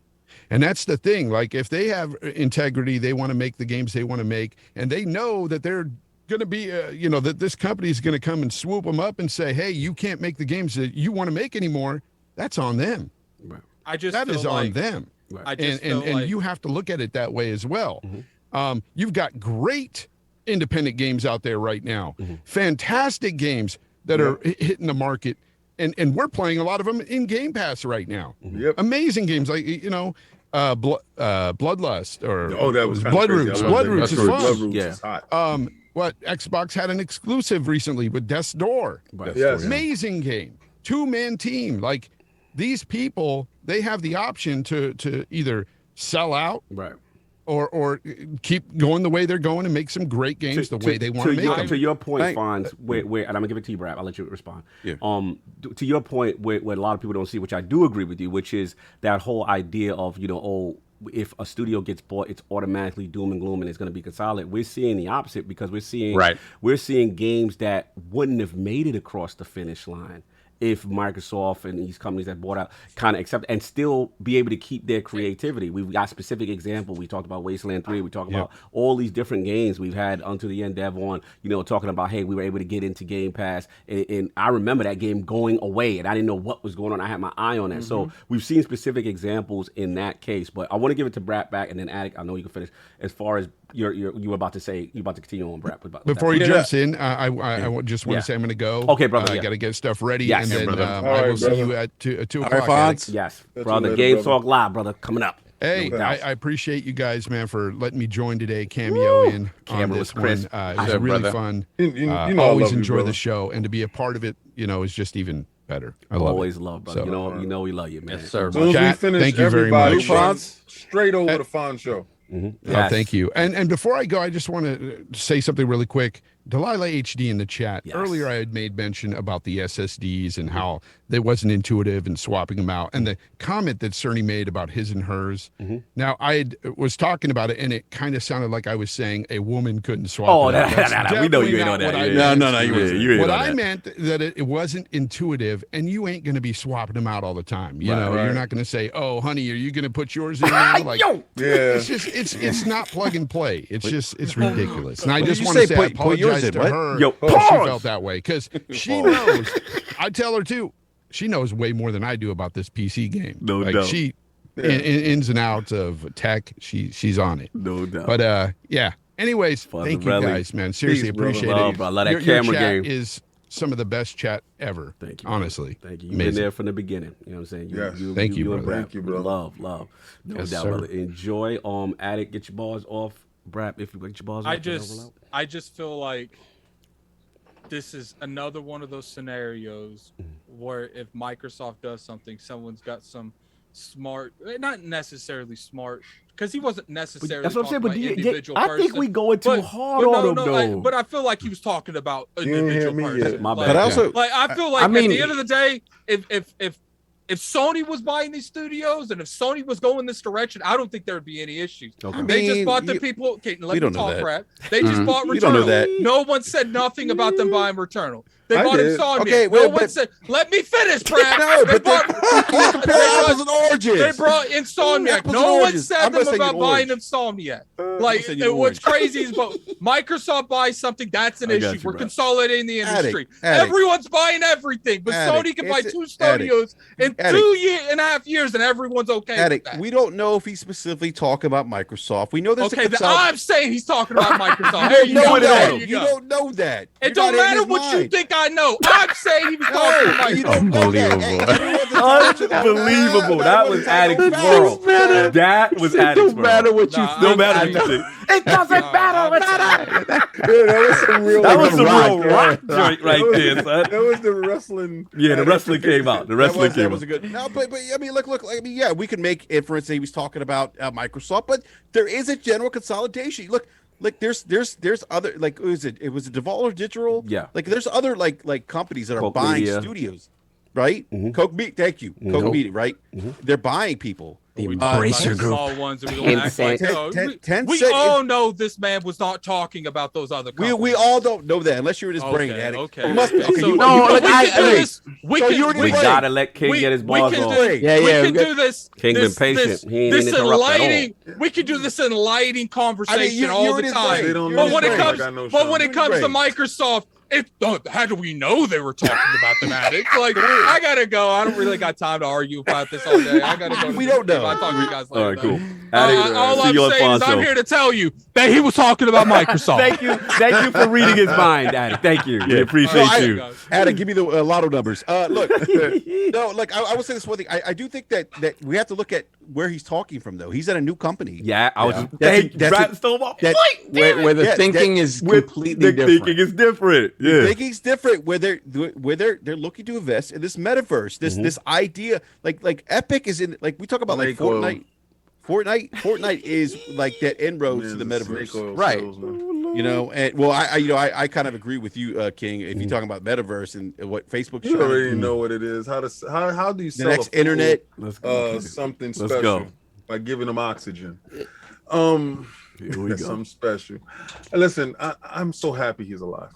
And that's the thing. Like, if they have integrity, they want to make the games they want to make, and they know that they're going to be, that this company is going to come and swoop them up and say, hey, you can't make the games that you want to make anymore. That's on them. Right. That is on them. Right. And you have to look at it that way as well. You've got great independent games out there right now, fantastic games that are hitting the market. And we're playing a lot of them in Game Pass right now. Amazing games like, Bloodlust, or that was Blood Roots. Blood Roots is fun. Blood Roots is hot. Xbox had an exclusive recently with Death's Door. Yes. Amazing game. 2-man team. Like, these people, they have the option to either sell out, Right. or keep going the way they're going and make some great games the way they want to make them. To your point, Fonz, where and I'm gonna give it to you, Brad. I'll let you respond. Yeah. To your point, where a lot of people don't see, which I do agree with you, which is that whole idea of if a studio gets bought, it's automatically doom and gloom and it's going to be consolidated. We're seeing the opposite, because we're seeing games that wouldn't have made it across the finish line if Microsoft and these companies that bought out kind of accept and still be able to keep their creativity. We've got specific example. We talked about Wasteland 3. We talked about all these different games. We've had Unto the End Dev on, talking about, hey, we were able to get into Game Pass. And I remember that game going away, and I didn't know what was going on. I had my eye on that. So we've seen specific examples in that case. But I want to give it to Brad back, and then Attic, I know you can finish. As far as you were about to say, you're about to continue on, Brad. Before he jumps in, I just want to say I'm going to go. Okay, brother. I got to get stuff ready. Yes. And then brother. I will see you at 2 o'clock. Fonz. Yes, That's brother. later, Game brother. Talk Live, brother, coming up. Hey, No doubt. I appreciate you guys, man, for letting me join today, cameo in on Camera this was crisp. one. It was really fun. You know I Always love you, enjoy brother. the show, and to be a part of it, is just even better. I love Always it. love, brother. So, You know we love you, man. Yes, sir. As soon as Chat, we finish, thank you very everybody much. run straight over to Fonz show. Oh, thank you. And before I go, I just want to say something really quick. Delilah HD in the chat. Yes. Earlier, I had made mention about the SSDs and how they wasn't intuitive and swapping them out. And the comment that Cerny made about his and hers. Now, was talking about it, and it kind of sounded like I was saying a woman couldn't swap. Oh, it out. we know you ain't on that. What I meant that it wasn't intuitive, and you ain't going to be swapping them out all the time. You know, you're not going to say, "Oh, honey, are you going to put yours in now?" Like, it's just it's not plug and play. It's ridiculous. And I just want to say I apologize to her. She felt that way because she knows. I tell her too. She knows way more than I do about this PC game. No doubt. She ins and outs of tech. She's on it. No doubt. But yeah. Anyways, thank you guys, man. Seriously, appreciate it. Bro. I love that your camera chat game. is some of the best chat ever. Thank you. Honestly. Thank you. You've been there from the beginning. You know what I'm saying? Thank you, and brother. Thank you, bro. Love. No Yes, doubt, sir. brother. Enjoy. Addict, get your bars off. BRAP, if you get your bars off. I just feel like this is another one of those scenarios where if Microsoft does something, someone's got some smart, not necessarily smart, because he wasn't necessarily. That's what I'm saying. But individual I think we going too hard on him, though. But I feel like he was talking about individual person. My bad. Like, But also, I feel like at the end of the day, if Sony was buying these studios and if Sony was going this direction, I don't think there would be any issues. Okay. They just bought the people. Okay, let me talk crap. They just bought Returnal. We don't know that. No one said nothing about them buying Returnal. They bought Insomniac. Okay, no one said, let me finish, Brad. No, but you compare apples and oranges. They brought Insomniac. No one said them about buying Insomniac. What's crazy is Microsoft buys something, that's an issue. We're consolidating the industry. Everyone's buying everything, but Sony can buy two studios in 2.5 years, and everyone's okay with that. We don't know if he's specifically talking about Microsoft. We know this. Okay, I'm saying he's talking about Microsoft. You don't know that. It don't matter what you think I know. I'm saying he was talking about Microsoft. Unbelievable. That was Addict's world. That was Addict's world. No matter what you think. No matter what you think. It doesn't matter. That was some real rock joint right there, son. That was the wrestling. Yeah, the wrestling came out. The wrestling came out. That was a good. No, but I mean, look. I mean, yeah, we could make inference that he was talking about Microsoft, but there is a general consolidation. Look, there's other, like, what was it? It was a Devolver Digital. Yeah. Like there's other like companies that are Coke buying Media. Studios, right? Coke Media, thank you. Coke Media, right? They're buying people. The Embracer Group. Small ones and we act like, we all know this man was not talking about those other companies. We all don't know that unless you're in his brain, Addict. Okay. You must be. Okay, We gotta let King get his bars off. We can do this. King been patient. He ain't interrupting. We can do this enlightening conversation all you're the in his time. brain. But when it comes to Microsoft, how do we know they were talking about them addicts? Like, I gotta go. I don't really got time to argue about this all day. I gotta go. We don't know. I'll talk to you guys later. All right, cool. All I'm saying is I'm here to tell you that he was talking about Microsoft. Thank you for reading his mind, Addict. Thank you. We appreciate you. Addict, give me the lotto numbers. Look, no, like I will say this one thing. I do think that we have to look at where he's talking from, though. He's at a new company. Yeah, I was just where the thinking is completely different. The thinking is different. Yeah, the thinking's different. Where they're looking to invest in this metaverse, this idea. Like Epic is in. Like we talk about like Fortnite. Fortnite is like that inroads to the metaverse, right? You know, and well, I kind of agree with you, King. If you're talking about metaverse and what Facebook's you already know what it is. How do you sell the next internet? Something special by giving them oxygen? Something special. And listen, I'm so happy he's alive.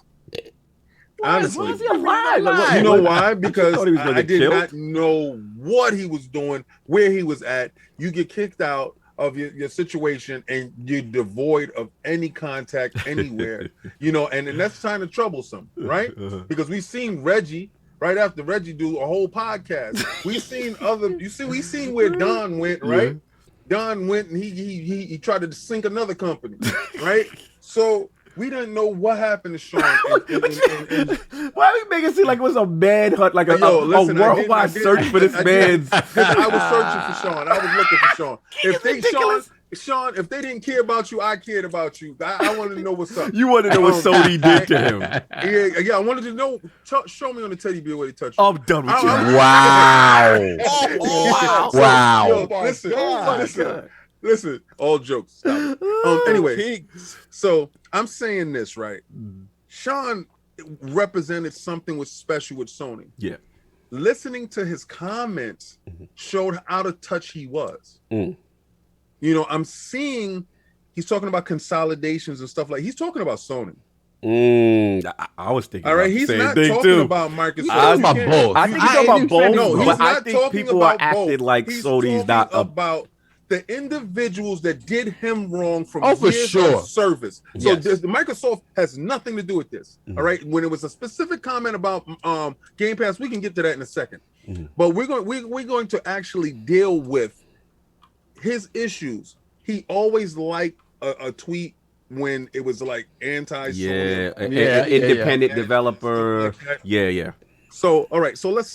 Honestly, why is he alive? You know why? Because I did killed. not know what he was doing, where he was at. You get kicked out of your situation and you're devoid of any contact anywhere, you know, and that's kind of troublesome, right? Because we've seen Reggie right after Reggie do a whole podcast. We've seen we've seen where Don went, right? Don went and he tried to sink another company, right? So we didn't know what happened to Shawn. Why are we making it seem like it was a manhunt, like a worldwide search for this man's? I was searching for Shawn. I was looking for Shawn. If they Shawn, Shawn, if they didn't care about you, I cared about you. I wanted to know what's up. You want to know what Sony did to him? Yeah. I wanted to know. Show me on the teddy bear where they touched. I'm done with you. Wow. Yo, listen. All jokes. Stop. Anyway, so I'm saying this right. Shawn represented something was special with Sony. Yeah. Listening to his comments showed how out of touch he was. You know, I'm seeing he's talking about consolidations and stuff like he's talking about Sony. I was thinking. All right, about he's the same not thing talking too. about Microsoft. He's talking about both. I think he's talking about both. No, he's but not I think talking people are about acting both. like He's Sony's not about the individuals that did him wrong from for years sure. of service. So Yes. the Microsoft has nothing to do with this. All right. When it was a specific comment about Game Pass, we can get to that in a second. But we're going to actually deal with his issues. He always liked a tweet when it was like anti-Sony. Independent developer. Yeah. So all right. So let's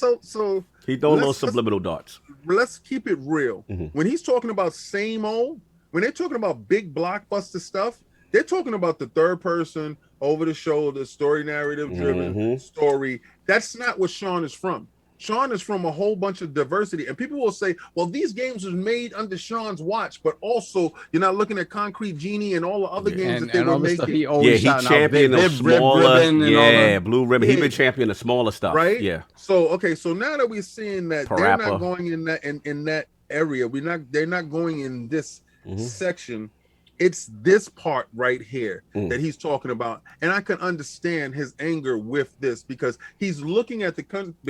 he throwing little subliminal darts. Let's keep it real. When he's talking about same old, when they're talking about big blockbuster stuff, they're talking about the third person, over the shoulder, story narrative driven story. That's not what Shawn is from. Shawn is from a whole bunch of diversity, and people will say, well, these games were made under Shawn's watch, but also you're not looking at Concrete Genie and all the other games that they were making. He championed the smaller, Blue Ribbon. He been championing the smaller stuff, right? Yeah. So so now that we're seeing that they're not going in that area, they're not going in this section. It's this part right here that he's talking about, and I can understand his anger with this because he's looking at the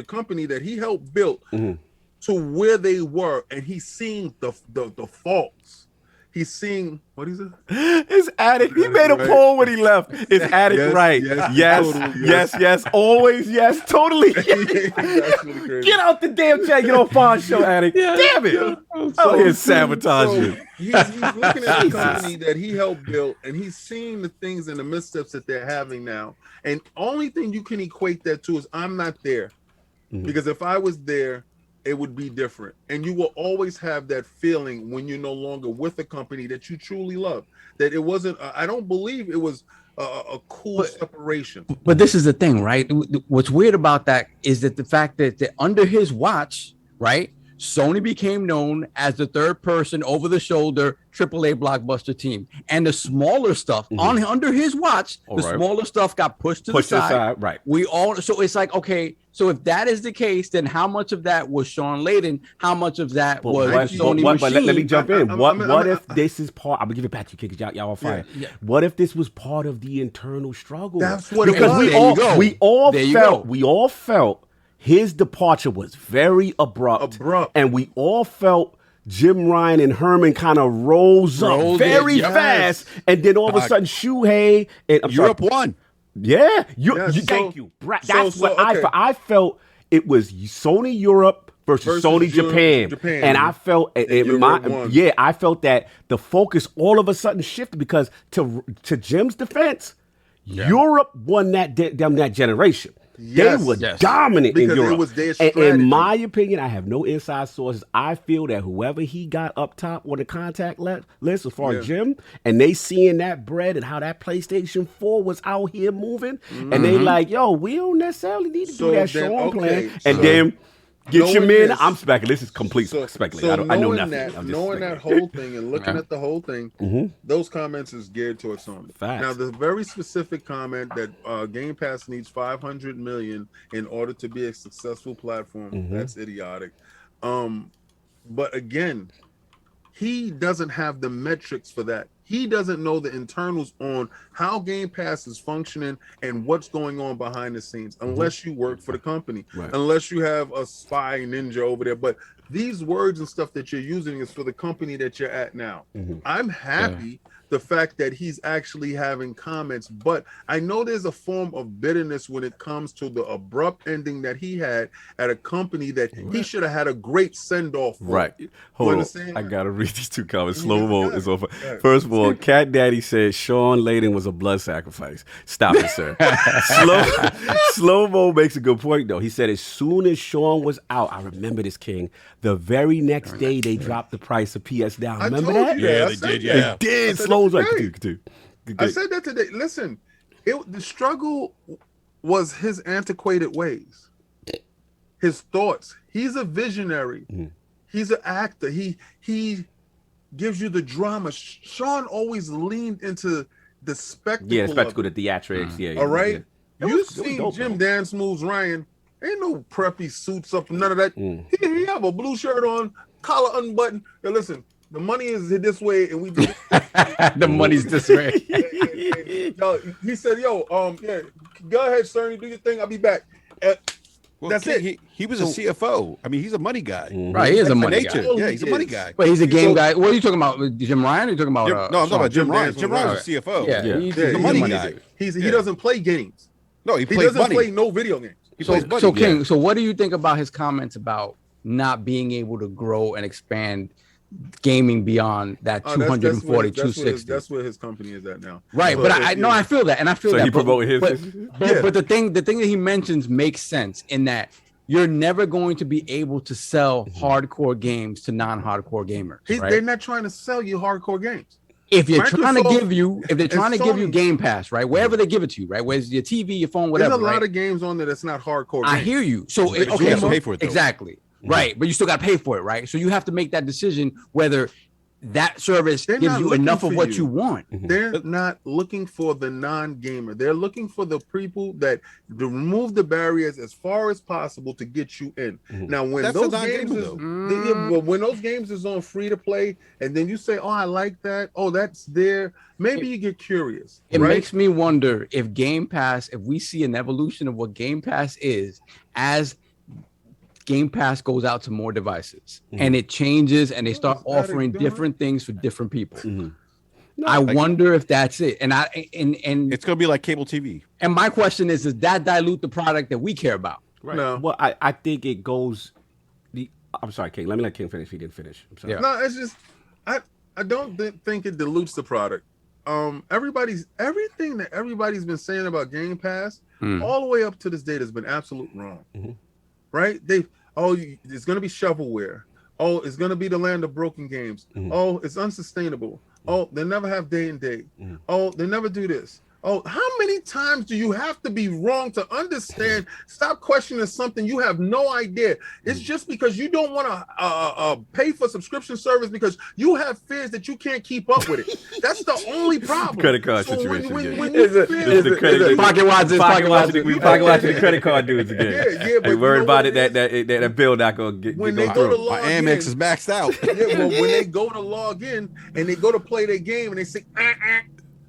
company that he helped build to where they were, and he's seeing the faults. He's seeing what is it? It's Attic. He made a poll when he left. It's Attic, right? Yes. Always yes. Totally. Get out the damn chat. Get on Fonz show, Attic. Damn it. I'm here sabotaging. He's looking at the company that he helped build, and he's seeing the things and the missteps that they're having now. And only thing you can equate that to is I'm not there, because if I was there, it would be different. And you will always have that feeling when you're no longer with a company that you truly love. That it wasn't, I don't believe it was a cool separation. But this is the thing, right? What's weird about that is that the fact that under his watch, right, Sony became known as the third person over the shoulder AAA blockbuster team, and the smaller stuff under his watch, smaller stuff got pushed to the side. Right. So it's like, okay, so if that is the case, then how much of that was Shawn Layden? How much of that was Sony machine? But let me jump in. What if this is part? I'm gonna give it back to you, kick y'all on fire. Yeah. What if this was part of the internal struggle? That's what it was. We all felt his departure was very abrupt, and we all felt Jim Ryan and Herman kind of rose up very fast, and then all of a sudden Shuhei and Europe won. Yeah, thank you. That's what I felt. I felt it was Sony Europe versus Sony Japan, and I felt I felt that the focus all of a sudden shifted because to Jim's defense, Europe won that generation. They were dominant in Europe. It was their strategy. In my opinion, I have no inside sources. I feel that whoever he got up top on the contact list as far as Jim, and they seeing that bread and how that PlayStation 4 was out here moving, and they like, yo, we don't necessarily need to do that Shawn plan. And then get your men. I'm speculating. This is complete speculating. I know nothing. Knowing that whole thing and looking at the whole thing, those comments is geared towards Sony. Facts. Now, the very specific comment that Game Pass needs 500 million in order to be a successful platform, that's idiotic. But again, he doesn't have the metrics for that. He doesn't know the internals on how Game Pass is functioning and what's going on behind the scenes, unless you work for the company, unless you have a spy ninja over there. But these words and stuff that you're using is for the company that you're at now. I'm happy the fact that he's actually having comments, but I know there's a form of bitterness when it comes to the abrupt ending that he had at a company that he should have had a great send-off for. Right. Hold on. I gotta read these two comments. Slow-mo is over. First of all, Cat Daddy said Shawn Layden was a blood sacrifice. Stop it, sir. Slow-mo makes a good point, though. He said as soon as Shawn was out, I remember this, King, the very next day they dropped the price of PS Now. Remember that? Yeah, they did. Yeah, they did. Slow's right. Continue. I said that today. Listen, the struggle was his antiquated ways, his thoughts. He's a visionary. He's an actor. He gives you the drama. Shawn always leaned into the spectacle. Yeah, spectacle, the theatrics. Yeah. All right. Yeah. You seen dope, Jim Dance Moves Ryan? Ain't no preppy suits up, none of that. He have a blue shirt on, collar unbuttoned. Now listen, the money is this way, and we do the money's this way. He said, "Yo, yeah, go ahead, sir. You do your thing. I'll be back." Well, that's it. He was a CFO. I mean, he's a money guy. Right, he is a money guy. Yeah, he's a money guy. But he's a game guy. What are you talking about? Jim Ryan? Or are you talking about? No, I'm talking about Jim Ryan. Jim Ryan's a CFO. Yeah, he's a money guy. He doesn't play games. No, he doesn't money. play no video games. So King, so what do you think about his comments about not being able to grow and expand gaming beyond that 240, 260? That's where his company is at now. Right, but I feel that, and I feel so that. He promoted his. But the thing that he mentions makes sense in that you're never going to be able to sell hardcore games to non-hardcore gamers. Right? They're not trying to sell you hardcore games. If they're trying to give you Game Pass, right, wherever they give it to you, right, where's your TV, your phone, whatever. There's a lot of games on there that's not hardcore. I hear you. So you have to pay for it, though. Exactly. Right, but you still got to pay for it, right? So you have to make that decision whether that service gives you enough of what you want. They're not looking for the non-gamer. They're looking for the people that remove the barriers as far as possible to get you in. Now, when those games when those games is on free to play, and then you say, "Oh, I like that. Oh, that's there." Maybe you get curious. It makes me wonder if Game Pass, if we see an evolution of what Game Pass is as Game Pass goes out to more devices and it changes and they start offering different things for different people. I wonder if that's it. And it's going to be like cable TV. And my question is, does that dilute the product that we care about? Right. No. Well, I think it goes. I'm sorry, King. Let me let King finish. He didn't finish. I'm sorry. Yeah. No, it's just I don't think it dilutes the product. Everything that everybody's been saying about Game Pass all the way up to this date has been absolute wrong. Right? It's going to be shovelware. Oh, it's going to be the land of broken games. Oh, it's unsustainable. Oh, they never have day and day. Oh, they never do this. Oh, how many times do you have to be wrong to understand? Stop questioning something you have no idea. It's just because you don't want to pay for subscription service because you have fears that you can't keep up with it. That's the only problem. Credit card situation. Pocket watching the credit card dudes again. Yeah, but worried about it that bill not gonna get. When they go to log my Amex is maxed out. Yeah, well, when they go to log in and they go to play their game and they say.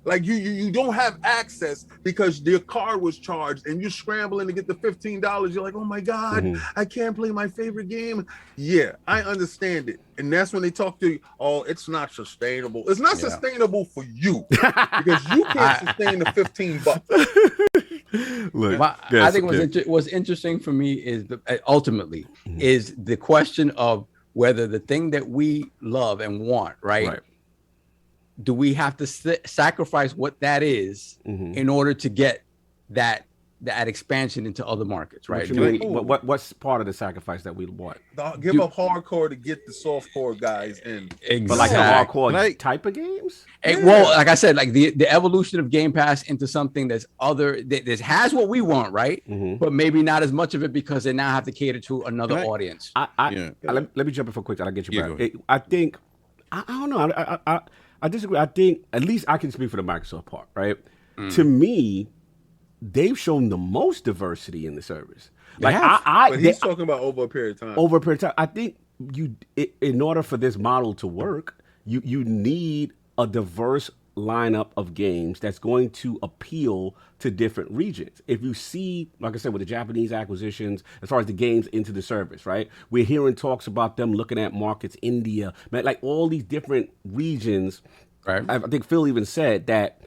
Like you don't have access because your card was charged and you're scrambling to get the $15. You're like, oh my God, I can't play my favorite game. Yeah, I understand it. And that's when they talk to you, oh, it's not sustainable. It's not sustainable for you because you can't sustain the $15. Look, I think what's interesting for me is ultimately is the question of whether the thing that we love and want, right? Do we have to sacrifice what that is in order to get that expansion into other markets, right? What's part of the sacrifice that we want? Give up hardcore to get the softcore guys in. Exactly. But like the hardcore type of games? Well, like I said, like the evolution of Game Pass into something that's that has what we want, right? But maybe not as much of it because they now have to cater to another audience. Let me jump in for a quick time. I'll get you back. I think, I don't know. I disagree. I think at least I can speak for the Microsoft part, right? To me, they've shown the most diversity in the service. But he's talking about over a period of time. Over a period of time, I think in order for this model to work, you need a diverse lineup of games that's going to appeal to different regions. If you see, like I said, with the Japanese acquisitions, as far as the games into the service, right? We're hearing talks about them looking at markets, India, like all these different regions Right. I think Phil even said that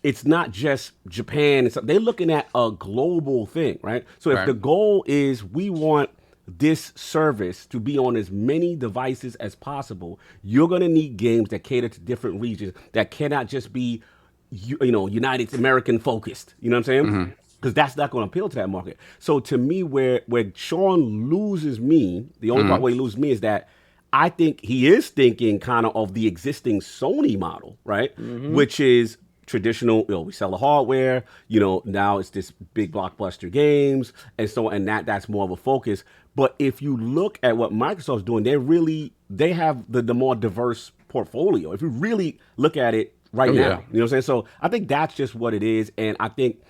it's not just Japan. They're looking at a global thing, right? So if the goal is we want this service to be on as many devices as possible, you're going to need games that cater to different regions that cannot just be, United American focused. You know what I'm saying? Because that's not going to appeal to that market. So to me, where Shawn loses me, the only part where he loses me is that I think he is thinking kind of the existing Sony model, right? Which is traditional, we sell the hardware, now it's this big blockbuster games, and so, and that's more of a focus. But if you look at what Microsoft's doing, they have the more diverse portfolio. If you really look at it now, you know what I'm saying? So I think that's just what it is. And I think,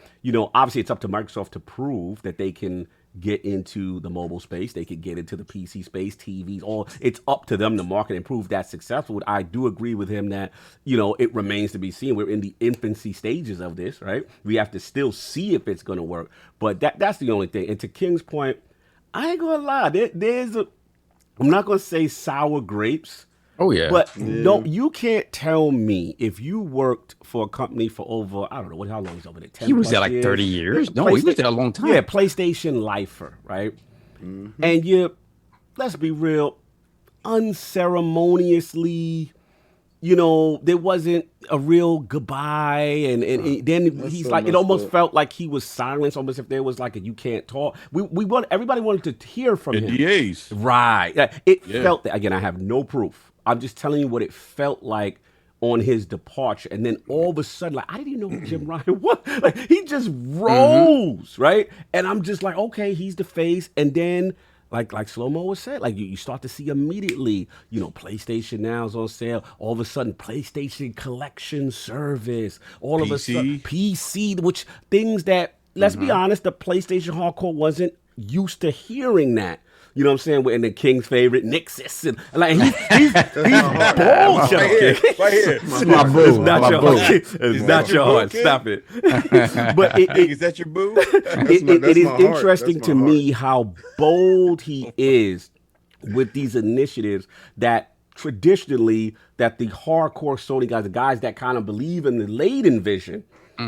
obviously it's up to Microsoft to prove that they can get into the mobile space, they could get into the PC space, TVs, it's up to them to market and prove that's successful. I do agree with him that, it remains to be seen. We're in the infancy stages of this, right? We have to still see if it's going to work. But that's the only thing. And to King's point, I ain't gonna lie, I'm not gonna say sour grapes. Oh yeah. But you can't tell me if you worked for a company for over, I don't know, how long is over there? 10 he was there like years? 30 years. No, he was there a long time. Yeah, PlayStation lifer, right? And let's be real, unceremoniously, there wasn't a real goodbye, and then he's like, it almost felt like he was silenced, almost if there was like you can't talk. Everybody wanted to hear from him. NDAs. Right. It felt that, again, I have no proof. I'm just telling you what it felt like on his departure. And then all of a sudden, like, I didn't even know who Jim Ryan was. Like, he just rose, right? And I'm just like, okay, he's the face. And then, like Slow-Mo was said, like you start to see immediately, PlayStation Now is on sale. All of a sudden, PlayStation Collection Service. All of a sudden, PC, which things that, let's be honest, the PlayStation hardcore wasn't used to hearing that. You know what I'm saying? And the King's favorite, Nixis. And like he's bold, right here. It's my boo. It's not your heart. It's not your heart. Stop it. But is that your boo? It is interesting to me how bold he is with these initiatives that traditionally that the hardcore Sony guys, the guys that kind of believe in the Layden vision,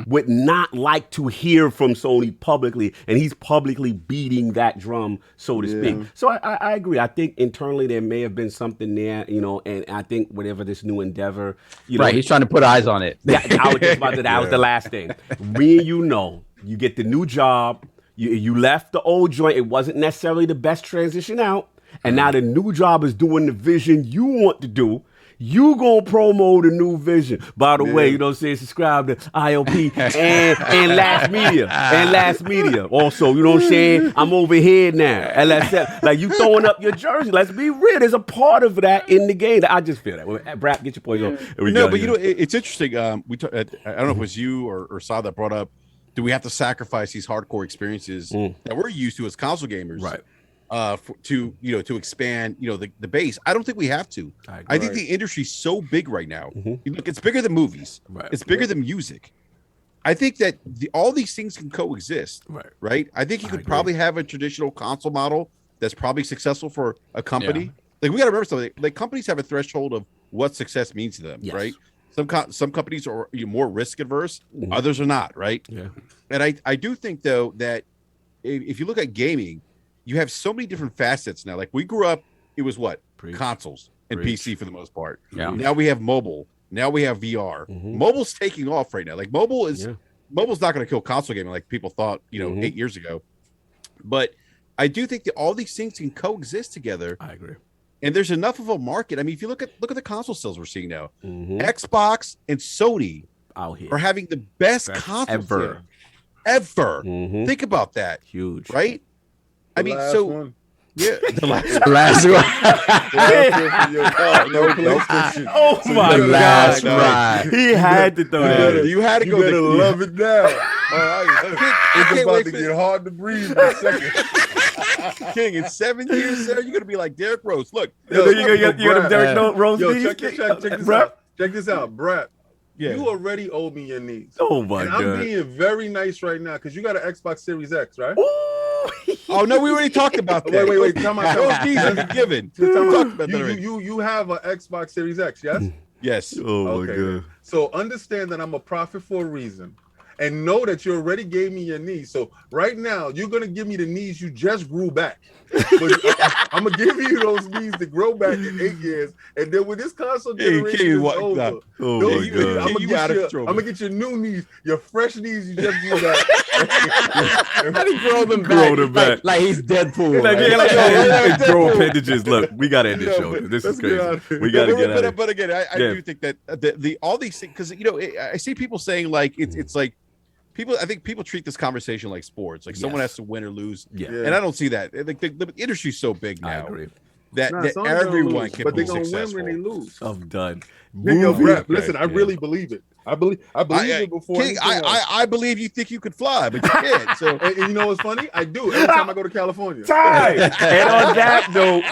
would not like to hear from Sony publicly, and he's publicly beating that drum, so to speak. So I agree. I think internally there may have been something there, and I think whatever this new endeavor, he's trying to put eyes on it. I was just about to, that was the last thing. Me and you get the new job, you left the old joint, it wasn't necessarily the best transition out, and now the new job is doing the vision you want to do. You gonna promo the new vision. By the way, subscribe to ILP and LastMedia. Also, you know what I'm saying? I'm over here now. LSF. Like, you throwing up your jersey. Let's be real. There's a part of that in the game. I just feel that. BRAP, get your point on. It's interesting. I don't know if it was you or Saad that brought up, do we have to sacrifice these hardcore experiences that we're used to as console gamers? Right. To expand, the base. I don't think we have to. I think the industry's so big right now. Look, it's bigger than movies. Right. It's bigger than music. I think that all these things can coexist. Right. I think you could probably have a traditional console model that's probably successful for a company. Like, we got to remember something. Like, companies have a threshold of what success means to them. Yes. Right. Some companies are more risk adverse. Others are not. Right. Yeah. And I do think, though, that if you look at gaming, you have so many different facets now. Like, we grew up, it was what? Consoles and PC for the most part. Yeah. Now we have mobile. Now we have VR. Mobile's taking off right now. Like, mobile's not going to kill console gaming like people thought, 8 years ago. But I do think that all these things can coexist together. I agree. And there's enough of a market. I mean, if you look at the console sales we're seeing now, Xbox and Sony out here are having the best console ever. Think about that. Huge. Right? I mean, so yeah, the last one. Oh my God! Right. He had to throw that in. You had to go. You better love it now. It's about to get hard to breathe in a second. King, in 7 years, sir, you're gonna be like Derrick Rose. Look, you got Derrick Rose. Check this out. Check this out, BRAP. You already owe me your knees. Oh my God! I'm being very nice right now because you got an Xbox Series X, right? Oh no, we already talked about that. Wait. Tell me. Those keys are given. You have an Xbox Series X, yes? Yes. Oh my God. So understand that I'm a prophet for a reason. And know that you already gave me your knees. So right now, you're gonna give me the knees you just grew back. But I'm gonna give you those knees to grow back in 8 years, and then when this console generation is over, I'm gonna get your new knees, your fresh knees you just grew back. How do you grow them back? Like he's Deadpool. Like grow appendages. Look, we gotta end this show. This is crazy. We gotta get out of here. But again, I do think that the all these things, because I see people saying like it's like. I think people treat this conversation like sports, like someone has to win or lose. Yeah. And I don't see that. The industry's so big now. I agree. That everyone can be successful. But they're gonna win when they lose. I'm done. Listen, I really believe it. I believe it before. King, I believe you think you could fly, but you can't. So and you know what's funny? I do every time I go to California. And on that note,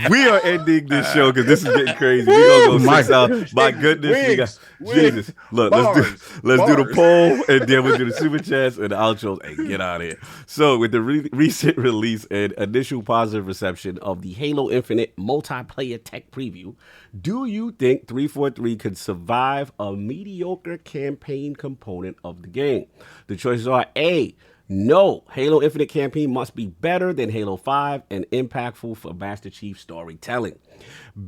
we are ending this show because this is getting crazy. We're gonna go 6 hours. My goodness, Jesus. Look, let's do the poll, and then we'll do the super chats and the outros and get out of here. So, with the recent release and initial positive reception of the Halo Infinite multiplayer tech preview, do you think 343 could survive a mediocre campaign component of the game? The choices are A, no, Halo Infinite campaign must be better than Halo 5 and impactful for Master Chief storytelling.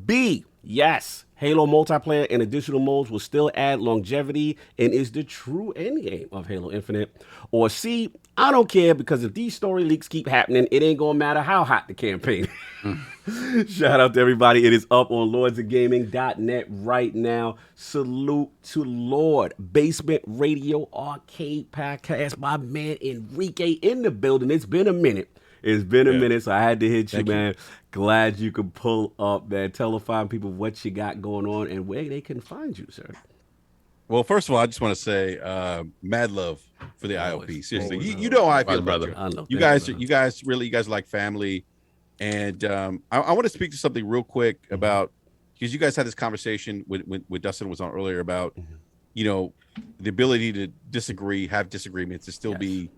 B, yes, Halo multiplayer and additional modes will still add longevity and is the true endgame of Halo Infinite. Or C, I don't care because if these story leaks keep happening, it ain't gonna matter how hot the campaign. Shout out to everybody. It is up on lordsofgaming.net right now. Salute to Lord. Basement Radio Arcade Podcast. My man Enrique in the building. It's been a minute. So I had to hit you, man. Glad you could pull up, man. Tell the fine people what you got going on and where they can find you, sir. Well, first of all, I just want to say mad love for the ILP. Seriously, you know how I feel, brother. You guys are like family. And I want to speak to something real quick about, because you guys had this conversation with Dustin was on earlier about, the ability to disagree, have disagreements, and still be,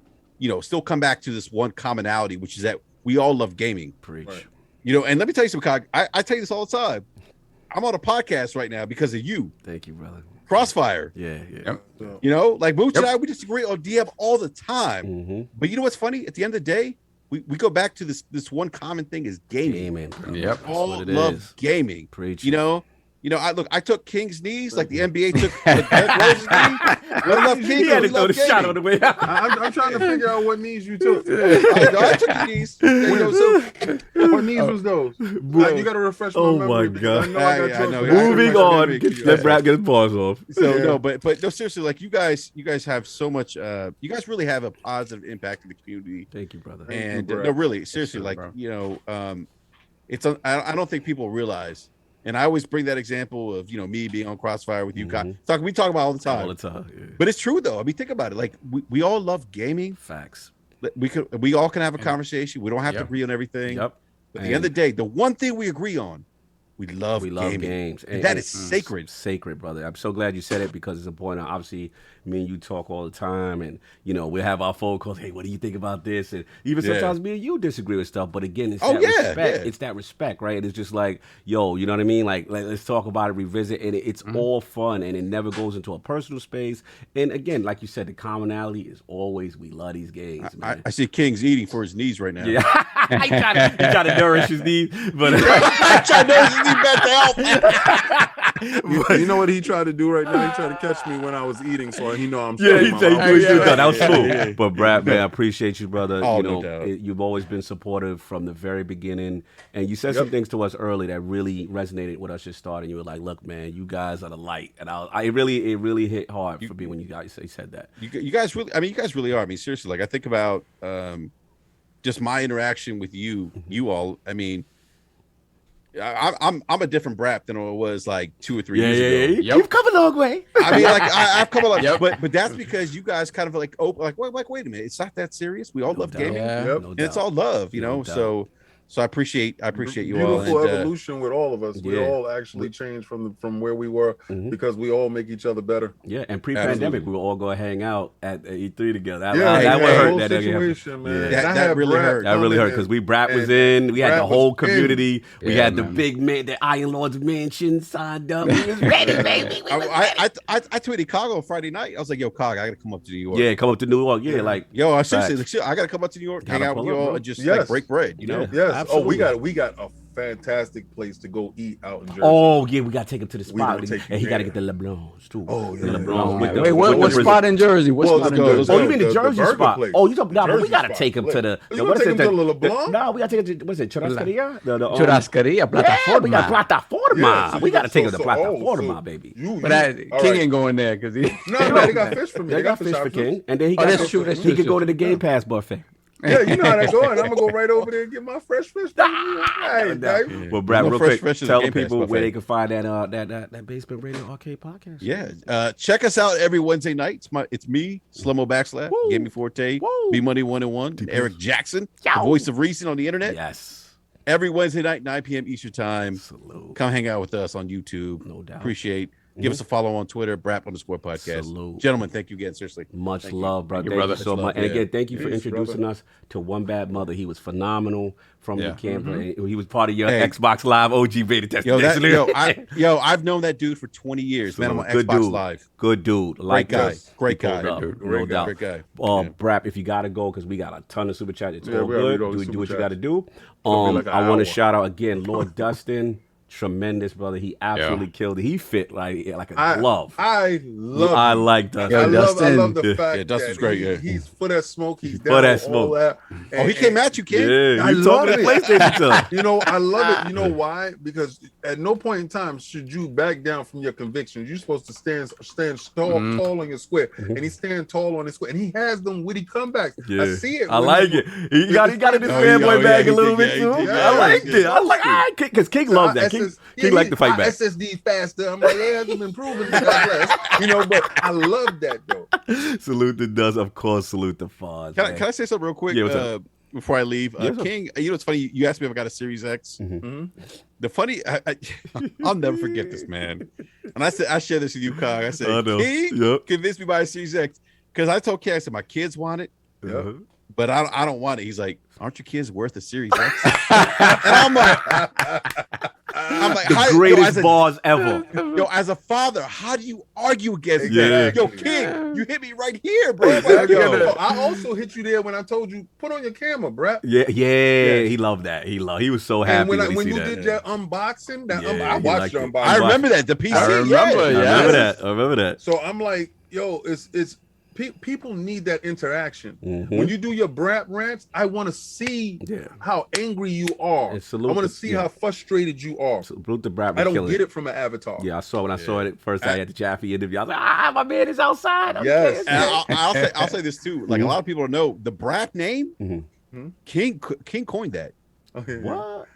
still come back to this one commonality, which is that we all love gaming. Preach. Right. And let me tell you something, I tell you this all the time. I'm on a podcast right now because of you. Thank you, brother. Crossfire. Yeah. Yep. Like Mooch and I, we disagree on DM all the time. But you know what's funny? At the end of the day, we go back to this one common thing is gaming. Yep. All love gaming. Preach. I took King's knees like the NBA took Derrick Rose's knee. I love King. He had to throw the shot on the way out. I'm trying to figure out what knees you took. I took the knees. What knees was those? You got to refresh my memory. Oh my God. I know. Moving on. Let Brad get his paws off. But no, seriously, like you guys have so much. You guys really have a positive impact in the community. Thank you, brother. And no, really, seriously, it's. I don't think people realize. And I always bring that example of, me being on Crossfire with you. We talk about all the time. Yeah. But it's true, though. I mean, think about it. Like, we all love gaming. Facts. We all can have a conversation. We don't have to agree on everything. Yep. But at the end of the day, the one thing we agree on, we love games. And that is sacred. Sacred, brother. I'm so glad you said it because it's important. Obviously, me and you talk all the time, and we have our phone calls. Hey, what do you think about this? And even sometimes me and you disagree with stuff. But again, it's respect. Yeah. It's that respect, right? It's just like, yo, you know what I mean? Like let's talk about it, revisit, and it's all fun, and it never goes into a personal space. And again, like you said, the commonality is always we love these games. Man. I see King's eating for his knees right now. Yeah, he trying to nourish his knees, but I try to nourish his knees back to help. You know what he tried to do right now? He tried to catch me when I was eating, so he know I'm. That was cool. But Brad, man, I appreciate you, brother. Oh, no doubt. You've always been supportive from the very beginning, and you said some things to us early that really resonated with us just starting. You were like, "Look, man, you guys are the light," and it really hit hard for me when you guys said that. You guys really are. I mean, seriously, like I think about just my interaction with you all. I mean. I'm a different BRAP than I was like 2 or 3 years ago. You've come a long way. I mean, like I've come a long way, but that's because you guys kind of wait a minute, it's not that serious. We all love gaming, and it's all love, So So I appreciate you all. Beautiful evolution with all of us. We all actually changed from where we were because we all make each other better. Yeah, and pre-pandemic, we would all go hang out at E3 together. That would hurt. That situation, man. That really hurt. That really hurt because BRAP was in. We had the whole community. We had the big man, the Iron Lord's mansion signed up. We was ready, baby. I tweeted Cog on Friday night. I was like, "Yo, Cog, I gotta come up to New York." Yeah, come up to New York. Yeah, like yo, I seriously, I gotta come up to New York, hang out with you all, and just like break bread. You know? Yes. Absolutely. Oh, we got a fantastic place to go eat out in Jersey. Oh yeah, we gotta take him to the spot, and he gotta get the LeBlans too. Oh yeah, LeBlans. Wait, what spot in Jersey? What spot in Jersey? Oh, you mean the Jersey spot? Oh, you talking? No, but we gotta take him to the. You want to take him to the LeBlanc? No, we gotta take him to. What's it? Churrascaria? Churrascaria, Plataforma. Yeah, we got Plataforma. We gotta take him to Plataforma, baby. But King ain't going there because he. No, they got fish for me. They got fish for King, and then he got. He could go to the Game Pass buffet. Yeah, you know how that going. I'm gonna go right over there and get my fresh fish. Well, Brad, real quick, tell people where they can find that Basement Radio Arcade podcast. Yeah, check us out every Wednesday night. It's me, Slimo Backslap, Gaming Forte, B Money 101, Eric Jackson, the voice of reason on the internet. Yes. Every Wednesday night, 9 p.m. Eastern time. Salute. Come hang out with us on YouTube. No doubt. Appreciate. Give us a follow on Twitter, BRAP_podcast. Salute. Gentlemen, thank you again. Seriously. Much love, brother. Thank you so much. And again, thank you for introducing us to One Bad Mother. He was phenomenal from the camp. He was part of your Xbox Live OG beta testing. I've known that dude for 20 years, man. I'm on Xbox Live. Good dude. Great guy. Great guy. No doubt. Great guy. BRAP, if you got to go, because we got a ton of super chat. It's all good. Do what you got to do. I want to shout out again, Lord Dustin. Tremendous, brother. He absolutely killed it. He fit like a glove. I like Dustin. I love the fact Dustin's that great. He's for that smoke. He's down for that for all that. And he came at you, kid. Yeah, I love it. PlayStation I love it. You know why? Because at no point in time should you back down from your convictions. You're supposed to stand tall on your square, and he's standing tall on his square, and he has them witty comebacks. Yeah. I see it. I like it. He got in his fanboy bag a little bit too. I liked it. I like because King loves that. King like to fight back. SSD faster. I'm like, it hasn't been proven. But I love that though. Salute the Dust, of course. Salute the Fonz. Can I say something real quick before I leave? King, it's funny. You asked me if I got a Series X. The funny, I'll never forget this, man. And I shared this with you, Cog. I said, King convinced me by a Series X because I told King, I said my kids want it. But I don't want it. He's like, aren't your kids worth a Series X? And I'm like, the greatest bars ever. Yo, as a father, how do you argue against that? Yo, King, you hit me right here, bro. I also hit you there when I told you put on your camera, bro. Yeah. He loved that. He was so happy when you did your unboxing. I watched your unboxing. I remember that. The PC. I remember that. So I'm like, yo, it's. People need that interaction. When you do your BRAP rants, I want to see how angry you are. I want to see how frustrated you are. Salute the BRAP. I don't get it from an avatar. Yeah, I saw when I saw it first. I had the Jaffe interview. I was like, my man is outside. Yes, and I'll say this too. Like a lot of people don't know the BRAP name. King coined that. Okay. What?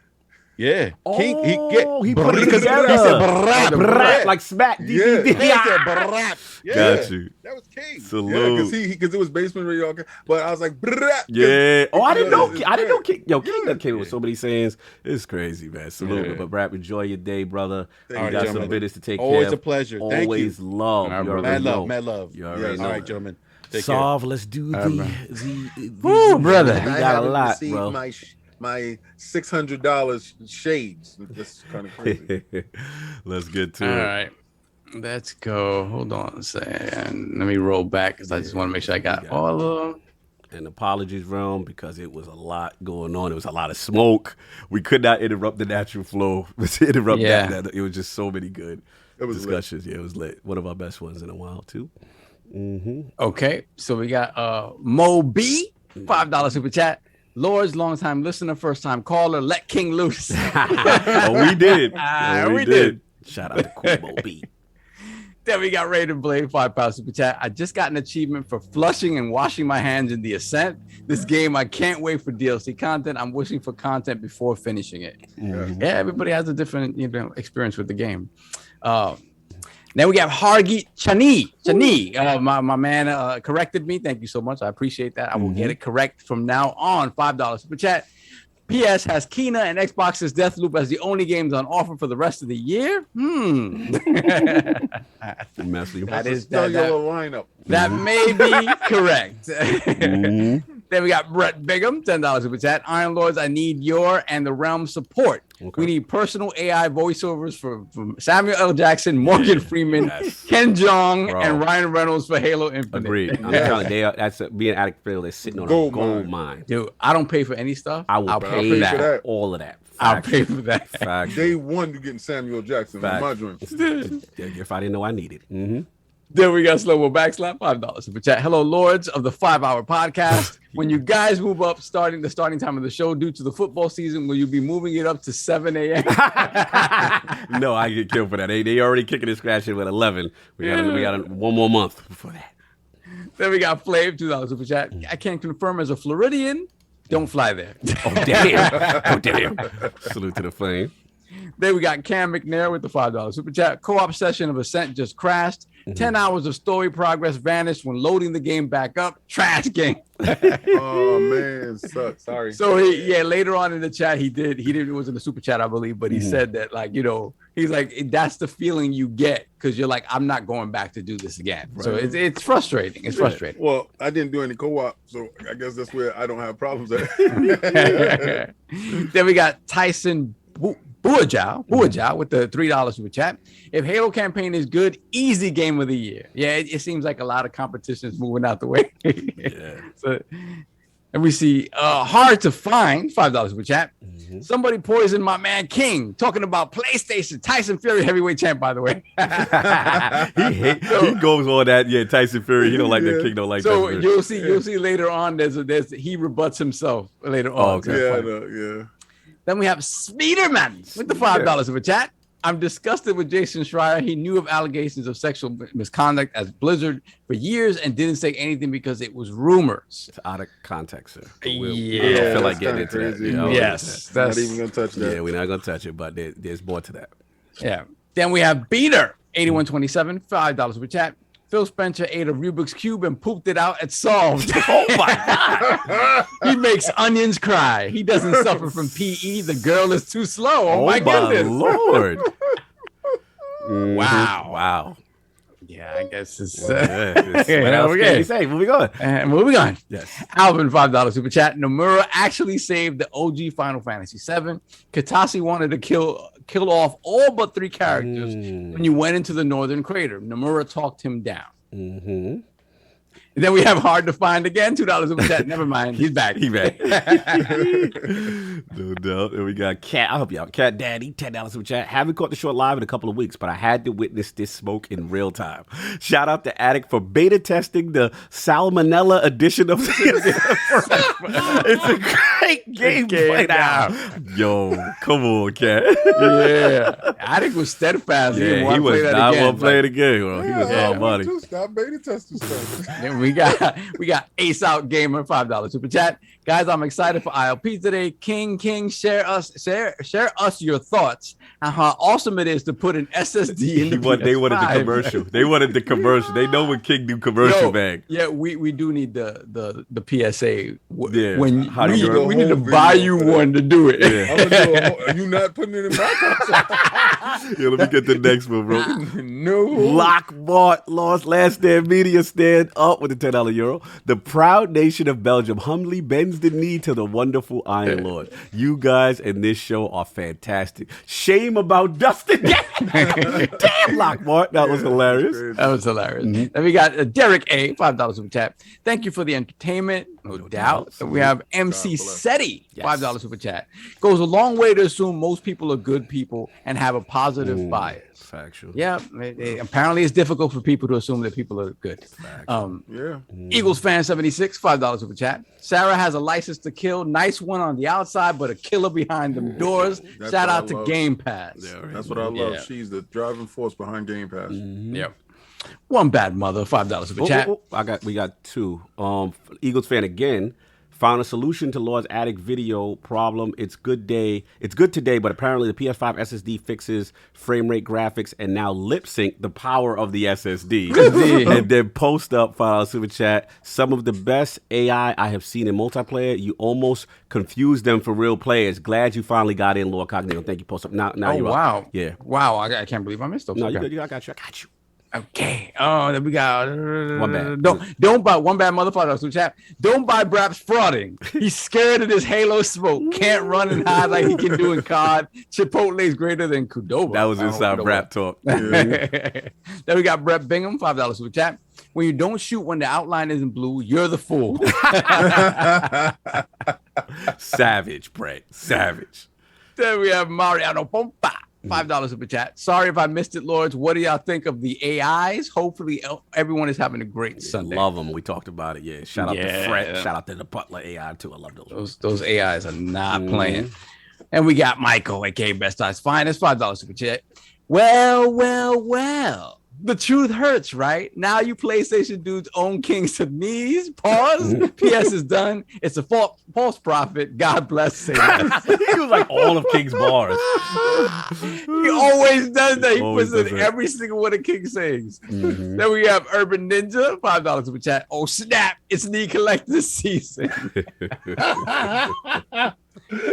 Yeah, King. He put it together. He said BRAP, like smack. Yeah, he said BRAP. Got you. That was King. Salute. Because it was Basement Radio. But I was like, BRAP. Yeah. Oh, I didn't know King. Yo, King that came with so many sayings. It's crazy, man. Salute. But BRAP, enjoy your day, brother. You got some business to take care of. Always a pleasure. Thank you. Always love. Mad love. You already know. All right, gentlemen. Solve. Let's do the. Brother. We got a lot, bro. My $600 shades. That's kind of crazy. Let's get to it. All right. Let's go. Hold on a second. Let me roll back because I just want to make sure I got all of them. And apologies, Realm, because it was a lot going on. It was a lot of smoke. We could not interrupt the natural flow. That. It was just so many good discussions. Lit. Yeah, it was lit. One of our best ones in a while, too. Okay. So we got Mo B, $5 super chat. Lord's longtime listener, first time caller. Let King loose. We did. We did. Shout out to Cool Mo B. Then we got Raiden Blade, £5 super chat. I just got an achievement for flushing and washing my hands in the Ascent. This game, I can't wait for DLC content. I'm wishing for content before finishing it. Yeah, everybody has a different experience with the game. Then we got Hargi Chani. My man corrected me. Thank you so much. I appreciate that. I will get it correct from now on. $5 super chat. PS has Kena and Xbox's Deathloop as the only games on offer for the rest of the year. That is that lineup. That may be correct. Then we got Brett Bigham, $10 super chat. Iron Lords, I need your and the Realm support. Okay. We need personal AI voiceovers from Samuel L. Jackson, Morgan Freeman, Ken Jeong, and Ryan Reynolds for Halo Infinite. Agreed. I'm telling you, that's being addict field. They're sitting on a gold mine. Dude, I don't pay for any stuff. I'll pay for that. All of that. I'll pay for that. Day one, you're getting Samuel Jackson. My dream. If I didn't know I needed. Then we got Slow-Mo Backslap, $5 super chat. Hello, Lords of the 5-Hour Podcast. When you guys move up the starting time of the show due to the football season, will you be moving it up to 7 a.m.? No, I get killed for that. They already kicking and scratching with 11. We got one more month before that. Then we got Flav, $2 super chat. I can confirm as a Floridian, don't fly there. Oh, damn. Salute to the flame. Then we got Cam McNair with the $5 super chat. Co-op session of Ascent just crashed. 10 hours of story progress vanished when loading the game back up. Trash game. Oh man, sucks. Sorry. So later on in the chat, it wasn't a super chat, I believe, but he said that, like, he's like, that's the feeling you get because you're like, I'm not going back to do this again. Right. So it's frustrating. It's frustrating. Well, I didn't do any co-op, so I guess that's where I don't have problems at. Then we got Tyson Buajau with the $3 super chat. If Halo campaign is good, easy game of the year. Yeah, it seems like a lot of competition is moving out the way. So, and we see hard to find, $5 super chat. Somebody poisoned my man King, talking about PlayStation. Tyson Fury heavyweight champ, by the way. He goes on that. Yeah, Tyson Fury. He don't like that. King don't like that. So you'll see later on. He rebuts himself later on. Yeah. Then we have Speederman with the $5 super chat. I'm disgusted with Jason Schreier. He knew of allegations of sexual misconduct as Blizzard for years and didn't say anything because it was rumors. It's out of context, sir. We don't feel like getting into that. Yes. That's not even going to touch that. Yeah, we're not going to touch it, but there's more to that. Yeah. Then we have Beater, 8127, $5 super chat. Phil Spencer ate a Rubik's Cube and pooped it out at Solved. Oh, my God. He makes onions cry. He doesn't suffer from PE. The girl is too slow. Oh my goodness. Lord. Wow. Yeah, I guess it's... What else can you say? Moving on. Moving on. Yes. Alvin, $5 super chat. Nomura actually saved the OG Final Fantasy VII. Katase wanted to kill off all but 3 characters when you went into the Northern Crater. Nomura talked him down. And then we have Hard to Find again, $2 super chat. Never mind. He's back. No doubt. And we got Cat. I hope y'all. Cat Daddy, $10 super chat. Haven't caught the show live in a couple of weeks, but I had to witness this smoke in real time. Shout out to Attic for beta testing the Salmonella edition of the It's a great game right now. Yo, come on, Cat. Yeah. Attic was steadfast. Yeah, he was not one play the game. Bro. He was all money. Stop beta testing stuff. We got Ace Out Gamer, $5 super chat. Guys, I'm excited for ILP today. King, share us your thoughts on how awesome it is to put an SSD in the PS5. They wanted the commercial. They wanted the commercial. They know when King do commercial bag. Yeah, we do need the PSA. Yeah. When we need to buy you one to do it. Yeah. Are you not putting it in my console? Yeah, let me get the next one, bro. No. Lockmart lost LastStandMedia stand up with the €10 The proud nation of Belgium humbly bends the knee to the wonderful Iron Lord. You guys in this show are fantastic. Shame about Dustin. Damn, Lockmart. That was hilarious. That was hilarious. Then we got Derek A, $5 super chat. Thank you for the entertainment. No doubt. And we have MC SETI, $5 super chat. Goes a long way to assume most people are good people and have a positive bias. Factual. Yeah. Apparently it's difficult for people to assume that people are good. Eagles fan 76, $5 super chat. Sarah has a license to kill. Nice one on the outside, but a killer behind them doors. Shout out to Game Pass. That's what I love. Yeah. She's the driving force behind Game Pass. Yeah. One bad mother, $5 super chat. We got 2. Eagles fan again. Found a solution to Lord's attic video problem. It's good today, but apparently the PS5 SSD fixes frame rate graphics and now lip sync the power of the SSD. And then post up, $5 super chat. Some of the best AI I have seen in multiplayer. You almost confused them for real players. Glad you finally got in, LordCognito. Thank you, post up. Now you're wow. up. Yeah. Wow. I can't believe I missed those. No, okay. you good. I got you. Okay. Oh, then we got One bad. Don't buy one bad motherfucker. So chat. Don't buy BRAP's frauding. He's scared of this Halo smoke. Can't run and hide like he can do in COD. Chipotle's greater than Qdoba. That was inside BRAP talk. Then we got Brett Bingham, $5 super chat. When you don't shoot when the outline isn't blue, you're the fool. Savage, Brett. Savage. Then we have Mariano Pompa. $5 super chat. Sorry if I missed it, Lords. What do y'all think of the AIs? Hopefully everyone is having a great Sunday. Love them. We talked about it. Yeah. Shout out to Fred. Shout out to the Butler AI too. I love those. Those AIs are not playing. And we got Michael, aka Best Eyes Finest, $5 super chat. Well. The truth hurts, right? Now you PlayStation dudes own kings to knees. Pause. PS is done. It's a false prophet. God bless Satan. He was like all of King's bars. He always does that. He puts in every single one of King's sayings. Then we have Urban Ninja, $5 super chat. Oh snap! It's knee collector season.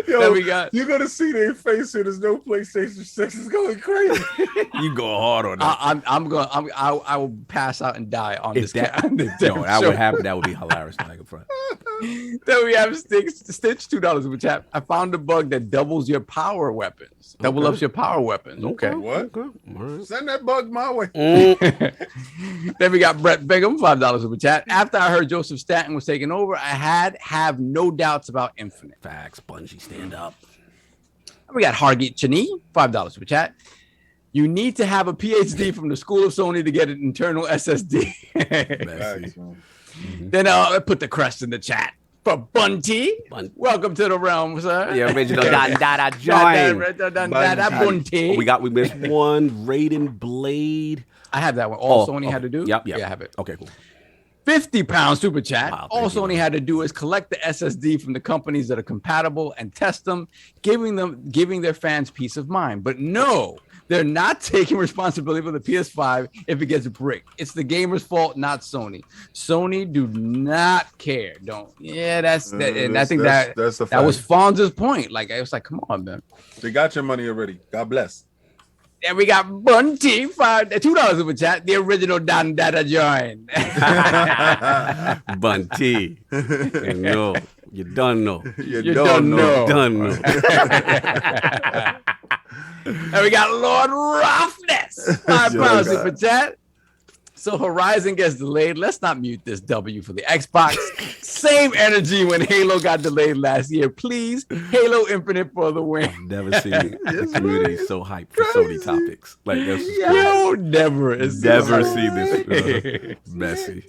Yo, you're gonna see their face here. There's no PlayStation 6. It's going crazy. You go hard on that. I will pass out and die on this. That would happen. That would be hilarious. Then we have Stitch, $2 super chat. I found a bug that doubles your power weapons. Double ups your power weapons. Okay. What? Right. Send that bug my way. Then we got Brett Bingham, $5 super chat. After I heard Joseph Staten was taking over, I have no doubts about Infinite. Facts. Bungie, stand up. We got Hargeet Chani, $5 super chat. You need to have a PhD from the School of Sony to get an internal SSD. Then I put the crest in the chat for Bunty. Welcome to the realm, sir. The original Bunty. We missed one. Raiden Blade. I have that one. All Sony had to do. Yep. Yeah, I have it. Okay, cool. 50-pound super chat. Wow, all Sony had to do is collect the SSD from the companies that are compatible and test them, giving their fans peace of mind. But no, they're not taking responsibility for the PS5 if it gets bricked. It's the gamer's fault, not Sony. Sony do not care. That's that was Fonz's point. Like I was like, come on, man. They got your money already. God bless. Then we got Bunty, $2 super chat. The original Don Dada join. Bunty. You don't know. You don't know. And we got Lord Roughness, £5 super chat. So Horizon gets delayed. Let's not mute this W for the Xbox. Same energy when Halo got delayed last year. Please, Halo Infinite for the win. I've never seen the community so hyped for Sony topics. Like that's never see this messy.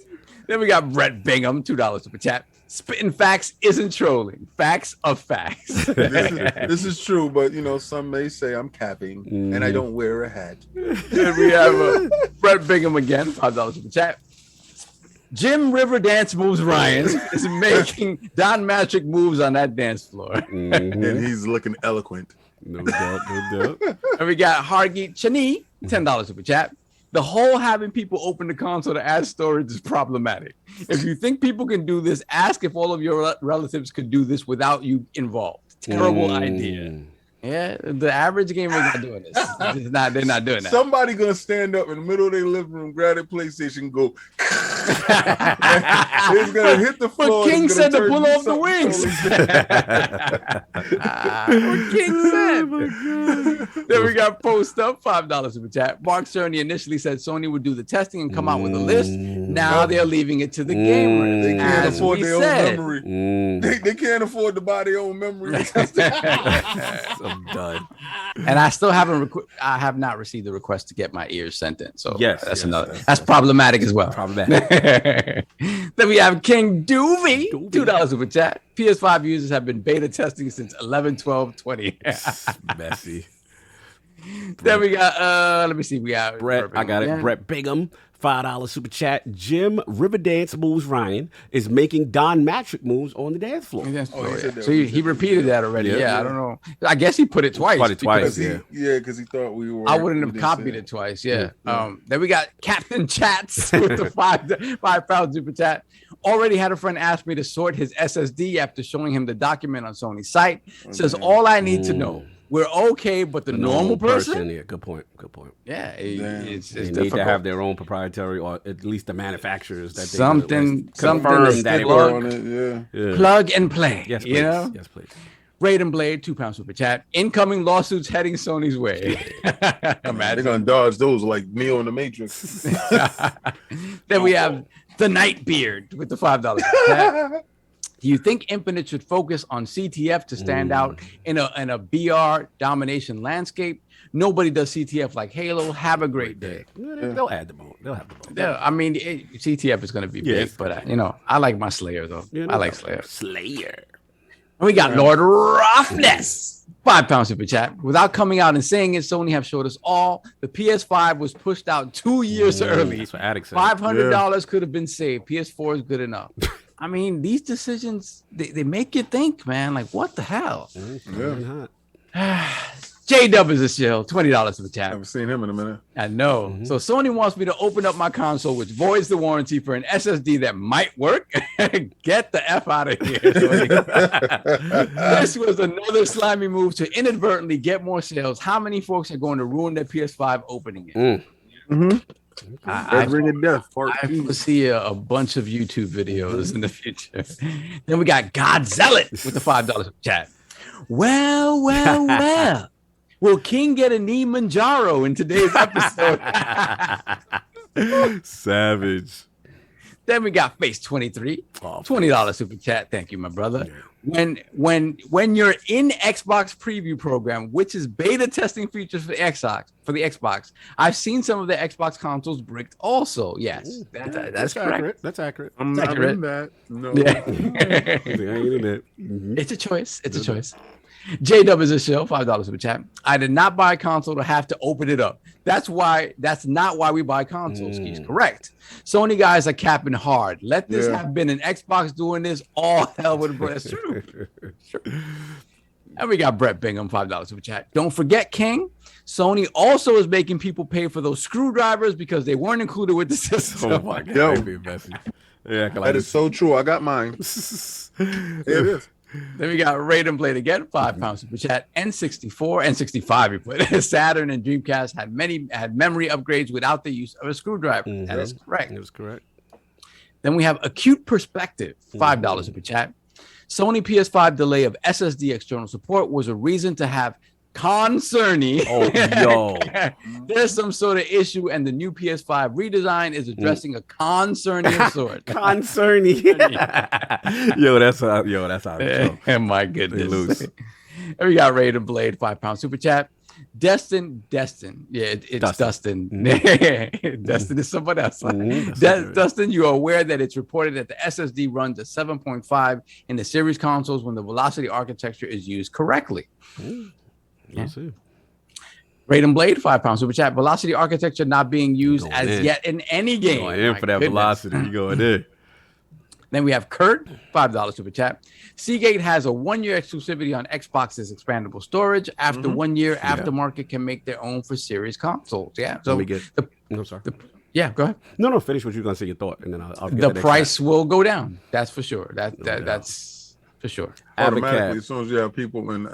Then we got Brett Bingham, $2 super chat. Spitting facts isn't trolling. Facts are facts. This is true, but some may say I'm capping and I don't wear a hat. Then we have Brett Bingham again, $5 super chat. Jim River Dance Moves Ryan is making Don Magic moves on that dance floor. And he's looking eloquent. No doubt. And we got Hargeet Chani, $10 super chat. The whole having people open the console to add storage is problematic. If you think people can do this, ask if all of your relatives could do this without you involved. Terrible idea. Yeah, the average gamer is not doing this. They're not doing that. Somebody gonna stand up in the middle of their living room, grab their PlayStation, go. He's gonna hit the floor. But King said to pull off the wings. King said. Then we got post up, $5 super chat. Mark Cerny initially said Sony would do the testing and come out with a list. Now they're leaving it to the gamers. They can't afford their own memory. They can't afford to buy their own memory. I'm done. And I still I have not received the request to get my ears sent in. So that's problematic as well. Problematic. Then we have King Doovie, $2 super chat. PS5 users have been beta testing since 11/12/20. Messy. Then we got let me see. We got Brett. I got it. Brett Bingham, $5 super chat. Jim Riverdance Moves Ryan is making Don Matrick moves on the dance floor. So he repeated that already. Yeah, I don't know. I guess he put it twice. Because he thought we were. I wouldn't have copied it twice. Yeah. Then we got Captain Chats with the £5 super chat. Already had a friend ask me to sort his SSD after showing him the document on Sony's site. Says all I need to know. We're okay, but the normal person. Yeah, good point. Yeah, it's they need to have their own proprietary, or at least the manufacturers that they something that it works. Plug and play. Yes, please. Yes, please. Raiden Blade, £2 super chat. Incoming lawsuits heading Sony's way. They're gonna dodge those like Neo in the Matrix. Then we have the Nightbeard with the $5 super chat. Do you think Infinite should focus on CTF to stand out in a BR domination landscape? Nobody does CTF like Halo. Have a great day. They'll add them on. They'll have them on. Yeah, I mean, CTF is going to be big, but I like my Slayer though. I like Slayer. And we got Lord Roughness, £5 super chat. Without coming out and saying it, Sony have showed us all. The PS5 was pushed out 2 years early. That's what Addict said. $500 could have been saved. PS4 is good enough. I mean, these decisions, they make you think, man. Like, what the hell? J-Dub is a shill, $20 for chat. I haven't seen him in a minute. I know. So Sony wants me to open up my console, which voids the warranty for an SSD that might work. Get the F out of here. This was another slimy move to inadvertently get more sales. How many folks are going to ruin their PS5 opening it? I see a bunch of YouTube videos in the future. Then we got Godzilla with the $5 chat. Well. Will King get a knee Manjaro in today's episode? Savage. Then we got Face 23, $20 super chat. Thank you, my brother. When you're in Xbox preview program, which is beta testing features for the Xbox, I've seen some of the Xbox consoles bricked also. Yes, that's correct. That's accurate. I'm not in that. No. It's a choice. It's a choice. J-Dub is a show, $5 super chat. I did not buy a console to have to open it up. That's not why we buy consoles. He's correct. Sony guys are capping hard. Let this have been an Xbox doing this, all hell would have been. That's true. And we got Brett Bingham, $5 super chat. Don't forget, King, Sony also is making people pay for those screwdrivers because they weren't included with the system. Oh my God. That is so true. I got mine. It is. Then we got Raiden Blade again, £5 super chat. N64, N65, you put Saturn and Dreamcast had memory upgrades without the use of a screwdriver. That is correct. It was correct. Then we have Acute Perspective, $5 super chat. Sony PS5 delay of SSD external support was a reason to have concerny. There's some sort of issue, and the new PS5 redesign is addressing a concerny of sorts. Concerny. That's how. Oh my goodness. And we got Raiden Blade, £5 super chat. Destin. Yeah, it's Dustin. Dustin is someone else. Dustin, you are aware that it's reported that the SSD runs at 7.5 in the series consoles when the velocity architecture is used correctly. See. Raiden Blade, £5 super chat. Velocity architecture not being used yet in any game. Going in for that velocity. You going in. Then we have Kurt, $5 super chat. Seagate has a 1-year exclusivity on Xbox's expandable storage. After 1 year, aftermarket can make their own for series consoles. Yeah. So go ahead. No, finish what you're gonna say. Your thought, and then I'll get the price will go down. That's for sure. That's for sure. Automatically, as soon as you have people in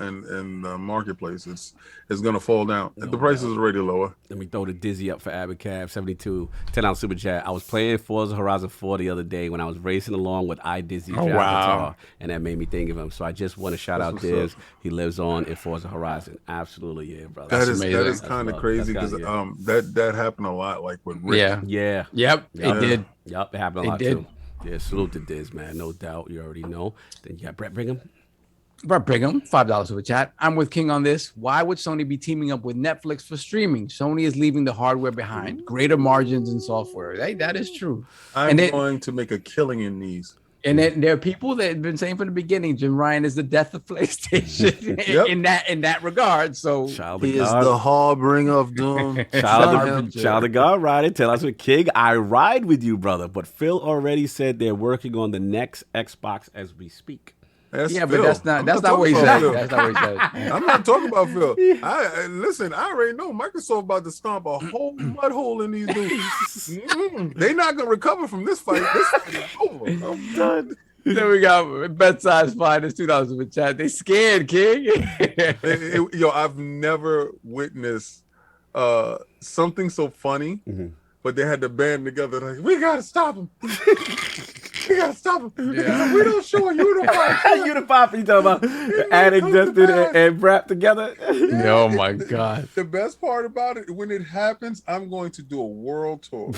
the marketplace, it's going to fall down. The price is already lower. Let me throw the dizzy up for Abacab 72 $10 super chat. I was playing Forza Horizon 4 the other day when I was racing along with iDizzy Avatar, and that made me think of him. So I just want to shout out Diz. He lives on in Forza Horizon. Absolutely, brother. That is kind of crazy because that happened a lot, like with Rick. Yep, it did. Yep, it happened a lot too. Yeah, salute to Diz, man. No doubt. You already know. Then you got Brett Brigham. $5 super chat. I'm with King on this. Why would Sony be teaming up with Netflix for streaming? Sony is leaving the hardware behind. Greater margins in software. That is true. I'm going to make a killing in these. And then there are people that have been saying from the beginning, Jim Ryan is the death of PlayStation in that regard. So he is the harbinger of doom. Child of God, riding. Tell us what King. I ride with you, brother. But Phil already said they're working on the next Xbox as we speak. But that's not what he said. That's not what he said. I'm not talking about Phil. Listen, I already know Microsoft about to stomp a whole mud hole in these dudes. They're not gonna recover from this fight. This fight is over. I'm done. Then we got Bedside Finest, $2 in the chat. They scared, King. I've never witnessed something so funny, but they had to band together like, we gotta stop him. We gotta stop him. Yeah. We don't show a unified. Unified, you talking about adding Dustin and BRAP together? Yeah. Oh my God. The best part about it, when it happens, I'm going to do a world tour.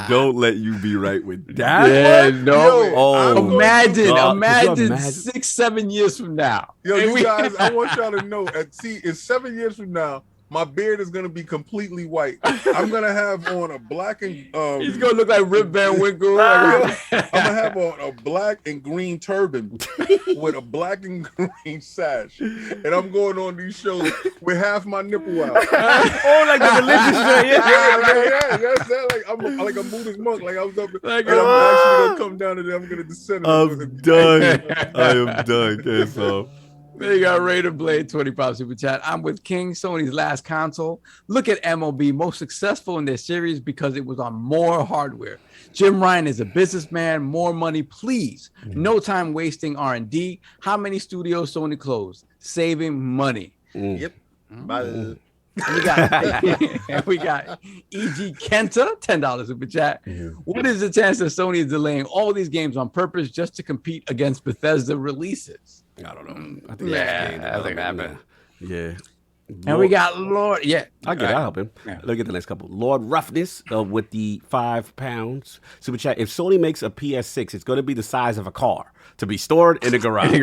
Don't let you be right with that. Yeah, no. Imagine 6-7 years from now. You guys, I want y'all to know. In 7 years from now, my beard is gonna be completely white. I'm gonna have on a black and he's gonna look like Rip Van Winkle. I'm gonna have on a black and green turban with a black and green sash, and I'm going on these shows with half my nipple out. Like the religious show. That's that. Like I'm like a Buddhist monk. Like I was up, and I'm actually gonna come down and I'm gonna descend. I'm done. I am done. Okay, so. There you got Raider Blade, 25 super chat. I'm with King, Sony's last console. Look at MLB, most successful in their series because it was on more hardware. Jim Ryan is a businessman. More money, please. No time wasting R&D. How many studios Sony closed? Saving money. Yep. We got E.G. Kenta, $10 super chat. What is the chance that Sony is delaying all these games on purpose just to compete against Bethesda releases? I don't know. I think that happened. Yeah. And we got Lord. Yeah. I'll help him. Yeah. Look at the next couple. Lord Roughness with the £5 super chat. If Sony makes a PS6, it's going to be the size of a car to be stored in the garage.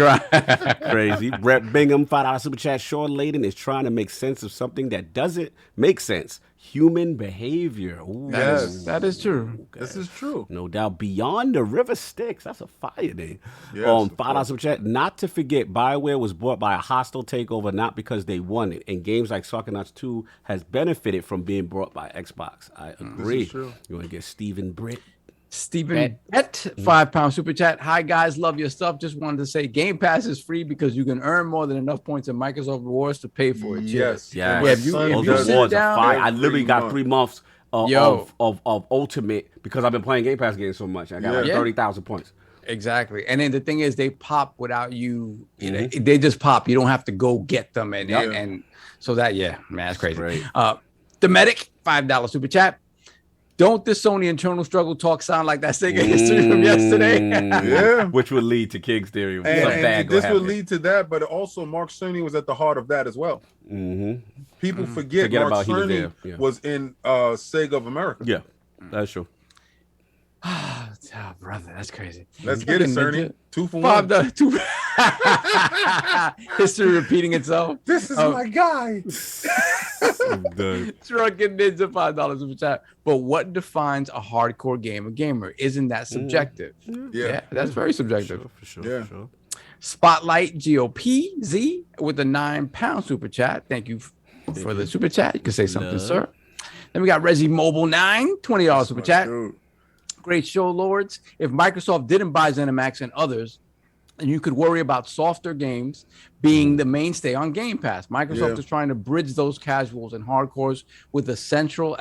Crazy. Brett Bingham, $5 super chat. Shawn Layden is trying to make sense of something that doesn't make sense. Human behavior. Ooh, that is true. Okay. This is true. No doubt. Beyond the River Styx. That's a fire name. Yes, $5 super chat. Not to forget, BioWare was bought by a hostile takeover, not because they won it. And games like Psychonauts 2 has benefited from being bought by Xbox. I agree. This is true. You want to get Stephen Britt? Stephen Bet, £5 super chat. Hi guys, love your stuff. Just wanted to say Game Pass is free because you can earn more than enough points in Microsoft rewards to pay for it. Yes. If you sit down, I literally got 3 months of Ultimate because I've been playing Game Pass games so much. I got like 30,000 points. Exactly. And then the thing is, they pop without you. You know, they just pop. You don't have to go get them. And so that, man, that's crazy. The Medic, $5 super chat. Don't the Sony internal struggle talk sound like that Sega history from yesterday? Which would lead to King's theory. And this would lead to that, but also Mark Cerny was at the heart of that as well. People forget Mark about Cerny was in Sega of America. Yeah, that's true. Oh, brother, that's crazy. Let's get it, Cerny. 2 for 1. History repeating itself. This is my guy. Drunken Ninja, $5 super chat. But what defines a hardcore gamer? Isn't that subjective? Yeah, that's very subjective. For sure. Spotlight GOPZ with a £9 super chat. Thank you for the super chat. You can say something, sir. Then we got Resi Mobile 9, $20 super chat. Dude. Great show, Lords. If Microsoft didn't buy ZeniMax and others, and you could worry about softer games being the mainstay on Game Pass. Microsoft is trying to bridge those casuals and hardcores with a central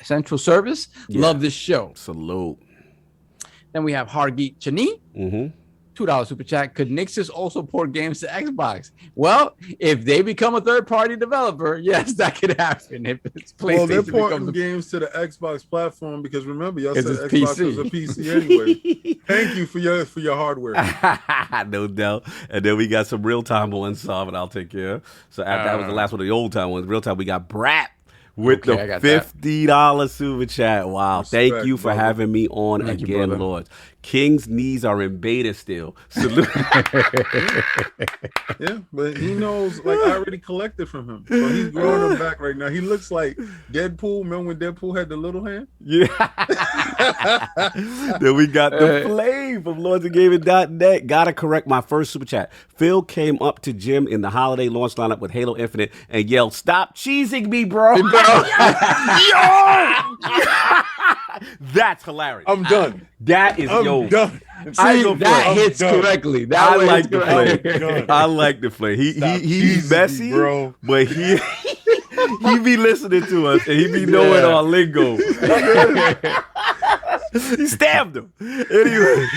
central service. Love this show. Salute. Then we have Hargeet Chani. $2 super chat. Could Nixus also port games to Xbox? Well, if they become a third-party developer, yes, that could happen. If it's PlayStation, well, they're porting games to the Xbox platform because remember, y'all said Xbox was a PC anyway. Thank you for your hardware. No doubt. And then we got some real-time ones, and I'll take care of. So after that was the last one of the old-time ones. Real-time, we got BRAP. With the $50 super chat. Wow. Respect, thank you for having me on again, Lords. King's knees are in beta still. Salute. Yeah, but he knows, like, I already collected from him. So he's growing them back right now. He looks like Deadpool. Remember when Deadpool had the little hand? Yeah. Then we got the Flame from LordsOfGaming.net. Gotta correct my first super chat. Phil came up to Jim in the holiday launch lineup with Halo Infinite and yelled, "Stop cheesing me, bro." Yo! That's hilarious. I'm done. That is, I'm done. See, that hits correctly. I like the Flame. I like the Flame. He's messy, bro, but he be listening to us and he be knowing our lingo. He stabbed him. Anyway.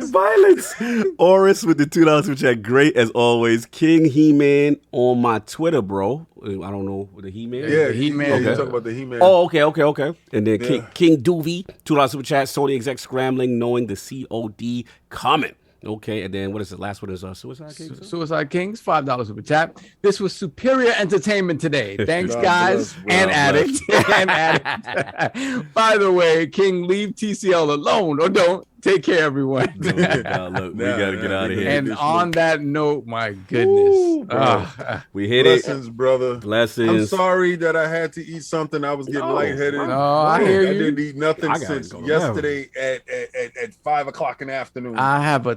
Violence. Oris with the $2 super chat. Great as always. King He-Man on my Twitter, bro. I don't know the He-Man. Yeah, He-Man. Okay. You're talking about the He-Man. Oh, okay. And then King Doovie, $2 super chat. Sony exec scrambling, knowing the COD coming. Okay, and then what is the last one? Is Suicide Kings? Suicide Kings, $5 super chat. This was superior entertainment today. Thanks, guys. And Addict. By the way, King, leave TCL alone or don't. Take care, everyone. Look, we got to get out of here. And on that note, my goodness. We hit Blessings, brother. Blessings. I'm sorry that I had to eat something. I was getting lightheaded. I hear you. I didn't eat nothing since yesterday at 5 o'clock in the afternoon. I have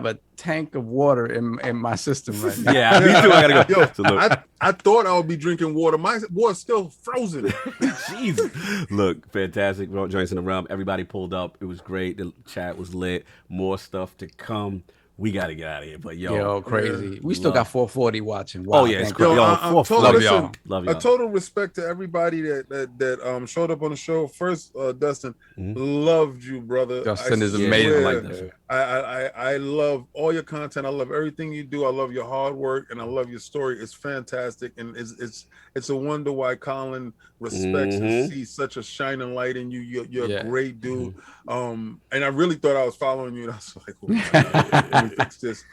a tank of water in my system right now. Yeah, me too. I gotta go. So look. I thought I would be drinking water. My water's still frozen. Jeez. Look, fantastic. Joints in the realm. Everybody pulled up. It was great. The chat was lit. More stuff to come. We got to get out of here. But yo, crazy. We still got 440 watching. Wow, it's great. Love y'all. A total respect to everybody that showed up on the show. First, Dustin, loved you, brother. Dustin is amazing. Like that. I love all your content. I love everything you do. I love your hard work and I love your story. It's fantastic, and it's a wonder why Colin respects and sees such a shining light in you. You're a great dude. And I really thought I was following you. And I was like, let me fix this.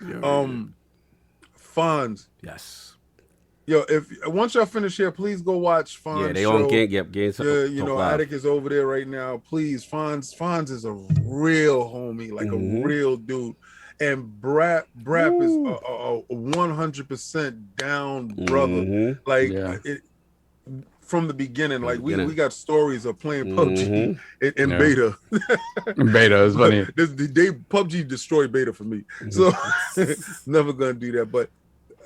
Fonz. Yes. Yo, if once y'all finish here, please go watch Fonz. Yeah, they show. on games. Attic is over there right now. Please, Fonz is a real homie, like a real dude. And BRAP is a 100% down brother. From the beginning, like we got stories of playing PUBG in beta. In beta is funny. PUBG destroyed beta for me, so never gonna do that. But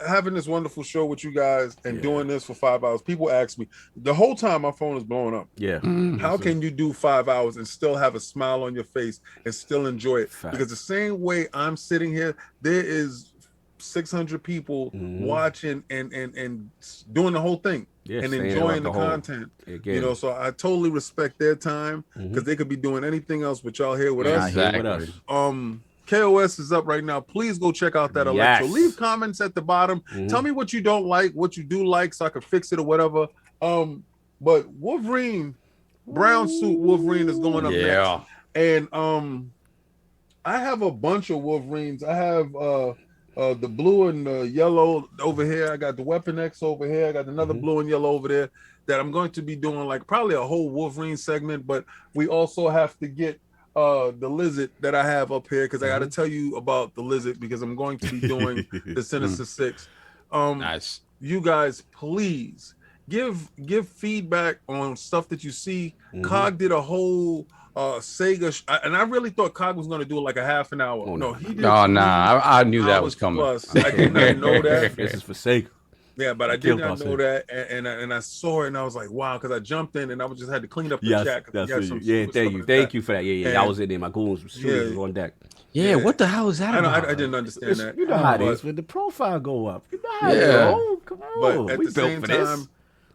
having this wonderful show with you guys and doing this for 5 hours, people ask me the whole time my phone is blowing up. Yeah, how can you do 5 hours and still have a smile on your face and still enjoy it? Because the same way I'm sitting here, there is 600 people watching and doing the whole thing. And enjoying the content, so I totally respect their time because they could be doing anything else, but y'all here with us. Exactly. KOS is up right now. Please go check out that Electro. Leave comments at the bottom. Tell me what you don't like, what you do like, so I can fix it or whatever. But Wolverine, brown suit Wolverine is going up next. And I have a bunch of Wolverines. I have the blue and the yellow over here. I got the Weapon X over here. I got another blue and yellow over there that I'm going to be doing like probably a whole Wolverine segment, but we also have to get the lizard that I have up here because I got to tell you about the lizard because I'm going to be doing the Sinister Six. Nice. You guys, please give feedback on stuff that you see. Cog did a whole Sega, and I really thought Cog was going to do it like a half an hour. No, he did. I knew that was coming. Plus. I did not know that. This is for Sega. Yeah, but I did not know that, and I saw it, and I was like, wow, because I jumped in, and I just had to clean up the chat. Thank you for that. Yeah, I was in there. My goons was on deck. Yeah, what the hell is that about? I didn't understand that. You know how it is when the profile go up. You know how it go. Come on. But at the same time,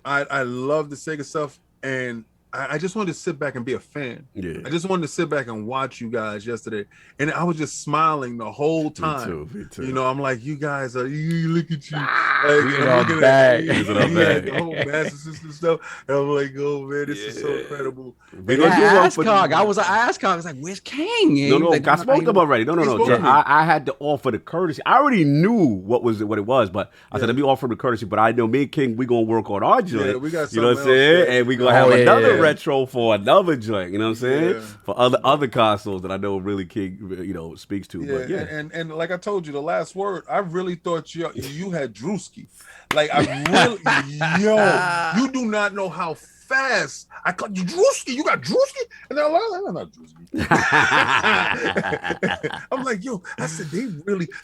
I love the Sega stuff, and I just wanted to sit back and be a fan. Yeah. I just wanted to sit back and watch you guys yesterday. And I was just smiling the whole time. Me too. You know, I'm like, you guys are, you look at you. The whole Master System stuff. And I'm like, oh man, this is so incredible. I asked Cog, I was like, where's King? No, I smoked them already. No. I had to offer the courtesy. I already knew what it was, but I said, let me offer the courtesy. But I know me and King, we gonna work on our joint. Yeah, we got you know what I'm saying? And we gonna have another retro for another joint. You know what I'm saying? Yeah. For other consoles that I know really King speaks to. Yeah, But yeah. And like I told you, the last word, I really thought you had Drewski. Like I really, you do not know how fast I called you Drewski. You got Drewski, and they're like, I'm not Drewski. I'm like, yo, I said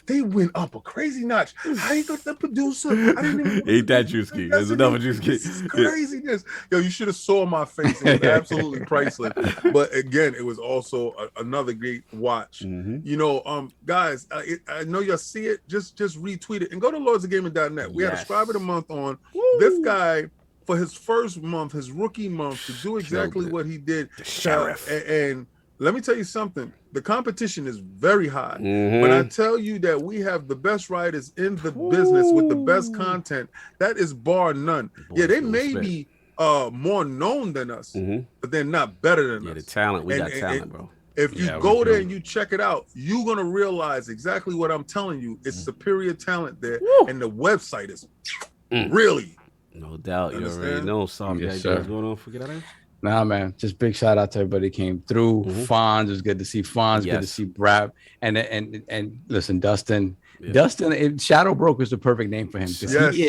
they went up a crazy notch. I ain't got the producer. I didn't even Ain't that Drewski? There's another Drewski. This is craziness. Yo, you should have saw my face. It was absolutely priceless. But again, it was also another great watch. You know, guys, I know y'all see it. Just retweet it and go to lordsofgaming.net. We had a Scribe of the Month on. Woo. This guy, for his first month, his rookie month, to do exactly what he did. The sheriff. And let me tell you something. The competition is very high. When I tell you that we have the best writers in the business with the best content, that is bar none. Yeah, they may be more known than us, but they're not better than us. Yeah, the talent. We got talent, bro. If you go there and you check it out, you're going to realize exactly what I'm telling you. It's superior talent there, and the website is really. No doubt. You already know something. What's going on? Forget that. Nah, man. Just big shout out to everybody that came through. Fonz, it was good to see Fonz. Good to see BRAP. And listen, Dustin. Yeah. Dustin, Shadow Broker is the perfect name for him. He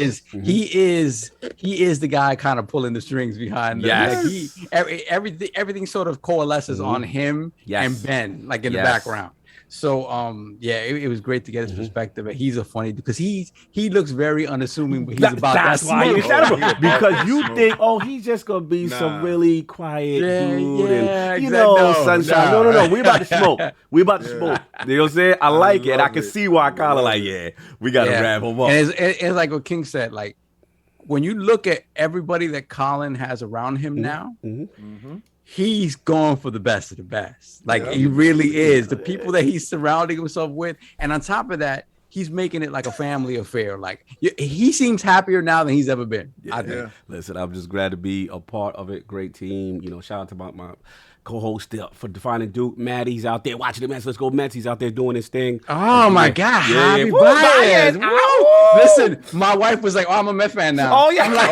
is the guy kind of pulling the strings behind them. Yes. Like everything sort of coalesces on him and Ben, like in the background. So it was great to get his perspective. And he's a funny because he looks very unassuming, but he's that's why you because you think, he's just gonna be some really quiet dude, and sunshine. No. We about to smoke. You know what I'm saying? I like it. I can see why I kind of like, we gotta wrap him up. And it's like what King said, like when you look at everybody that Colin has around him now. He's going for the best of the best. Like he really is. The people that he's surrounding himself with. And on top of that, he's making it like a family affair. Like he seems happier now than he's ever been. I think. Listen, I'm just glad to be a part of it. Great team. You know, shout out to my co-host for Defining Duke. Maddie's out there watching the Mets. Let's go Mets. He's out there doing his thing. Oh my God. Happy Baez. Listen, my wife was like, I'm a Mets fan now. Oh, yeah. I'm like,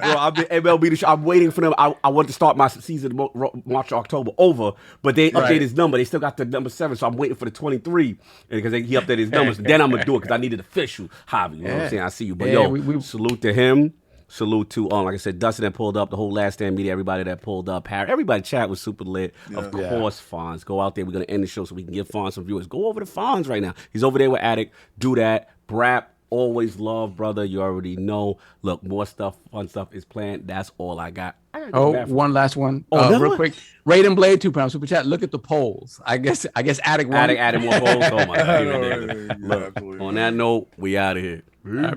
bro, I've been MLB the show. I'm waiting for them. I want to start my season March, October over, but they updated his number. They still got the number 7, so I'm waiting for the 23 because he updated his numbers. Then I'm going to do it because I need it official. Javi, you know what I'm saying? I see you. But we salute to him. Salute to, like I said, Dustin that pulled up, the whole LastStandMedia, everybody that pulled up, Harry, everybody chat was super lit. Of course, Fonz. Go out there. We're going to end the show so we can give Fonz some viewers. Go over to Fonz right now. He's over there with Attic. Do that. BRAP, always love, brother. You already know. Look, more stuff, fun stuff is planned. That's all I got. One last one. Real quick. Raiden Blade, £2 super chat. Look at the polls. I guess Attic won. Attic added more polls. Oh, my God. Look, on that note, we out of here.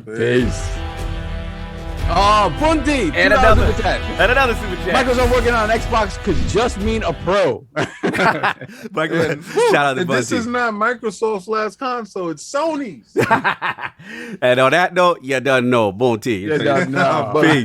Peace. Oh, Bunty! And another super chat. Microsoft working on an Xbox could just mean a pro. Shout out to Bunty. This is not Microsoft's last console. It's Sony's. And on that note, you done know. Bunty. You done know. Peace.